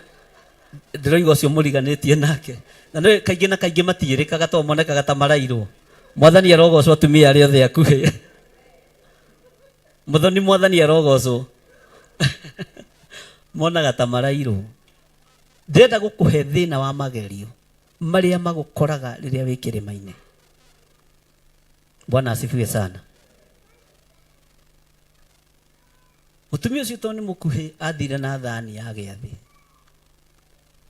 ndiroiga ucio muriganitie nake na no kaingi na kaingi matirikaga to monekaga ta marairwo mwathani arogocwo atumia aria othe akuhi muthoni mwathani arogocwo monaga ta marairwo. Ndĩrenda gũkũhe thĩna wa magerio maria magukoraga riria wi kĩrĩma-inĩ. Bwana asifiwe sana. Mutumia ucio to ni mukuhi athire na thani ya gĩathĩ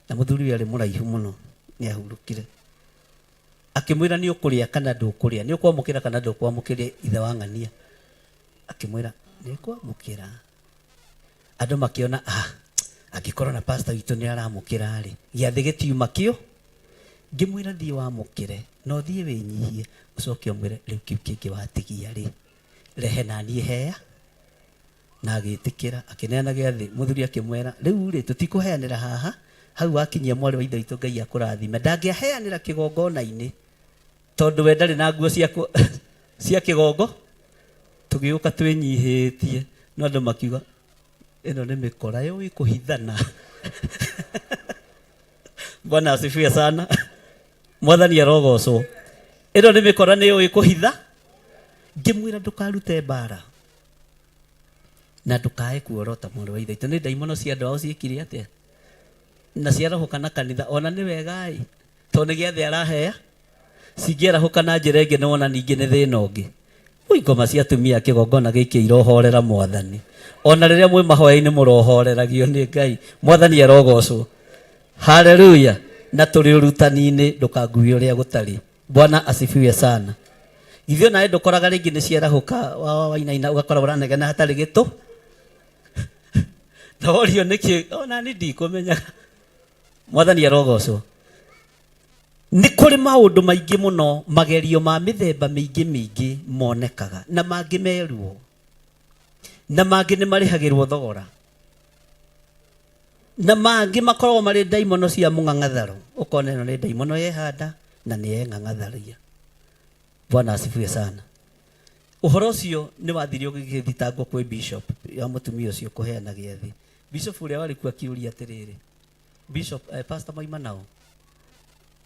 na muthuri we arĩ mũraihu mũno ni ahurũkire akĩmwĩra nĩ ũkũrĩa kana ndũkũrĩa nĩ ũkwamũkĩra kana ndũkwamũkĩra ithe wa ng'ania akĩmwĩra nĩ kwamũkĩra. Andũ makĩona angĩkorwo na pastor witũ nĩ aramũkĩra rĩ gĩathĩ gĩtiuma kĩo ngĩmwĩra thiĩ wamũkĩre no thiĩ wĩnyihie ũcoke ũmwĩre rĩu kĩu kĩngĩ watigia rĩ rehe na niĩ hea na agĩtĩkĩra akĩneana gĩathĩ. Mũthuri akĩmwĩra rĩu rĩ tũtikũheanĩra haha hau wakinyia mwarĩ wa ithe witũ Ngai akũrathime ndangĩaheanĩra kĩgongona-inĩ tondũ we ndarĩ na nguo cia kĩgongo. Tũgĩũka twĩnyihĩtie no andũ makiuga ĩno nĩ mĩkora yũĩ kũhithana. Bwana asifiwe sana. Mwathani arogocwo. Ĩno nĩ mĩkora nĩ yũĩ kũhitha. Ngĩmwĩra ndũkarute mbara na ndukae kuorota mwarĩ wa ithe witũ. Nĩ ndaimono cia andũ ao ciĩkire atĩa na ciarahũka na kanitha ona nĩ wega ĩ tondũ nĩ gĩathĩ arahea cingĩarahũka na njĩra ĩngĩ nĩwona ningĩ nĩ thĩna ũngĩ. Ngoma cia atumia kĩgongona gĩkĩ irohorera mwathani ona rĩrĩa mwĩ mahoya-inĩ mũrohoreragio nĩ Ngai. Mwathani arogocwo. Haleluya. Na tũrĩ ũrutani-inĩ ndũkangue ũrĩa gũtarĩ. Bwana asifiwe sana. Githio nawe ndũkoraga rĩngĩ nĩ ciarahũka wainaina ũgakora ũranegena hatarĩ gĩtũ na worio nĩkĩ ona nĩ ndikũmenyaga. Mwathani arogocwo. Nĩ kũrĩ maũndũ maingĩ mũno magerio ma mĩthemba mĩingĩ monekaga na mangĩ merwo na mangĩ nĩ marĩhagĩrwo thogora na mangĩ makoragwo marĩ ndaimono cia mũng'ang'atharo ũkona ĩno nĩ ndaimono yehanda na nĩ yeng'ang'atharia. Bwana asifiwe sana. Ũhoro ũcio nĩ wathire ũgĩgĩthitangwo kwĩ bishop ya mũtumia ũcio kũheana gĩathĩ. Bishop ũrĩa warĩ kuo akĩũria atĩrĩrĩ bishop pastor maima nao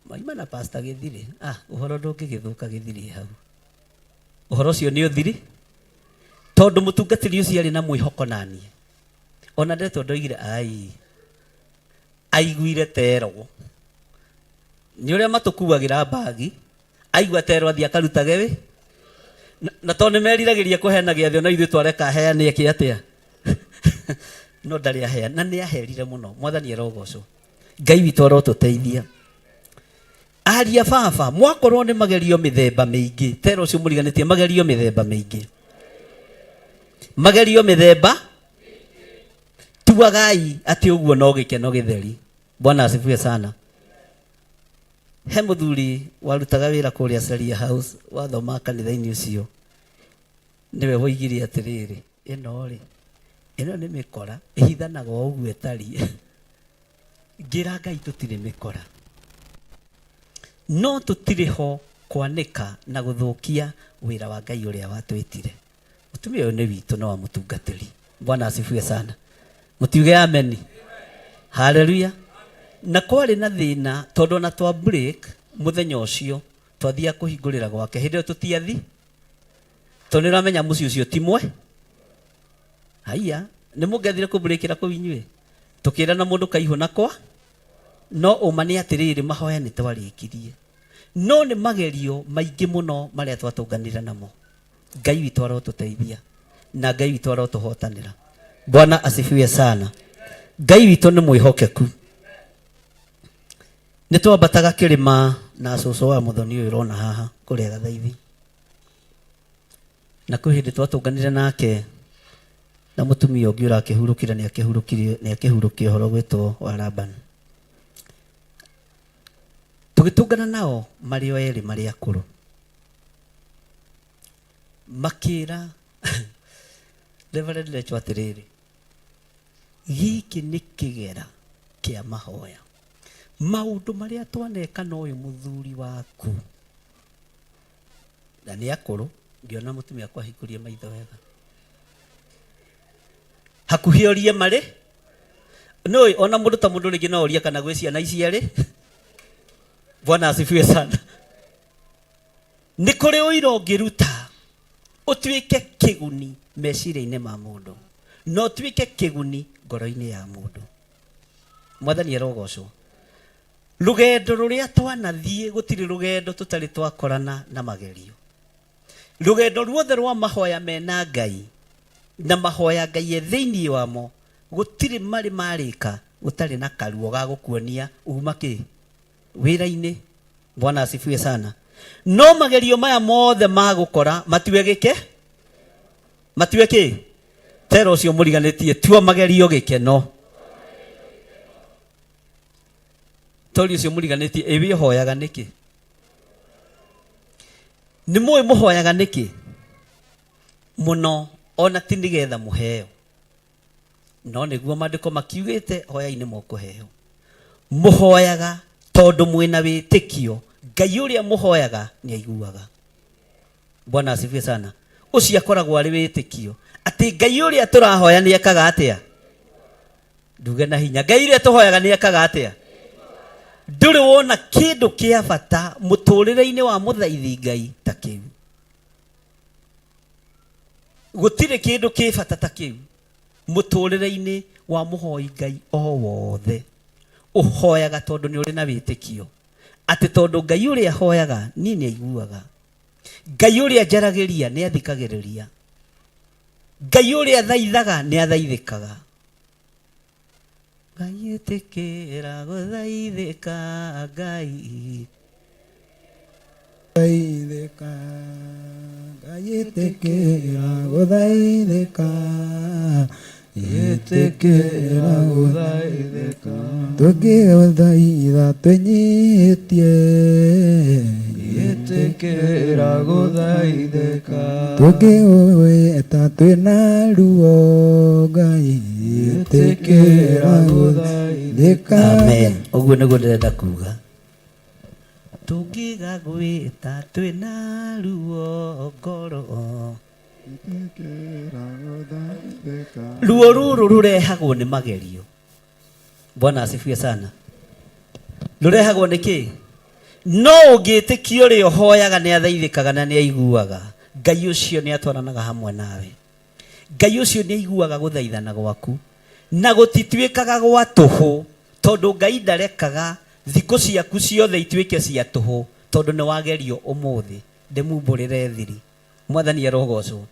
maima na pastor gĩthiri ũhoro ndũngĩgĩthũka gĩthiri hau. Ũhoro ũcio nĩ ũthiri tondũ mũtungatĩri ũcio arĩ na mwĩhoko naniĩ ona ndetwo ndoigire aiguire terwo nĩ ũrĩa matũkuagĩra bagi aigua terwo athiĩ akarutage wĩ na tondũ nĩ meriragĩria kũheana gĩathĩ ona ithuĩ twareka aheane eke atĩa no ndarĩ aheana na nĩ aherire mũno. Mwathani arogocwo. Ngai witũ arotũteithia. Aria baba mwakorwo nĩ magerio mĩthemba mĩingĩ tero ũcio mũriganĩtie magerio mĩthemba mĩingĩ magerio mĩthemba tuagai atĩ ũguo no gĩkeno gĩtheri. Bwana asifiwe sana. He mũthuri warutaga wĩra kũrĩa Saria House wathoma kanitha-inĩ ũcio nĩwe woigire atĩrĩrĩ ĩno nĩ mĩkora ĩhithanaga ũguo ĩtariĩ. Ngĩra Ngai tũtirĩ mĩkora no tũtirĩ ho kwanĩka na gũthũkia wĩra wa Ngai ũrĩa watwĩtire. Mũtumia ũyũ nĩ witũ no wa mũtungatĩri. Bwana asifiwe sana. Mũtiuge amen. Haleluya. Na kwarĩ na thĩna tondũ na twa break mũthenya ũcio twathiaga kũhingũrĩra gwake hĩndĩ ĩyo tũtiathi tondũ nĩ ũramenya mũciĩ ũcio timwe. Haiya nĩ mũngĩathire kũbreakĩra kũu inyuĩ tũkĩĩra na mũndũ kaihũ nakwa no umani atiriri mahoya ni twarikirie no ni magerio maingi muno maria twatunganira namo. Ngai witũ arotuteithia na Ngai witũ arotuhotanira. Bwana asifiwe sana. Ngai witũ ni mwihokeku. Ni twambataga kirima na cucu wa muthoni uyu urona haha kuria Gathaithi, na kwi hindi twatunganire nake na mutumia ungi urakihurukira ni akihurukie horo gwitwo wa Laban. Tugitungana nao mari o eri mari akuru makira Reverend Lecho atiriri, giki ni kigera kia mahoya, maundu maria twaneka na uyu muthuri waku na ni akuru. Ngiona mutumia kwa hikurie maitho wega hakuhi orie mari no ona mundu ta mundu ringi no oria kana gwi ciana iciari. Bwana asifiwe sana. Ni kuri uira ungiruta utuike kiguni meciria-ini ma mundu no utuike kiguni ngoro-ini ya mundu. Mwathani arogocwo. Rugendo ruria twanathie gutiri rugendo tutari twakorana na magerio. Rugendo ruothe rwa mahoya mena Ngai na mahoya Ngai thiini wamo gutiri mari marika gutari na karuo ga gukuonia uma ki wira-ini. Bwana asifiwe sana. No magerio maya mothe magukora matiwe gike matiwe ki tero ucio muriganitie tuo magerio gikeno tori ucio muriganitie ebi hoyaga niki ni muwe muhoyaga niki muno ona tinigetha muheo no niguo mandiko makiugite hoya-ini mukuheo. Muhoyaga tondu mwina witikio Ngai uria muhoyaga ni aiguaga. Bwana asifiwe sana. Ucio akoragwo ari witikio ati Ngai uria turahoya ni ekaga atia nduge na hinya. Ngai uria tuhoyaga ni ekaga atia. Nduri wona kindu kia bata muturire-ini wa muthaithi Ngai ta kiu. Gutire kindu ki bata ta kiu muturire-ini wa muhoi Ngai o wothe. Uhoyaga tondu ni uri na witikio ati tondu Ngai uria hoyaga ni aiguaga. Ngai uria njaragiria ni athikagiriria. Ngai uria thaithaga ni athaithikaga. Ngai etikira guthaithika Ngai guthaithika Ngai etikira guthaithika etikira guthaithika tugithaitha tunyitie etikira guthaithika tugiweta twina ruo Ngai etikira guthaithika. Amen. Uguo niguo ndirenda kuga tungigagwita twina ruo ngoro. Ruo ruru rurehagwo ni magerio. Bwana asifiwe sana. Rurehagwo ni ki? No ungitikio ri hoyaga ni athaithikaga na ni aiguaga. Ngai ucio ni atwaranaga hamwe nawe. Ngai ucio ni aiguaga guthaithana gwaku na gutitwikaga gwa tuhu tondu Ngai ndarekaga thiku ciaku ciothe itwike cia tuhu tondu ni wagerio umuthi ndimumburire thiri. Mwathani arogocwo.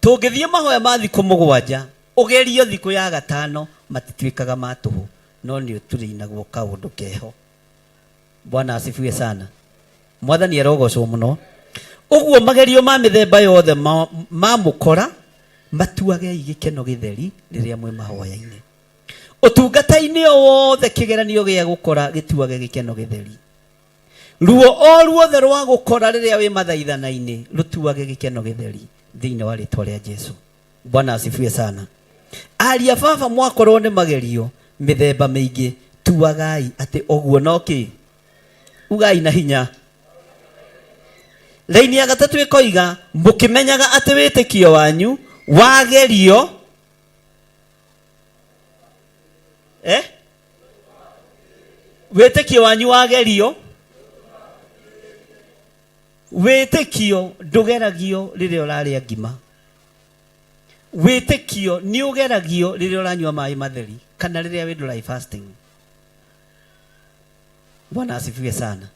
Tungithie mahoya ma thiku mugwanja ugerio thiku ya gatano matitwikaga ma tuhu no ni uturi naguo kaundu keho. Bwana asifiwe sana. Mwathani arogocwo muno. Uguo magerio ma mithemba yothe ma mukora matuage igikeno githeri riria mwe mahoya-ini. Utungata-ini wothe kigeranio gia gukora gituage gikeno githeri. Ruo o ruothe rwa gukora riria wi mathaithana-ini rutuage gikeno githeri thiini wa ritwa ria Jesu. Bwana asifiwe sana. Aria baba mwakorwo ni magerio mithemba mingi tuagai ati oguo no ki ugai na hinya. Laini ya gatatu ikoiga mukimenyaga ati witikio wanyu wagerio witikio wanyu wagerio witikio ndugeragio riria uraria ngima. Witikio ni ugeragio riria uranyua mai matheri kana riria wi dry fasting. Bwana asifiwe sana.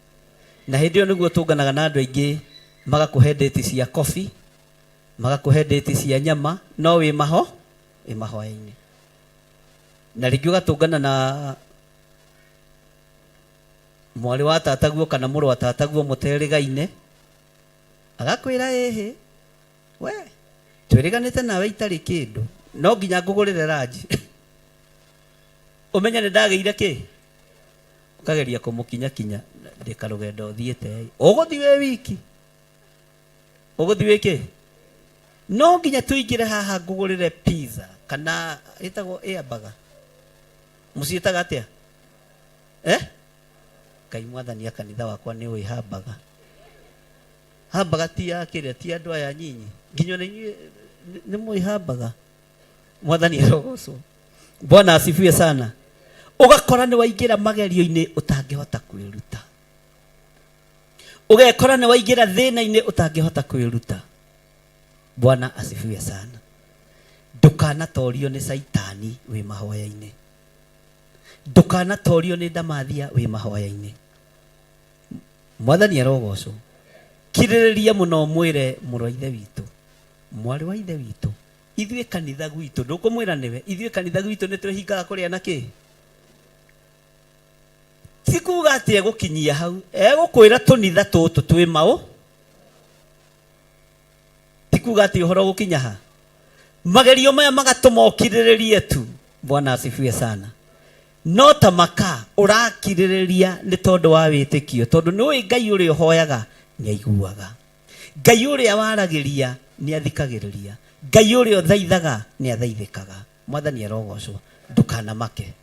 Na hindi yo niguo tunganaga na andu aingi magakuhe date cia coffee, magakuhe date cia nyama, no wi mahoya-ini. Na ringi ugatungana na mwari wa tataguo kana muru wa tataguo muterigaine, agakwira ehe we twiriganite nawe itari kindu, no nginya ngugurire ranji umenya ni ndageire ki, ukageria kumukinya kinya ndika rugendo thiete uguthi we wiki, uguthi wiki, no nginya tuingire haha ngugurire pizza kana itagwo airburger, musiitaga atia Ngai mwathani kanitha wakwa ni ui hambaga. Hambaga ti ya kiria ti andu aya nyinyi. Nginyo ni mui hambaga. Mwathani arogocwo. Bwana asifiwe sana. Ugakora ni waingira magerio-ini utangihota kwiruta. Ugekora ni waingira thina-ini utangihota kwiruta. Bwana asifiwe sana. Ndukanatorio ni saitani wi mahoya-ini. Ndukanatorio ni ndamathia wi mahoya-ini. Mwathani arogocwo. Kiririria muno mwire muru ithe witu, mwari wa ithe witu, ithuĩ kanitha gwitu ndukumwira niwe, ithuĩ kanitha gwitu ni twihingaga kuria na ki, ti kuga ati egukinyia hau, egukwira tunitha tutu twi mau, ti kuga ati uhoro gukinya ha, magerio maya magatuma ukiriririe tu. Bwana asifiwe sana. No ta maka urakiririria ni tondu wa witikio, tondu ni ui Ngai uri uhoyaga ni aiguaga, Ngai uria waragiria ni athikagiriria, Ngai uria uthaithaga ni athaithikaga. Mwathani arogocwo. Ndukana make.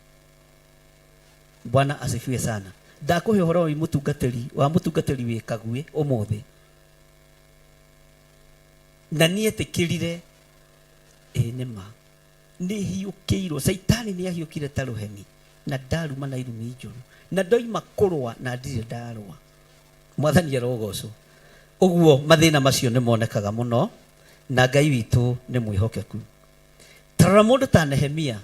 Bwana asifiwe sana. Ndakuhe uhoro wa mutungatiri wikagwe umuthi, na ni etikirire nima ni hiukiirwo, saitani ni ahiukire ta ruheni, na ndaruma na irumi njuru, na ndoima kurwa na ndire ndarwa. Mwathani arogocwo. Uguo mathina macio ni monekaga muno, na Ngai witu ni mwihokeku. Tarora mundu ta Nehemia,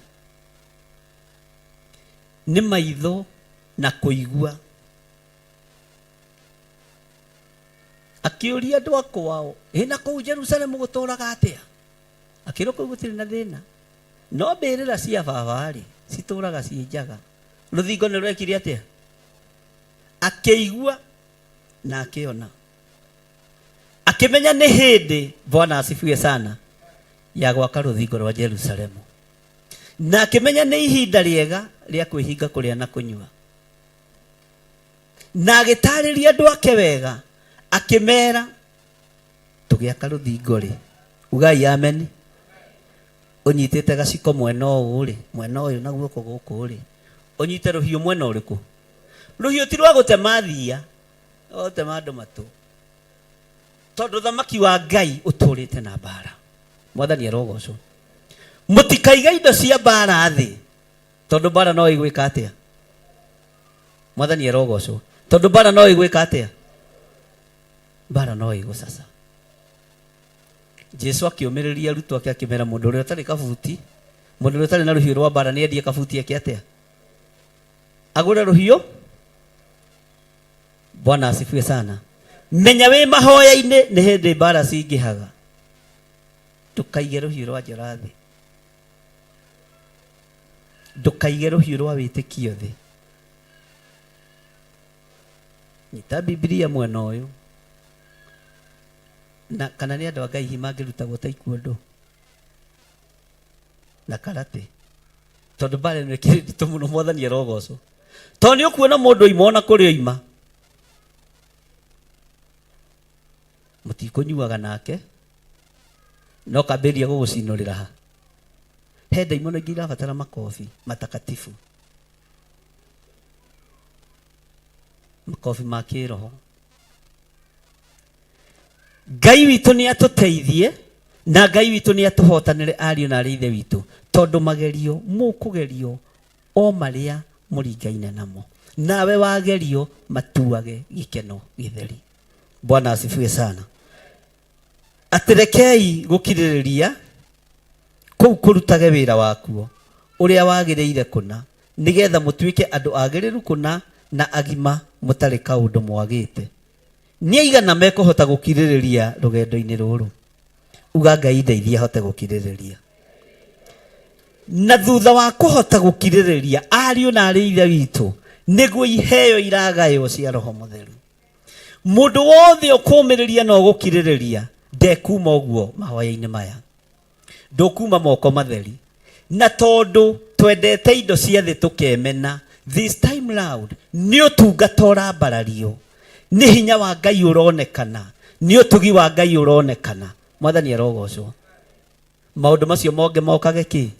ni maitho na kuigua, akiuria andu akwao ina kuu Jerusalemu guturaga atia, akirwo kuu gutiri na thina, no mbirira cia baba ri cituraga ci njaga. Ruthingo ni rwekire atia, akiigua na akiona, akimenya ni hindi. Bwana asifiwe sana, ya gwaka ruthingo rwa Jerusalemu, na akimenya ni ihinda riega ria kwihinga kuria na kunyua, na agitariria andu ake wega, akimera tugiaka ruthingo ri. Ugai amen. Unyitite gaciko mwena uyu ri, mwena uyu na guoko guku ri, unyite ruhiu mwena uriku? Ruhiu ti rwa gutema thia, gutema andu matu, tondu thamaki wa Ngai uturite na mbara. Mwathani arogocwo. Mutikaiga indo cia mbara thi, tondu mbara no igwika atia. Mwathani arogocwo. Tondu mbara no igwika atia, mbara no igucasa. Jesu akiumiriria arutwo ake akimera mundu uria utari kabuti, mundu uria utari na ruhiu rwa mbara ni endie kabuti ake atia, agure ruhiu. Bwana asifiwe sana. Menya wi mahoya-ini ni hindi mbara cingihaga. Ndukaige ruhiu rwa njora thi, ndukaige ruhiu rwa witikio thi. Nyita Biblia mwena uyu, na kana ni andu a Ngai mangirutagwo ta ikuondu na karate, tondu mbara ni kirititu muno. Mwathani arogocwo. To ni ukuona mundu imona kuri oima, mutikunyuaga nake, no kambiria gugucinurira ha. He ndaimono ingi irabatara makofi matakatifu, makofi ma kiroho. Ngai witu ni atuteithie, na Ngai witu ni atuhotanire ariu na ithe witu, tondu magerio mukugerio o maria muringaine namo, nawe wagerio matuage gikeno githeri. Bwana asifiwe sana. Atirekei gukiririria kuu kurutage wira wakuo uria wagiriire kuna, nigetha mutuike andu agiriru kuna, na agima mutari kaundu mwagite ni aigana mekuhota gukiririria rugendo-ini ruru uga Ngai ndeithia hote gukiririria na thutha wa kuhota gukiririria ariu na ari ithe witu niguo iheo iragayo cia roho mutheru mundu wothe ukumiriria no gukiririria ndekuma uguo mahoya-ini maya ndokuma moko matheri na tondu twendete indo cia thi tukemena this time round ni utungata urambarario ni hinya wa Ngai uronekana ni utugi wa Ngai uronekana mwathani arogocwo maundu macio monge mokage ki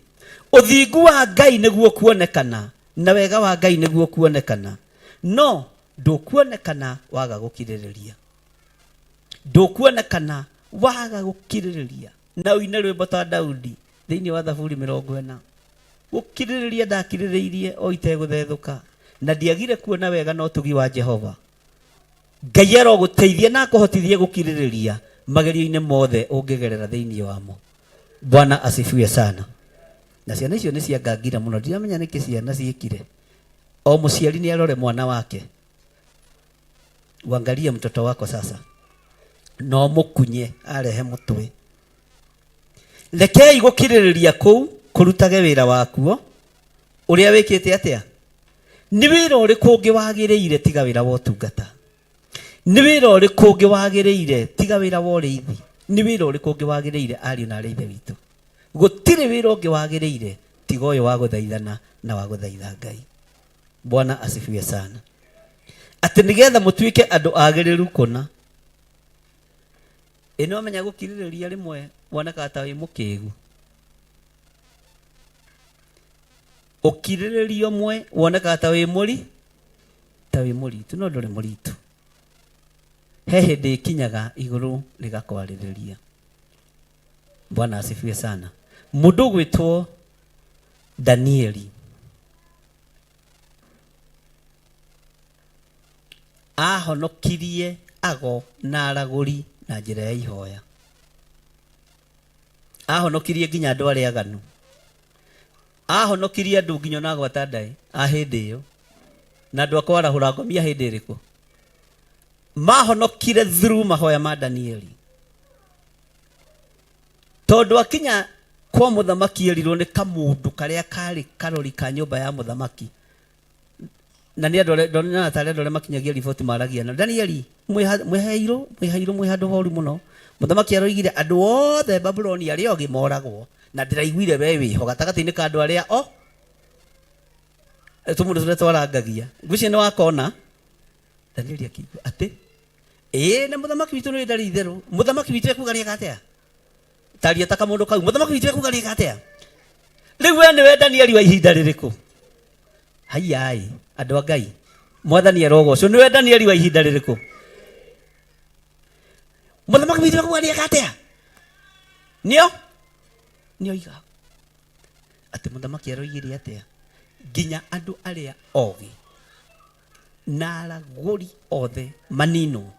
uthingu wa Ngai niguo kuonekana na wega wa Ngai niguo kuonekana no ndukuonekana waga gukiririria ndukuonekana waga gukiririria na uine rwimbo ta Daudi thiini wa Thaburi 40 gukiririria ndakiririirie o iteguthethuka na ndiagire kuona wega no tugi wa Jehova Ngai aroguteithia na kuhotithia gukiririria magerio-ini mothe ungigerera thiini wamo Bwana asifiwe sana na ciana icio ni cia ngangira muno ndiramenya niki ciana ciikire o muciari ni arore mwana wake uangalie mtoto wako sasa no mukunye arehe mutwe rekei gukiririria kuu kurutage wira wakuo uria wikite atia ni wira uriku ungi wagiriire tiga wira wa utungata ni wira uriku ungi wagiriire tiga wira wa uriithi ni wira uriku ungi wagiriire ariu na arithe witu gutire wira ungi wagiriire tiga uyu wa guthaithana na wa guthaitha Ngai Bwana asifiwe sana ati nigetha mutuike andu agiriru kuna ino menya gukiririria rimwe woneka ta wi mukigu ukiriririo mwe woneka ta wi muritu no nduri muritu he hindi ikinyaga iguru rigakwariria Bwana asifiwe sana mundu gwitwo Danieli ahonokirie ago na araguri na njira ya ihoya ahonokirie nginya andu aria aganu ahonokirie andu nginya na gwata ndai a hindi iyo na andu akwarahura ngomia hindi iriku mahonokire through mahoya ma Danieli tondu akinya kwa muthamaki erirwo ni kamundu karia kari karori ka nyumba ya muthamaki na ni ndona ta ndore makinyagia riboti maragia na Danieli mwehairo mwehandu horu muno muthamaki aroigire andu othe Babuloni aria ogi moragwo na ndiraiguire we wiho gatagati-ini ka andu aria o tumundu turia twarangagia ngwici ni wakona Danieli akigua ati na muthamaki witu ni ndari itheru muthamaki witu ekugaria gatia taria ta kamundu kau muthamaki witu ekugaria gatia riu we ni we Danieli wa ihinda ririku hayai andu a Ngai mwathani arogocwo ni we Danieli wa ihinda ririku muthamaki witu ekugaria gatia nio iga ati muthamaki aroigire atia nginya andu aria ogi na araguri othe manino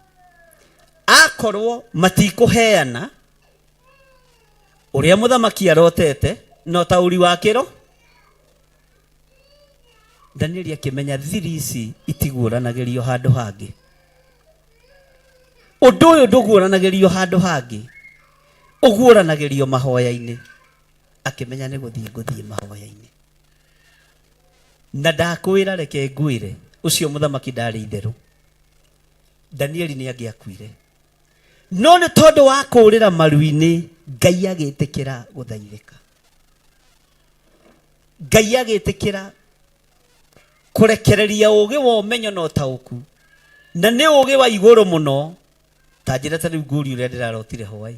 akorwo matikuheana uria muthamaki arotete no tauri wakiro Danieli akimenya thiri ici itiguranagĩrio handu hangi undu uyu nduguranagĩrio handu hangi uguranagĩrio mahoya-ini akimenya ni guthii mahoya-ini na ndakwira reke ngwire ucio muthamaki ndari itheru Danieli ni angiakuire no ni tondu wa kurira maru-ini Ngai agitikira guthaithika Ngai agitikira kurekereria ugi wa umenyo no tauku na ni ugi wa iguru muno ta njira ta riu nguri uria ndirarotire hwai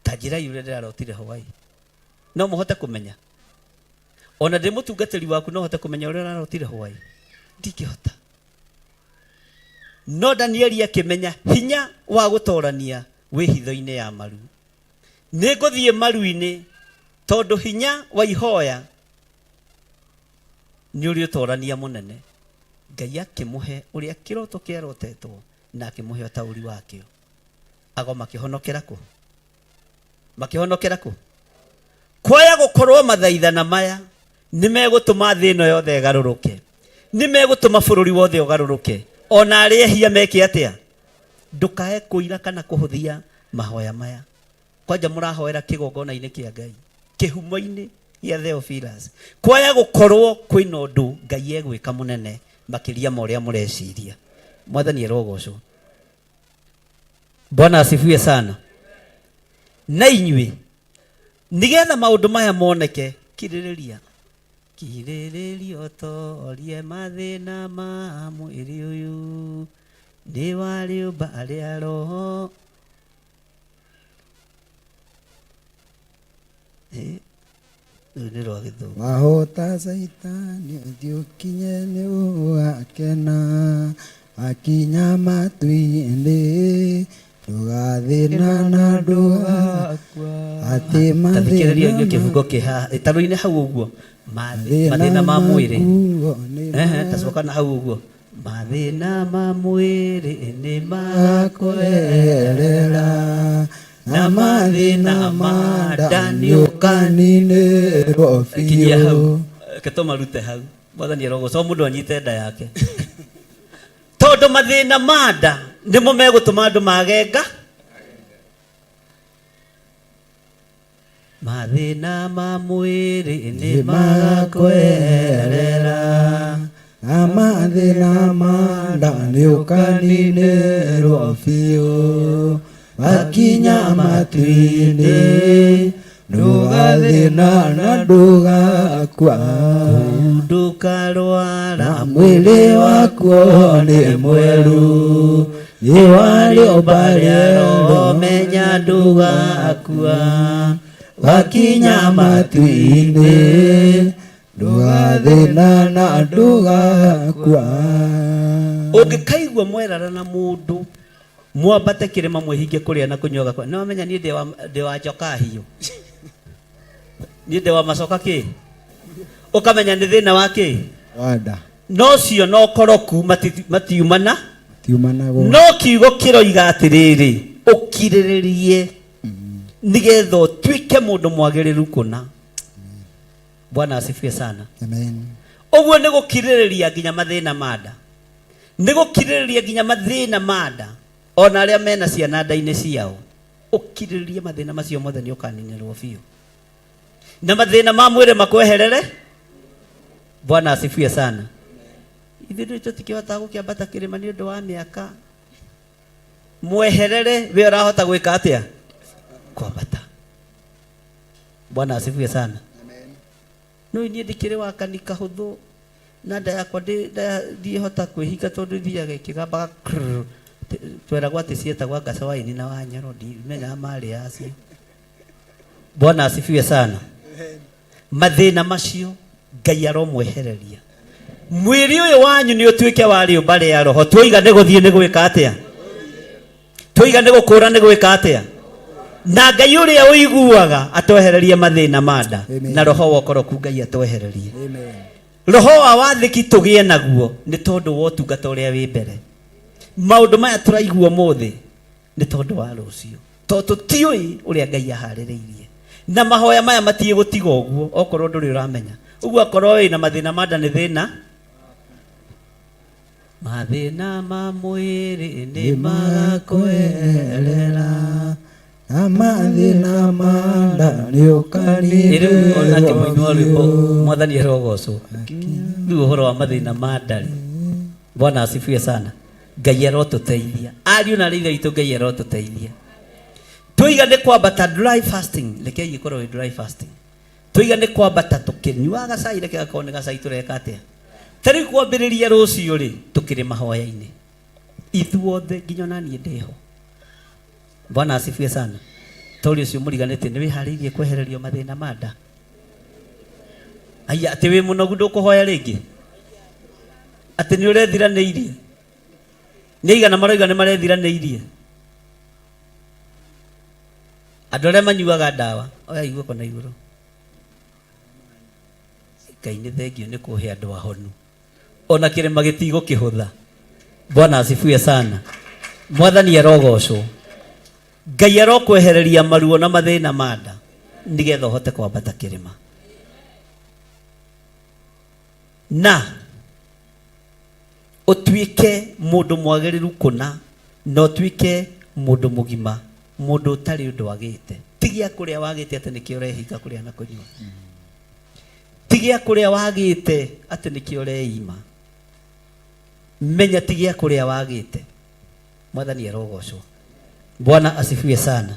ta njira uria ndirarotire hwai no muhote kumenya ona ndi mutungatiri waku no hote kumenya uria urarotire hwai ndikihota no Danieli akimenya hinya wa gutorania wi hitho-ini ya maru ni nguthie maru-ini tondu hinya wa ihoya ni uri utorania munene Ngai akimuhe uria kiroto kierotetwo na akimuhe utauri wakio ago makihonokera ku kwaya gukorwo mathaithana maya nimegutuma thĩ ĩno yothe ĩgarũrũke, nimegutuma bũrũri wothe ũgarũrũke, ona arĩa ehia meke atĩa. Ndukae kũira kana kũhũthia mahoya maya. Kwanja mũrahoera kĩgongona-inĩ kĩa Ngai, kĩhumo-inĩ gĩa Theophilus, kwaya gũkorwo kwĩna ũndũ Ngai egwĩka mũnene makĩria ma ũrĩa mũreciria. Mwathani arogocwo. Bwana asifiwe sana. Na inyuĩ nigetha maũndũ maya moneke, kirĩrĩria ũtorie mathĩna ma mwĩrĩ ũyũ, nĩ warĩũmba arĩa roho. Nĩ rwa Gĩthũngũ. Wahota Saitani ũthiũkinye nĩ wakena, akinya matu-inĩ ndũgathĩna na ndũgakua, atĩ tathikĩrĩria ngĩ kĩbungo kĩha ĩtarũ-inĩ hau ũguo, mathĩna ma mwĩrĩ. Tacoka na hau ũguo, mathĩna ma mwĩrĩ nĩ makũerera, na mathĩna ma nda nĩ ũkaninĩrwo biũ. Ketũmarute hau. Mwathani arogocwo, mũndũ anyite nda yake. Tondũ mathĩna ma nda nĩmo megũtũma andũ magenga. Mathĩna ma mwĩrĩ nĩ magakũerera, na mathĩna ma nda nĩ ũkaninĩrwo biũ, wakinya matu-inĩ ndũgathĩna na ndũgakua, ndũkarwara mwĩrĩ wakuo nĩ mwerũ, nĩ warĩũmba rĩerũ, menya ndũgakua, wakinya matu-inĩ ndũgathĩna na ndũgakua. Ũngĩkaigua mwerara na mũndũ mwambate kĩrĩma mwĩhinge kũrĩa na kũnyuaga kwa, no menya niĩ ndĩ wa njoka hiũ, niĩ ndĩ wa macoka kĩ, ũkamenya nĩ thĩna wa kĩ, wanda no cio no koroku matiumana, no kiugo kĩroiga atĩrĩrĩ, ũkirĩrĩrie nigetha ũtuĩke mũndũ mwagĩrĩru kũna. Bwana asifiwe sana. Amen. Ũguo nĩ gũkirĩrĩria nginya mathĩna ma nda, nĩ gũkirĩrĩria nginya mathĩna ma nda, ona arĩa mena ciana nda-inĩ ciao. Ũkirĩrĩrie mathĩna macio mothe nĩ ũkaninĩrwo biũ, na mathĩna ma mwĩrĩ makweherere. Bwana asifiwe sana. Ithuĩ tũtikĩhota gũkĩambata kĩrĩma nĩ ũndũ wa mĩaka, mweherere we ũrahota gwĩka atĩa kwambata. Bwana asifiwe sana. No niĩ ndikĩrĩ wa kanika hũthũ, na nda yakwa ndihota kwĩhinga tondũ thiaga ĩkĩgambaga tweragwo atĩ cietagwo gacawaini na Wanyaro, ndimenya marĩ acio. Bwana asifiwe sana. Mathĩna macio Ngai aromwehereria. Mwĩrĩ ũyũ wanyu nĩ ũtuĩke wa rĩũmba rĩa roho. Twoiga nĩ gũthiĩ nĩ gwĩka atĩa? Twoiga nĩ gũkũra nĩ gwĩka atĩa? Na Ngai ũrĩa ũiguaga atwehererie mathĩna ma nda, na roho wa ũkoroku Ngai atwehererie. Roho wa wathĩki tũgĩe naguo nĩ tondũ wa ũtungata ũrĩa wĩ mbere. Maũndũ maya tũraigua ũmũthĩ nĩ tondũ wa rũciũ, tondũ tũtiũĩ ũrĩa Ngai aharĩrĩirie, na mahoya maya matiĩ gũtiga ũguo okorwo ndũrĩ ũramenya. Ũguo akorwo wĩna mathĩna ma nda nĩ thĩna, mathĩna ma mwĩrĩ nĩ magakũerera, na mathĩna ma nda nĩ ũkaninĩrwo biũ. Mwathani arogocwo. Rĩu ũhoro wa mathĩna ma nda, Bwana asifiwe sana. Ngai arotũteithia, ariũ na aithe aitũ, Ngai arotũteithia. Twiga nĩ kwambata dry fasting, rekei ikorwo dry fasting. Twiga nĩ kwambata tũkĩnyua gacai, reke gakorwo nĩ gacai tũreka atĩa. Tarĩ kwambĩrĩria rũciũ rĩ, tũkĩrĩ mahoya-inĩ ithuothe, nginya naniĩ ndĩho. Bwana asifiwe sana. Tori ũcio mũriganĩte nĩ wĩharĩirie kwehererio mathĩna ma nda. Aya atĩ wĩ mũnogu ndũkũhoya rĩngĩ, atĩ nĩ ũrethiranĩirie. Nĩ igana maroiga nĩ marethiranĩirie. Andũ arĩa manyuaga ndawa, oya iguoko na igũrũ. Ngai nĩ thengio nĩ kũhe andũ ahonu, ona kĩrĩma gĩtigũkĩhũtha. Bwana asifiwe sana. Mwathani arogocwo. Ngai arokwehereria maruo na mathĩna ma nda nĩgetha ũhote kwambata kĩrĩma. na utuike mundu mwagiriru kuna no tuike mundu mugima mundu utari undu wagite tigia kuria wagite ati nikio rehinga kuria na kunywa tigia kuria wagite ati nikio reima menya tigia kuria wagite mwathani arogocwo Bwana asifiwe sana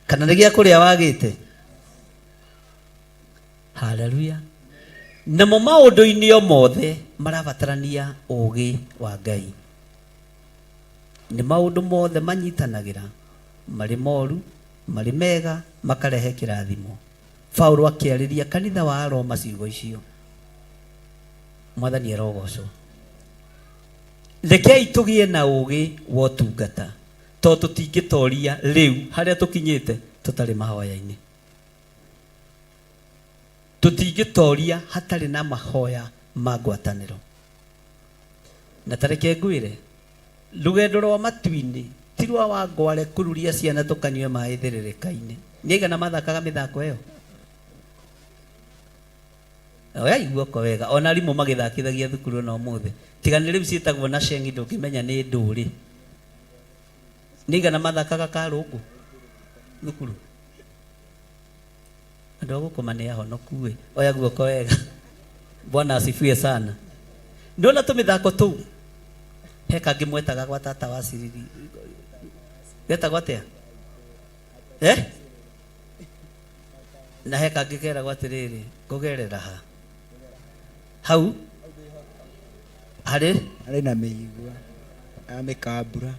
kana nigia kuria wagite haleluya na mo maundu-ini o mothe marabatarania ugi wa Ngai ni maundu mothe manyitanagira mari moru mari mega makarehe kirathimo Paulo akiariria kanitha wa Roma ciugo icio mwathani arogocwo rekei tugie na ugi wa utungata to tutingitoria riu haria tukinyite tutari mahoya-ini tutingitoria hatari na mahoya magwataniro na tareke ngwire rugendo rwa matu-ini tirwa wa ngware kururia ciana tukanywe mai thiririka-ini niaigana mathakaga mithako iyo oya iguoko wega ona rimu magithakithagia thukuru na umuthi tigani riu ciitagwo na shengi ndukimenya ni nduri niaigana mathakaga karungu thukuru andu agukoma ni ahonoku we oya guoko wega Bwana asifiwe sana ndona tumithako tu heka ngimwetaga gwa tata wa Siriri geta gwatea na heka ngikera gwa tiriri kugerera ha hau hari na meigua amekabura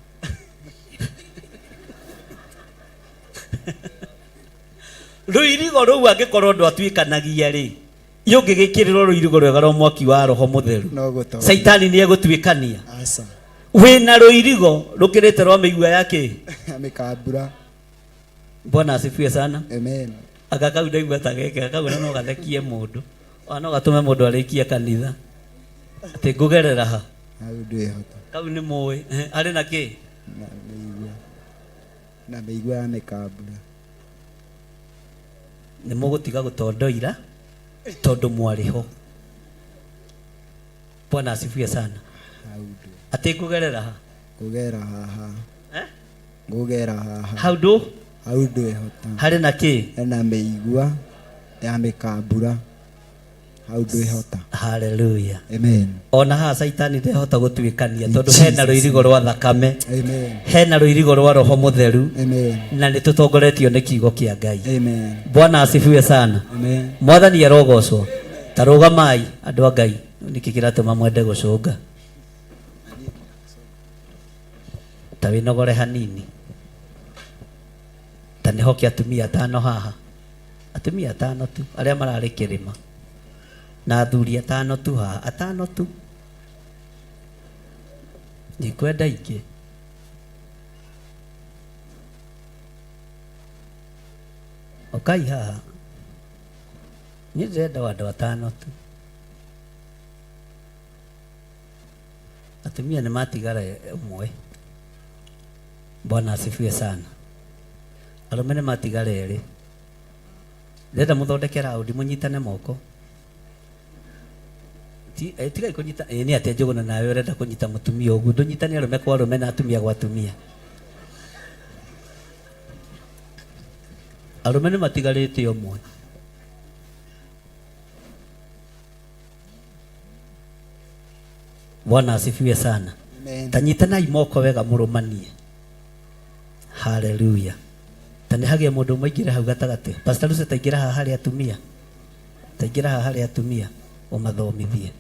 ruirigo ruu angikorwo ndu atwikanagia ri yungigikiriro ruirigo rwega rwa mwaki wa roho mutheru Saitani ni egutwikania asa wina ruirigo rukirite rwa meigua yake amekabura Bwana asifiwe sana amen akakau ndaigua tageke akau no gathekie mundu no gatume mundu arikia kanitha ati ngugerera ha kau ni muwe ari na ki na meigua amekabura ni mugutiga gutondoira tondu mwariho Bwana asifiwe sana ati ngugerera ha kugera haha ngugera haha haudu ehota hari na ki na meigua amekabura haudu ehota haleluya amen ona ha Saitani ndehota gutwikania tondu hena ruirigo rwa thakame amen hena ruirigo rwa roho mutheru amen na ni tutongoretio ni kiugo kia Ngai amen Bwana asifiwe sana amen mwathani arogocwo tarugamai andu a Ngai niki kiratuma mwende gucunga tawinogore hanini tanihoki atumia atano haha atumia atano tu aria marari kirima na athuri atano tu haha atano tu nikwenda ingi okai haha ni ndenda wandu atano tu atumia ni matigara umwe Bwana asifiwe sana arume ni matigara eri ndenda muthondekera audi munyitane moko tiga ikunyita ni ate njuguna nawe urenda kunyita mutumia ugu ndunyitane arume kwa arume na atumia kwa atumia arume ni matigarite umwe Bwana asifiwe sana amen tanyitanai moko wega murumanie haleluya tani hagia mundu muingire hau gatagate pastor Lucy taingira haha hari atumia taingira haha hari atumia umathomithie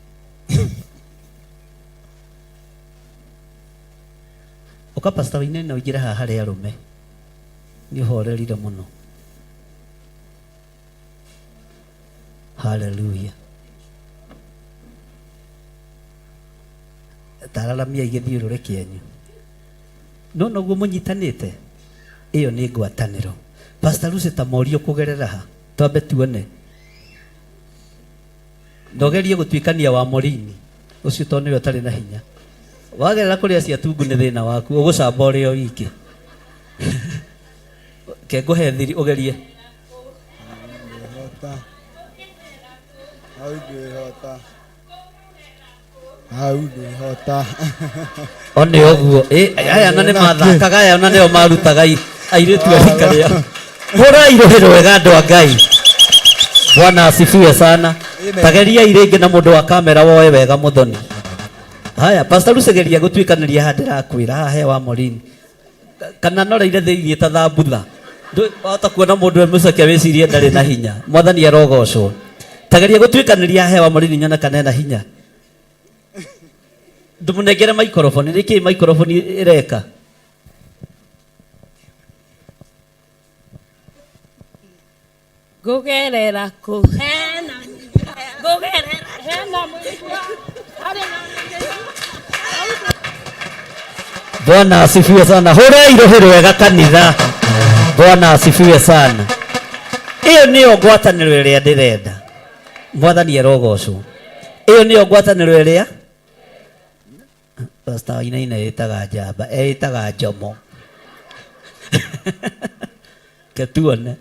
uka pastor Waine no ingira haha hari arume ni horerire muno haleluya tararamia igithiurure kienyu no noguo munyitanite iyo ni ngwataniro pastor Lucy tamorio kugerera ha twambe tuone ndogerie gutwikania wa morini ucio to niwe tari na hinya wagerera kuria cia tungu ni thina waku ugucamba urio wiki ke nguhe thiri ugerie haudu ehota hota hau ndwi hota one oguo aya na nĩ mathakaga aya na nĩo marutaga airĩtu arika rĩao hũrai rũhĩ rwega andũ a Ngai. Bwana asifiwe sana. Tageria irĩngĩ na mũndũ wa kamera woe wega mũthoni. Haya pastor Lucegeria gũtuĩkanĩria handũ ndĩrakwĩra haha hewa morini kana noreire thĩinĩ ta thambutha wahota kuona mũndũ mũcokia wĩcirie ndarĩ na hinya. Mwathani arogocwo. Tageria gũtuĩkanĩria hewa morini nyona kana ena hinya. Ndũmũnengere microphone. Nĩkĩ microphone ĩreka? Gugerera ku hena gugerera hena Bwana asifiwe sana. Hũrai rũhĩ rwega kanitha. Bwana asifiwe sana. Iyo nĩyo ngwatanĩro ĩrĩa ndĩrenda. Mwathani arogocwo. Iyo nĩyo ngwatanĩro ĩrĩa Pastor Wainaina ĩtaga njamba ĩtaga njomo. Ketuone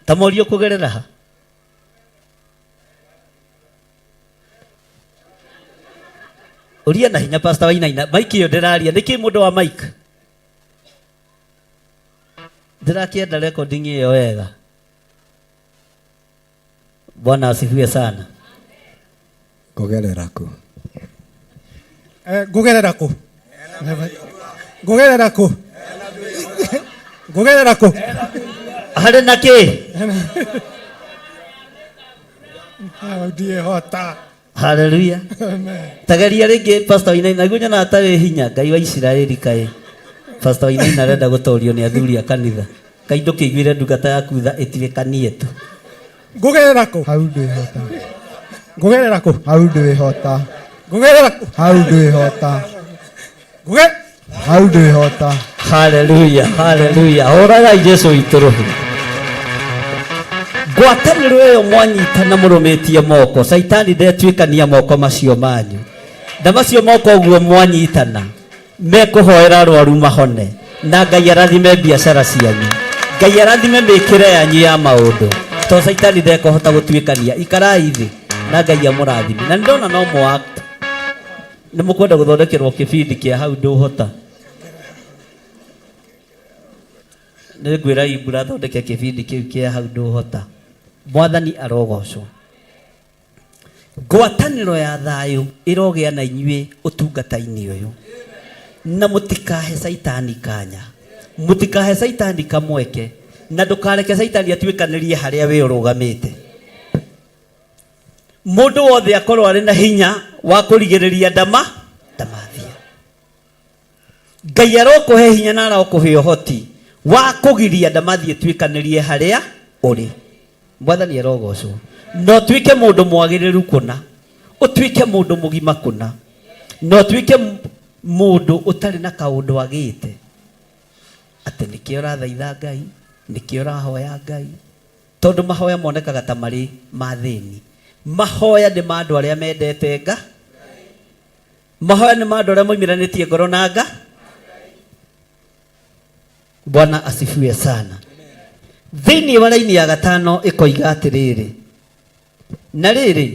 tamorio kugerera ha uria na hinya Pastor Wainaina mike yo ndiraria niki mundu wa mike ndirakienda recording iyo wega. Bwana asifiwe sana. kugerera ku Gugerera ku gugerera ku gugerera ku harĩ na kĩ ndiye hota. Hallelujah. Tageria rĩngĩ Pastor Wainaina nĩguo nyona atarĩ hinya. Ngai wa Isiraeli kaĩ Pastor Wainaina arenda gũtorio nĩ athuri a kanitha. Ngai ndũkĩiguire ndungata yaku ĩtirikanie tu. Gugerera ku hau ndwi hota gugerera ku hau ndwi hota gugerera ku hau ndwi hota hau ndwi hota. Hallelujah, hallelujah. Hũragai Jesũ witũ rũhĩ. Ngwatanĩro ĩyo mwanyitana mũrũmĩtie moko. Saitani ndetuĩkania moko macio manyu. Na macio moko ũguo mwanyitana mekũhoera arwaru mahone. Na Ngai arathime biacara cianyu. Ngai arathime mĩkĩre yanyu ya maũndũ. To Saitani ndekũhota gũtuĩkania. Ikarai thĩ na Ngai amũrathime. Na ndona no mũact. Nĩ mũkwenda gũthondekerwo kĩbindi kĩa hau ndũhota. Nĩngwĩra Ibura thondeke kĩbindi kĩu kĩa hau ndũhota. Mwathani arogocwo. Ngwatanĩro ya thayũ ĩrogĩa na inyuĩ ũtungata-inĩ ũyũ. Na mũtikahe Saitani kanya. Mũtikahe Saitani kamweke. Na ndũkareke Saitani atuĩkanĩrie harĩa wĩ ũrũgamĩte. Mũndũ wothe akorwo arĩ na hinya wa kũrigĩrĩria ndamathia. Ngai arokũhe hinya na arokũhe ũhoti wa kũgiria ndamathia tuĩkanĩrie harĩa ũrĩ. Mwathani arogocwo. No tuĩke mũndũ mwagĩrĩru kũna. Ũtuĩke mũndũ mũgima kũna. No tuĩke mũndũ ũtarĩ na kaũndũ agĩte. Atĩ nĩkĩo ũrathaitha Ngai, nĩkĩo ũrahoya Ngai. Tondũ mahoya monekaga ta marĩ mathĩni. Mahoya nĩ ma andũ arĩa mendete Ngai. Mahoya nĩ ma andũ arĩa moimiranĩtie ngoro na Ngai. Bwana asifiwe sana. Thĩinĩ wa raini ya gatano ĩkoiga atĩrĩrĩ. Na rĩrĩ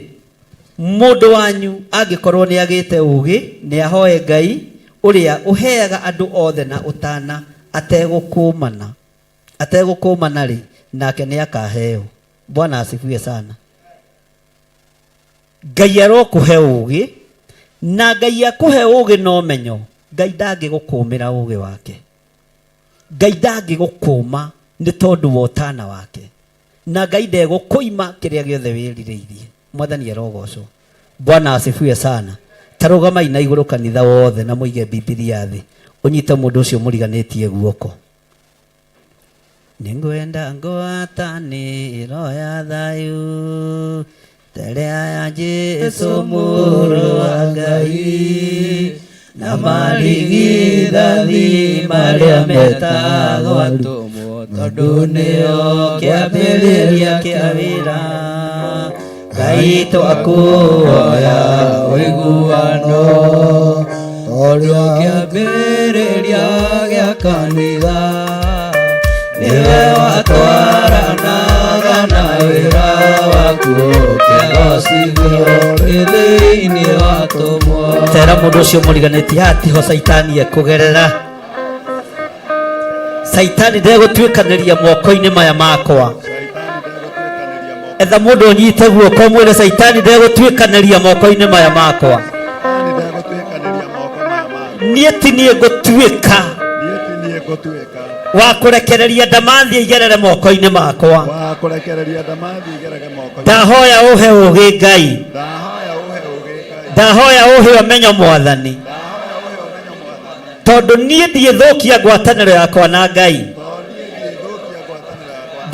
mũndũ wanyu angĩkorwo nĩ agĩte ũgĩ nĩ ahoe Ngai ũrĩa ũheaga andũ othe na ũtana ategũkũmana rĩ nake nĩ akaheo. Bwana asifiwe sana. Ngai arokũhe ũgĩ na Ngai akũhe ũgĩ na ũmenyo. Ngai ndangĩgũkũmĩra ũgĩ wake. Ngai ndangĩgũkũma nĩ tondũ wa ũtana wake. Na Ngai ndegũkũima kĩrĩa gĩothe wĩrirĩirie. Mwathani arogocwo. Bwana asifiwe sana. Tarũgamai na igũrũ kanitha wothe na mũige Biblia thĩ. Ũnyite mũndũ ũcio mũriganĩtie guoko. Nĩngwenda ngwatanĩro ya thayũ terĩa ya Jesũ mũrũ wa Ngai na marigithathi marĩa metagwo atũmwo tondũ nĩo kĩambĩrĩria kĩa wĩra. Ngai twakuoya ũiguano ũrĩa kĩambĩrĩria gĩa kanitha nĩwe watwaranaga na wĩra waku ũkĩgocithio thĩinĩ wa tũmwo. Tera mũndũ ũcio mũriganĩtie hatiho Saitani ekũgerera. Saitani ndegũtuĩkanĩria moko-inĩ maya makwa. Etha mũndũ ũnyite guoko mwĩre Saitani ndegũtuĩkanĩria moko-inĩ maya makwa. Niĩ ti niĩ ngũtuĩka wa kũrekereria ndamathi igerere moko-inĩ makwa. Ndahoya ũhe ũgĩ Ngai, ndahoya ũhe ũmenyo Mwathani, tondũ niĩ ndiĩthũkia ngwatanĩro yakwa na Ngai.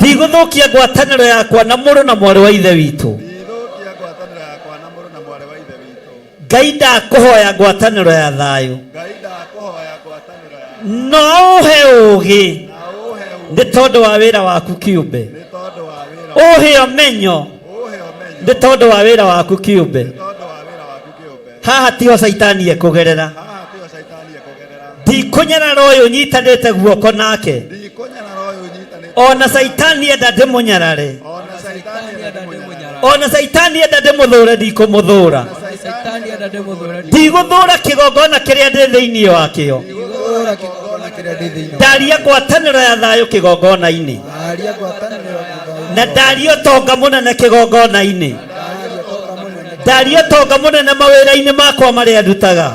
Ndigũthũkia ngwatanĩro yakwa na mũrũ na mwarĩ wa ithe witũ. Ngai ndakũhoya ngwatanĩro ya thayũ, no ũhe ũgĩ nĩ tondũ wa wĩra waku kĩũmbe. Ũhe ũmenyo nĩ tondũ wa wĩra waku kĩũmbe. Haha tiho Saitani ekũgerera. Ndikũnyarara ũyũ nyitanĩte guoko nake. Ona Saitani enda ndĩmũnyarare, ona Saitani enda ndĩmũthũre, ndikũmũthũra. Ndigũthũra kĩgongona kĩrĩa ndĩ thĩinĩ wakĩo. Ndaria ngwatanĩro ya thayũ kĩgongona-inĩ, na ndaria ũtonga mũnene kĩgongona-inĩ. Ndaria ũtonga mũnene mawĩra-inĩ makwa marĩa ndutaga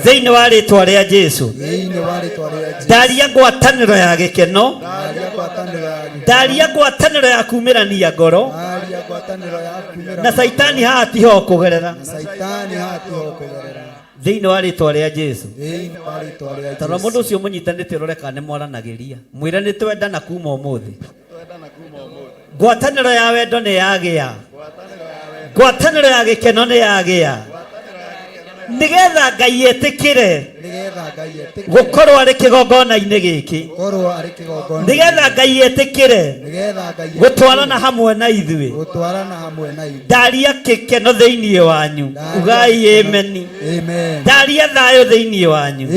thĩinĩ wa rĩtwa rĩa Jesũ. Ndaria ngwatanĩro ya gĩkeno, ndaria ngwatanĩro ya kumĩrania ngoro, na Saitani haha tiho kũgerera thĩinĩ wa rĩtwa rĩa Jesũ. Tondũ mũndũ ũcio mũnyitanĩte ũrore kana nĩ mwaranagĩria, mwĩre nĩ twendana kuma ũmũthĩ. Ngwatanĩro ya wendo nĩ yagĩa, ngwatanĩro ya gĩkeno nĩ yagĩa, nĩgetha Ngai etĩkĩre gũkorwo arĩ kĩgongona-inĩ gĩkĩ, nĩgetha Ngai etĩkĩre gũtwarana hamwe na ithuĩ. Ndaria gĩkeno thĩinĩ wanyu, ugai ameni. Ndaria thayũ thĩinĩ wanyu,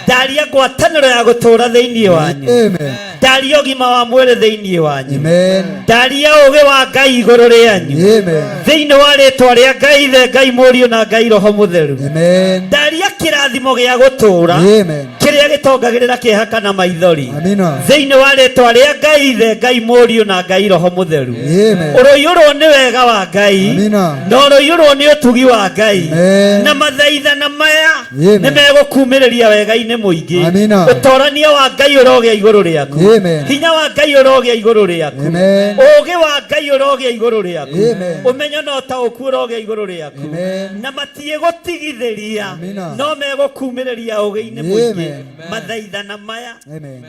ndaria ngwatanĩro ya gũtũũra thĩinĩ wanyu, ndaria ũgima wa mwĩrĩ thĩinĩ wanyu, ndaria ũgĩ wa Ngai igũrũ rĩanyu thĩinĩ wa rĩtwa rĩa Ngai Ithe, Ngai Mũriũ na Ngai Roho Mũtheru. Ndaria kĩrathimo gĩa gũtũũra kĩrĩa gĩtongagĩrĩra kĩeha kana maithori thĩinĩ wa rĩtwa rĩa Ngai Ithe, Ngai Mũriũ na Ngai Roho Mũtheru. Ũrũiyũrwo nĩ wega wa Ngai na ũrũiyũrwo nĩ ũtugi wa Ngai, na mathaithana maya nĩ megũkumĩrĩria wega-inĩ mũingĩ. Ũtorania wa Ngai ũrogĩa igũrũ rĩaku, hinya wa Ngai ũrogĩa igũrũ rĩaku, ũũgĩ wa Ngai ũrogĩa igũrũ rĩaku, ũmenyo na ũtaũku ũrogĩa igũrũ rĩaku, na matiĩgũtigithĩria no megũkumĩrĩria ũũgĩ-inĩ mũingĩ. Mathaithana maya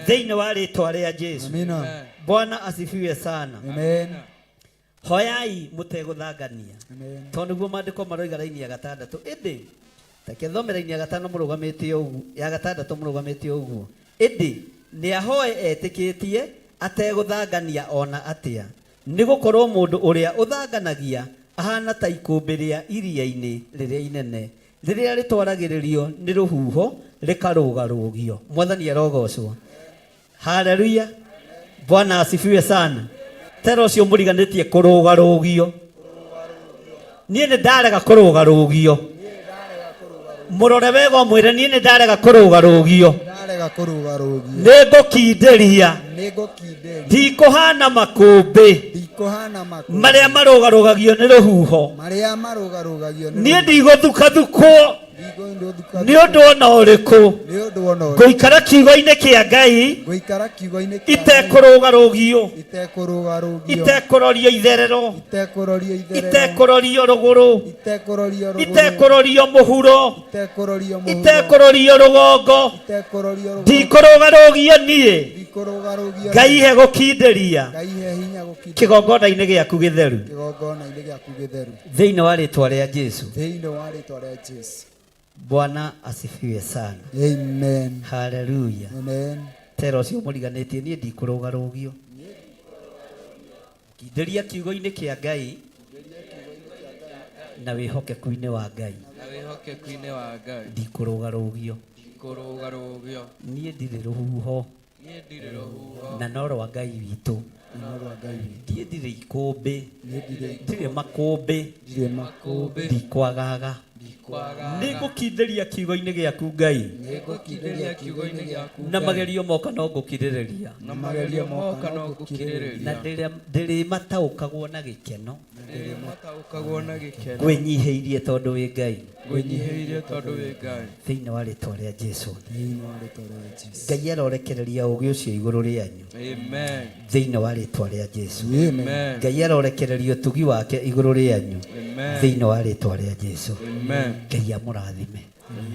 thĩinĩ wa rĩtwa rĩa Jesũ. Bwana asifiwe sana. Hoyai mũtegũthangania, tondũ nĩguo maandĩko maroiga raini ya gatandatũ. Ĩndĩ reke thome raini ya gatano mũrũgamĩte ũguo, ya gatandatũ mũrũgamĩte ũguo. Ĩndĩ nĩ ahoe etĩkĩtie ategũthangania ona atĩa, nĩgũkorwo mũndũ ũrĩa ũthanganagia ahana ta ikũmbĩ rĩa iria-inĩ rĩrĩa inene, rĩrĩa rĩtwaragĩrĩrio nĩ rũhuho rĩkarũgarũgio. Mwathani arogocwo. Haleluya. Bwana asifiwe sana. Tero ũcio mũriganĩtie kũrũgarũgio. Niĩ nĩ ndarega kũrũgarũgio. Mũrore wega mwĩre niĩ nĩ ndarega kũrũgarũgio. Nĩ ngũkindĩria, ndikũhana makũmbĩ marĩa marũgarũgagio nĩ rũhuho. Niĩ ndigũthukathukwo nĩ ũndũ ona ũrĩkũ. Ngũikara kiugo-inĩ kĩa Ngai itekũrũgarũgio, itekũrorio itherero, itekũrorio rũgũrũ, itekũrorio mũhuro, itekũrorio rũgongo. Ndikũrũgarũgio niĩ. Ngai he gũkindĩria kĩgongona-inĩ gĩaku gĩtheru thĩinĩ wa rĩtwa rĩa Jesũ. Bwana asifiwe sana. Amen. Haleluya. Amen. Tero ũcio mũriganĩtie niĩ ndikũrũgarũgio. Kindĩria kiugo-inĩ kĩa Ngai na wĩhokeku-inĩ wa Ngai. Ndikũrũgarũgio. Niĩ ndirĩ rũhuho na no rwa Ngai witũ ndiĩ ndirĩ ikũmbĩ ndirĩ makũmbĩ ndikwagaga nĩ ngũkindĩria kiugo-inĩ gĩaku Ngai na magerio moka no ngũkirĩrĩria na ndĩrĩ mataũkagwo na gĩkeno ngwĩnyihĩirie tondũ wĩ Ngai thĩinĩ wa rĩtwa rĩa Jesũ. Ngai arorekereria ũgĩ ũcio igũrũ rĩanyu thĩinĩ wa rĩtwa rĩa Jesũ. Ngai arorekereria ũtugi wake igũrũ rĩanyu thĩinĩ wa rĩtwa rĩa Jesũ. Ngai amũrathime.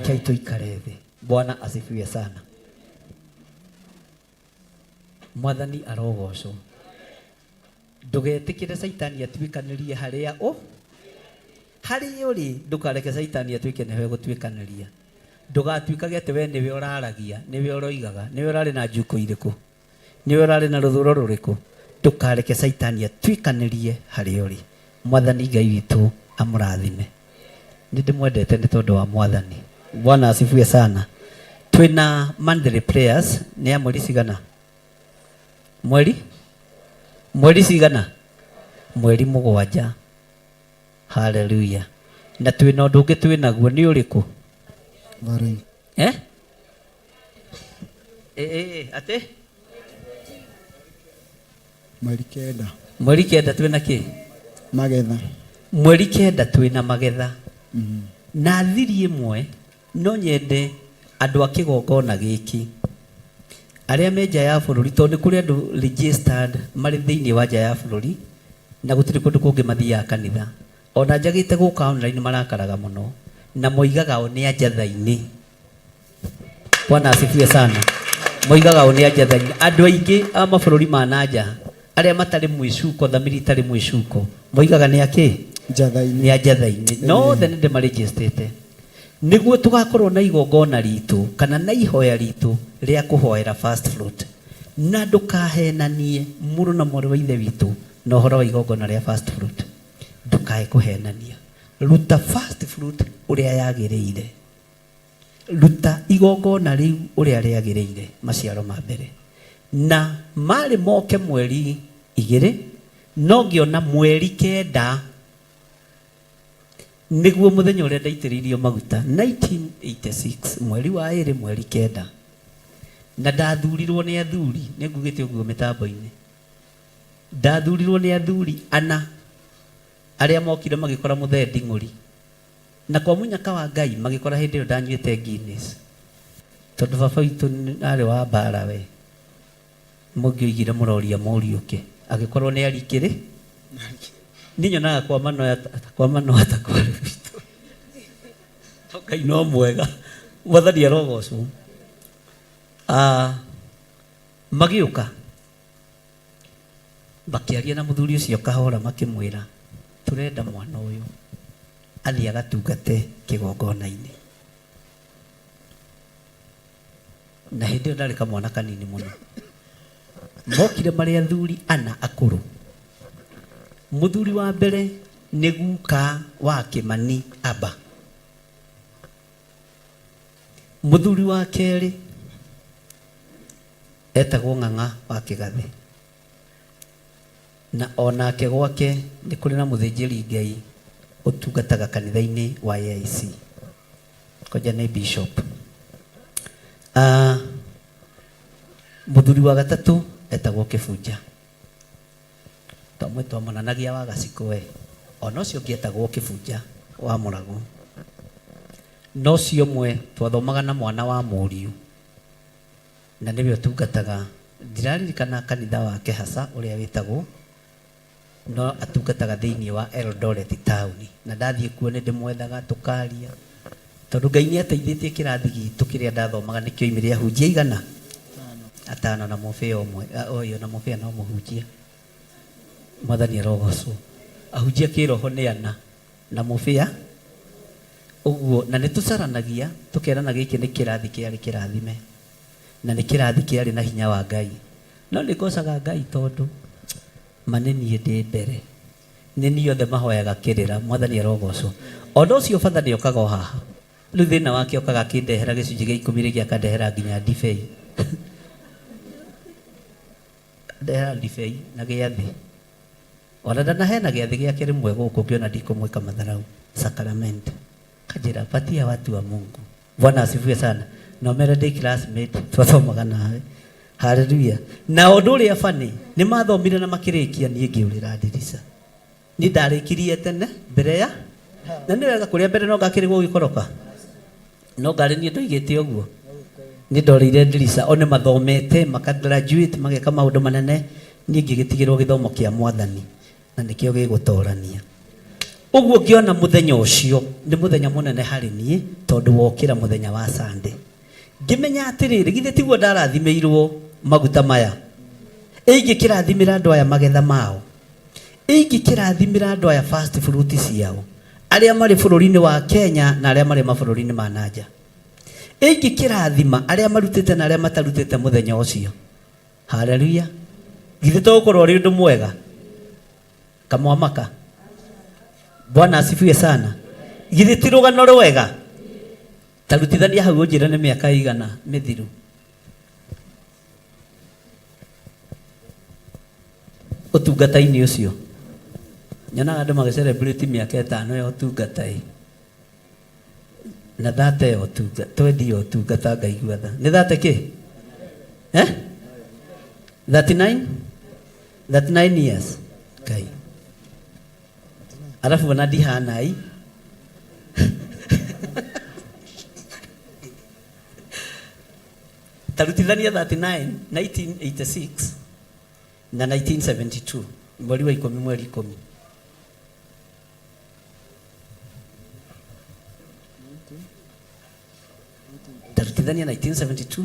Kei tũikare thĩ. Bwana asifiwe sana. Mwathani arogocwo. Ndũgetĩkĩre Saitani atuĩkanĩrie harĩa ũrĩ, ndũkareke Saitani atuĩke nĩwe gũtuĩkanĩria. Ndũgatuĩkage atĩ we nĩwe ũraragia, nĩwe ũroigaga, nĩwe ũrarĩ na njuko irĩkũ, nĩwe ũrarĩ na rũthũro rũrĩkũ. Ndũkareke Saitani atuĩkanĩrie harĩa ũrĩ. Mwathani Ngai witũ amũrathime. Nĩ ndĩmwendete nĩ tondũ wa Mwathani. Bwana asifiwe sana. Twĩna monthly prayers nĩ ya mweri cigana? Mweri cigana? Mweri 7. Hallelujah. Na twĩna ũndũ ũngĩ twĩnaguo nĩ ũrĩkũ? Ate? Mweri 9 twĩna kĩ? Magetha. Mweri 9 twĩna magetha. Na thiri ĩmwe no nyende andũ a kĩgongona gĩkĩ arĩa me nja ya bũrũri, tondũ nĩ kũrĩ andũ registered marĩ thĩinĩ wa nja ya bũrũri na gũtirĩ kũndũ kũngĩ mathiaga kanitha. Ona njagĩte gũka online marakaraga mũno na moigaga o nĩ anjatha-inĩ. Bwana asifiwe sana. Moigaga o nĩ anjatha-inĩ. Andũ aingĩ a mabũrũri ma nanja arĩa matarĩ mwĩcuko, thamiri itarĩ mwĩcuko, moigaga nĩ akĩ? Nĩ anjatha-inĩ. No othe nĩ ndĩmarĩgĩstĩte nĩguo tũgakorwo na igongona ritũ kana na ihoya ritũ rĩa kũhoera first fruit. Na ndũkahenanie mũrũ na mwarĩ wa ithe witũ na ũhoro wa igongona rĩa first fruit. Ndũkae kũhenania. Ruta first fruit ũrĩa yagĩrĩire. Ruta igongona rĩu ũrĩa rĩagĩrĩire, maciaro ma mbere. Na marĩ moke mweri 2 no ngĩona mweri 9 nĩguo mũthenya ũrĩa ndaitĩrĩirio maguta 1986 mweri wa 2 mweri 9. Na ndathurirwo nĩ athuri, nĩ ngugĩte ũguo mĩtambo-inĩ. Ndathurirwo nĩ athuri 4 arĩa mokire magĩkora mũthee nding'ũri, na kwa mũnyaka wa Ngai magĩkora hĩndĩ ĩyo ndanyuĩte Guinness, tondũ baba witũ arĩ wa mbara we. Mũngĩoigire mũroria mũriũke agĩkorwo nĩ arikĩrĩ nĩ nyonaga kwa mano atakwarĩ witũ. Ngai no mwega. Mwathani arogocwo. Magĩũka makĩaria na mũthuri ũcio kahora makĩmwĩra tũrenda mwana ũyũ athiĩ agatungate kĩgongona-inĩ. Na hĩndĩ ĩyo ndarĩ kamwana kanini mũno. Mokire marĩ athuri 4 akũrũ. Mũthuri wa mbere nĩ guka wa Kĩmani Aba. Mũthuri wa kerĩ etagwo Ng'ang'a wa Kĩgathĩ. Na onake gwake nĩ kũrĩ na mũthĩnjĩri Ngai ũtungataga kanitha-inĩ wa AIC. Koja nĩ bishop. Mũthuri wa gatatũ etagwo Kĩbunja. Twamwe twamonanagia wa Gaciko we. Ona ũcio ũngĩ etagwo Kĩbunja wa Mũrago. No ũcio ũmwe twathomaga na mwana wa mũriũ. Na nĩwe ũtungataga, ndiraririkana kanitha wake hasa ũrĩa wĩtagwo, no atungataga thĩinĩ wa Eldoret town. Na ndathiĩ kuo nĩ ndĩmwethaga tũkaria, tondũ Ngai nĩ ateithĩtie kĩrathi gitũ kĩrĩa ndathomaga nĩ kĩoimire ahunjia igana 5 na mũbĩa ũmwe. Ũyũ na mũbĩa no mũhunjia. Mwathani arogocwo. Ahunjia kĩroho nĩ 4 na mũbĩa ũguo. Na nĩ tũcaranagia tũkerana gĩkĩ nĩ kĩrathi kĩarĩ kĩrathime na nĩ kĩrathi kĩarĩ na hinya wa Ngai. No nĩ ngocaga Ngai tondũ manenie ndĩ mbere nĩ niĩ othe mahoyaga kĩrĩra. Mwathani arogocwo. Ona ũcio batha nĩ okaga haha rĩu thĩna wake okaga akĩndehera gĩcunjĩ gĩa 10 gĩa akandehera nginya ndibei. ndehera ndibei na gĩathĩ ona ndanahena gĩathĩ gĩake rĩmwe gũkũ ngĩona ndikũmwĩka matharau Sacramento kanjĩra patia watu wa Mungu. Bwana asifiwe sana. Na mere ndĩ classmate twathomaga nawe. Haleluya. Na ũndũ ũrĩa bani nĩ mathomire na makĩrĩkia niĩ ngĩũrĩra ndirica. Nĩ ndarĩkirie tene mbere ya na nĩ wega kũrĩa mbere no ngakĩrĩgwo gĩkoroka. No ngarĩ niĩ ndoigĩte ũguo. Nĩ ndorĩire ndirica one mathomete makagraduate mageka maũndũ manene niĩ ngĩgĩtigĩrwo gĩthomo kĩa Mwathani na nĩkĩo gĩgũtorania. Ũguo ngĩona mũthenya ũcio nĩ mũthenya mũnene harĩ niĩ tondũ wokĩra mũthenya wa Sunday. Ngĩmenya atĩrĩrĩ githĩ tiguo ndarathimĩirwo maguta maya. Ingĩkĩrathimĩra andũ aya magetha mao. Ingĩkĩrathimĩra andũ aya fast fruit ciao. Arĩa marĩ bũrũri-inĩ wa Kenya na arĩa marĩ mabũrũri-inĩ ma nanja. Ingĩkĩrathima arĩa marutĩte na arĩa matarutĩte mũthenya ũcio. Haleluya. Githĩ tũgũkorwo ũrĩ ũndũ mwega. Kamwamaka. Bwana asifiwe sana. Githĩ ti rũgano rwega. Tarutithania hau ũnjĩra nĩ mĩaka igana mĩthiru. Ũtungata-inĩ ũcio. Nyonaga andũ magĩcelebrate mĩaka 5 ya ũtungata. Na thate ya ũtungata. Twendi ya ũtungata ngaigua tha. Nĩ thate kĩ? 39? 39 years. Kai. Alafu wana dihanai. Tarutithania 39, 1986 na 1972. Mweri wa 10 mweri 10. Tarutithania 1972,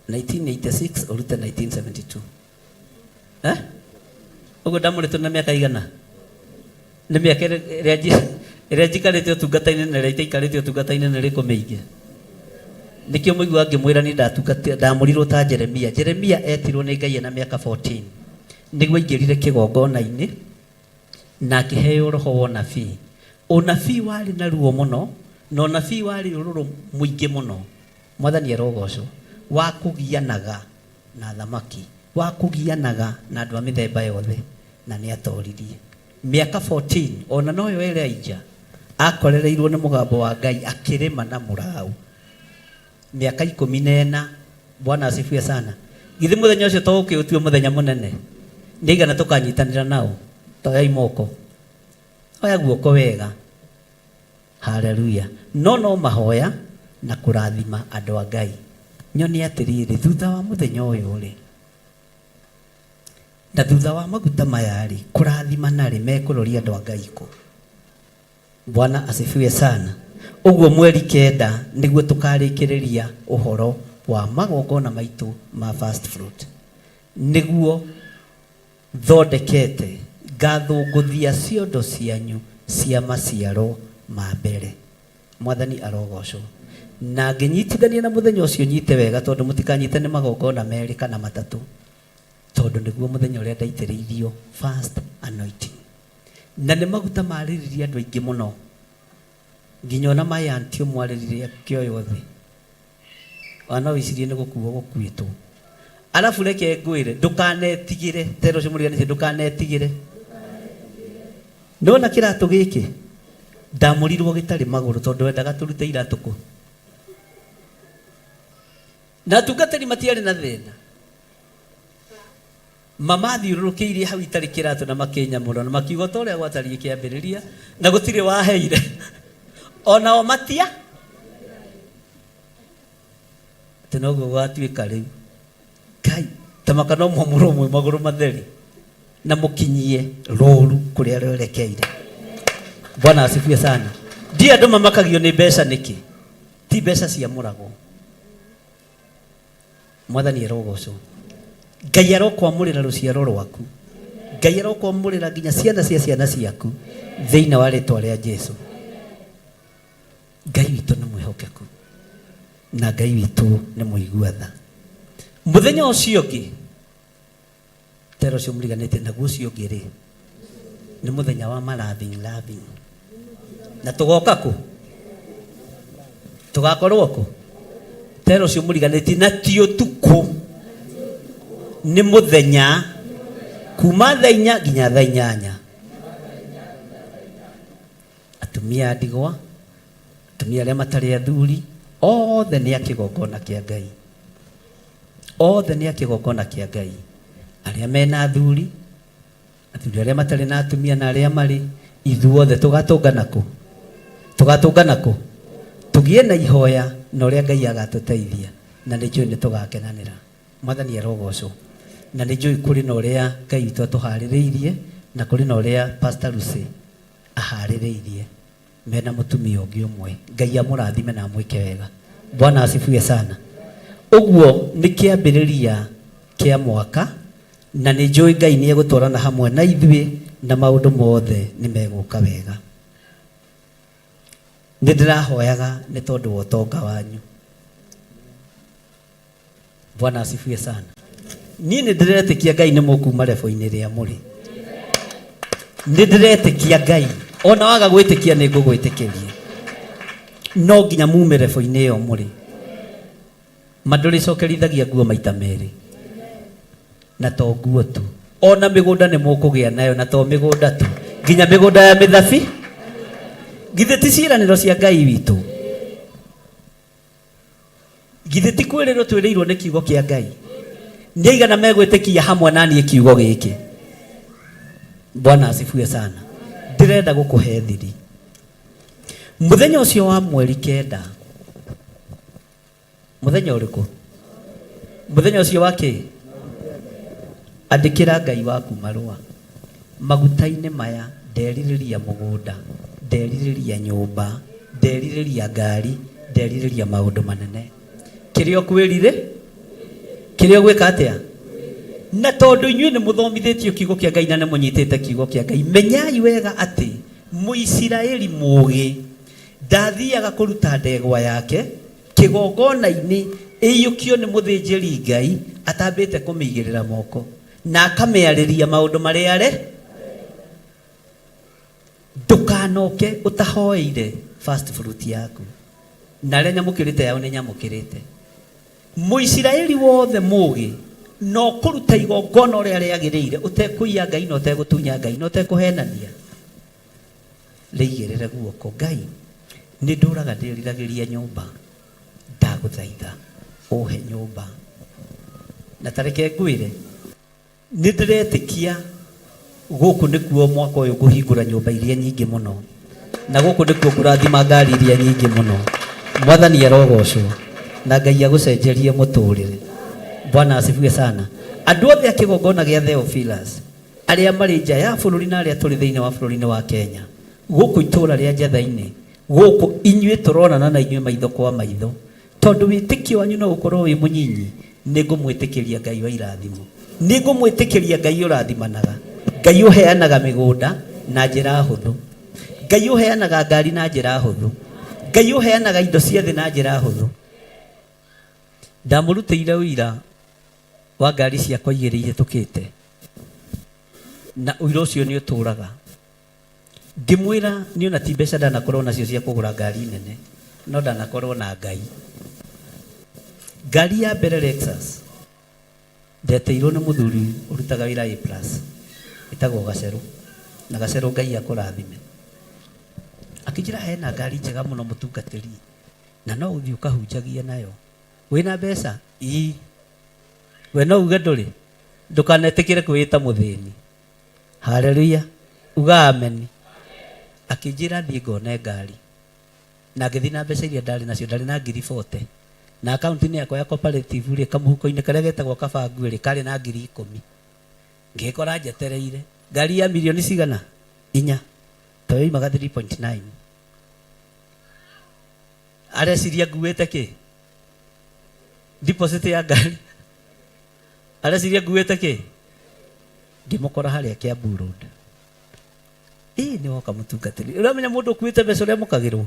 1986 urute 1972. Ugo ndamũrĩtwo na mĩaka igana. Nĩ mĩaka ĩrĩa njikarĩte ũtungata-inĩ na ĩrĩa itaikarĩte ũtungata-inĩ nĩ rĩkũ mĩingĩ. Nikio mũigua ngĩmwĩra nĩ ndamũrirwo ta Jeremia. Jeremia etirwo nĩ Ngai na mĩaka 14 nĩguo aingĩrire kĩgongona-inĩ na akĩheo roho wa ũnabii. Ũnabii warĩ na ruo mũno na ũnabii warĩ ũrũrũ mũingĩ mũno. Mwathani arogocwo wa kũgianaga na thamaki, wa kũgianaga na andũ a mĩthemba yothe na nĩ atoririe. Mĩaka 14 ona noyo Elijah akorereirwo nĩ mũgambo wa Ngai akĩrĩma na mũraũ. Miaka 14. Bwana asifiwe sana. Githĩ mũthenya ũcio tũgũkĩũtua mũthenya mũnene. Nĩigana tũkanyitanĩra nao. Toya imoko. Oya guoko wega. Haleluya. No mahoya na kũrathima andũ a Ngai. Nyoni atĩrĩrĩ thutha wa mũthenya ũyũ rĩ. Na thutha wa maguta maya rĩ kũrathima narĩ mekũroria andũ a Ngai kũ. Bwana asifiwe sana. Uguo mweri 9 nĩguo tũkarĩkĩrĩria ũhoro wa magongona maitũ ma fast fruit. Nĩguo thondekete ngathũngũthia ciondo cianyu cia maciaro ma mbere. Mwathani arogocwo. Na ngĩnyitithania na mũthenya ũcio nyite wega tondũ mũtikanyite nĩ magongona merĩ kana matatũ. Tondũ nĩguo mũthenya ũrĩa ndaitĩrĩirio fast anointing. Na nĩ maguta marĩrĩria andũ aingĩ mũno. Nginya ona maya antio mwarĩrĩria kĩoyo thĩ. Wana wicirie nĩ gũkuo gũkuĩtwo. Alafu reke ngwĩre ndũkanetigĩre. Tero cio mũriganĩtie ndũkanetigĩre. Nona kĩratũ gĩkĩ ndamũrirwo gĩtarĩ magũrũ tondũ wendaga tũrute iratũ kũ. Na tungatĩri matiarĩ na thĩna. Mama thiũrũrũkĩirie hau itarĩ kĩratũ na makĩnyamũra na makiuga ta ũrĩa gwatariĩ kĩambĩrĩria na gũtirĩ waheire. Onao matia tenogo gwatuĩka rĩu. Kai tamaka no mũmũro ũmwe magũrũ matheri na mũkinyie rũru kũrĩa rwerekeire. Bwana asifiwe sana. Ndiye andũ mamakagio nĩ mbeca nĩkĩ? Ti mbeca cia mũrago. Mwathani arogocwo. Ngai arokwamũrĩra rũciaro rwaku. Ngai arokwamũrĩra nginya ciana cia ciana ciaku thĩinĩ wa rĩĩtwa rĩa Jesũ. Ngai witũ nĩ mwĩhokeku na Ngai witũ nĩ mũigua tha. Mũthenya ũcio ũngĩ tero cio mũriganĩte naguo ũcio ũngĩ rĩ nĩ mũthenya wa loving. Na tũgoka kũ? Tũgakorwo kũ? Tero cio mũriganĩte na ti ũtukũ. nĩ mũthenya kuma thaa 4 nginya thaa 8. Atumia a ndigwa, atumia arĩa matarĩ athuri, othe nĩ a kĩgongona kĩa Ngai. Othe nĩ a kĩgongona kĩa Ngai. Arĩa mena athuri, athuri arĩa matarĩ na atumia na arĩa marĩ, ithuothe tũgatũngana kũ? Tũgatũngana kũ? Tũgĩe na ihoya na ũrĩa Ngai agatũteithia, na nĩ njũĩ nĩ tũgakenanĩra. Mwathani arogocwo. Na nĩ njũĩ kũrĩ na ũrĩa Ngai witũ atũharĩrĩirie, na kũrĩ na ũrĩa Pastor Lucy aharĩrĩirie mena mũtumia ũngĩ ũmwe. Ngai amũrathime na amwĩke wega. Bwana asifiwe sana. Ũguo nĩ kĩambĩrĩria kĩa mwaka, na nĩ njũĩ Ngai nĩ egũtwarana hamwe na ithuĩ na maũndũ mothe nĩ megũka wega. Nĩ ndĩrahoyaga nĩ tondũ wa ũtonga wanyu. Bwana asifiwe sana. Niĩ nĩ ndĩretĩkia Ngai nĩ mũkuma rebo-inĩ rĩa mũrĩ. Nĩ ndĩretĩkia Ngai, ona waga gwĩtĩkia nĩ ngũgwĩtĩkĩria. No nginya mume rebo-inĩ ĩyo mũrĩ. Mandũrĩcokerithagia nguo maita merĩ. Na to nguo tu, ona mĩgũnda nĩ mũkũgĩa nayo, na to mĩgũnda tu, nginya mĩgũnda ya mĩthabi. Githĩ ti ciĩranĩro cia Ngai witũ? Githĩ ti kwĩrĩrwo twĩrĩirwo nĩ kiugo kĩa Ngai? Nĩ aigana megwĩtĩkia hamwe naniĩ kiugo gĩkĩ? Bwana asifiwe sana. Ndĩrenda gũkũhe thiri. Mũthenya ũcio wa mweri 9, mũthenya ũrĩkũ? Mũthenya ũcio wa kĩ? Andĩkĩra Ngai waku marũa. Maguta-inĩ maya nderirĩria mũgũnda, nderirĩria nyũmba, nderirĩria ngari, nderirĩria maũndũ manene. Kĩrĩa ũkwĩrire? Kĩrĩa ũgwĩka atĩa? Na tondũ inyuĩ nĩ mũthomithĩtio kiugo kĩa Ngai na nĩ mũnyitĩte kiugo kĩa Ngai, menyai wega atĩ Mũisiraeli mũũgĩ ndathiaga kũruta ndegwa yake kĩgongona-inĩ ĩiyũkio nĩ mũthĩnjĩri Ngai atambĩte kũmĩigĩrĩra moko na akamĩarĩria maũndũ marĩa arĩ. Ndũkanoke ũtahoeire first fruit yaku, na arĩa nyamũkĩrĩte yao nĩ nyamũkĩrĩte. Mũisiraeli wothe mũũgĩ no kũruta igongona ũrĩa rĩagĩrĩire, ũtekũiya Ngai na ũtegũtunya Ngai na ũtekũhenania. Rĩigĩrĩre guoko. Ngai, nĩ ndũraga ndĩriragĩria nyũmba, ndagũthaitha ũhe nyũmba. Na tareke ngwĩre, nĩ ndĩretĩkia gũkũ nĩkuo mwaka ũyũ ngũhingũra nyũmba iria nyingĩ mũno, na gũkũ nĩkuo ngũrathima ngari iria nyingĩ mũno. Mwathani arogocwo na Ngai agũcenjerie mũtũrĩre. Bwana asifiwe sana. Andũ othe a kĩgongona gĩa Theophilus, arĩa marĩ nja ya bũrũri na arĩa tũrĩ thĩinĩ wa bũrũri-inĩ wa Kenya, gũkũ itũũra rĩa Njatha-inĩ, gũkũ inyuĩ tũronana na inyuĩ maitho kwa maitho, tondũ wĩtĩkio wanyu no ũkorwo wĩ mũnyinyi, nĩ ngũmwĩtĩkĩria Ngai wa irathimo, nĩ ngũmwĩtĩkĩria Ngai ũrathimanaga, Ngai ũheanaga mĩgũnda na njĩra hũthũ, Ngai ũheanaga ngari na njĩra hũthũ, Ngai ũheanaga indo cia thĩ na njĩra hũthũ. Ndamũrutĩire ũira wa ngari ciakwa igĩrĩ ihĩtũkĩte, na ũira ũcio nĩ ũtũũraga. Ngĩmwĩra nĩ ona ti mbeca ndanakorwo nacio cia kũgũra ngari nene, no ndanakorwo na Ngai. Ngari ya mbere Lexus ndeteirwo nĩ mũthuri ũrutaga wĩra A+, ĩtagwo Gacerũ, na Gacerũ Ngai akũrathime. Akĩnjĩra hena ngari njega mũno mũtungatĩri, na no ũthiĩ ũkahunjagie nayo. Wĩna mbeca? Ii. We no uge ndũrĩ? Ndũkanetĩkĩre kwĩĩta mũthĩni. Haleluya. Uga ameni. Akĩnjĩra thiĩ ngone ngari, na ngĩthiĩ na mbeca iria ndarĩ nacio, ndarĩ na ngiri 40, na akaunti-inĩ yakwa ya cooperative rĩ, kamũhuko-inĩ karĩa getagwo kabangu rĩ, karĩ na ngiri 10. Ngĩkora njetereire ngari ya milioni cigana? 4. To yoimaga 3.9. Areciria nguĩte kĩ? Deposit ya ngari. Areciria nguĩte kĩ? Ngĩmũkora harĩa Kiambu Road. Nĩ woka mũtungatĩri. Ũramenya mũndũ ũkuĩte mbeca ũrĩa mũkagĩrwo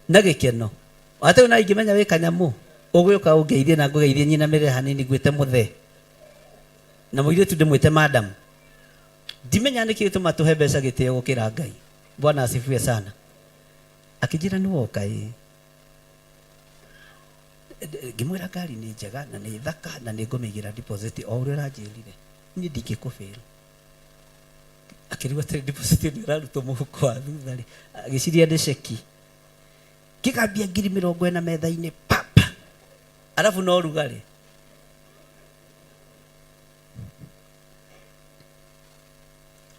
na gĩkeno. Atĩ ona ingĩmenya wĩ kanyamũ, ũgũĩũka ũngeithie na ngũgeithie nyinamĩrĩre hanini ngwĩte mũthee, na mũirĩtu ndĩmwĩte madam. Ndimenya nĩkĩ gĩtũma tũhe mbeca gĩtĩo gũkĩra Ngai. Bwana asifiwe sana. Akĩnjĩra nĩ woka ĩ. ngimwira ngari ni njega na ni thaka na ni ngumigira deposit o uria ranjirire ni ndingikufail akirigwa tiri deposit ni raruto muhuko wa thutha ri agiciria ndi ceki kikambia 40,000 metha-ini pap alafu no rugari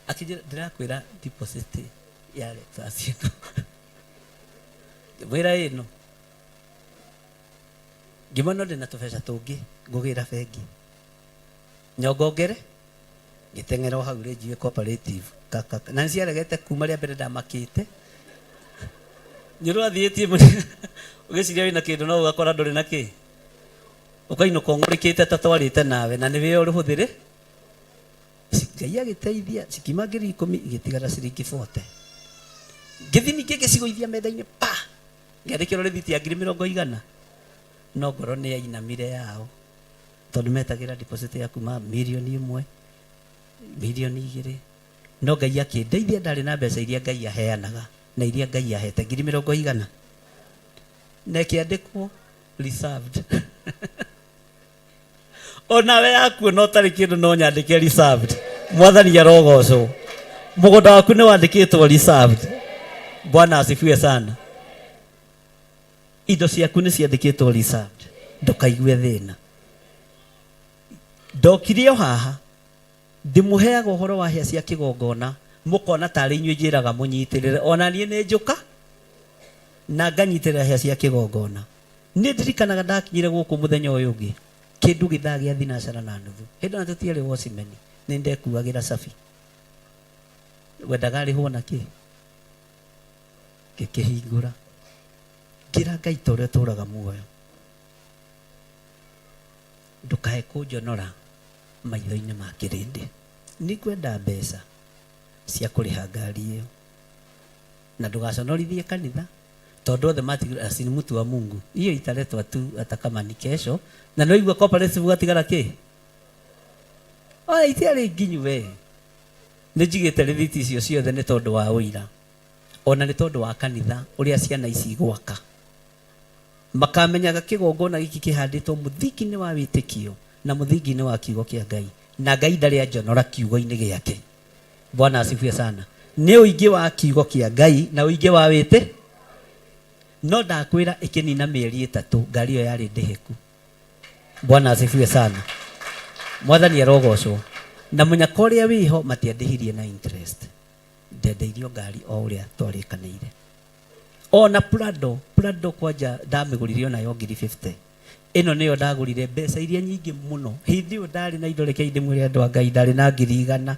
akijira ndirakwira deposit ya Lexus wira ino gimano ndina tubesha tungi ngugira bengi nyongongere ngitengera hau Renji Cooperative kaka na niciaregete kuma ria mbere ndamakite nyiro athietie ugiciria wina kindu no ugakora nduri na ki ukaino kongorikite tatwarite nawe na niwe uri huthire Ngai agiteithia cikima 10,000 igitigara ciringi 40 ngithini ngigiciguithia metha-ini pa ngiandikirwo rithiti ya 100,000 no ngoro ni yainamire yao tondu metagira deposit ya kuma 1,000,000 2,000,000 no Ngai akindeithia ndari na mbeca iria Ngai aheanaga na iria Ngai ahete 100,000 na kiandikwo reserved onawe yaku no tari kindu no nyandike reserved mwathani arogocwo mugunda waku ni wandikitwo reserved Bwana asifiwe sana indo ciaku ni ciandikitwo reserved ndukaigue thina ndokirio haha ndimuheaga uhoro wa hia cia kigongona mukona tari inyue njiraga munyitirire ona nie ni njuka na nganyitirira hia cia kigongona ni ndirikanaga ndakinyire guku muthenya uyu ungi kindu githagia thinacara na nuthu hindu na tutiari wosimeni ni ndekuagira safi wendaga rihwo na ki kihingura kira Ngai tore turaga muoyo ndukae kunjonora maitho-ini ma kirindi ni kwenda mbeca cia kuriha ngari iyo na ndugaconorithie kanitha tondu othe matigirwo ni mtu wa Mungu hiyo italetwa tu hata kama ni kesho na no igwa cooperative gatigara ki itiari nginyu we ni njigite rithiti icio ciothe ni tondu wa uira ona ni tondu wa kanitha uria ciana ici gwaka makamenyaga kigongona giki kihanditwo muthingi-ini wa witikio na muthingi-ini wa kiugo kia Ngai na Ngai ndari anjonora kiugo-ini giake Bwana asifiwe sana ni uingi wa kiugo kia Ngai na uingi wa wite no ndakwira ikinina mieri 3 ngari yo yari ndihiku Bwana asifiwe sana mwathani arogocwo na munyaka uria wiho matiandihirie na interest ndendeirio ngari o uria twarikaniire ona Prado kwanja ndamiguririo nayo 50 ino niyo ndagurire mbeca iria nyingi muno hindi yo ndari na indo reke indi mwiri andu a Ngai ndari na 100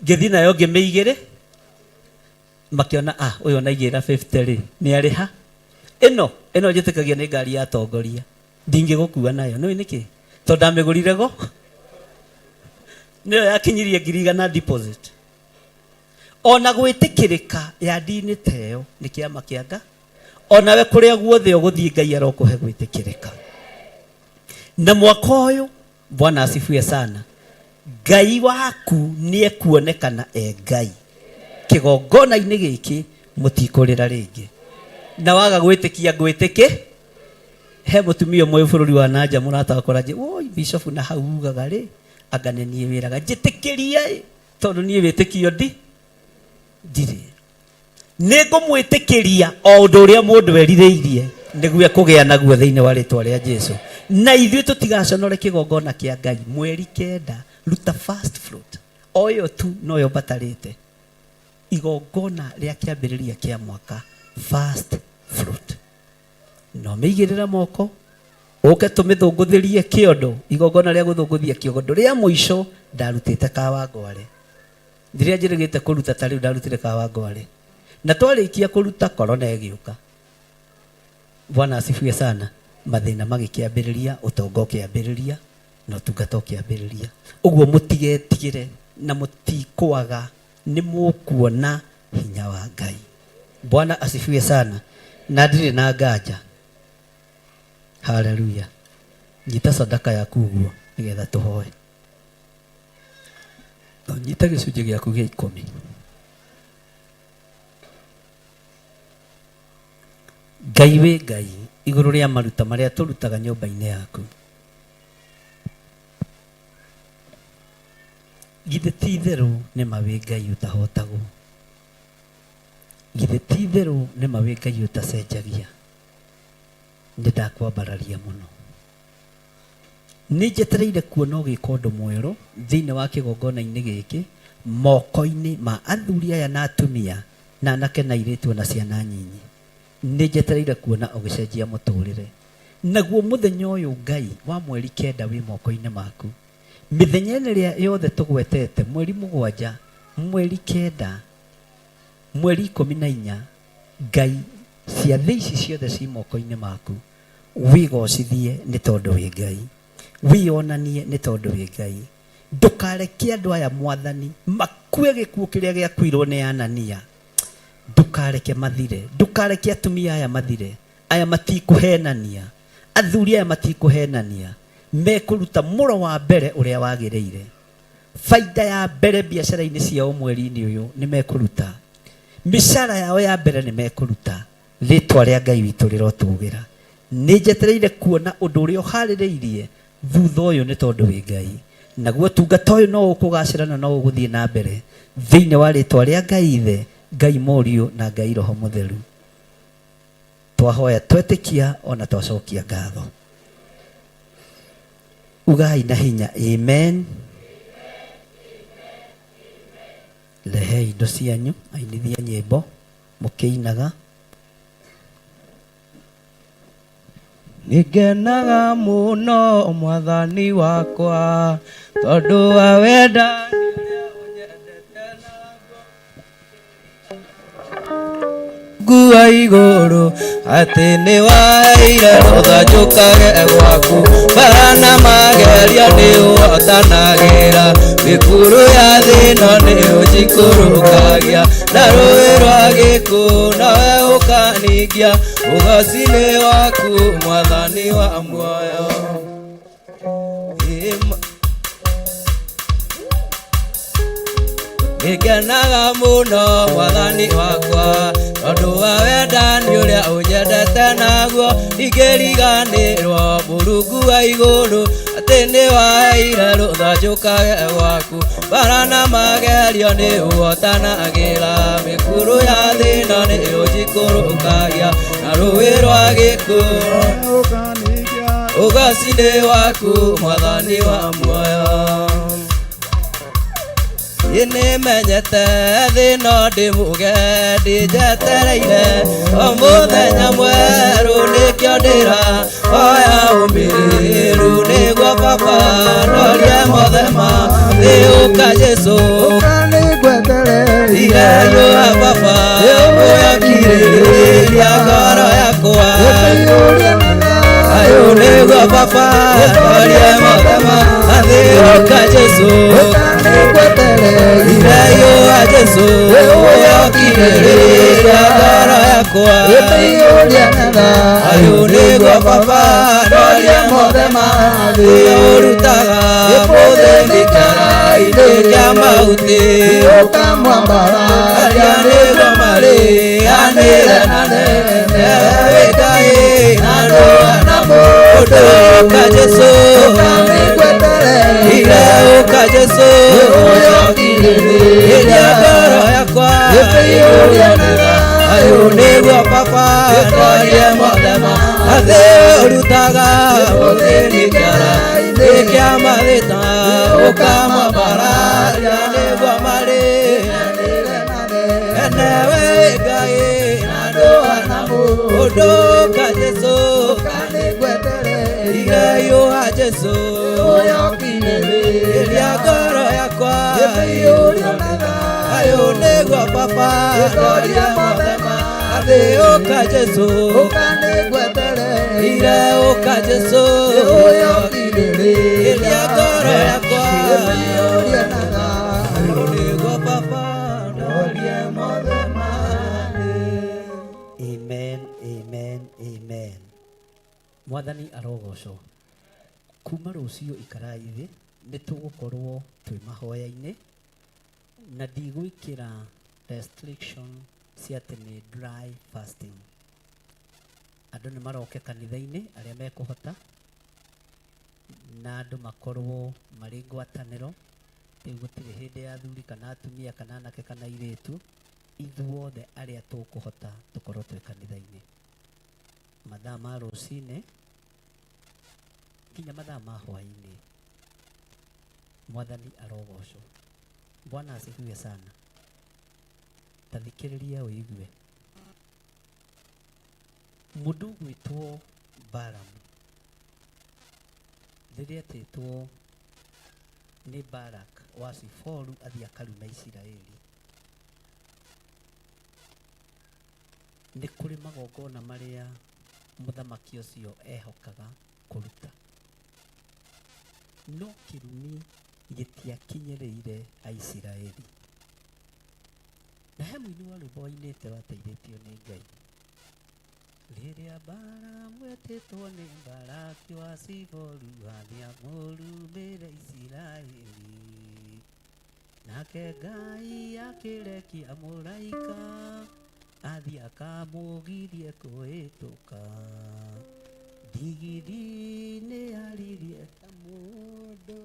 ngithi nayo ngimeigire makiona uyo naigira 50 ri ni ariha ino njitikagia ni ngari ya tongoria ndingigukua nayo no niki to ndamigurire go niyo yakinyirie 100 deposit ona gwitikirika ya dini teyo ni kiama kianga ona we kuria guothe uguthie Ngai arokuhe gwitikirika na mwaka uyu Bwana asifiwe sana Ngai waku ni ekuonekana Ngai kigongona-ini giki mutikurira ringi na waga gwitikia gwitiki he mutumia mwe bururi wa nanja muratakoraje oi bishop na haugaga ri aganenie wiraga njitikiria tondu nie witikio ndiri ningumwitikiria o undu uria mundu weritheirie niguo kugia naguo thiini wa ritwa ria Jesu na ithuĩ tutigaconore kigongona kia Ngai mweri 9 ruta first fruit oyo tu noyo batarite igongona ria kiambiriria kia mwaka first fruit no meigirira moko uke tumithunguthirie kiondo igongona ria guthunguthia kiondo ria muico ndarutite kawangware ndiria njirigite kuruta tari ndarutire kawangware na twarikia kuruta korona igiuka Bwana asifiwe sana mathina magikiambiriria utongo kiambiriria no tungata kiambiriria uguo mutigetigire na mutikwaga ni mukuona hinya wa Ngai Bwana asifiwe sana na ndire na nganja haleluya nyita sadaka yaku uguo nigetha tuhoe nyita gicunjĩ gĩaku gĩa 10 Ngai we Ngai iguru ria maruta maria turutaga nyumba-ini yaku. Githe ti itherũ nĩ ma wĩ Ngai ũtahotagwo. Githe ti itherũ nĩ ma wĩ Ngai ũtacenjagia. Nĩ ndakwambararia mũno. Nĩ njetereire kuona ũgĩka ũndũ mwerũ thĩinĩ wa kĩgongona-inĩ gĩkĩ moko-inĩ ma athuri aya na atumia na anake na airĩtu na ciana nyinyi. Nĩ njetereire kuona ũgĩcenjia mũtũrĩre. Naguo mũthenya ũyũ Ngai wa mweri 9 wĩ moko-inĩ maku. Mĩthenya ĩrĩa yothe tũgwetete mweri 7, mweri 9, mweri 14, Ngai ciathĩ ici ciothe ci moko-inĩ maku. Wĩgocithie nĩ tondũ wĩ Ngai. Wĩonanie nĩ tondũ wĩ Ngai. Ndũkareke andũ aya Mwathani makue gĩkuũ kĩrĩa gĩakuirwo nĩ Anania. Ndũkareke mathire. Ndũkareke atumia aya mathire. Aya matikũhenania. Athuri aya matikũhenania. Mekũruta mũro wa mbere ũrĩa wagĩrĩire. Faida ya mbere biacara-inĩ ciao mweri-inĩ ũyũ nĩ mekũruta. Mĩcara yao ya mbere nĩ mekũruta. Rĩtwa rĩa Ngai witũ rĩrotũgĩra. Nĩ njetereire kuona ũndũ ũrĩa ũharĩrĩirie thutha ũyũ nĩ tondũ wĩ Ngai. Naguo tungata ũyũ no ũkũgacĩra na no ũgũthiĩ na mbere thĩinĩ wa rĩtwa rĩa Ngai Ithe, Ngai Mũriũ na Ngai Roho Mũtheru. Twahoya twetĩkia ona twacokia ngatho. Ugai na hinya amen. Rehe indo cianyu ainithia nyĩmbo mũkĩinaga. Nĩngenaga mũno Mwathani wakwa tondũ wa wenda Ngua igũrũ atĩ nĩ waire rũtha njũkage gwaku bana mageria nĩ ũhotanagĩra mĩkuru ya thĩno nĩ ũnjikũrũkagia na rũĩ rwa gĩkuũ nawe ũkaningia ũgooci-inĩ waku Mwathani wa muoyo. Nĩngenaga mũno Mwathani wakwa tondũ wa wendani ũrĩa ũnyendete naguo ndingĩriganĩrwo Mũrungu wa igũrũ atĩ nĩ waheire rũtha njũkage gwaku bara na magerio nĩ ũhotanagĩra mĩkuru ya thĩno nĩ ũnjikũrũkagia na rũĩ rwa gĩkuũ ũgooci-inĩ waku Mwathani wa muoyo. Nĩmenyete thĩno ndĩmũge ndĩnjetereire o mũthenya mwerũ nĩkĩo ndĩrahoya ũmĩrĩru nĩguo Baba ndorie mothe ma thĩ ũka Jesũ irenyũa Baba ũyakirĩrĩria ngoro yakwa ayũ nĩguo Baba ndorie mothe ma thĩ ũka Jesũ irenyũa Jesũ ũyakirĩrĩria ngoro yakwa ayũ nĩguo Baba ndorie mothe ma thĩ ũrutaga mũthĩnĩkara-inĩ kĩa mahuti ũkamwambararia nĩguo marĩanĩre na nene wĩ Ngai na ndũa na mũndũ ũka Jesũ ire ũka Jesũ ũyakirĩrĩria ngoro yakwa ayũ nĩguo Baba ndorie mothe ma thĩ ũrutaga mũthĩnĩkara-inĩ kĩa mathĩta ũkamwambararia nĩguo marĩanĩre na nene wĩ Ngai na ndũa na mũndũ ũka Jesũ irenyũa Jesũ ũyakirĩrĩria ngoro yakwa ayũ nĩguo Baba ndorie mothe ma thĩ ũka Jesũ ire ũka Jesũ ũyakirĩrĩria ngoro yakwa ayũ nĩguo Baba ndorie mothe ma. Amen, amen, amen. Mwathani arogocwo. Kuma rũciũ ikarai thĩ nĩ tũgũkorwo twĩ mahoya-inĩ na ndigwĩkĩra restriction cia atĩ nĩ dry fasting. andũ nĩ maroke kanitha-inĩ arĩa mekũhota na andũ makorwo marĩ ngwatanĩro. Rĩu gũtirĩ hĩndĩ ya athuri kana atumia kana anake kana airĩtu, ithuothe arĩa tũkũhota tũkorwo twĩ kanitha-inĩ mathaa ma rũcinĩ nginya mathaa ma hwaĩ-inĩ. Mwathani arogocwo. Bwana asifiwe sana. Tathikĩrĩria ũigue. Mũndũ gwĩtwo Balamu rĩrĩa etĩtwo nĩ Barak wa Siforu athiĩ akaruma Isiraeli, nĩ kũrĩ magongona marĩa mũthamaki ũcio ehokaga kũruta, no kĩrumi gĩtiakinyĩrĩire Aisiraeli. Na he mũini wa rwĩmbo woinĩte wateithĩtio nĩ Ngai. Rĩrĩa Balamu etĩtwo nĩ Baraki wa Siforu athiĩ amũrumĩre Isiraeli, nake Ngai akĩrekia mũraika athiĩ akamũgirie kũhĩtũka. Ndigiri nĩ yaririe ta mũndũ,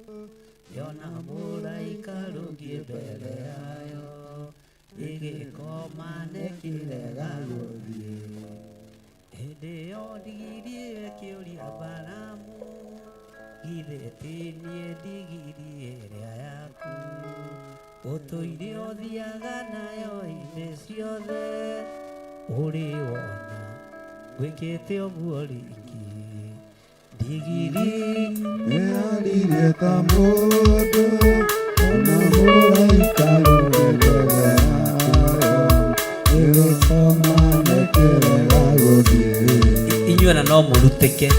yona mũraika rũngiĩ mbere yayo, ĩgĩkoma nekĩrega gũthiĩ. Hĩndĩ ĩyo ndigiri ĩkĩũria Balamu, githĩ ti niĩ ndigiri ĩrĩa yaku, ũtũire ũthiaga nayo hĩndĩ ciothe, ũrĩ wona gwĩkĩte ũguo rĩngĩ. Ndigiri nĩyaririe ta mũndũ, ona mũraika rũrĩ mbere yayo, ĩgĩkoma nekĩrega gũthiĩ. Inyuĩ no mũrutĩke.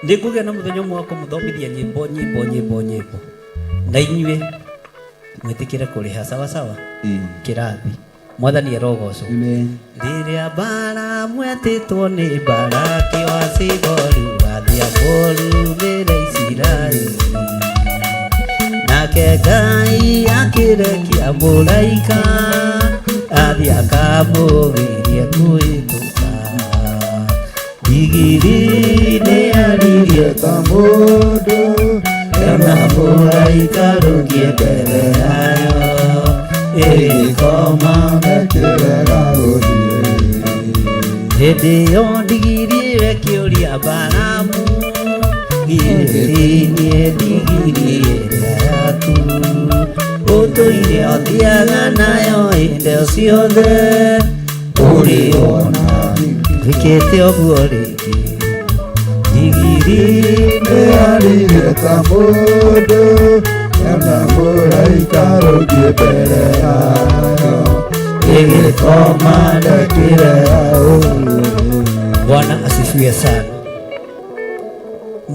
Nĩ ngũgĩa na mũthenya ũmwe wa kũmũthomithia nyĩmbo na inyuĩ mwĩtĩkĩre kũrĩha sawa sawa kĩrathi. Mwathani arogocwo. Rĩrĩa Balamu etĩtwo nĩ Baraki wa Siforu athiĩ amũrumĩre Isiraeli, nake Ngai akĩrekia mũraika athiĩ akamũgirie kũhĩtũka. Ndigiri nĩ yaririe ta mũndũ, yona mũraika rũngiĩ mbere yayo, ĩgĩkoma nekĩrega gũthiĩ. Hĩndĩ ĩyo ndigiri ĩkĩũria Balamu, githĩ niĩ ndigiri ĩrĩa yaku, ũtũire ũthiaga nayo hĩndĩ ciothe, ũrĩ wona gwĩkĩte ũguo rĩngĩ. Ndigiri nĩ yaririe ta mũndũ, yona mũraika rũngiĩ mbere yayo, ĩgĩkoma nekĩrega gũthiĩ. Bwana asifiwe sana.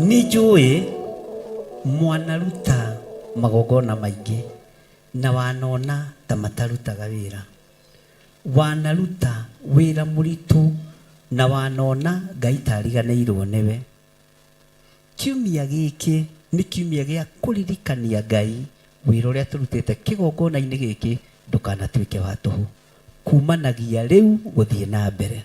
Nĩ njũĩ mwanaruta magongona maingĩ na wanona ta matarutaga wĩra. Wanaruta wĩra mũritũ na wanona Ngai tariganĩirwo nĩwe. Kiumia gĩkĩ nĩ kiumia gĩa kũririkania Ngai wĩra ũrĩa tũrutĩte kĩgongona-inĩ gĩkĩ ndũkanatuĩke wa tũhũ. Kumanagia rĩu gũthiĩ na mbere.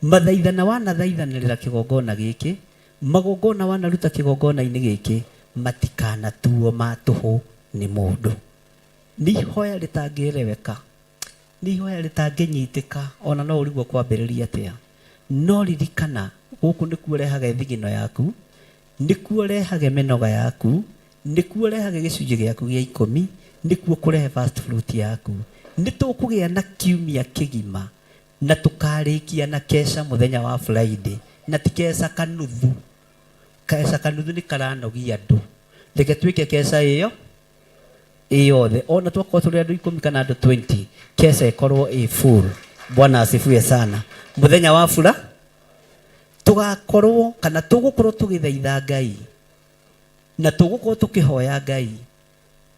Mathaithana wanathaithanĩrĩra kĩgongona gĩkĩ, magongona wanaruta kĩgongona-inĩ gĩkĩ matikanatuo ma tũhũ nĩ mũndũ. Nĩ ihoya rĩtangĩeleweka, nĩ ihoya rĩtangĩnyitĩka, ona no ũrigwo kwambĩrĩria atĩa. No ririkana gũkũ nĩkuo ũrehage thigino yaku, nĩkuo ũrehage mĩnoga yaku, nĩkuo ũrehage gĩcunjĩ gĩaku gĩa 10, nĩkuo kũrehe first fruit yaku. Nĩ tũkũgĩa na kiumia kĩgima na tũkarĩkia na kesha mũthenya wa Friday, na ti kesha kanuthu. Kesha kanuthu nĩ karanogia andũ. Reke twĩke kesha ĩyothe, ona twakorwo tũrĩ andũ 10 kana andũ 20, kesha ĩkorwo ĩ full. Bwana asifiwe sana. Mũthenya wa fura tũgakorwo kana tũgũkorwo tũgĩthaitha Ngai na tũgũkorwo tũkĩhoya Ngai,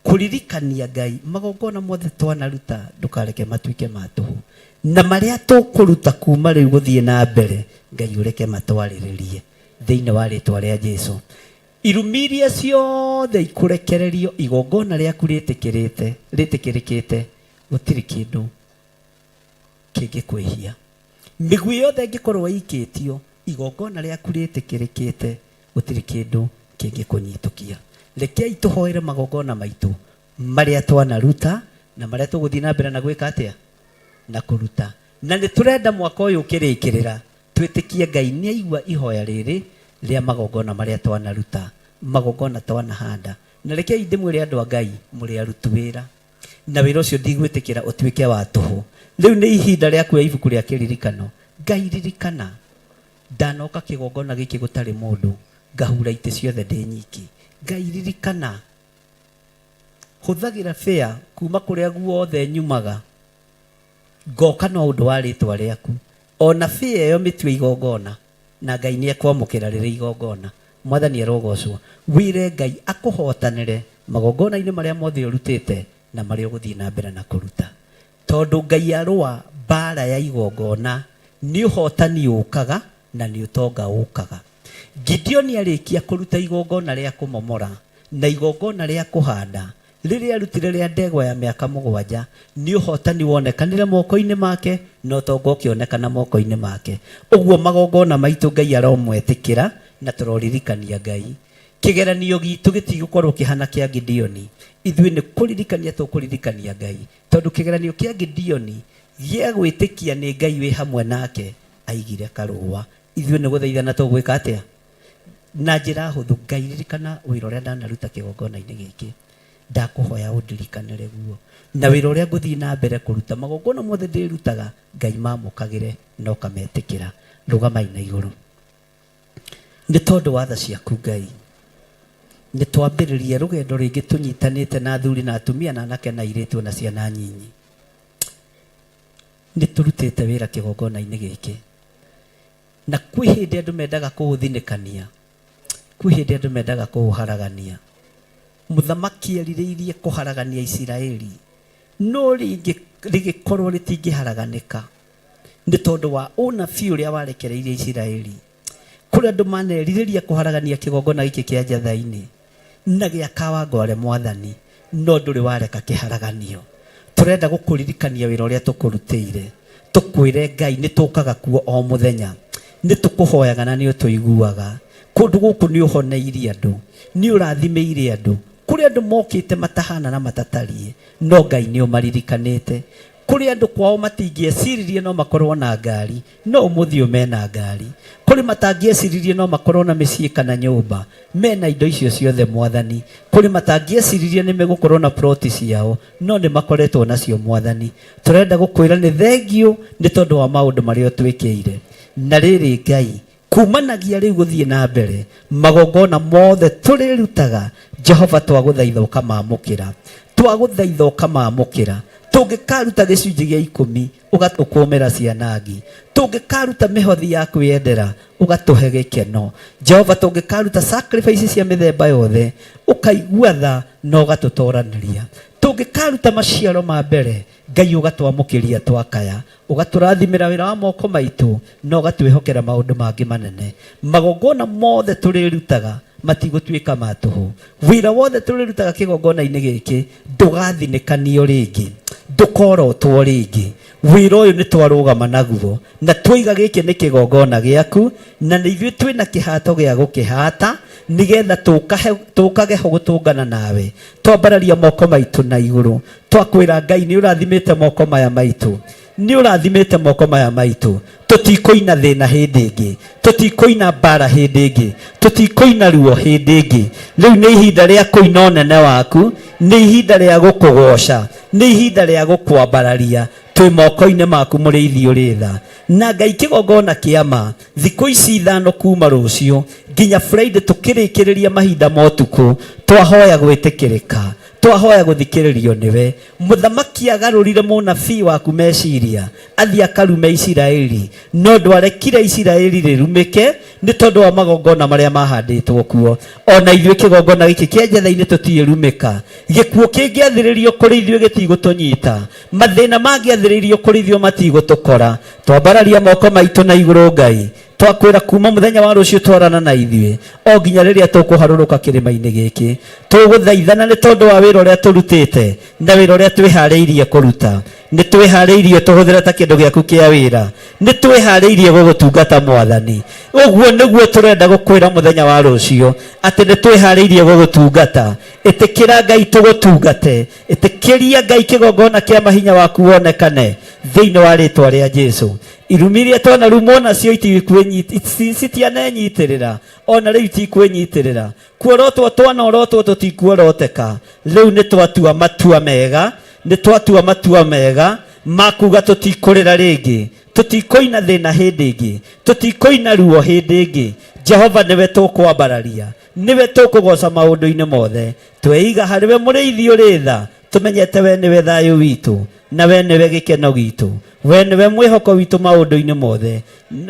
kũririkania Ngai magongona mothe twanaruta ndũkareke matuĩke ma tũhũ, na marĩa tũkũruta kuma rĩu gũthiĩ na mbere Ngai ũreke matwarĩrĩrie thĩinĩ wa rĩtwa rĩa Jesũ. Irumi iria ciothe ikũrekererio, igongona rĩaku rĩtĩkĩrĩkĩte, gũtirĩ kĩndũ kĩngĩkwĩhia. Mĩguĩ yothe ĩngĩkorwo ĩikĩtio igongona rĩaku rĩtĩkĩrĩkĩte gũtirĩ kĩndũ kĩngĩkũnyitũkia. Rekei tũhoere magongona maitũ marĩa twanaruta na marĩa tũgũthiĩ na mbere na gwĩka atĩa na kũruta. Na nĩ tũrenda mwaka ũyũ ũkĩrĩkĩrĩra twĩtĩkie Ngai nĩ aigua ihoya rĩrĩ rĩa magongona marĩa twanaruta, magongona twanahanda. Na rekei ndĩmwĩre andũ a Ngai mũrĩ aruti wĩra, na wĩra ũcio ndigwĩtĩkĩra ũtuĩke wa tũhũ. Rĩu nĩ ihinda rĩa kuoya ibuku rĩa kĩririkano. Ngai ririkana ndanoka kĩgongona gĩkĩ gũtarĩ mũndũ, ngahura itĩ ciothe ndĩ nyiki. Ngai ririkana hũthagĩra fare kuma kũrĩa guothe nyumaga ngoka no ũndũ wa rĩtwa rĩaku. Ona fare ĩyo mĩtue igongona na Ngai nĩ akwamũkĩra rĩrĩ igongona. Mwathani arogocwo. Wĩre Ngai akũhotanĩre magongona-inĩ marĩa mothe ũrutĩte na marĩa ũgũthiĩ na mbere na kũruta. Tondũ Ngai arũa mbara ya igongona nĩ ũhotani ũkaga na nĩ ũtonga ũkaga. Gideon arĩkia kũruta igongona rĩa kũmomora na igongona rĩa kũhanda rĩrĩa arutire rĩa ndegwa ya mĩaka 7 nĩ ũhotani wonekanire moko-inĩ make no ũtonga ũkĩonekana moko-inĩ make. Ũguo magongona maitũ Ngai aromwetĩkĩra na tũroririkania Ngai. Kĩgeranio gitũ gĩtigũkorwo kĩhana kĩa Gideon. Ithuĩ nĩ kũririkania tũkũririkania Ngai. Tondũ kĩgeranio kĩa Gideon gĩa gwĩtĩkia nĩ Ngai wĩ hamwe nake aigire karũa. Ithuĩ nĩ gũthaithana tũgwĩka atĩa? Na njĩra hũthũ. Ngai ririkana wĩra ũrĩa ndanaruta kĩgongona-inĩ gĩkĩ. Ndakũhoya ũndirikanĩre guo. Na wĩra ũrĩa ngũthiĩ na mbere kũruta magongona mothe ndĩrutaga Ngai mamũkagĩre na ũkametĩkĩra. Rũgamai na igũrũ. Nĩ tondũ wa tha ciaku Ngai nĩ twambĩrĩria rũgendo rĩngĩ tũnyitanĩte na athuri na atumia na anake na airĩtu na ciana nyinyi. Nĩ tũrutĩte wĩra kĩgongona-inĩ gĩkĩ. Na kwĩ hĩndĩ andũ mendaga kũũthinĩkania, kwĩ hĩndĩ andũ mendaga kũũharagania. Mũthamaki erirĩirie kũharagania Isiraeli no rĩgĩkorwo rĩtingĩharaganĩka nĩ tondũ wa ũnabii ũrĩa warekereirie Isiraeli. Kũrĩ andũ manerirĩria kũharagania kĩgongona gĩkĩ kĩa Jatha-inĩ na gĩa Kawangware Mwathani no ndũrĩ wareka kĩharaganio. Tũrenda gũkũririkania wĩra ũrĩa tũkũrutĩire. Tũkwĩre Ngai nĩ tũkaga kuo o mũthenya. Nĩ tũkũhoyaga na nĩ ũtũiguaga. Kũndũ gũkũ nĩ ũhoneirie andũ, nĩ ũrathimĩire andũ. Kũrĩ andũ mokĩte matahana na matatariĩ no Ngai nĩ ũmaririkanĩte. Kũrĩ andũ kwao matingĩeciririe no makorwo na ngari no ũmũthĩ mena ngari. Kũrĩ matangĩeciririe no makorwo na mĩciĩ kana nyũmba mena indo icio ciothe Mwathani. Kũrĩ matangĩeciririe nĩ megũkorwo na ploti ciao no nĩ makoretwo nacio Mwathani. Tũrenda gũkwĩra nĩ thengiũ nĩ tondũ wa maũndũ marĩa ũtwĩkĩire. Na rĩrĩ Ngai kumanagia rĩu gũthiĩ na mbere magongona mothe tũrĩrutaga Jehova twagũthaitha ũkamamũkĩra, twagũthaitha ũkamamũkĩra. Tũngĩkaruta gĩcunjĩ gĩa 10 ũgatũkũmĩra cianangi. Tũngĩkaruta mĩhothi ya kwĩyendera ũgatũhe gĩkeno. Jehova tũngĩkaruta sacrifice cia mĩthemba yothe ũkaigua tha na ũgatũtoranĩria. Tũngĩkaruta maciaro ma mbere Ngai ũgatwamũkĩria twakaya, ũgatũrathimĩra wĩra wa moko maitũ na ũgatwĩhokera maũndũ mangĩ manene. Magongona mothe tũrĩrutaga matigũtuĩka ma tũhũ. Wĩra wothe tũrĩrutaga kĩgongona-inĩ gĩkĩ ndũgathinĩkanio rĩngĩ, ndũkorotwo rĩngĩ. Wĩra ũyũ nĩ twarũgama naguo na twoiga gĩkĩ nĩ kĩgongona gĩaku na nĩ ithuĩ twĩna kĩhato gĩa gũkĩhata nĩgetha tũkage ho gũtũngana nawe. Twambararia moko maitũ na igũrũ twakwĩra Ngai nĩ ũrathimĩte moko maya maitũ, nĩ ũrathimĩte moko maya maitũ. Tũtikũina thĩna hĩndĩ ĩngĩ, tũtikũina mbara hĩndĩ ĩngĩ, tũtikũina ruo hĩndĩ ĩngĩ. Rĩu nĩ ihinda rĩa kũina ũnene waku, nĩ ihinda rĩa gũkũgoca, nĩ ihinda rĩa gũkwambararia. Twĩ moko-inĩ maku mũrĩithi ũrĩ tha. Na Ngai kĩgongona kĩama thikũ ici 5 kuma rũciũ nginya Friday tũkĩrĩkĩrĩria mahinda ma ũtukũ twahoya gwĩtĩkĩrĩka, twahoya gũthikĩrĩrio nĩwe. Mũthamaki agarũrire mũnabii waku meciria athiĩ akarume Isiraeli no ndwarekire Isiraeli rĩrumĩke nĩ tondũ wa magongona marĩa mahandĩtwo kuo. Ona ithuĩ kĩgongona gĩkĩ kĩa Jatha-inĩ tũtiĩrumĩka. Gĩkuũ kĩngĩathĩrĩrio kũrĩ ithuĩ gĩtigũtũnyita, mathĩna mangĩathĩrĩrio kũrĩ ithuĩ matigũtũkora. Twambararia moko maitũ na igũrũ Ngai twakwira kuma muthenya wa rucio twarana na ithuĩ o nginya rĩrĩa tũkũharũrũka kĩrĩma-inĩ gĩkĩ. Tũgũthaithana nĩ tondũ wa wĩra ũrĩa tũrutĩte na wĩra ũrĩa twĩharĩirie kũruta. Nĩ twĩharĩirie tũhũthĩre ta kĩndũ gĩaku kĩa wĩra. Nĩ twĩharĩirie gũgũtungata Mwathani. Ũguo nĩguo tũrenda gũkwĩra mũthenya wa rũcio atĩ nĩ twĩharĩirie gũgũtungata. Ĩtĩkĩra Ngai tũgũtungate. Ĩtĩkĩria Ngai kĩgongona kĩa mahinya waku wonekane thĩinĩ wa rĩtwa rĩa Jesũ. Irumi iria twanarumwo nacio citianenyiitĩrĩra, ona rĩu itikwĩnyiitĩrĩra. Kuorotwo twanorotwo tũtikuoroteka. Rĩu nĩ twatua matua mega, nĩ twatua matua mega ma kuga tũtikũrĩra rĩngĩ, tũtikũina thĩna hĩndĩ ĩngĩ, tũtikũina ruo hĩndĩ ĩngĩ. Jehova nĩwe tũkwambararia, nĩwe tũkũgoca maũndũ-inĩ mothe. Tweiga harĩwe mũrĩithi ũrĩ tha, tũmenyete we nĩwe thayũ witũ, na we nĩwe gĩkeno gitũ, we nĩwe mwĩhoko witũ maũndũ-inĩ mothe.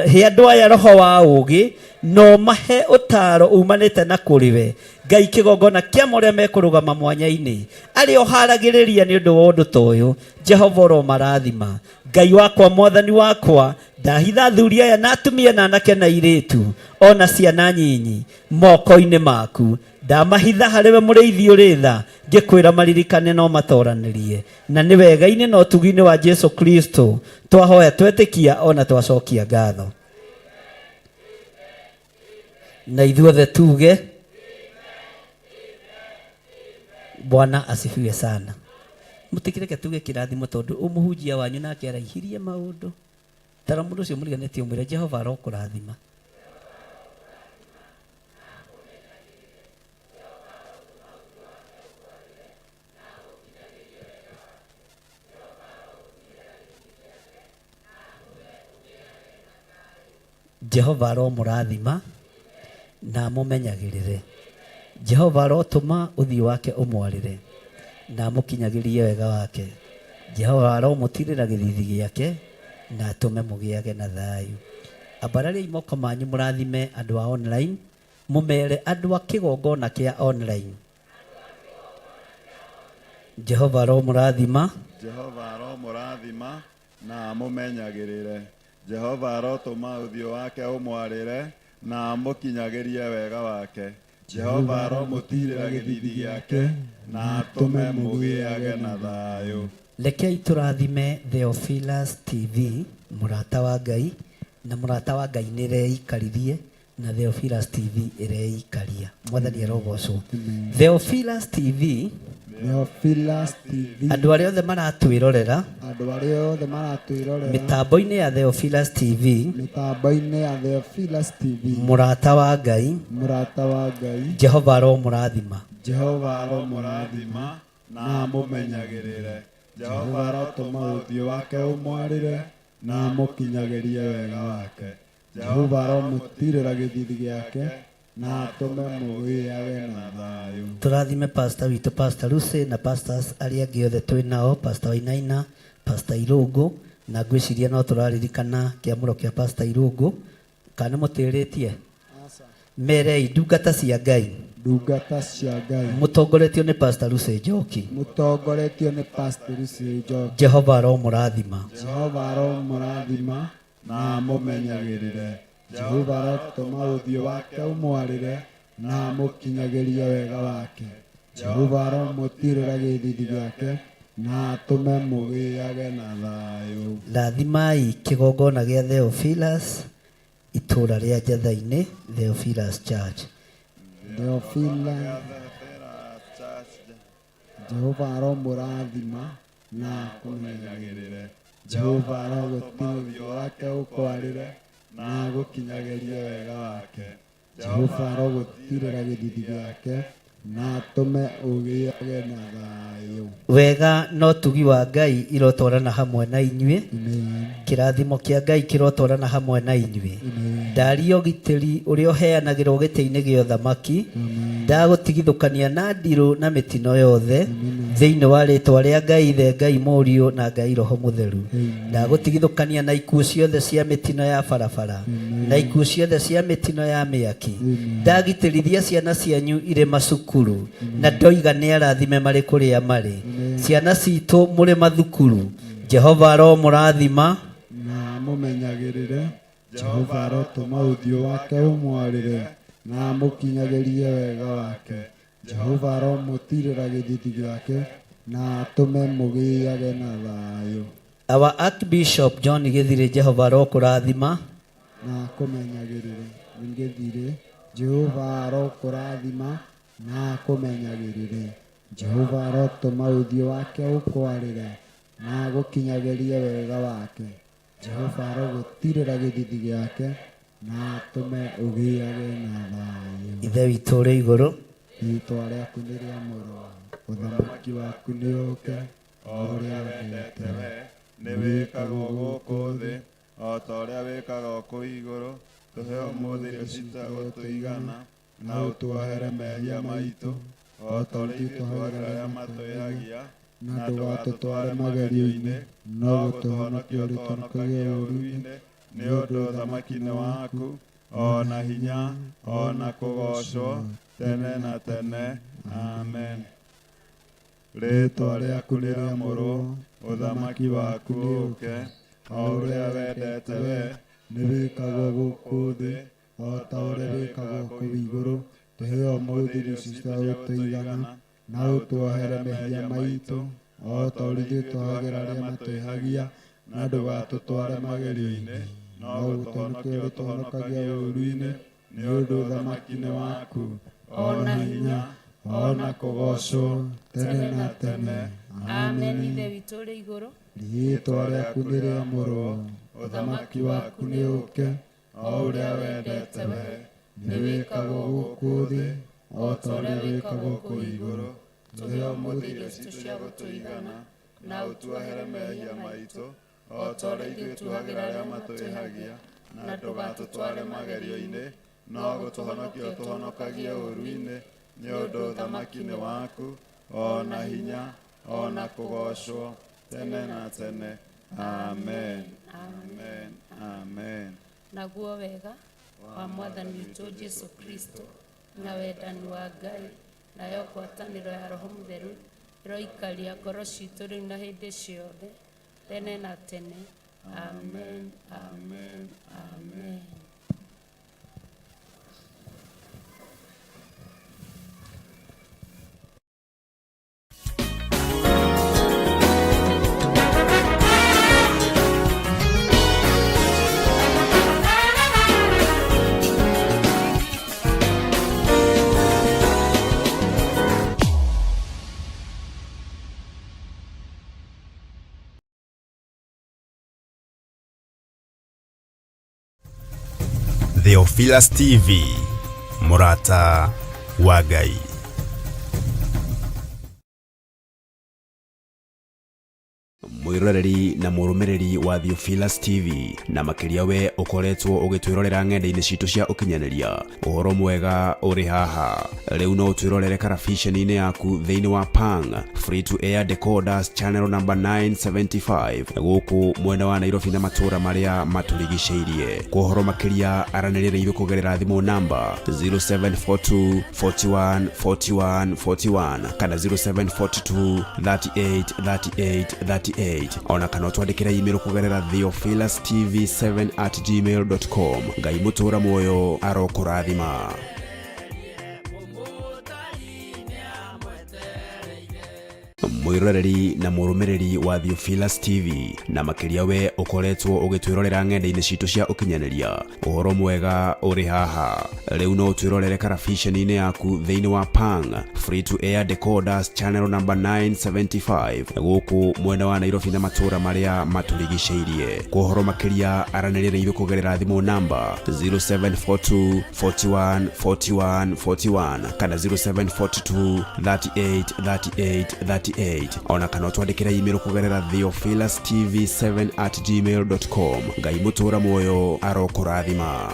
He andũ aya roho wa ũũgĩ, no mahe ũtaaro umanĩte na kũrĩ we. Ngai kĩgongona kĩa marĩa mekũrũgama mwanya-inĩ, arĩ o haragĩrĩria nĩ ũndũ wa ũndũ ta ũyũ. Jehova oro marathima. Ngai wakwa, Mwathani wakwa, ndahitha athuri aya na atumia na anake na airĩtu ona ciana nyinyi moko-inĩ maku. Ndamahitha harĩwe mũrĩithi ũrĩ tha, ngĩkwĩra maririkane no matoranĩrie. Na nĩ wega-inĩ na ũtugi-inĩ wa Jesu Kristo twahoya, twetĩkia ona twacokia ngatho. Na ithuothe tuge Bwana asifiwe sana. Mũtikireke tuge kĩrathimo tondũ ũmũhunjia wanyu nake araihirie maũndũ. Tara mũndũ ũcio mũriganĩtie ũmwĩre Jehova arokũrathima. Jehova aromũrathima na mũmenyagĩrĩre. Jehova arotũma ũthiũ wake ũmwarĩre na mũkinyagĩrie wega wake. Jehova aromũtirĩra gĩthithi gĩake na atũme mũgĩage na thayũ. Ambarariai moko manyu mũrathime andũ a online, mũmere andũ a kĩgongona kĩa online. Jehova aromũrathima, Jehova aromũrathima na mũmenyagĩrĩre. Jehova arotũma ũthiũ wake ũmwarĩre na mũkinyagĩrie wega wake. Jehova aromũtirĩra gĩthithi gĩake na atũme mũgĩage na thayũ. Rekei tũrathime Theophilus TV, mũrata wa Ngai, na mũrata wa Ngai nĩreikaririe na Theophilus TV ĩreikaria. Mwathani arogocwo. Theophilus TV, Theophilus TV, andũ arĩa othe maratwĩrorera andũ arĩa othe maratwĩrorera mĩtambo-inĩ ya Theophilus TV, mĩtambo-inĩ ya Theophilus TV, mũrata wa Ngai, mũrata wa Ngai, Jehova aromũrathima. Jehova aromũrathima na mũmenyagĩrĩre. Jehova arotũma ũthiũ wake ũmwarĩre na mũkinyagĩrie wega wake. Jehova aromũtirĩra gĩthithi gĩake na atũme mũgĩage na thayũ. Tũrathime pastor witũ Pastor Lucy na pastors arĩa angĩ othe twĩ nao, Pastor Wainaina, Pastor Irũngũ, na ngwĩciria no tũraririkana kĩamũro kĩa Pastor Irũngũ. Kana mũtĩrĩtie merei ndungata cia Ngai, ndungata cia Ngai, mũtongoretio nĩ Pastor Lucy Njoki. mũtongoretio nĩ Pastor Lucy Njoki. Jehova aromũrathima. Jehova aromũrathima na mũmenyagĩrĩre. Jehova arotũma ũthiũ wake ũmwarĩre na mũkinyagĩrie wega wake. Jehova aromũtirĩra gĩthithi gĩake na atũme mũgĩage na thayũ. Rathimai kĩgongona gĩa Theophilus itũũra rĩa Njatha-inĩ, Theophilus Church. Theophilus, Jehova aromũrathima na kũmenyagĩrĩre. Jehova arogũtima ũthiũ wake ũkwarĩre na gũkinyagĩrie wega wake. Jehova arogũtirĩra gĩthithi gĩake na atũme ũgĩage na thayũ. Wega no tugi wa Ngai irotwarana hamwe na inyuĩ. Kĩrathimo kĩa Ngai kĩrotwarana hamwe na inyuĩ. Ndario gitĩri ũrĩa ũheanagĩrwo gĩtĩ-inĩ gĩa ũthamaki, ndagũtigithũkania na ndirũ na mĩtino yothe thĩinĩ wa rĩtwa rĩa Ngai Ithe, Ngai Mũriũ na Ngai Roho Mũtheru. Ndagũtigithũkania na ikuũ ciothe cia mĩtino ya barabara na ikuũ ciothe cia mĩtino ya mĩaki. Ndagitĩrithia ciana cianyu irĩ macukuru na ndoiga nĩ arathime marĩ kũrĩa marĩ. Ciana citũ mũrĩ mathukuru, Jehova aromũrathima na mũmenyagĩrĩre. Jehova arotũma ũthiũ wake ũmwarĩre na amũkinyagĩrie wega wake. Jehova aromũtirĩra gĩthithi gĩake na atũme mũgĩage na thayũ. Our Archbishop John Githire, Jehova arokũrathima na akũmenyagĩrĩre. Githire, Jehova arokũrathima na akũmenyagĩrĩre. Jehova arotũma ũthiũ wake ũkwarĩre na agũkinyagĩrie wega wake. Jehova arogũtirĩra gĩthithi gĩake na atũme ũgĩage na thayũ. Ithe witũ ũrĩ igũrũ, rĩĩtwa rĩaku nĩ rĩamũrwo, ũthamaki waku nĩũke, o ũrĩa wendete wee nĩ wĩkagwo gũkũ thĩ o ta ũrĩa wĩkaga kũu igũrũ. Tũhe ũmũthĩ irio citagũtũigana, na ũtwohere mehia maitũ o ta ũrĩa tũhagĩra arĩa matwĩhagia, na ndũgatũtware magerio-inĩ, no gũtũhonokia ũrĩtũhonokagia ũũru-inĩ, nĩ ũndũ ũthamaki nĩ waku, o na hinya, o na kũgocwo tene na tene. Amen. Rĩĩtwa rĩaku rĩamũrwo, ũthamaki waku nĩũke, o ũrĩa wendete wee nĩ wĩkagwo gũkũ thĩ o ta ũrĩa wĩkagwo kũu igũrũ. Tũhe ũmũthĩ irio citagũtũigana, na ũtwohere mehia maitũ o ta ũrĩa tũhagĩra arĩa matwĩhagia, na ndũgatũtware magerio-inĩ, no gũtũhonokia ũrĩtũhonokagia ũũru-inĩ, nĩ ũndũ ũthamaki nĩ waku, o na hinya, o na kũgocwo tene na tene. Amen. Ithe witũ ũrĩ igũrũ, rĩĩtwa rĩaku nĩ rĩamũrwo, ũthamaki waku nĩũke, o ũrĩa wendete wee nĩ wĩkagwo gũkũ thĩ o ta ũrĩa wĩkagwo kũu igũrũ. Tũhe ũmũthĩ irio citũ cia gũtũigana, na ũtwohere mehia maitũ o ta ũrĩa ithuĩ tuohagĩra arĩa matwĩhagia, na ndũgatũtware magerio-inĩ, no gũtũhonokia ũtũhonokagie ũũru-inĩ, nĩ ũndũ ũthamaki nĩ waku, o na hinya, o na kũgocwo tene na tene. Amen. Amen. Amen. naguo wega wa mwathani witũ Jesu Kristo na wendani wa Ngai nayo ngwatanĩro ya Roho Mũtheru ĩroikaria ngoro citũ rĩu na hĩndĩ ciothe tene na tene. Amen. Amen. Amen. Theophilus TV, Murata wa Ngai. Mwiroreri na mũrũmĩrĩri wa Theophilus TV na makĩria we ũkoretwo ũgĩtwĩrorera ng'enda-inĩ citũ cia ũkinyanĩria, ũhoro mwega ũrĩ haha. Rĩu no ũtwĩrorere karabiceni-inĩ yaku thĩinĩ wa Pang free to air decoders channel number 975 gũkũ mwena wa Nairobi na matũra marĩa matũrigicĩirie. Kwa ũhoro makĩria aranĩrĩra ithuĩ kũgerera thimũ namba 0742 41 41 41 kana 0742 38 38 38 ona kana twandĩkĩra email kũgerera theophilustv7@gmail.com. Ngai mũtũra muoyo arokũrathima. Mwiroreri na mũrũmĩrĩri wa Theophilus TV na makĩria we ũkoretwo ũgĩtwĩrorera ng'enda-inĩ citũ cia ũkinyanĩria, ũhoro mwega ũrĩ haha. Rĩu no ũtwĩrorere karabiceni-inĩ yaku thĩinĩ wa Pang free to air decoders channel number 975 gũkũ mwena wa Nairobi na matũra marĩa matũrigicĩirie. Kwa ũhoro makĩria aranĩrĩra ithuĩ kũgerera thimũ namba 0742 41 41 41 kana 0742 38 38 38 ona kana twandĩkĩra email kũgerera theophilustv7@gmail.com. Ngai mũtũra muoyo arokũrathima.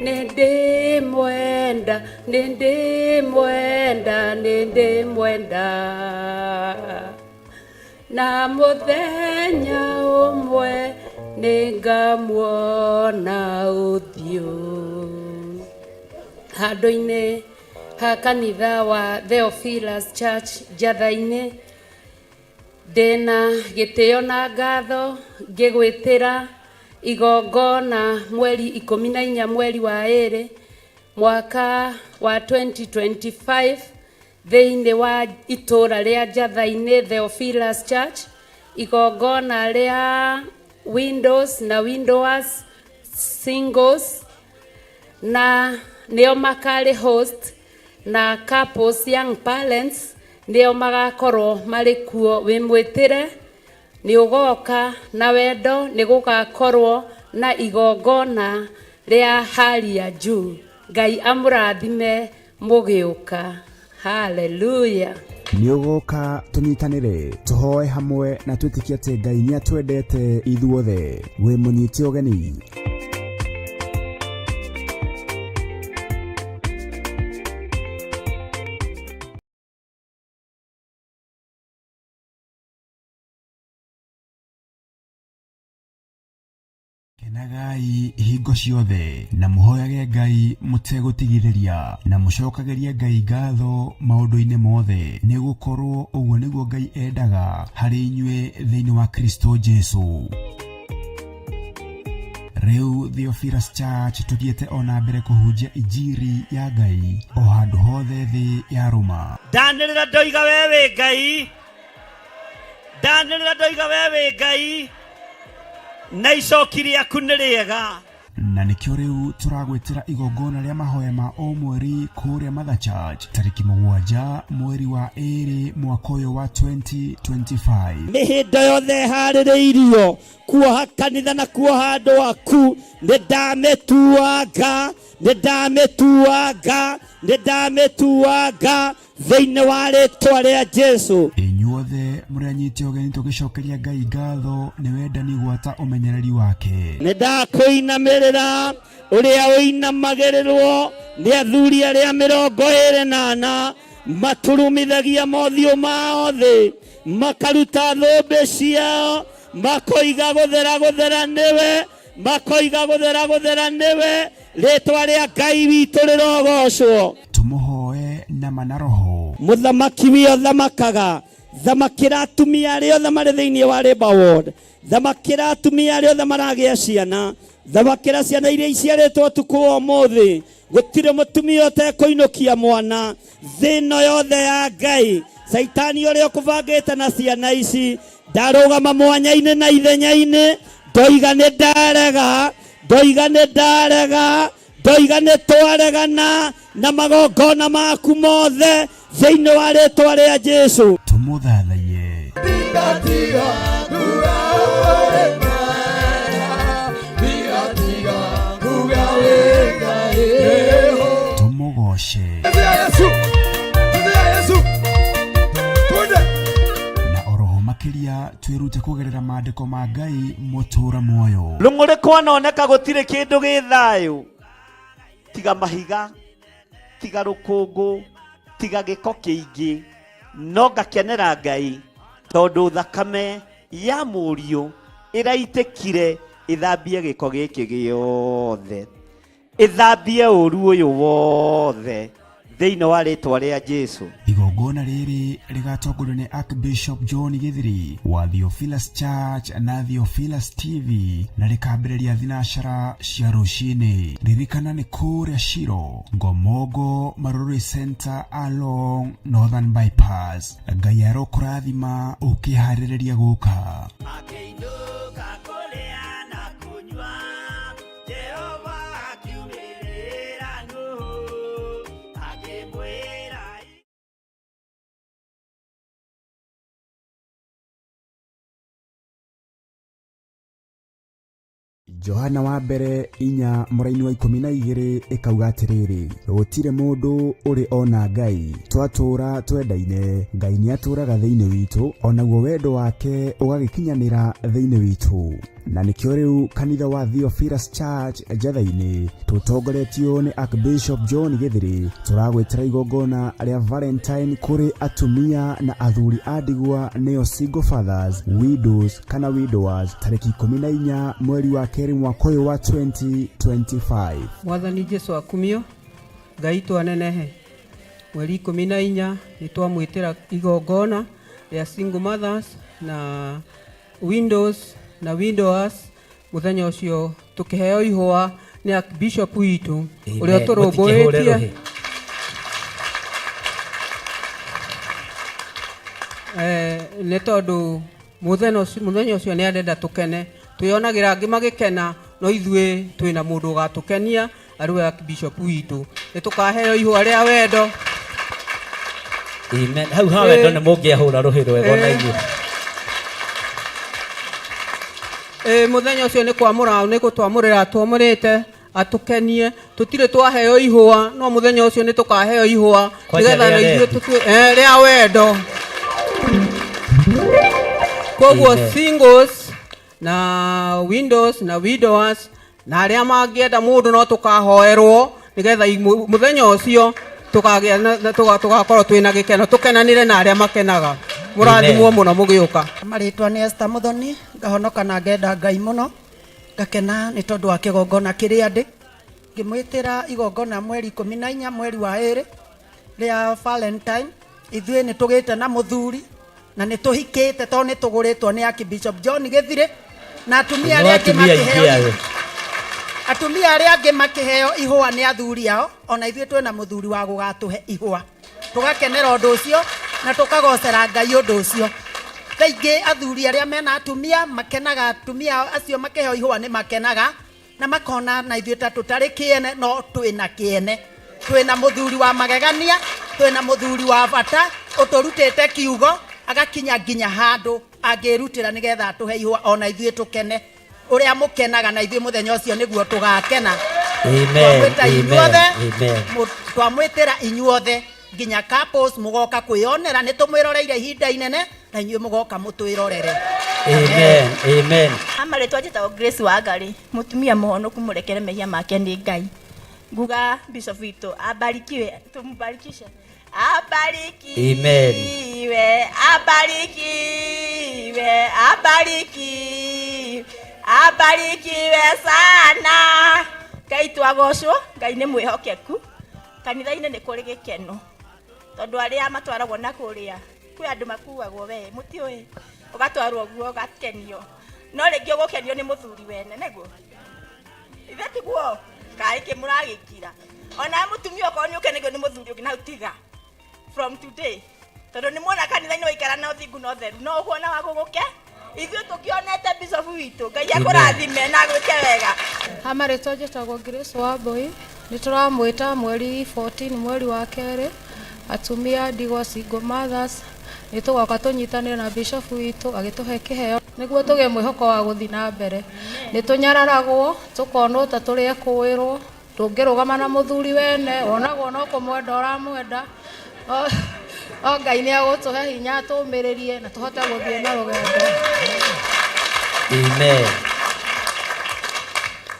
Nende mwenda, nende mwenda, nende mwenda. na muthenya umwe ningamuona uthio handu-ini ha kanitha wa Theophilus Church Jathaini. Ndina gitio na ngatho ngigwitira igongona mweri 14 mweri wa 2 mwaka wa 2025 thiini wa itura ria Jathaini Theophilus Church, igongona ria windows na widowers singles, na nio makari host na couples young parents nio magakorwo mari kuo. Wimwitire ni ugoka na wendo, ni gugakorwo na igongona ria hali ya juu. Ngai amurathime mugiuka. Hallelujah. Nĩ ũgoka tũnyitanĩre tũhoe hamwe na twĩtĩkie atĩ Ngai nĩ atwendete ithuothe. Wĩ mũnyiti ũgeni. Kenagai hingo ciothe na muhoyage Ngai mutegũtigithĩria na mucokagerie Ngai ngatho maũndũ-inĩ mothe, nĩ gũkorwo ũguo nĩguo Ngai endaga harĩ inyuĩ thĩinĩ wa Kristo Jesu. Rĩu Theophilus Church tũthiĩte ona mbere kũhunjia injiri ya Ngai o handũ hothe thĩ ya Roma. Ndanĩrĩra ndoiga we wĩ Ngai, ndanĩrĩra ndoiga we wĩ Ngai, na icoki rĩaku nĩ rĩega. Na nĩkĩo rĩu tũragwĩtĩra igongona rĩa mahoya ma o mweri kũrĩa Mother Church tarĩki 7 mweri wa 2 mwaka ũyũ wa 2025. Mĩhĩndo yothe harĩrĩirio kuoha kanitha na kuoha andũ aku nĩndamĩtuanga thĩinĩ wa rĩtwa rĩa Jesu. Inyuothe mũranyite ũgeni tũgĩcokeria Ngai ngatho nĩ wendani gwata ũmenyereri wake. Nĩndakũinamĩrĩra ũrĩa ũinamagĩrĩrwo nĩ athuri arĩa 24 maturumithagia mothiũ mao thĩ, makaruta thũmbĩ ciao, makoiga gũthera nĩwe, makoiga gũthera nĩwe, rĩtwa rĩa Ngai witũ rĩrogocwo. Tumuhoe na manaroho. Mũthamaki wĩ thamakaga, thamakĩra atumia arĩa othe marĩ thĩinĩ wa Labour Ward, thamakĩra atumia arĩa othe maragĩa ciana, thamakĩra ciana iria iciarĩtwo ũtukũ wa ũmũthĩ. Gũtirĩ mũtumia ũtekũinũkia mwana thĩno yothe ya Ngai. Saitani ũrĩa ũkũbangĩte na ciana ici ndarũgama mwanya-inĩ na ithenya-inĩ, ndoiga nĩndarega, ndoiga nĩtwaregana na magongona maku mothe thĩinĩ wa rĩtwa rĩa Jesu. Tumũthathaie. Tumũgoce. Na oroho makĩria twĩrute kũgerera maandĩko ma Ngai mũtũũra muoyo. Rũng'ũrĩ kwanoneka gũtirĩ kĩndũ gĩ thayũ tiga mahiga, tiga rũkũngũ, tiga gĩko kĩingĩ, no ngakenera Ngai tondũ thakame ya mũriũ ĩraitĩkire ĩthambie gĩko gĩkĩ gĩothe, ĩthambie ũru ũyũ wothe thĩinĩ wa rĩtwa rĩa Jesu. Igongona rĩrĩ rĩgatongorio nĩ Archbishop John Gĩthiri wa Theophilus Church na Theophilus TV, na rĩkambĩrĩria thinacara cia rũcinĩ. Ririkana nĩ kũrĩa Shiro, Ngomongo Marũrũ Center along Northern Bypass. Ngai arokũrathima ũkĩharĩrĩria gũka. Johana wa mbere 4 mũraini wa 12 ĩkauga atĩrĩrĩ, gũtirĩ mũndũ ũrĩ ona Ngai, twatũũra twendaine, Ngai nĩ atũũraga thĩinĩ witũ, onaguo wendo wake ũgagĩkinyanĩra thĩinĩ witũ. na nikio riu kanitha wa Theophilus Church Jethaini tutongoretio ni Archbishop John Githiri turagwetera igongona ria Valentine kuri atumia na athuri a ndigwa neo single fathers, widows kana widowers tariki 14 mweri wa keri mwaka wa 2025. Mwathani Jesu akumio Ngai twanenehe mweri 14 nitwamwitira igongona ria single mothers na windows na widowers muthenya ucio tukiheo ihwa ni Archbishop witu uria turunguitie ne tondu muthenya ucio ni arenda tukene tuyonagira angi magikena no ithue twina mundu gatukenia ariwe Archbishop witu nitukaheo ihwa ria wendo. Amen. Hau ha wendo ni mungiahura ruhiro wego na iguru. Muthenya ucio ni kwamura ni gutwamurira twamurite atukenie tutire twaheo ihwa no muthenya ucio ni tukaheo ihwa nigetha na ithuĩ tutue ria wendo. Koguo singles na windows na widowers na aria mangienda mundu no tukahoerwo nigetha muthenya ucio tukagia tugakorwo twina gikeno tukenanire na aria makenaga. Murathimwo muno mugiuka. Maritwa ni Esther Muthoni ngahonoka na ngenda Ngai muno ngakena ni tondu wa kigongona kiria ndi ngimwitira igongona mweri 14 mweri wa 2 ria Valentine. Ithuĩ ni tugite na muthuri na ni tuhikite to ni tuguritwo ni Archbishop John Githiri na atumia aria angi makiheo ihwa ni athuri ao ona ithuĩ twina muthuri wa gugatuhe ihwa tugakenera undu ucio na tukagocera Ngai undu ucio. Kaingi athuri aria mena atumia makenaga atumia acio makiheo ihwa ni makenaga na makona na ithuĩ ta tutari kiene no twina kiene twina muthuri wa magegania twina muthuri wa bata uturutite kiugo agakinya nginya handu angirutira nigetha atuhe ihwa ona ithuĩ tukene uria mukenaga na ithuĩ muthenya ucio niguo tugakena. Amen. Amen. Twamwitira inyuothe nginya couples mugoka kwionera ni tumwiroreire ihinda inene na inyuĩ mugoka mutwirorere. Amen. Amen. Amaretwa njitagwo Grace Wangari mutumia muhonoku murekere mehia make ni Ngai. Nguga Bishop witũ abarikiwe, tumbarikishe. Abarikiwe. Amen. Abarikiwe. Abarikiwe. Abarikiwe sana. Ngai twagocwo, Ngai nĩ mwĩhokeku. Kanitha-inĩ nĩ kũrĩ gĩkeno. Tondũ arĩa matwaragwo na kũrĩa kwĩ andũ makuagwo we mũtiũĩ ũgatwarwo guo ũgakenio. No rĩngĩ ũgũkenio nĩ mũthuri wene nĩguo. Ithe tiguo kaĩ kĩmũragĩkira. Ona mũtumia okorwo nĩ ũkenagio nĩ mũthuri ũngĩ na utiga. From today. Tondũ nĩ muona kanitha-inĩ waikara na ũthingu na ũtheru. No ũguo wa gũgũke. Ithuĩ tũkĩonete Bishop witũ Ngai akũrathime na gwĩke wega. Amaretwa njĩtagwo Grace Wambui nĩ tũramwĩta mweri 14 mweri wa 2 atumia ndigwa single mothers nĩ tũgoka tũnyitanĩre na Bishop witũ agĩtũhe kĩheo nĩguo tũgĩe mwĩhoko wa gũthiĩ na mbere. Nĩ tũnyararagwo tũkonwo ta tũrĩ ekũĩrwo tũngĩrũgama na mũthuri wene onagwo no kũmwenda ũramwenda. O Ngai nĩ agũtũhe hinya tũmĩrĩrie na tũhote gũthiĩ na rũgendo. Amen.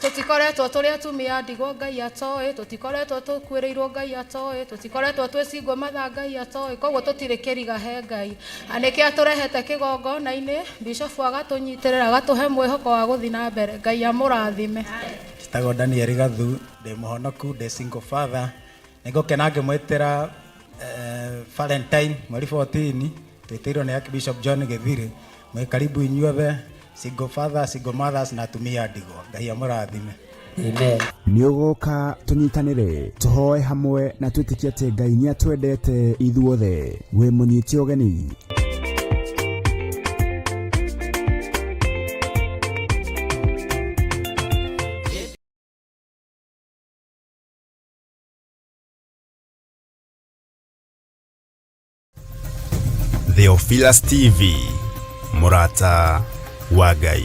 Tutikoretwo tũrĩ atumia ndigwa Ngai atoĩ, tutikoretwo tũkuĩrĩirwo Ngai atoĩ, tutikoretwo twĩ single mother Ngai atoĩ, koguo tũtirĩ kĩriga he Ngai. Anĩkĩ atũrehete kĩgongona-inĩ Bishop agatũnyitĩrĩra agatũhe mwĩhoko wa gũthiĩ na mbere. Ngai amũrathime. Njĩtagwo Daniel Gathu ndĩ mũhonoku ndĩ single father nĩngũkena ngĩmwĩtĩra Valentine mweri 14 twĩtĩirwo nĩ Archbishop John Githiri. Mwĩ karibu inyuothe single father single mothers na atumia ndigwa. Ngai amũrathime. Amen. Nĩ ũgũka tũnyitanĩre tũhoe hamwe na twĩtĩkie atĩ Ngai nĩ atwendete ithuothe. Wĩ mũnyiti ũgeni. Theophilus TV, Murata wa Ngai.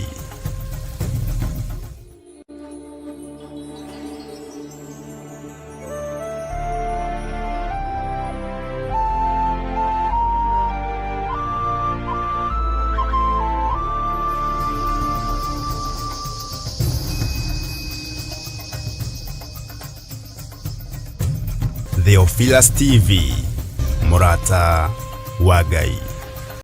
Theophilus TV, Murata wa Ngai.